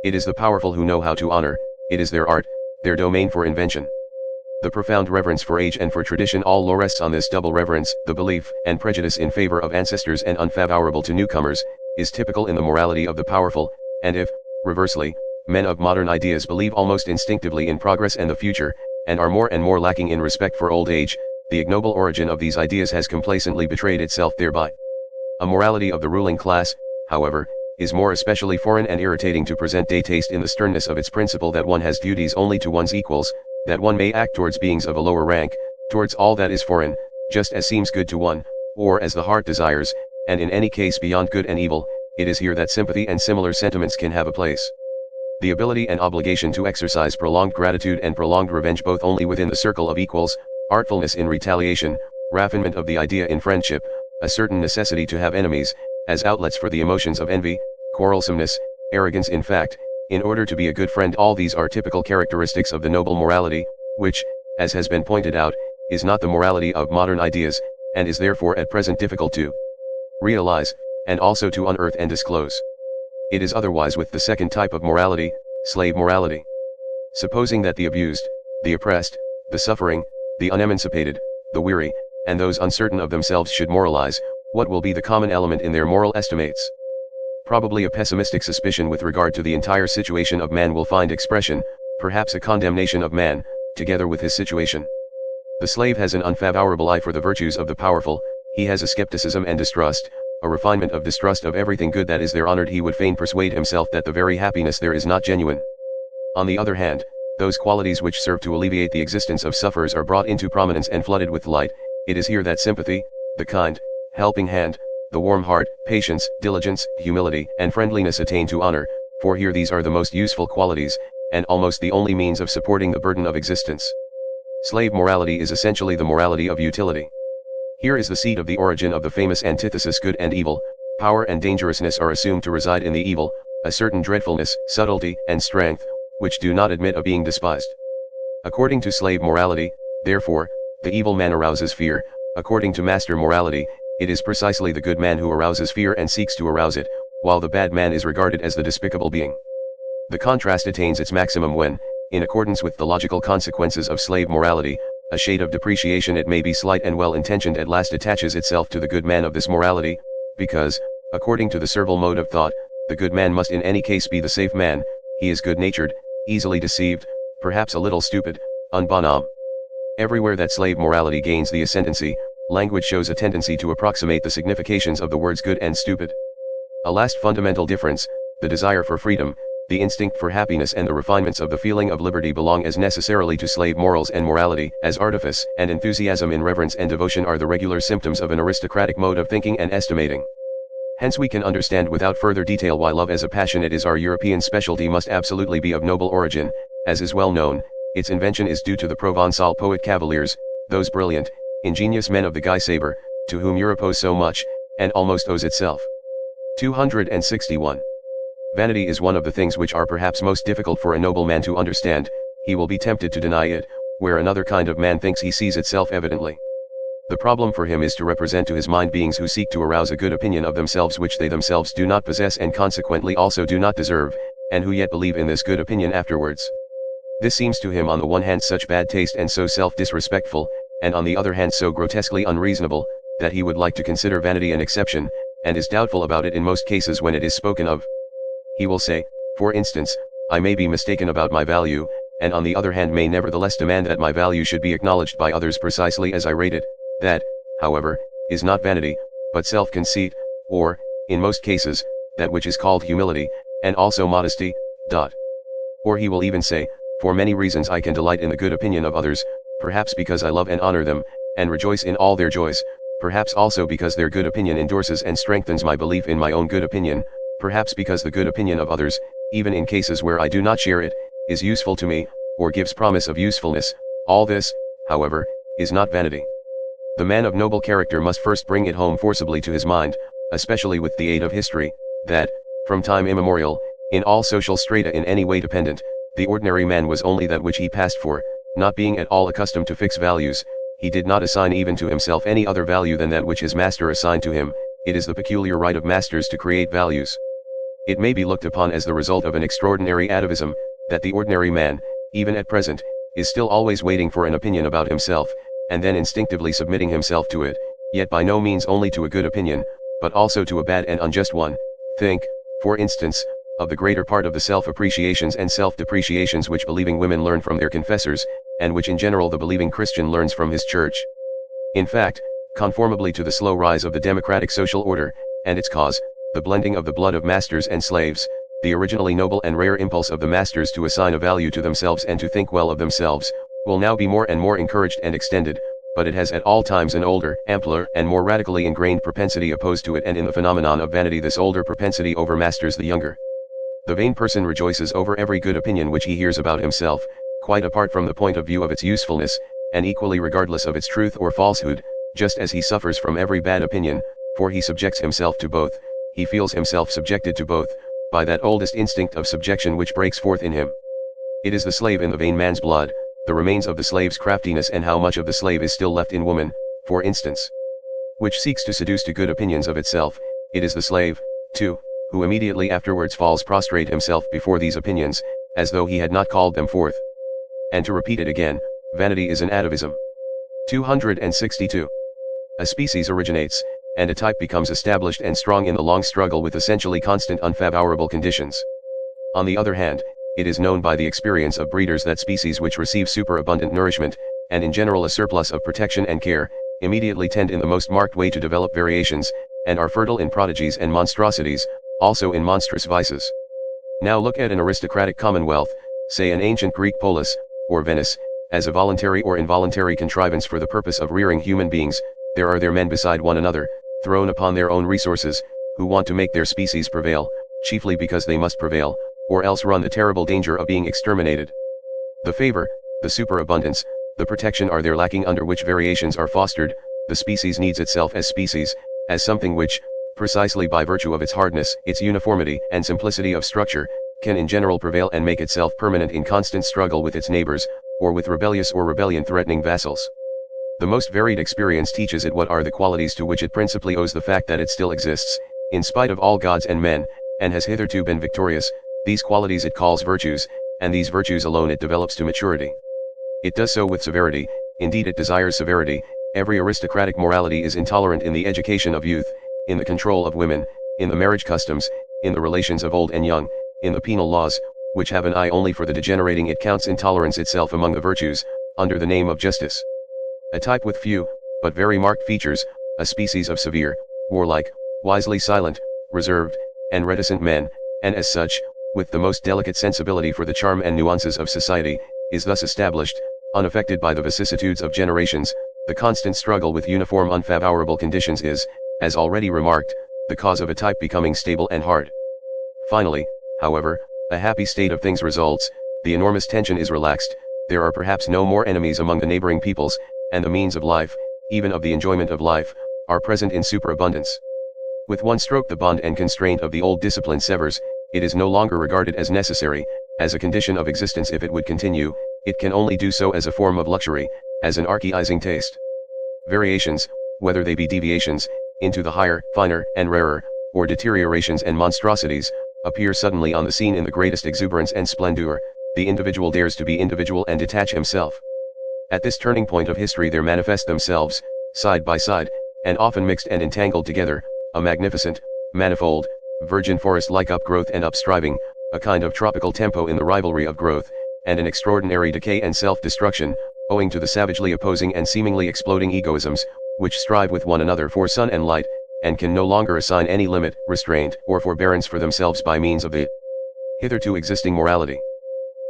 It is the powerful who know how to honor, it is their art, their domain for invention. The profound reverence for age and for tradition all law rests on this double reverence. The belief and prejudice in favor of ancestors and unfavorable to newcomers, is typical in the morality of the powerful, and if, reversely, men of modern ideas believe almost instinctively in progress and the future, and are more and more lacking in respect for old age, the ignoble origin of these ideas has complacently betrayed itself thereby. A morality of the ruling class, however, is more especially foreign and irritating to present-day taste in the sternness of its principle that one has duties only to one's equals, that one may act towards beings of a lower rank, towards all that is foreign, just as seems good to one, or as the heart desires, and in any case beyond good and evil. It is here that sympathy and similar sentiments can have a place. The ability and obligation to exercise prolonged gratitude and prolonged revenge both only within the circle of equals, artfulness in retaliation, raffinement of the idea in friendship, a certain necessity to have enemies, as outlets for the emotions of envy, quarrelsomeness, arrogance. In fact, in order to be a good friend, all these are typical characteristics of the noble morality, which, as has been pointed out, is not the morality of modern ideas, and is therefore at present difficult to realize, and also to unearth and disclose. It is otherwise with the second type of morality, slave morality. Supposing that the abused, the oppressed, the suffering, the unemancipated, the weary, and those uncertain of themselves should moralize, what will be the common element in their moral estimates? Probably a pessimistic suspicion with regard to the entire situation of man will find expression, perhaps a condemnation of man, together with his situation. The slave has an unfavorable eye for the virtues of the powerful, he has a skepticism and distrust, a refinement of distrust of everything good that is there honored. He would fain persuade himself that the very happiness there is not genuine. On the other hand, those qualities which serve to alleviate the existence of sufferers are brought into prominence and flooded with light. It is here that sympathy, the kind, helping hand, the warm heart, patience, diligence, humility, and friendliness attain to honor, for here these are the most useful qualities, and almost the only means of supporting the burden of existence. Slave morality is essentially the morality of utility. Here is the seat of the origin of the famous antithesis good and evil. Power and dangerousness are assumed to reside in the evil, a certain dreadfulness, subtlety, and strength, which do not admit of being despised. According to slave morality, therefore, the evil man arouses fear. According to master morality, it is precisely the good man who arouses fear and seeks to arouse it, while the bad man is regarded as the despicable being. The contrast attains its maximum when, in accordance with the logical consequences of slave morality, a shade of depreciation, it may be slight and well-intentioned, at last attaches itself to the good man of this morality, because, according to the servile mode of thought, the good man must in any case be the safe man. He is good-natured, easily deceived, perhaps a little stupid, un bonhomme. Everywhere that slave morality gains the ascendancy, language shows a tendency to approximate the significations of the words good and stupid. A last fundamental difference, the desire for freedom, the instinct for happiness, and the refinements of the feeling of liberty belong as necessarily to slave morals and morality as artifice and enthusiasm in reverence and devotion are the regular symptoms of an aristocratic mode of thinking and estimating. Hence we can understand without further detail why love as a passion, it is our European specialty, must absolutely be of noble origin. As is well known, its invention is due to the Provençal poet cavaliers, those brilliant, ingenious men of the Guy sabre, to whom Europe owes so much, and almost owes itself. 261. Vanity is one of the things which are perhaps most difficult for a noble man to understand. He will be tempted to deny it, where another kind of man thinks he sees it self-evidently. The problem for him is to represent to his mind beings who seek to arouse a good opinion of themselves which they themselves do not possess and consequently also do not deserve, and who yet believe in this good opinion afterwards. This seems to him on the one hand such bad taste and so self-disrespectful, and on the other hand so grotesquely unreasonable, that he would like to consider vanity an exception, and is doubtful about it in most cases when it is spoken of. He will say, for instance, I may be mistaken about my value, and on the other hand may nevertheless demand that my value should be acknowledged by others precisely as I rate it. That, however, is not vanity, but self-conceit, or, in most cases, that which is called humility, and also modesty. Or he will even say, for many reasons I can delight in the good opinion of others, perhaps because I love and honor them, and rejoice in all their joys, perhaps also because their good opinion endorses and strengthens my belief in my own good opinion, perhaps because the good opinion of others, even in cases where I do not share it, is useful to me, or gives promise of usefulness. All this, however, is not vanity. The man of noble character must first bring it home forcibly to his mind, especially with the aid of history, that, from time immemorial, in all social strata in any way dependent, the ordinary man was only that which he passed for. Not being at all accustomed to fix values, he did not assign even to himself any other value than that which his master assigned to him. It is the peculiar right of masters to create values. It may be looked upon as the result of an extraordinary atavism, that the ordinary man, even at present, is still always waiting for an opinion about himself, and then instinctively submitting himself to it, yet by no means only to a good opinion, but also to a bad and unjust one. Think, for instance, of the greater part of the self-appreciations and self-depreciations which believing women learn from their confessors, and which in general the believing Christian learns from his church. In fact, conformably to the slow rise of the democratic social order, and its cause, the blending of the blood of masters and slaves, the originally noble and rare impulse of the masters to assign a value to themselves and to think well of themselves, will now be more and more encouraged and extended, but it has at all times an older, ampler, and more radically ingrained propensity opposed to it, and in the phenomenon of vanity this older propensity overmasters the younger. The vain person rejoices over every good opinion which he hears about himself, quite apart from the point of view of its usefulness, and equally regardless of its truth or falsehood, just as he suffers from every bad opinion, for he subjects himself to both, he feels himself subjected to both, by that oldest instinct of subjection which breaks forth in him. It is the slave in the vain man's blood, the remains of the slave's craftiness, and how much of the slave is still left in woman, for instance. which seeks to seduce to good opinions of itself. It is the slave, too, who immediately afterwards falls prostrate himself before these opinions, as though he had not called them forth. And to repeat it again, vanity is an atavism. 262. A species originates, and a type becomes established and strong in the long struggle with essentially constant unfavorable conditions. On the other hand, it is known by the experience of breeders that species which receive superabundant nourishment, and in general a surplus of protection and care, immediately tend in the most marked way to develop variations, and are fertile in prodigies and monstrosities, also in monstrous vices. Now look at an aristocratic commonwealth, say an ancient Greek polis, or Venice, as a voluntary or involuntary contrivance for the purpose of rearing human beings. There are there men beside one another, thrown upon their own resources, who want to make their species prevail, chiefly because they must prevail, or else run the terrible danger of being exterminated. The favor, the superabundance, the protection are there lacking under which variations are fostered. The species needs itself as species, as something which, precisely by virtue of its hardness, its uniformity and simplicity of structure, can in general prevail and make itself permanent in constant struggle with its neighbors, or with rebellious or rebellion-threatening vassals. The most varied experience teaches it what are the qualities to which it principally owes the fact that it still exists, in spite of all gods and men, and has hitherto been victorious. These qualities it calls virtues, and these virtues alone it develops to maturity. It does so with severity, indeed it desires severity. Every aristocratic morality is intolerant in the education of youth, in the control of women, in the marriage customs, in the relations of old and young, in the penal laws, which have an eye only for the degenerating. It counts intolerance itself among the virtues, under the name of justice. A type with few, but very marked features, a species of severe, warlike, wisely silent, reserved, and reticent men, and as such, with the most delicate sensibility for the charm and nuances of society, is thus established, unaffected by the vicissitudes of generations. The constant struggle with uniform unfavorable conditions is, as already remarked, the cause of a type becoming stable and hard. Finally, however, a happy state of things results. The enormous tension is relaxed, there are perhaps no more enemies among the neighboring peoples, and the means of life, even of the enjoyment of life, are present in superabundance. With one stroke the bond and constraint of the old discipline severs. It is no longer regarded as necessary, as a condition of existence if it would continue. It can only do so as a form of luxury, as an archaizing taste. Variations, whether they be deviations, into the higher, finer, and rarer, or deteriorations and monstrosities, appear suddenly on the scene in the greatest exuberance and splendor. The individual dares to be individual and detach himself. At this turning point of history there manifest themselves, side by side, and often mixed and entangled together, a magnificent, manifold, virgin forest-like upgrowth and upstriving, a kind of tropical tempo in the rivalry of growth, and an extraordinary decay and self-destruction, owing to the savagely opposing and seemingly exploding egoisms, which strive with one another for sun and light, and can no longer assign any limit, restraint, or forbearance for themselves by means of the hitherto existing morality.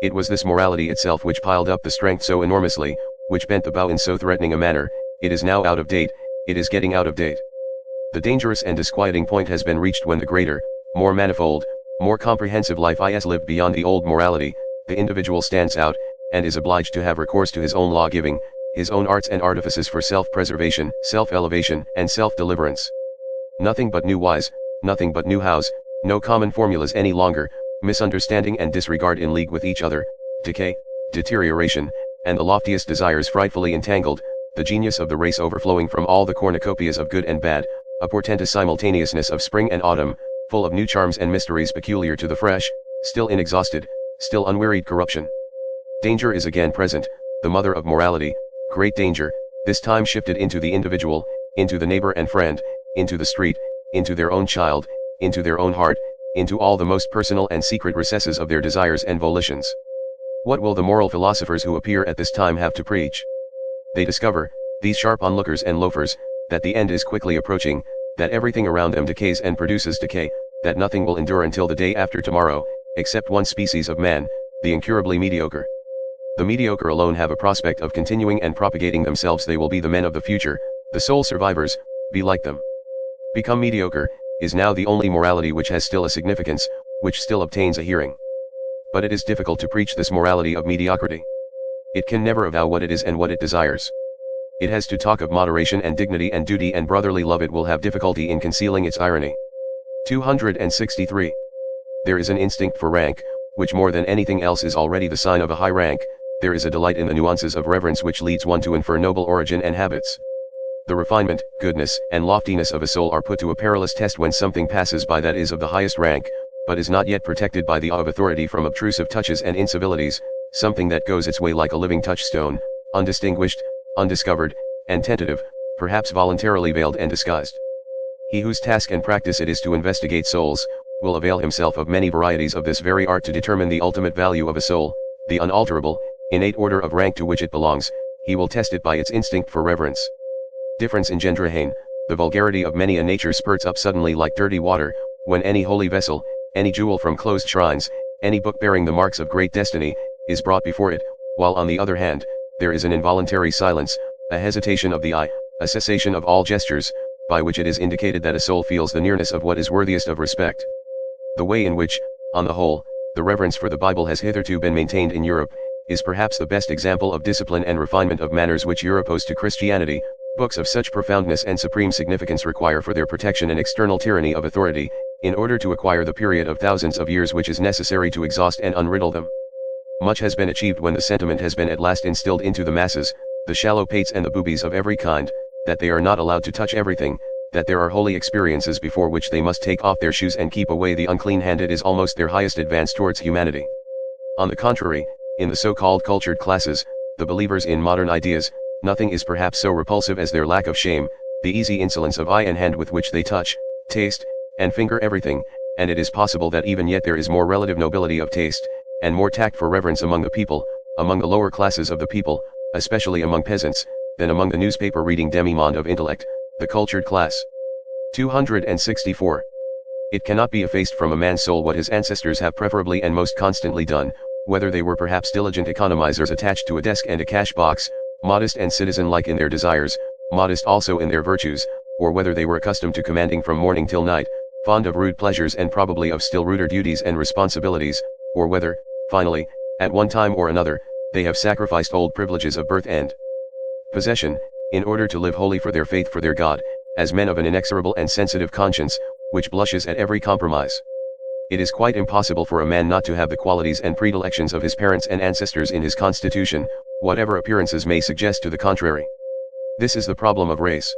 It was this morality itself which piled up the strength so enormously, which bent the bow in so threatening a manner. It is now out of date, it is getting out of date. The dangerous and disquieting point has been reached when the greater, more manifold, more comprehensive life is lived beyond the old morality. The individual stands out, and is obliged to have recourse to his own law-giving, his own arts and artifices for self-preservation, self-elevation, and self-deliverance. Nothing but new whys, nothing but new hows, no common formulas any longer. Misunderstanding and disregard in league with each other, decay, deterioration, and the loftiest desires frightfully entangled, the genius of the race overflowing from all the cornucopias of good and bad, a portentous simultaneousness of spring and autumn, full of new charms and mysteries peculiar to the fresh, still inexhausted, still unwearied corruption. Danger is again present, the mother of morality, great danger, this time shifted into the individual, into the neighbor and friend, into the street, into their own child, into their own heart, into all the most personal and secret recesses of their desires and volitions. What will the moral philosophers who appear at this time have to preach? They discover, these sharp onlookers and loafers, that the end is quickly approaching, that everything around them decays and produces decay, that nothing will endure until the day after tomorrow, except one species of man, the incurably mediocre. The mediocre alone have a prospect of continuing and propagating themselves. They will be the men of the future, the sole survivors. Be like them. Become mediocre, is now the only morality which has still a significance, which still obtains a hearing. But it is difficult to preach this morality of mediocrity. It can never avow what it is and what it desires. It has to talk of moderation and dignity and duty and brotherly love. It will have difficulty in concealing its irony. 263. There is an instinct for rank, which more than anything else is already the sign of a high rank. There is a delight in the nuances of reverence which leads one to infer noble origin and habits. The refinement, goodness, and loftiness of a soul are put to a perilous test when something passes by that is of the highest rank, but is not yet protected by the awe of authority from obtrusive touches and incivilities, something that goes its way like a living touchstone, undistinguished, undiscovered, and tentative, perhaps voluntarily veiled and disguised. He whose task and practice it is to investigate souls, will avail himself of many varieties of this very art to determine the ultimate value of a soul, the unalterable, innate order of rank to which it belongs. He will test it by its instinct for reverence. Difference engendre haine, the vulgarity of many a nature spurts up suddenly like dirty water, when any holy vessel, any jewel from closed shrines, any book bearing the marks of great destiny, is brought before it, while on the other hand, there is an involuntary silence, a hesitation of the eye, a cessation of all gestures, by which it is indicated that a soul feels the nearness of what is worthiest of respect. The way in which, on the whole, the reverence for the Bible has hitherto been maintained in Europe, is perhaps the best example of discipline and refinement of manners which Europe owes to Christianity. Books of such profoundness and supreme significance require for their protection an external tyranny of authority, in order to acquire the period of thousands of years which is necessary to exhaust and unriddle them. Much has been achieved when the sentiment has been at last instilled into the masses, the shallow pates and the boobies of every kind, that they are not allowed to touch everything, that there are holy experiences before which they must take off their shoes and keep away the unclean-handed is almost their highest advance towards humanity. On the contrary, in the so-called cultured classes, the believers in modern ideas, nothing is perhaps so repulsive as their lack of shame, the easy insolence of eye and hand with which they touch, taste, and finger everything, and it is possible that even yet there is more relative nobility of taste, and more tact for reverence among the people, among the lower classes of the people, especially among peasants, than among the newspaper-reading demi-monde of intellect, the cultured class. 264. It cannot be effaced from a man's soul what his ancestors have preferably and most constantly done, whether they were perhaps diligent economizers attached to a desk and a cash box, modest and citizen-like in their desires, modest also in their virtues, or whether they were accustomed to commanding from morning till night, fond of rude pleasures and probably of still ruder duties and responsibilities, or whether, finally, at one time or another, they have sacrificed old privileges of birth and possession, in order to live wholly for their faith for their God, as men of an inexorable and sensitive conscience, which blushes at every compromise. It is quite impossible for a man not to have the qualities and predilections of his parents and ancestors in his constitution, whatever appearances may suggest to the contrary. This is the problem of race.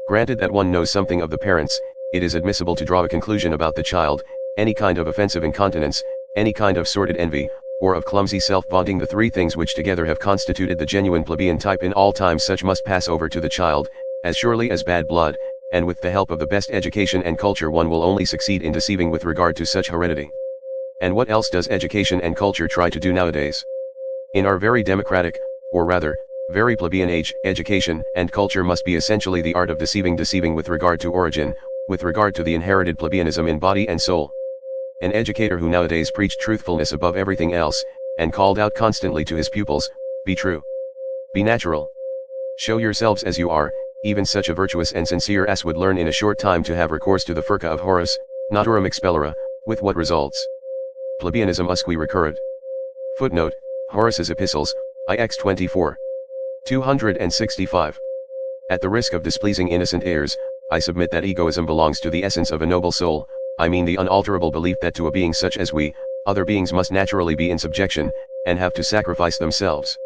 Granted that one knows something of the parents, it is admissible to draw a conclusion about the child, any kind of offensive incontinence, any kind of sordid envy, or of clumsy self-vaunting, the three things which together have constituted the genuine plebeian type in all times, such must pass over to the child, as surely as bad blood, and with the help of the best education and culture one will only succeed in deceiving with regard to such heredity. And what else does education and culture try to do nowadays? In our very democratic, or rather, very plebeian age, education and culture must be essentially the art of deceiving with regard to origin, with regard to the inherited plebeianism in body and soul. An educator who nowadays preached truthfulness above everything else, and called out constantly to his pupils, "Be true. Be natural. Show yourselves as you are," even such a virtuous and sincere ass would learn in a short time to have recourse to the furca of Horace, naturam expellere, with what results? Plebeianism usque recurrit. Footnote, Horace's Epistles, IX 24. 265. At the risk of displeasing innocent heirs, I submit that egoism belongs to the essence of a noble soul. I mean the unalterable belief that to a being such as we, other beings must naturally be in subjection, and have to sacrifice themselves.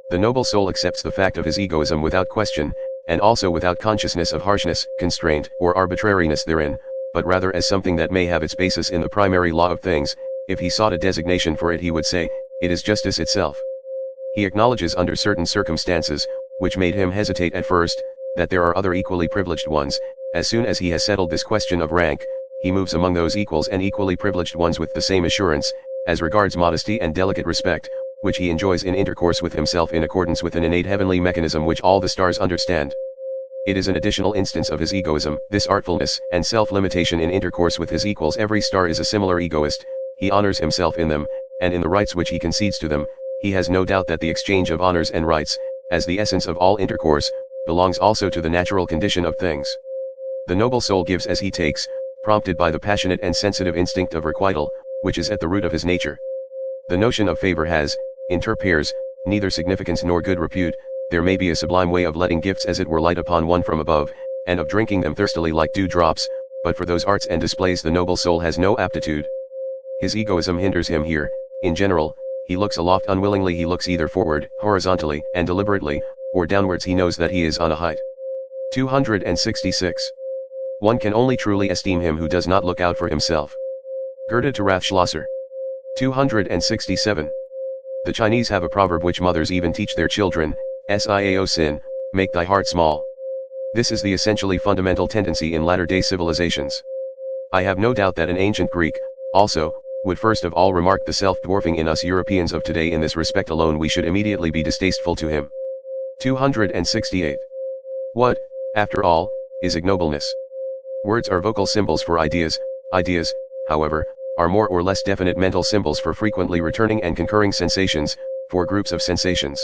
The noble soul accepts the fact of his egoism without question, and also without consciousness of harshness, constraint, or arbitrariness therein, but rather as something that may have its basis in the primary law of things. If he sought a designation for it, he would say, it is justice itself. He acknowledges under certain circumstances, which made him hesitate at first, that there are other equally privileged ones. As soon as he has settled this question of rank, he moves among those equals and equally privileged ones with the same assurance, as regards modesty and delicate respect, which he enjoys in intercourse with himself in accordance with an innate heavenly mechanism which all the stars understand. It is an additional instance of his egoism, this artfulness and self-limitation in intercourse with his equals. Every star is a similar egoist, he honors himself in them, and in the rights which he concedes to them. He has no doubt that the exchange of honors and rights, as the essence of all intercourse, belongs also to the natural condition of things. The noble soul gives as he takes, prompted by the passionate and sensitive instinct of requital, which is at the root of his nature. The notion of favor has, inter pares, neither significance nor good repute. There may be a sublime way of letting gifts as it were light upon one from above, and of drinking them thirstily like dew drops, but for those arts and displays the noble soul has no aptitude. His egoism hinders him here. In general, he looks aloft unwillingly, he looks either forward, horizontally and deliberately, or downwards, he knows that he is on a height. 266. One can only truly esteem him who does not look out for himself. Goethe to Schlosser. 267. The Chinese have a proverb which mothers even teach their children, siao sin, make thy heart small. This is the essentially fundamental tendency in latter-day civilizations. I have no doubt that an ancient Greek, also, would first of all remark the self-dwarfing in us Europeans of today. In this respect alone we should immediately be distasteful to him. 268. What, after all, is ignobleness? Words are vocal symbols for ideas. Ideas, however, are more or less definite mental symbols for frequently returning and concurring sensations, for groups of sensations.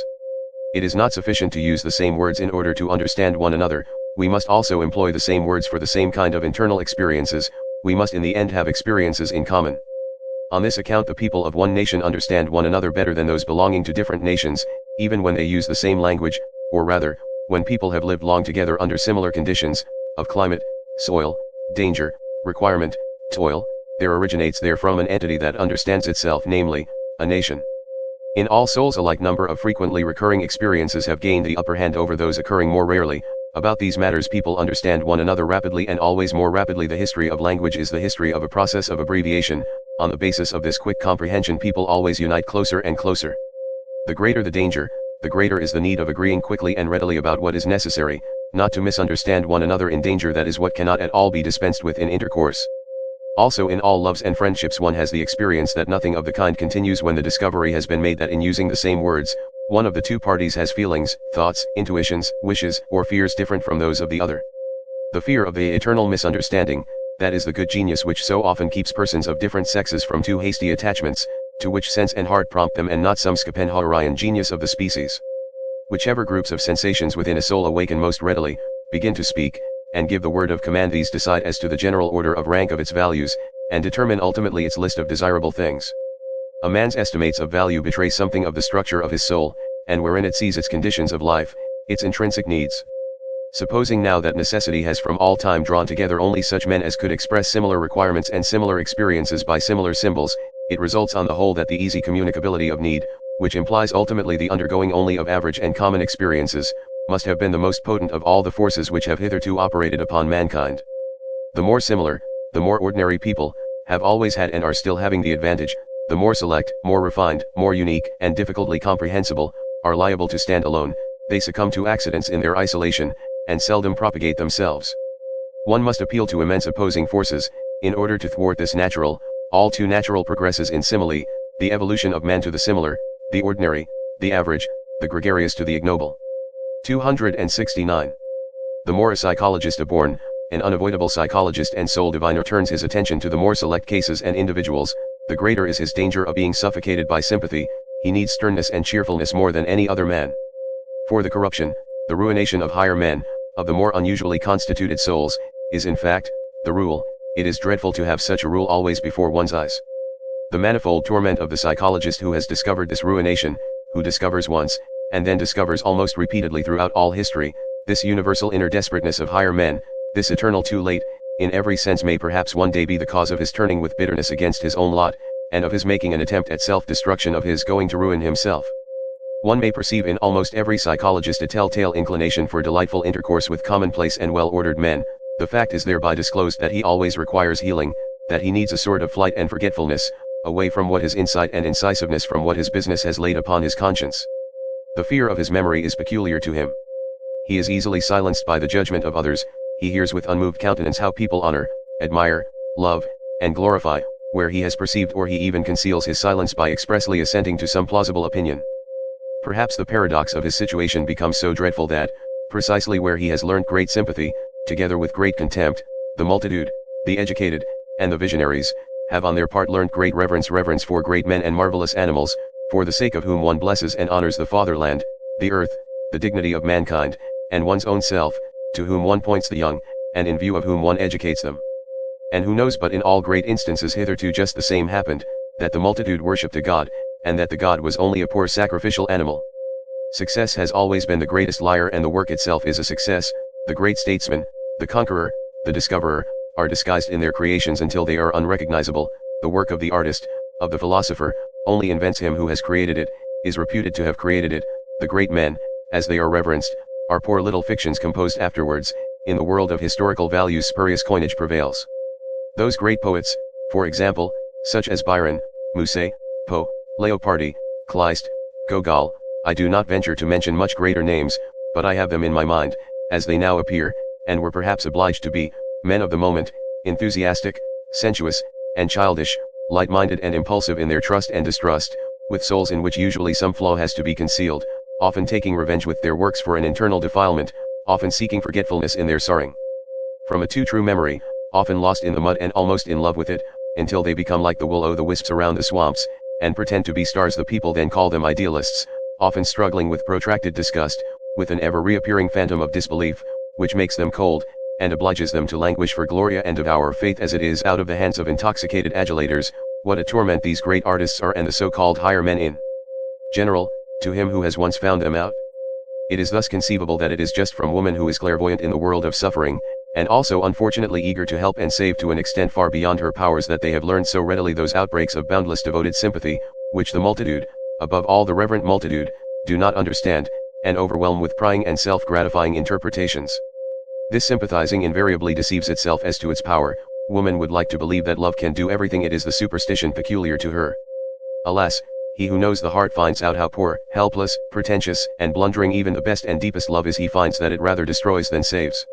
It is not sufficient to use the same words in order to understand one another, we must also employ the same words for the same kind of internal experiences, we must in the end have experiences in common. On this account the people of one nation understand one another better than those belonging to different nations, even when they use the same language, or rather, when people have lived long together under similar conditions, of climate, soil, danger, requirement, toil, there originates therefrom an entity that understands itself, namely, a nation. In all souls a like number of frequently recurring experiences have gained the upper hand over those occurring more rarely. About these matters people understand one another rapidly and always more rapidly. The history of language is the history of a process of abbreviation. On the basis of this quick comprehension people always unite closer and closer. The greater the danger, the greater is the need of agreeing quickly and readily about what is necessary, not to misunderstand one another in danger. That is what cannot at all be dispensed with in intercourse. Also in all loves and friendships one has the experience that nothing of the kind continues when the discovery has been made that in using the same words, one of the two parties has feelings, thoughts, intuitions, wishes, or fears different from those of the other. The fear of the eternal misunderstanding, that is the good genius which so often keeps persons of different sexes from too hasty attachments, to which sense and heart prompt them and not some Schopenhauerian genius of the species. Whichever groups of sensations within a soul awaken most readily, begin to speak, and give the word of command. These decide as to the general order of rank of its values, and determine ultimately its list of desirable things. A man's estimates of value betray something of the structure of his soul, and wherein it sees its conditions of life, its intrinsic needs. Supposing now that necessity has from all time drawn together only such men as could express similar requirements and similar experiences by similar symbols, it results on the whole that the easy communicability of need, which implies ultimately the undergoing only of average and common experiences, must have been the most potent of all the forces which have hitherto operated upon mankind. The more similar, the more ordinary people, have always had and are still having the advantage, the more select, more refined, more unique, and difficultly comprehensible, are liable to stand alone. They succumb to accidents in their isolation, and seldom propagate themselves. One must appeal to immense opposing forces, in order to thwart this natural, all too natural progresses in simile, the evolution of man to the similar, the ordinary, the average, the gregarious to the ignoble. 269. The more a psychologist, a born, an unavoidable psychologist and soul diviner, turns his attention to the more select cases and individuals, the greater is his danger of being suffocated by sympathy. He needs sternness and cheerfulness more than any other man. For the corruption, the ruination of higher men, of the more unusually constituted souls, is in fact, the rule. It is dreadful to have such a rule always before one's eyes. The manifold torment of the psychologist who has discovered this ruination, who discovers once, and then discovers almost repeatedly throughout all history, this universal inner desperateness of higher men, this eternal too late, in every sense may perhaps one day be the cause of his turning with bitterness against his own lot, and of his making an attempt at self-destruction, of his going to ruin himself. One may perceive in almost every psychologist a telltale inclination for delightful intercourse with commonplace and well-ordered men. The fact is thereby disclosed that he always requires healing, that he needs a sort of flight and forgetfulness, away from what his insight and incisiveness from what his business has laid upon his conscience. The fear of his memory is peculiar to him. He is easily silenced by the judgment of others. He hears with unmoved countenance how people honor, admire, love, and glorify, where he has perceived, or he even conceals his silence by expressly assenting to some plausible opinion. Perhaps the paradox of his situation becomes so dreadful that, precisely where he has learnt great sympathy, together with great contempt, the multitude, the educated, and the visionaries, have on their part learnt great reverence for great men and marvelous animals, for the sake of whom one blesses and honors the fatherland, the earth, the dignity of mankind, and one's own self, to whom one points the young, and in view of whom one educates them. And who knows but in all great instances hitherto just the same happened, that the multitude worshipped a god, and that the god was only a poor sacrificial animal. Success has always been the greatest liar, and the work itself is a success. The great statesman, the conqueror, the discoverer, are disguised in their creations until they are unrecognizable. The work of the artist, of the philosopher, only invents him who has created it, is reputed to have created it. The great men, as they are reverenced, are poor little fictions composed afterwards. In the world of historical values spurious coinage prevails. Those great poets, for example, such as Byron, Musset, Poe, Leopardi, Kleist, Gogol, I do not venture to mention much greater names, but I have them in my mind, as they now appear, and were perhaps obliged to be, men of the moment, enthusiastic, sensuous, and childish, light-minded and impulsive in their trust and distrust, with souls in which usually some flaw has to be concealed, often taking revenge with their works for an internal defilement, often seeking forgetfulness in their sorrowing from a too true memory, often lost in the mud and almost in love with it, until they become like the will-o'-the-wisps around the swamps, and pretend to be stars. The people then call them idealists, often struggling with protracted disgust, with an ever-reappearing phantom of disbelief, which makes them cold, and obliges them to languish for gloria and devour faith as it is out of the hands of intoxicated adulators. What a torment these great artists are and the so-called higher men in general, to him who has once found them out. It is thus conceivable that it is just from woman who is clairvoyant in the world of suffering, and also unfortunately eager to help and save to an extent far beyond her powers, that they have learned so readily those outbreaks of boundless devoted sympathy, which the multitude, above all the reverent multitude, do not understand, and overwhelm with prying and self-gratifying interpretations. This sympathizing invariably deceives itself as to its power. Woman would like to believe that love can do everything. It is the superstition peculiar to her. Alas, he who knows the heart finds out how poor, helpless, pretentious, and blundering even the best and deepest love is. He finds that it rather destroys than saves.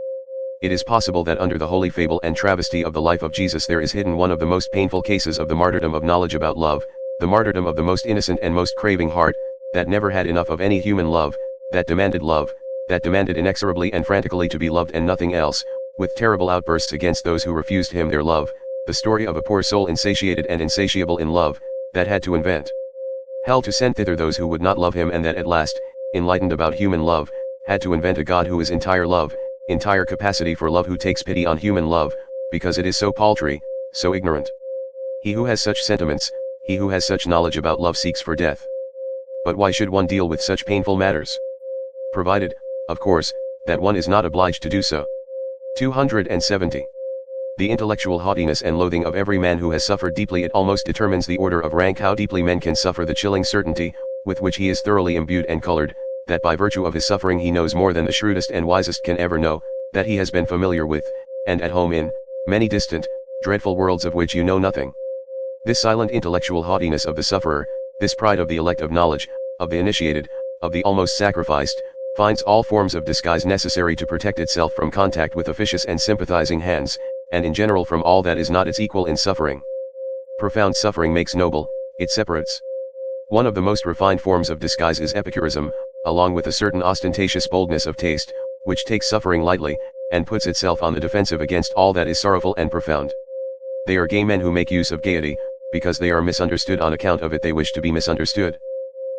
It is possible that under the holy fable and travesty of the life of Jesus there is hidden one of the most painful cases of the martyrdom of knowledge about love, the martyrdom of the most innocent and most craving heart, that never had enough of any human love, that demanded inexorably and frantically to be loved and nothing else, with terrible outbursts against those who refused him their love, the story of a poor soul insatiated and insatiable in love, that had to invent hell to send thither those who would not love him, and that at last, enlightened about human love, had to invent a God who is entire love, entire capacity for love, who takes pity on human love, because it is so paltry, so ignorant. He who has such sentiments, he who has such knowledge about love seeks for death. But why should one deal with such painful matters? Provided, of course, that one is not obliged to do so. 270. The intellectual haughtiness and loathing of every man who has suffered deeply. It almost determines the order of rank how deeply men can suffer. The chilling certainty, with which he is thoroughly imbued and colored, that by virtue of his suffering he knows more than the shrewdest and wisest can ever know, that he has been familiar with, and at home in, many distant, dreadful worlds of which you know nothing. This silent intellectual haughtiness of the sufferer, this pride of the elect of knowledge, of the initiated, of the almost sacrificed, finds all forms of disguise necessary to protect itself from contact with officious and sympathizing hands, and in general from all that is not its equal in suffering. Profound suffering makes noble, it separates. One of the most refined forms of disguise is epicurism, along with a certain ostentatious boldness of taste, which takes suffering lightly, and puts itself on the defensive against all that is sorrowful and profound. They are gay men who make use of gaiety, because they are misunderstood. On account of it they wish to be misunderstood.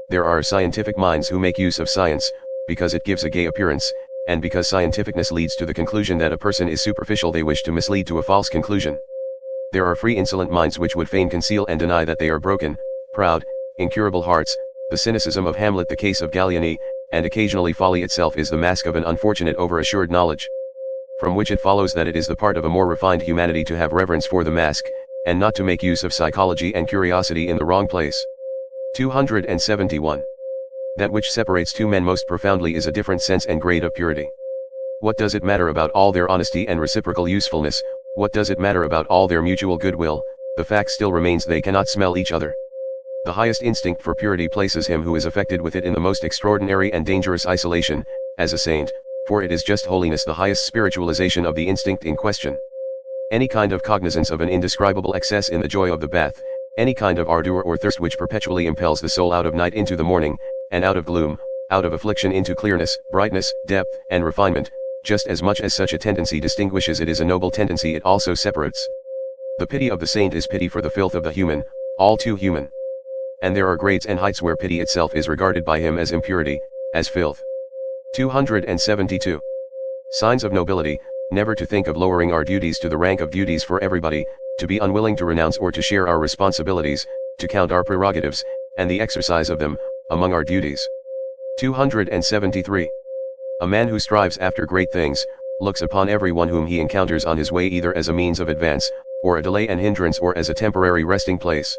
There are scientific minds who make use of science, because it gives a gay appearance, and because scientificness leads to the conclusion that a person is superficial they wish to mislead to a false conclusion. There are free insolent minds which would fain conceal and deny that they are broken, proud, incurable hearts, the cynicism of Hamlet, the case of Gallieni, and occasionally folly itself is the mask of an unfortunate over-assured knowledge. From which it follows that it is the part of a more refined humanity to have reverence for the mask, and not to make use of psychology and curiosity in the wrong place. 271. That which separates two men most profoundly is a different sense and grade of purity. What does it matter about all their honesty and reciprocal usefulness? What does it matter about all their mutual goodwill? The fact still remains they cannot smell each other. The highest instinct for purity places him who is affected with it in the most extraordinary and dangerous isolation, as a saint, for it is just holiness the highest spiritualization of the instinct in question. Any kind of cognizance of an indescribable excess in the joy of the bath, any kind of ardor or thirst which perpetually impels the soul out of night into the morning, and out of gloom, out of affliction into clearness, brightness, depth, and refinement, just as much as such a tendency distinguishes it is a noble tendency it also separates. The pity of the saint is pity for the filth of the human, all too human. And there are grades and heights where pity itself is regarded by him as impurity, as filth. 272. Signs of nobility, never to think of lowering our duties to the rank of duties for everybody, to be unwilling to renounce or to share our responsibilities, to count our prerogatives, and the exercise of them, among our duties. 273. A man who strives after great things, looks upon everyone whom he encounters on his way either as a means of advance, or a delay and hindrance, or as a temporary resting place.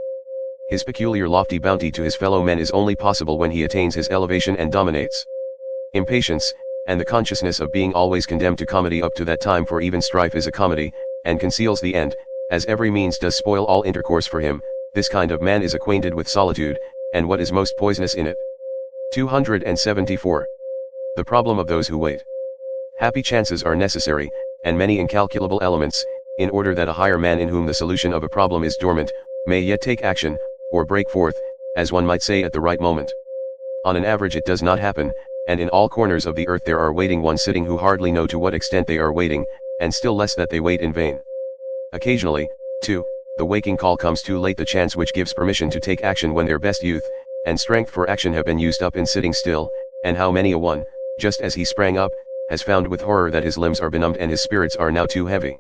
His peculiar lofty bounty to his fellow men is only possible when he attains his elevation and dominates. Impatience, and the consciousness of being always condemned to comedy up to that time, for even strife is a comedy, and conceals the end, as every means does spoil all intercourse for him. This kind of man is acquainted with solitude, and what is most poisonous in it. 274. The problem of those who wait. Happy chances are necessary, and many incalculable elements, in order that a higher man in whom the solution of a problem is dormant, may yet take action, or break forth, as one might say, at the right moment. On an average it does not happen, and in all corners of the earth there are waiting ones sitting who hardly know to what extent they are waiting, and still less that they wait in vain. Occasionally, too, the waking call comes too late, the chance which gives permission to take action when their best youth and strength for action have been used up in sitting still, and how many a one, just as he sprang up, has found with horror that his limbs are benumbed and his spirits are now too heavy.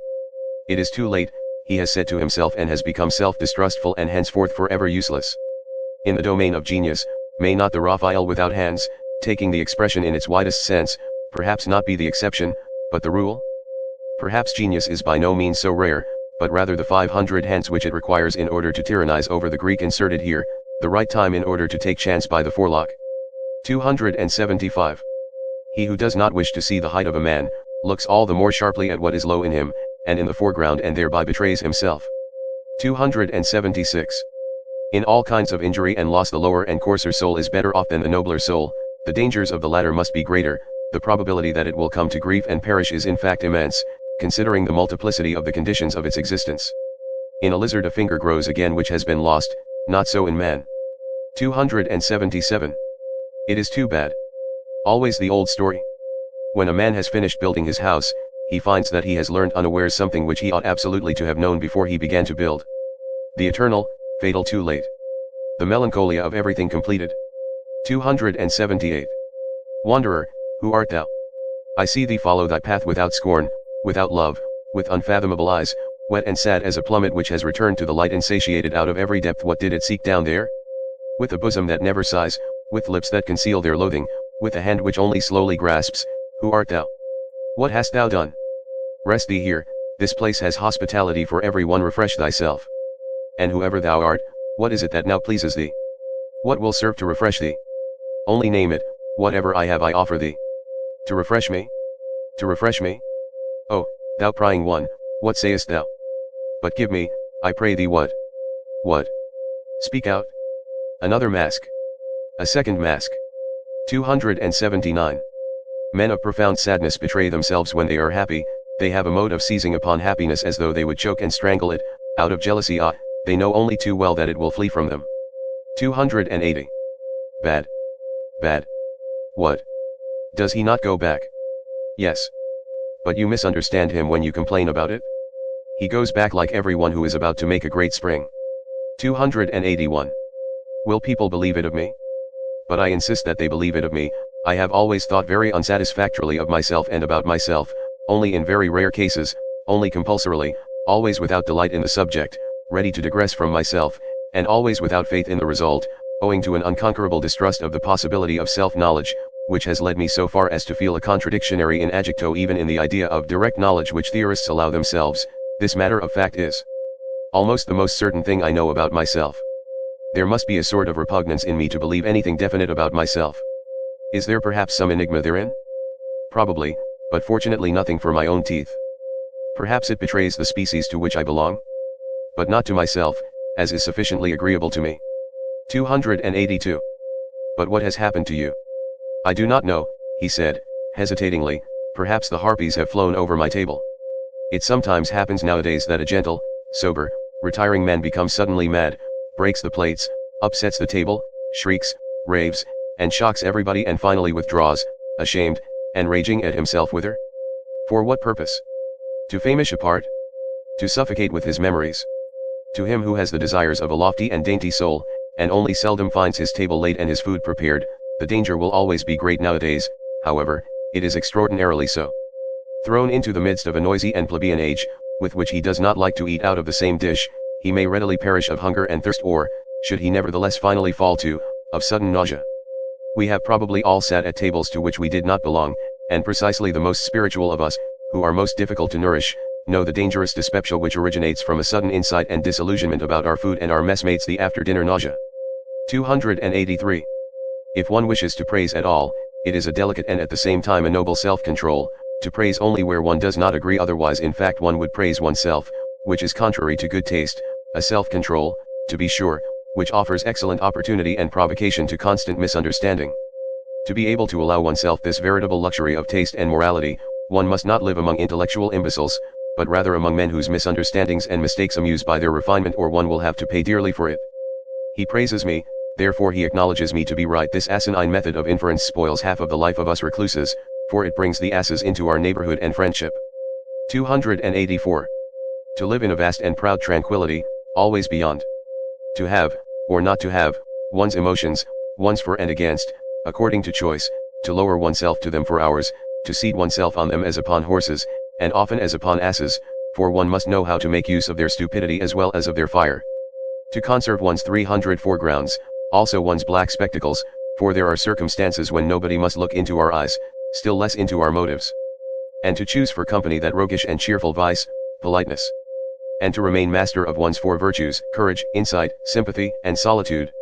It is too late, he has said to himself, and has become self-distrustful and henceforth forever useless. In the domain of genius, may not the Raphael without hands, taking the expression in its widest sense, perhaps not be the exception, but the rule? Perhaps genius is by no means so rare, but rather the 500 hands which it requires in order to tyrannize over the Greek inserted here, the right time in order to take chance by the forelock. 275. He who does not wish to see the height of a man, looks all the more sharply at what is low in him, and in the foreground, and thereby betrays himself. 276. In all kinds of injury and loss the lower and coarser soul is better off than the nobler soul. The dangers of the latter must be greater, the probability that it will come to grief and perish is in fact immense, considering the multiplicity of the conditions of its existence. In a lizard a finger grows again which has been lost, not so in man. 277. It is too bad. Always the old story. When a man has finished building his house, he finds that he has learned unawares something which he ought absolutely to have known before he began to build. The eternal, fatal too late. The melancholia of everything completed. 278. Wanderer, who art thou? I see thee follow thy path without scorn, without love, with unfathomable eyes, wet and sad as a plummet which has returned to the light insatiated out of every depth. What did it seek down there? With a bosom that never sighs, with lips that conceal their loathing, with a hand which only slowly grasps, who art thou? What hast thou done? Rest thee here, this place has hospitality for every one, refresh thyself. And whoever thou art, what is it that now pleases thee? What will serve to refresh thee? Only name it. Whatever I have I offer thee. To refresh me? To refresh me? Oh, thou prying one, what sayest thou? But give me, I pray thee, what? What? Speak out. Another mask. A second mask. 279. Men of profound sadness betray themselves when they are happy. They have a mode of seizing upon happiness as though they would choke and strangle it, out of jealousy. They know only too well that it will flee from them. 280. Bad. Bad. What? Does he not go back? Yes. But you misunderstand him when you complain about it. He goes back like everyone who is about to make a great spring. 281. Will people believe it of me? But I insist that they believe it of me. I have always thought very unsatisfactorily of myself and about myself, only in very rare cases, only compulsorily, always without delight in the subject, ready to digress from myself, and always without faith in the result, owing to an unconquerable distrust of the possibility of self-knowledge, which has led me so far as to feel a contradictionary in agito even in the idea of direct knowledge which theorists allow themselves. This matter of fact is almost the most certain thing I know about myself. There must be a sort of repugnance in me to believe anything definite about myself. Is there perhaps some enigma therein? Probably, but fortunately nothing for my own teeth. Perhaps it betrays the species to which I belong? But not to myself, as is sufficiently agreeable to me. 282. But what has happened to you? I do not know, he said, hesitatingly. Perhaps the harpies have flown over my table. It sometimes happens nowadays that a gentle, sober, retiring man becomes suddenly mad, breaks the plates, upsets the table, shrieks, raves, and shocks everybody, and finally withdraws, ashamed, and raging at himself. Whither? For what purpose? To famish apart? To suffocate with his memories? To him who has the desires of a lofty and dainty soul, and only seldom finds his table laid and his food prepared, the danger will always be great. Nowadays, however, it is extraordinarily so. Thrown into the midst of a noisy and plebeian age, with which he does not like to eat out of the same dish, he may readily perish of hunger and thirst, or, should he nevertheless finally fall to, of sudden nausea. We have probably all sat at tables to which we did not belong, and precisely the most spiritual of us, who are most difficult to nourish, know the dangerous dyspepsia which originates from a sudden insight and disillusionment about our food and our messmates, the after-dinner nausea. 283. If one wishes to praise at all, It is a delicate and at the same time a noble self-control, to praise only where one does not agree, otherwise in fact one would praise oneself, which is contrary to good taste, a self-control, to be sure, which offers excellent opportunity and provocation to constant misunderstanding. To be able to allow oneself this veritable luxury of taste and morality, one must not live among intellectual imbeciles, but rather among men whose misunderstandings and mistakes amuse by their refinement, or one will have to pay dearly for it. He praises me, therefore he acknowledges me to be right. This asinine method of inference spoils half of the life of us recluses, for it brings the asses into our neighborhood and friendship. 284. To live in a vast and proud tranquility, always beyond. To have, or not to have, one's emotions, one's for and against, according to choice, to lower oneself to them for hours, to seat oneself on them as upon horses, and often as upon asses, for one must know how to make use of their stupidity as well as of their fire. To conserve one's 304 grounds, also one's black spectacles, for there are circumstances when nobody must look into our eyes, still less into our motives. And to choose for company that roguish and cheerful vice, politeness. And to remain master of one's four virtues, courage, insight, sympathy, and solitude.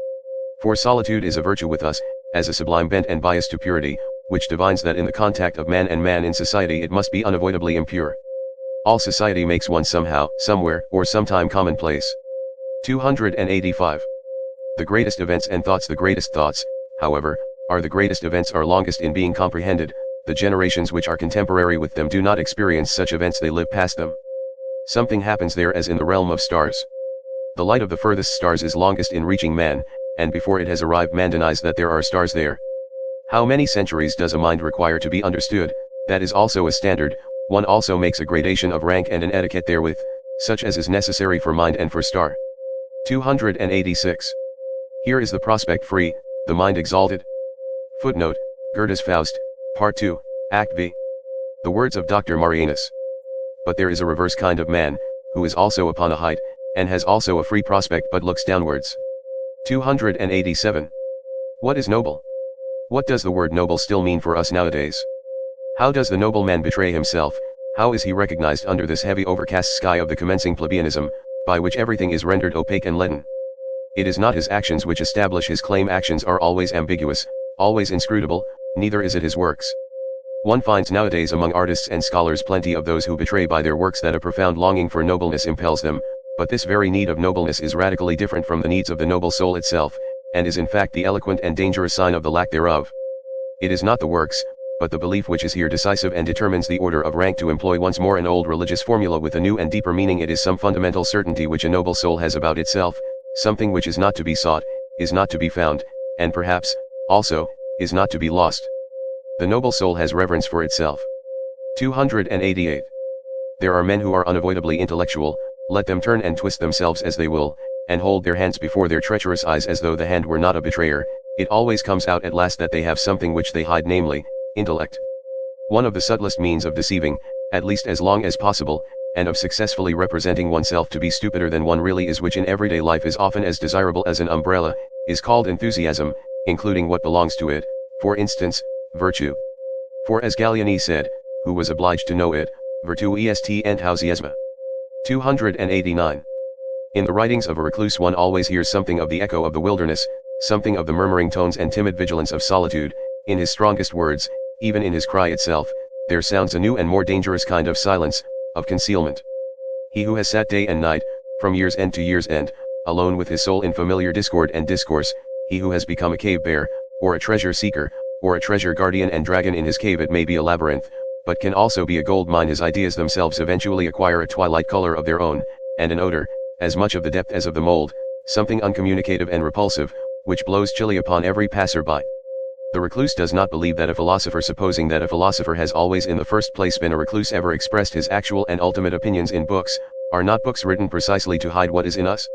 For solitude is a virtue with us, as a sublime bent and bias to purity, which divines that in the contact of man and man in society it must be unavoidably impure. All society makes one somehow, somewhere, or sometime commonplace. 285. The greatest events and thoughts. The greatest thoughts, however, are the greatest events, are longest in being comprehended. The generations which are contemporary with them do not experience such events, they live past them. Something happens there as in the realm of stars. The light of the furthest stars is longest in reaching man, and before it has arrived man denies that there are stars there. How many centuries does a mind require to be understood? That is also a standard. One also makes a gradation of rank and an etiquette therewith, such as is necessary for mind and for star. 286. Here is the prospect free, the mind exalted. Footnote, Goethe's Faust, Part 2, Act V. The words of Dr. Marianus. But there is a reverse kind of man, who is also upon a height, and has also a free prospect but looks downwards. 287. What is noble? What does the word noble still mean for us nowadays? How does the noble man betray himself? How is he recognized under this heavy overcast sky of the commencing plebeianism, by which everything is rendered opaque and leaden? It is not his actions which establish his claim. Actions are always ambiguous, always inscrutable, neither is it his works. One finds nowadays among artists and scholars plenty of those who betray by their works that a profound longing for nobleness impels them, but this very need of nobleness is radically different from the needs of the noble soul itself, and is in fact the eloquent and dangerous sign of the lack thereof. It is not the works, but the belief which is here decisive and determines the order of rank. To employ once more an old religious formula with a new and deeper meaning, it is some fundamental certainty which a noble soul has about itself, something which is not to be sought, is not to be found, and perhaps, also, is not to be lost. The noble soul has reverence for itself. 288. There are men who are unavoidably intellectual, let them turn and twist themselves as they will, and hold their hands before their treacherous eyes as though the hand were not a betrayer, it always comes out at last that they have something which they hide, namely, intellect. One of the subtlest means of deceiving, at least as long as possible, and of successfully representing oneself to be stupider than one really is, which in everyday life is often as desirable as an umbrella, is called enthusiasm, including what belongs to it, for instance, virtue. For as Gallieni said, who was obliged to know it, virtu est enthusiasma. 289. In the writings of a recluse one always hears something of the echo of the wilderness, something of the murmuring tones and timid vigilance of solitude. In his strongest words, even in his cry itself, there sounds a new and more dangerous kind of silence, of concealment. He who has sat day and night, from year's end to year's end, alone with his soul in familiar discord and discourse, he who has become a cave bear, or a treasure seeker, or a treasure guardian and dragon in his cave, it may be a labyrinth, but can also be a gold mine. His ideas themselves eventually acquire a twilight color of their own, and an odor, as much of the depth as of the mold, something uncommunicative and repulsive, which blows chilly upon every passer-by. The recluse does not believe that a philosopher, supposing that a philosopher has always in the first place been a recluse, ever expressed his actual and ultimate opinions in books. Are not books written precisely to hide what is in us?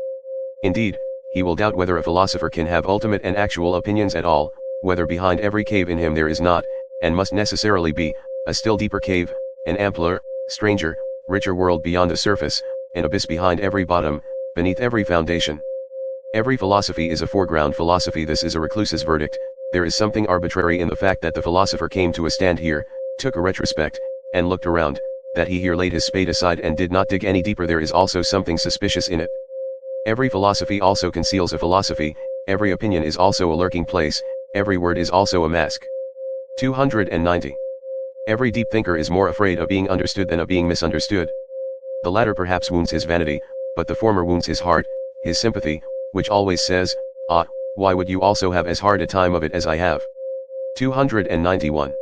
Indeed, he will doubt whether a philosopher can have ultimate and actual opinions at all, whether behind every cave in him there is not, and must necessarily be, a still deeper cave, an ampler, stranger, richer world beyond the surface, an abyss behind every bottom, beneath every foundation. Every philosophy is a foreground philosophy. This is a recluse's verdict. There is something arbitrary in the fact that the philosopher came to a stand here, took a retrospect, and looked around, that he here laid his spade aside and did not dig any deeper. There is also something suspicious in it. Every philosophy also conceals a philosophy, every opinion is also a lurking place, every word is also a mask. 290. Every deep thinker is more afraid of being understood than of being misunderstood. The latter perhaps wounds his vanity, but the former wounds his heart, his sympathy, which always says, "Ah, why would you also have as hard a time of it as I have?" 291.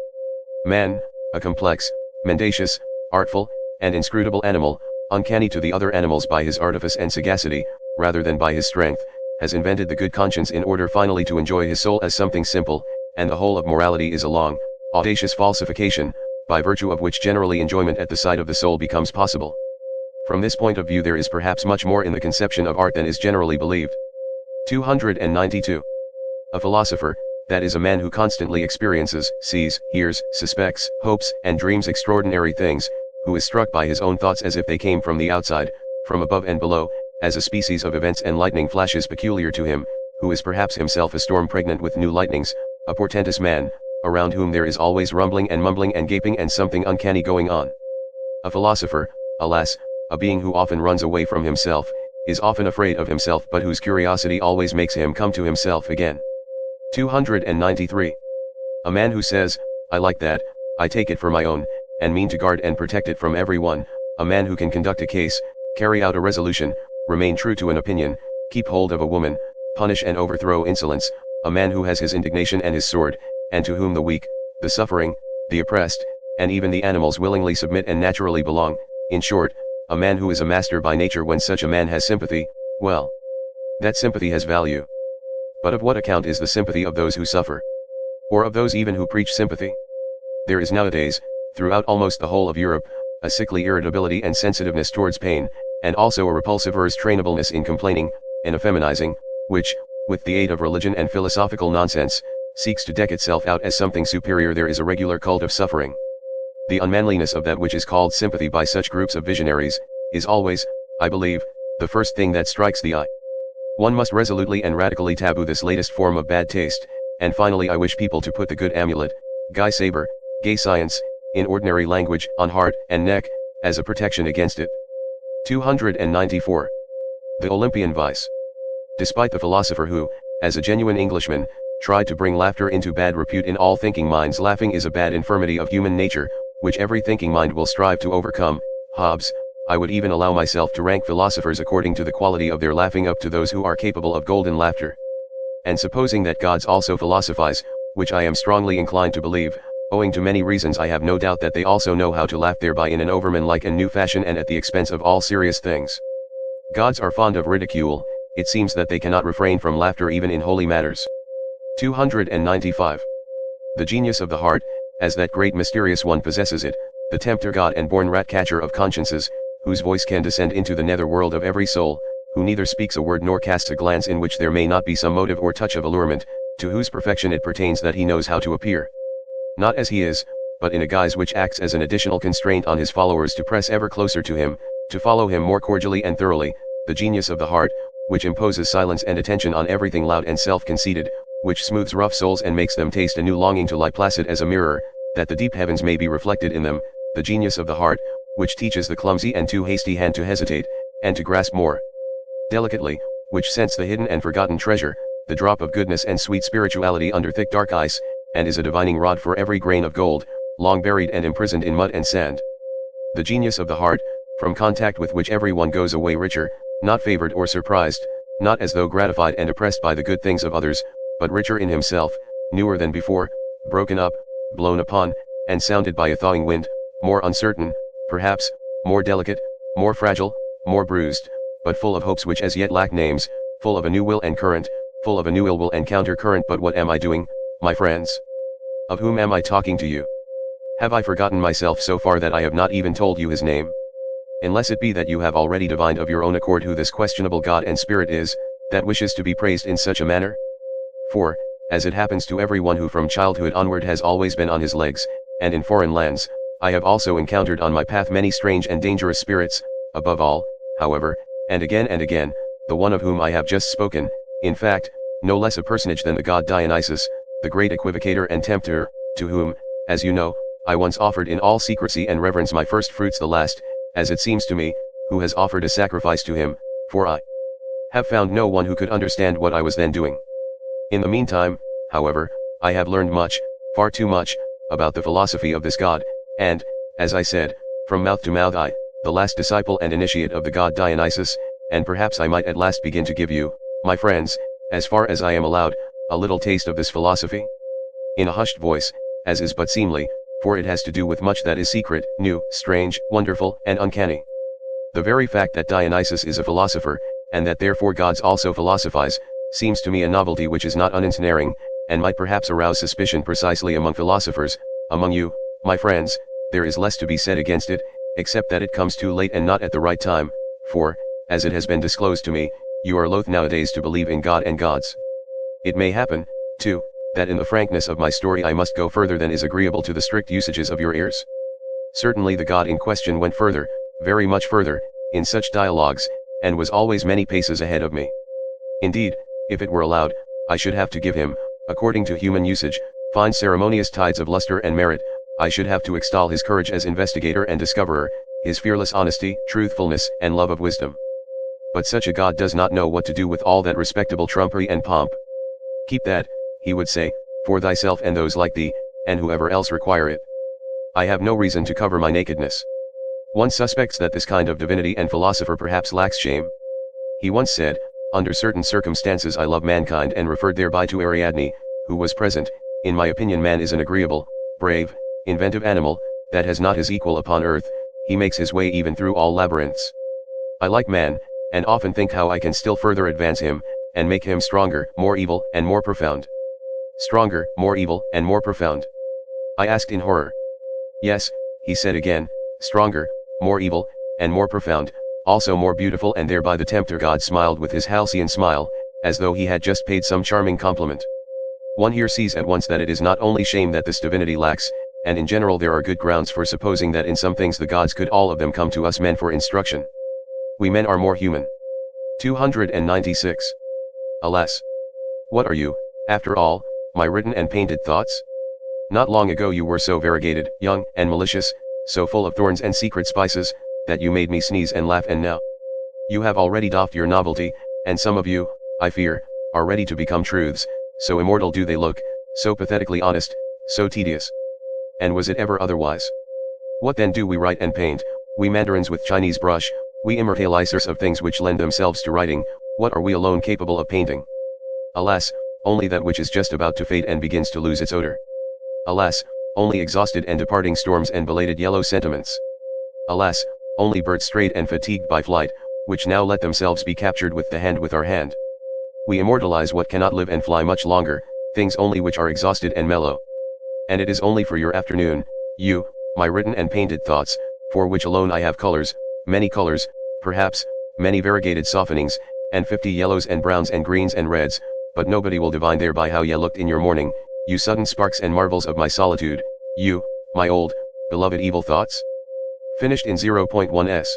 Man, a complex, mendacious, artful, and inscrutable animal, uncanny to the other animals by his artifice and sagacity, rather than by his strength, has invented the good conscience in order finally to enjoy his soul as something simple, and the whole of morality is a long, audacious falsification, by virtue of which generally enjoyment at the sight of the soul becomes possible. From this point of view there is perhaps much more in the conception of art than is generally believed. 292. A philosopher, that is a man who constantly experiences, sees, hears, suspects, hopes, and dreams extraordinary things, who is struck by his own thoughts as if they came from the outside, from above and below, as a species of events and lightning flashes peculiar to him, who is perhaps himself a storm pregnant with new lightnings, a portentous man, around whom there is always rumbling and mumbling and gaping and something uncanny going on. A philosopher, alas, a being who often runs away from himself, is often afraid of himself but whose curiosity always makes him come to himself again. 293. A man who says, "I like that, I take it for my own, and mean to guard and protect it from everyone," a man who can conduct a case, carry out a resolution, remain true to an opinion, keep hold of a woman, punish and overthrow insolence, a man who has his indignation and his sword, and to whom the weak, the suffering, the oppressed, and even the animals willingly submit and naturally belong, in short, a man who is a master by nature. When such a man has sympathy, well, that sympathy has value. But of what account is the sympathy of those who suffer? Or of those even who preach sympathy? There is nowadays, throughout almost the whole of Europe, a sickly irritability and sensitiveness towards pain, and also a repulsive restrainableness in complaining, an effeminizing, which, with the aid of religion and philosophical nonsense, seeks to deck itself out as something superior. There is a regular cult of suffering. The unmanliness of that which is called sympathy by such groups of visionaries, is always, I believe, the first thing that strikes the eye. One must resolutely and radically taboo this latest form of bad taste, and finally I wish people to put the good amulet, Guy Saber, gay science, in ordinary language, on heart and neck, as a protection against it. 294. The Olympian vice. Despite the philosopher who, as a genuine Englishman, tried to bring laughter into bad repute in all thinking minds, laughing is a bad infirmity of human nature, which every thinking mind will strive to overcome. Hobbes, I would even allow myself to rank philosophers according to the quality of their laughing up to those who are capable of golden laughter. And supposing that gods also philosophize, which I am strongly inclined to believe, owing to many reasons, I have no doubt that they also know how to laugh thereby in an overman-like and new fashion and at the expense of all serious things. Gods are fond of ridicule, it seems that they cannot refrain from laughter even in holy matters. 295. The genius of the heart, as that great mysterious one possesses it, the tempter god and born rat-catcher of consciences, whose voice can descend into the nether world of every soul, who neither speaks a word nor casts a glance in which there may not be some motive or touch of allurement, to whose perfection it pertains that he knows how to appear, not as he is, but in a guise which acts as an additional constraint on his followers to press ever closer to him, to follow him more cordially and thoroughly, the genius of the heart, which imposes silence and attention on everything loud and self-conceited, which smooths rough souls and makes them taste a new longing to lie placid as a mirror, that the deep heavens may be reflected in them, the genius of the heart, which teaches the clumsy and too hasty hand to hesitate, and to grasp more delicately, which scents the hidden and forgotten treasure, the drop of goodness and sweet spirituality under thick dark ice, and is a divining rod for every grain of gold, long buried and imprisoned in mud and sand. The genius of the heart, from contact with which everyone goes away richer, not favored or surprised, not as though gratified and oppressed by the good things of others, but richer in himself, newer than before, broken up, blown upon, and sounded by a thawing wind, more uncertain, perhaps, more delicate, more fragile, more bruised, but full of hopes which as yet lack names, full of a new will and current, full of a new ill will and counter-current. But what am I doing, my friends? Of whom am I talking to you? Have I forgotten myself so far that I have not even told you his name? Unless it be that you have already divined of your own accord who this questionable God and Spirit is, that wishes to be praised in such a manner? For, as it happens to everyone who from childhood onward has always been on his legs, and in foreign lands, I have also encountered on my path many strange and dangerous spirits, above all, however, and again, the one of whom I have just spoken, in fact, no less a personage than the god Dionysus, the great equivocator and tempter, to whom, as you know, I once offered in all secrecy and reverence my first fruits, the last, as it seems to me, who has offered a sacrifice to him, for I have found no one who could understand what I was then doing. In the meantime, however, I have learned much, far too much, about the philosophy of this God, and, as I said, from mouth to mouth I, the last disciple and initiate of the god Dionysus, and perhaps I might at last begin to give you, my friends, as far as I am allowed, a little taste of this philosophy? In a hushed voice, as is but seemly, for it has to do with much that is secret, new, strange, wonderful, and uncanny. The very fact that Dionysus is a philosopher, and that therefore gods also philosophize, seems to me a novelty which is not unensnaring, and might perhaps arouse suspicion precisely among philosophers. Among you, my friends, there is less to be said against it, except that it comes too late and not at the right time, for, as it has been disclosed to me, you are loath nowadays to believe in God and gods. It may happen, too, that in the frankness of my story I must go further than is agreeable to the strict usages of your ears. Certainly the God in question went further, very much further, in such dialogues, and was always many paces ahead of me. Indeed, if it were allowed, I should have to give him, according to human usage, fine ceremonious tides of luster and merit. I should have to extol his courage as investigator and discoverer, his fearless honesty, truthfulness, and love of wisdom. But such a God does not know what to do with all that respectable trumpery and pomp. Keep that, he would say, for thyself and those like thee, and whoever else require it. I have no reason to cover my nakedness. One suspects that this kind of divinity and philosopher perhaps lacks shame. He once said, under certain circumstances I love mankind, and referred thereby to Ariadne, who was present. In my opinion man is an agreeable, brave, inventive animal, that has not his equal upon earth. He makes his way even through all labyrinths. I like man, and often think how I can still further advance him, and make him stronger, more evil, and more profound. Stronger, more evil, and more profound. I asked in horror. Yes, he said again, stronger, more evil, and more profound, also more beautiful, and thereby the tempter god smiled with his halcyon smile, as though he had just paid some charming compliment. One here sees at once that it is not only shame that this divinity lacks, and in general there are good grounds for supposing that in some things the gods could all of them come to us men for instruction. We men are more human. 296. Alas! What are you, after all, my written and painted thoughts? Not long ago you were so variegated, young, and malicious, so full of thorns and secret spices, that you made me sneeze and laugh, and now you have already doffed your novelty, and some of you, I fear, are ready to become truths, so immortal do they look, so pathetically honest, so tedious. And was it ever otherwise? What then do we write and paint, we mandarins with Chinese brush, we immortalizers of things which lend themselves to writing? What are we alone capable of painting? Alas, only that which is just about to fade and begins to lose its odor. Alas, only exhausted and departing storms and belated yellow sentiments. Alas, only birds strayed and fatigued by flight, which now let themselves be captured with the hand with our hand. We immortalize what cannot live and fly much longer, things only which are exhausted and mellow. And it is only for your afternoon, you, my written and painted thoughts, for which alone I have colors, perhaps, many variegated softenings, and 50 yellows and browns and greens and reds, but nobody will divine thereby how ye looked in your morning, you sudden sparks and marvels of my solitude, you, my old, beloved evil thoughts? Finished in 0.1s.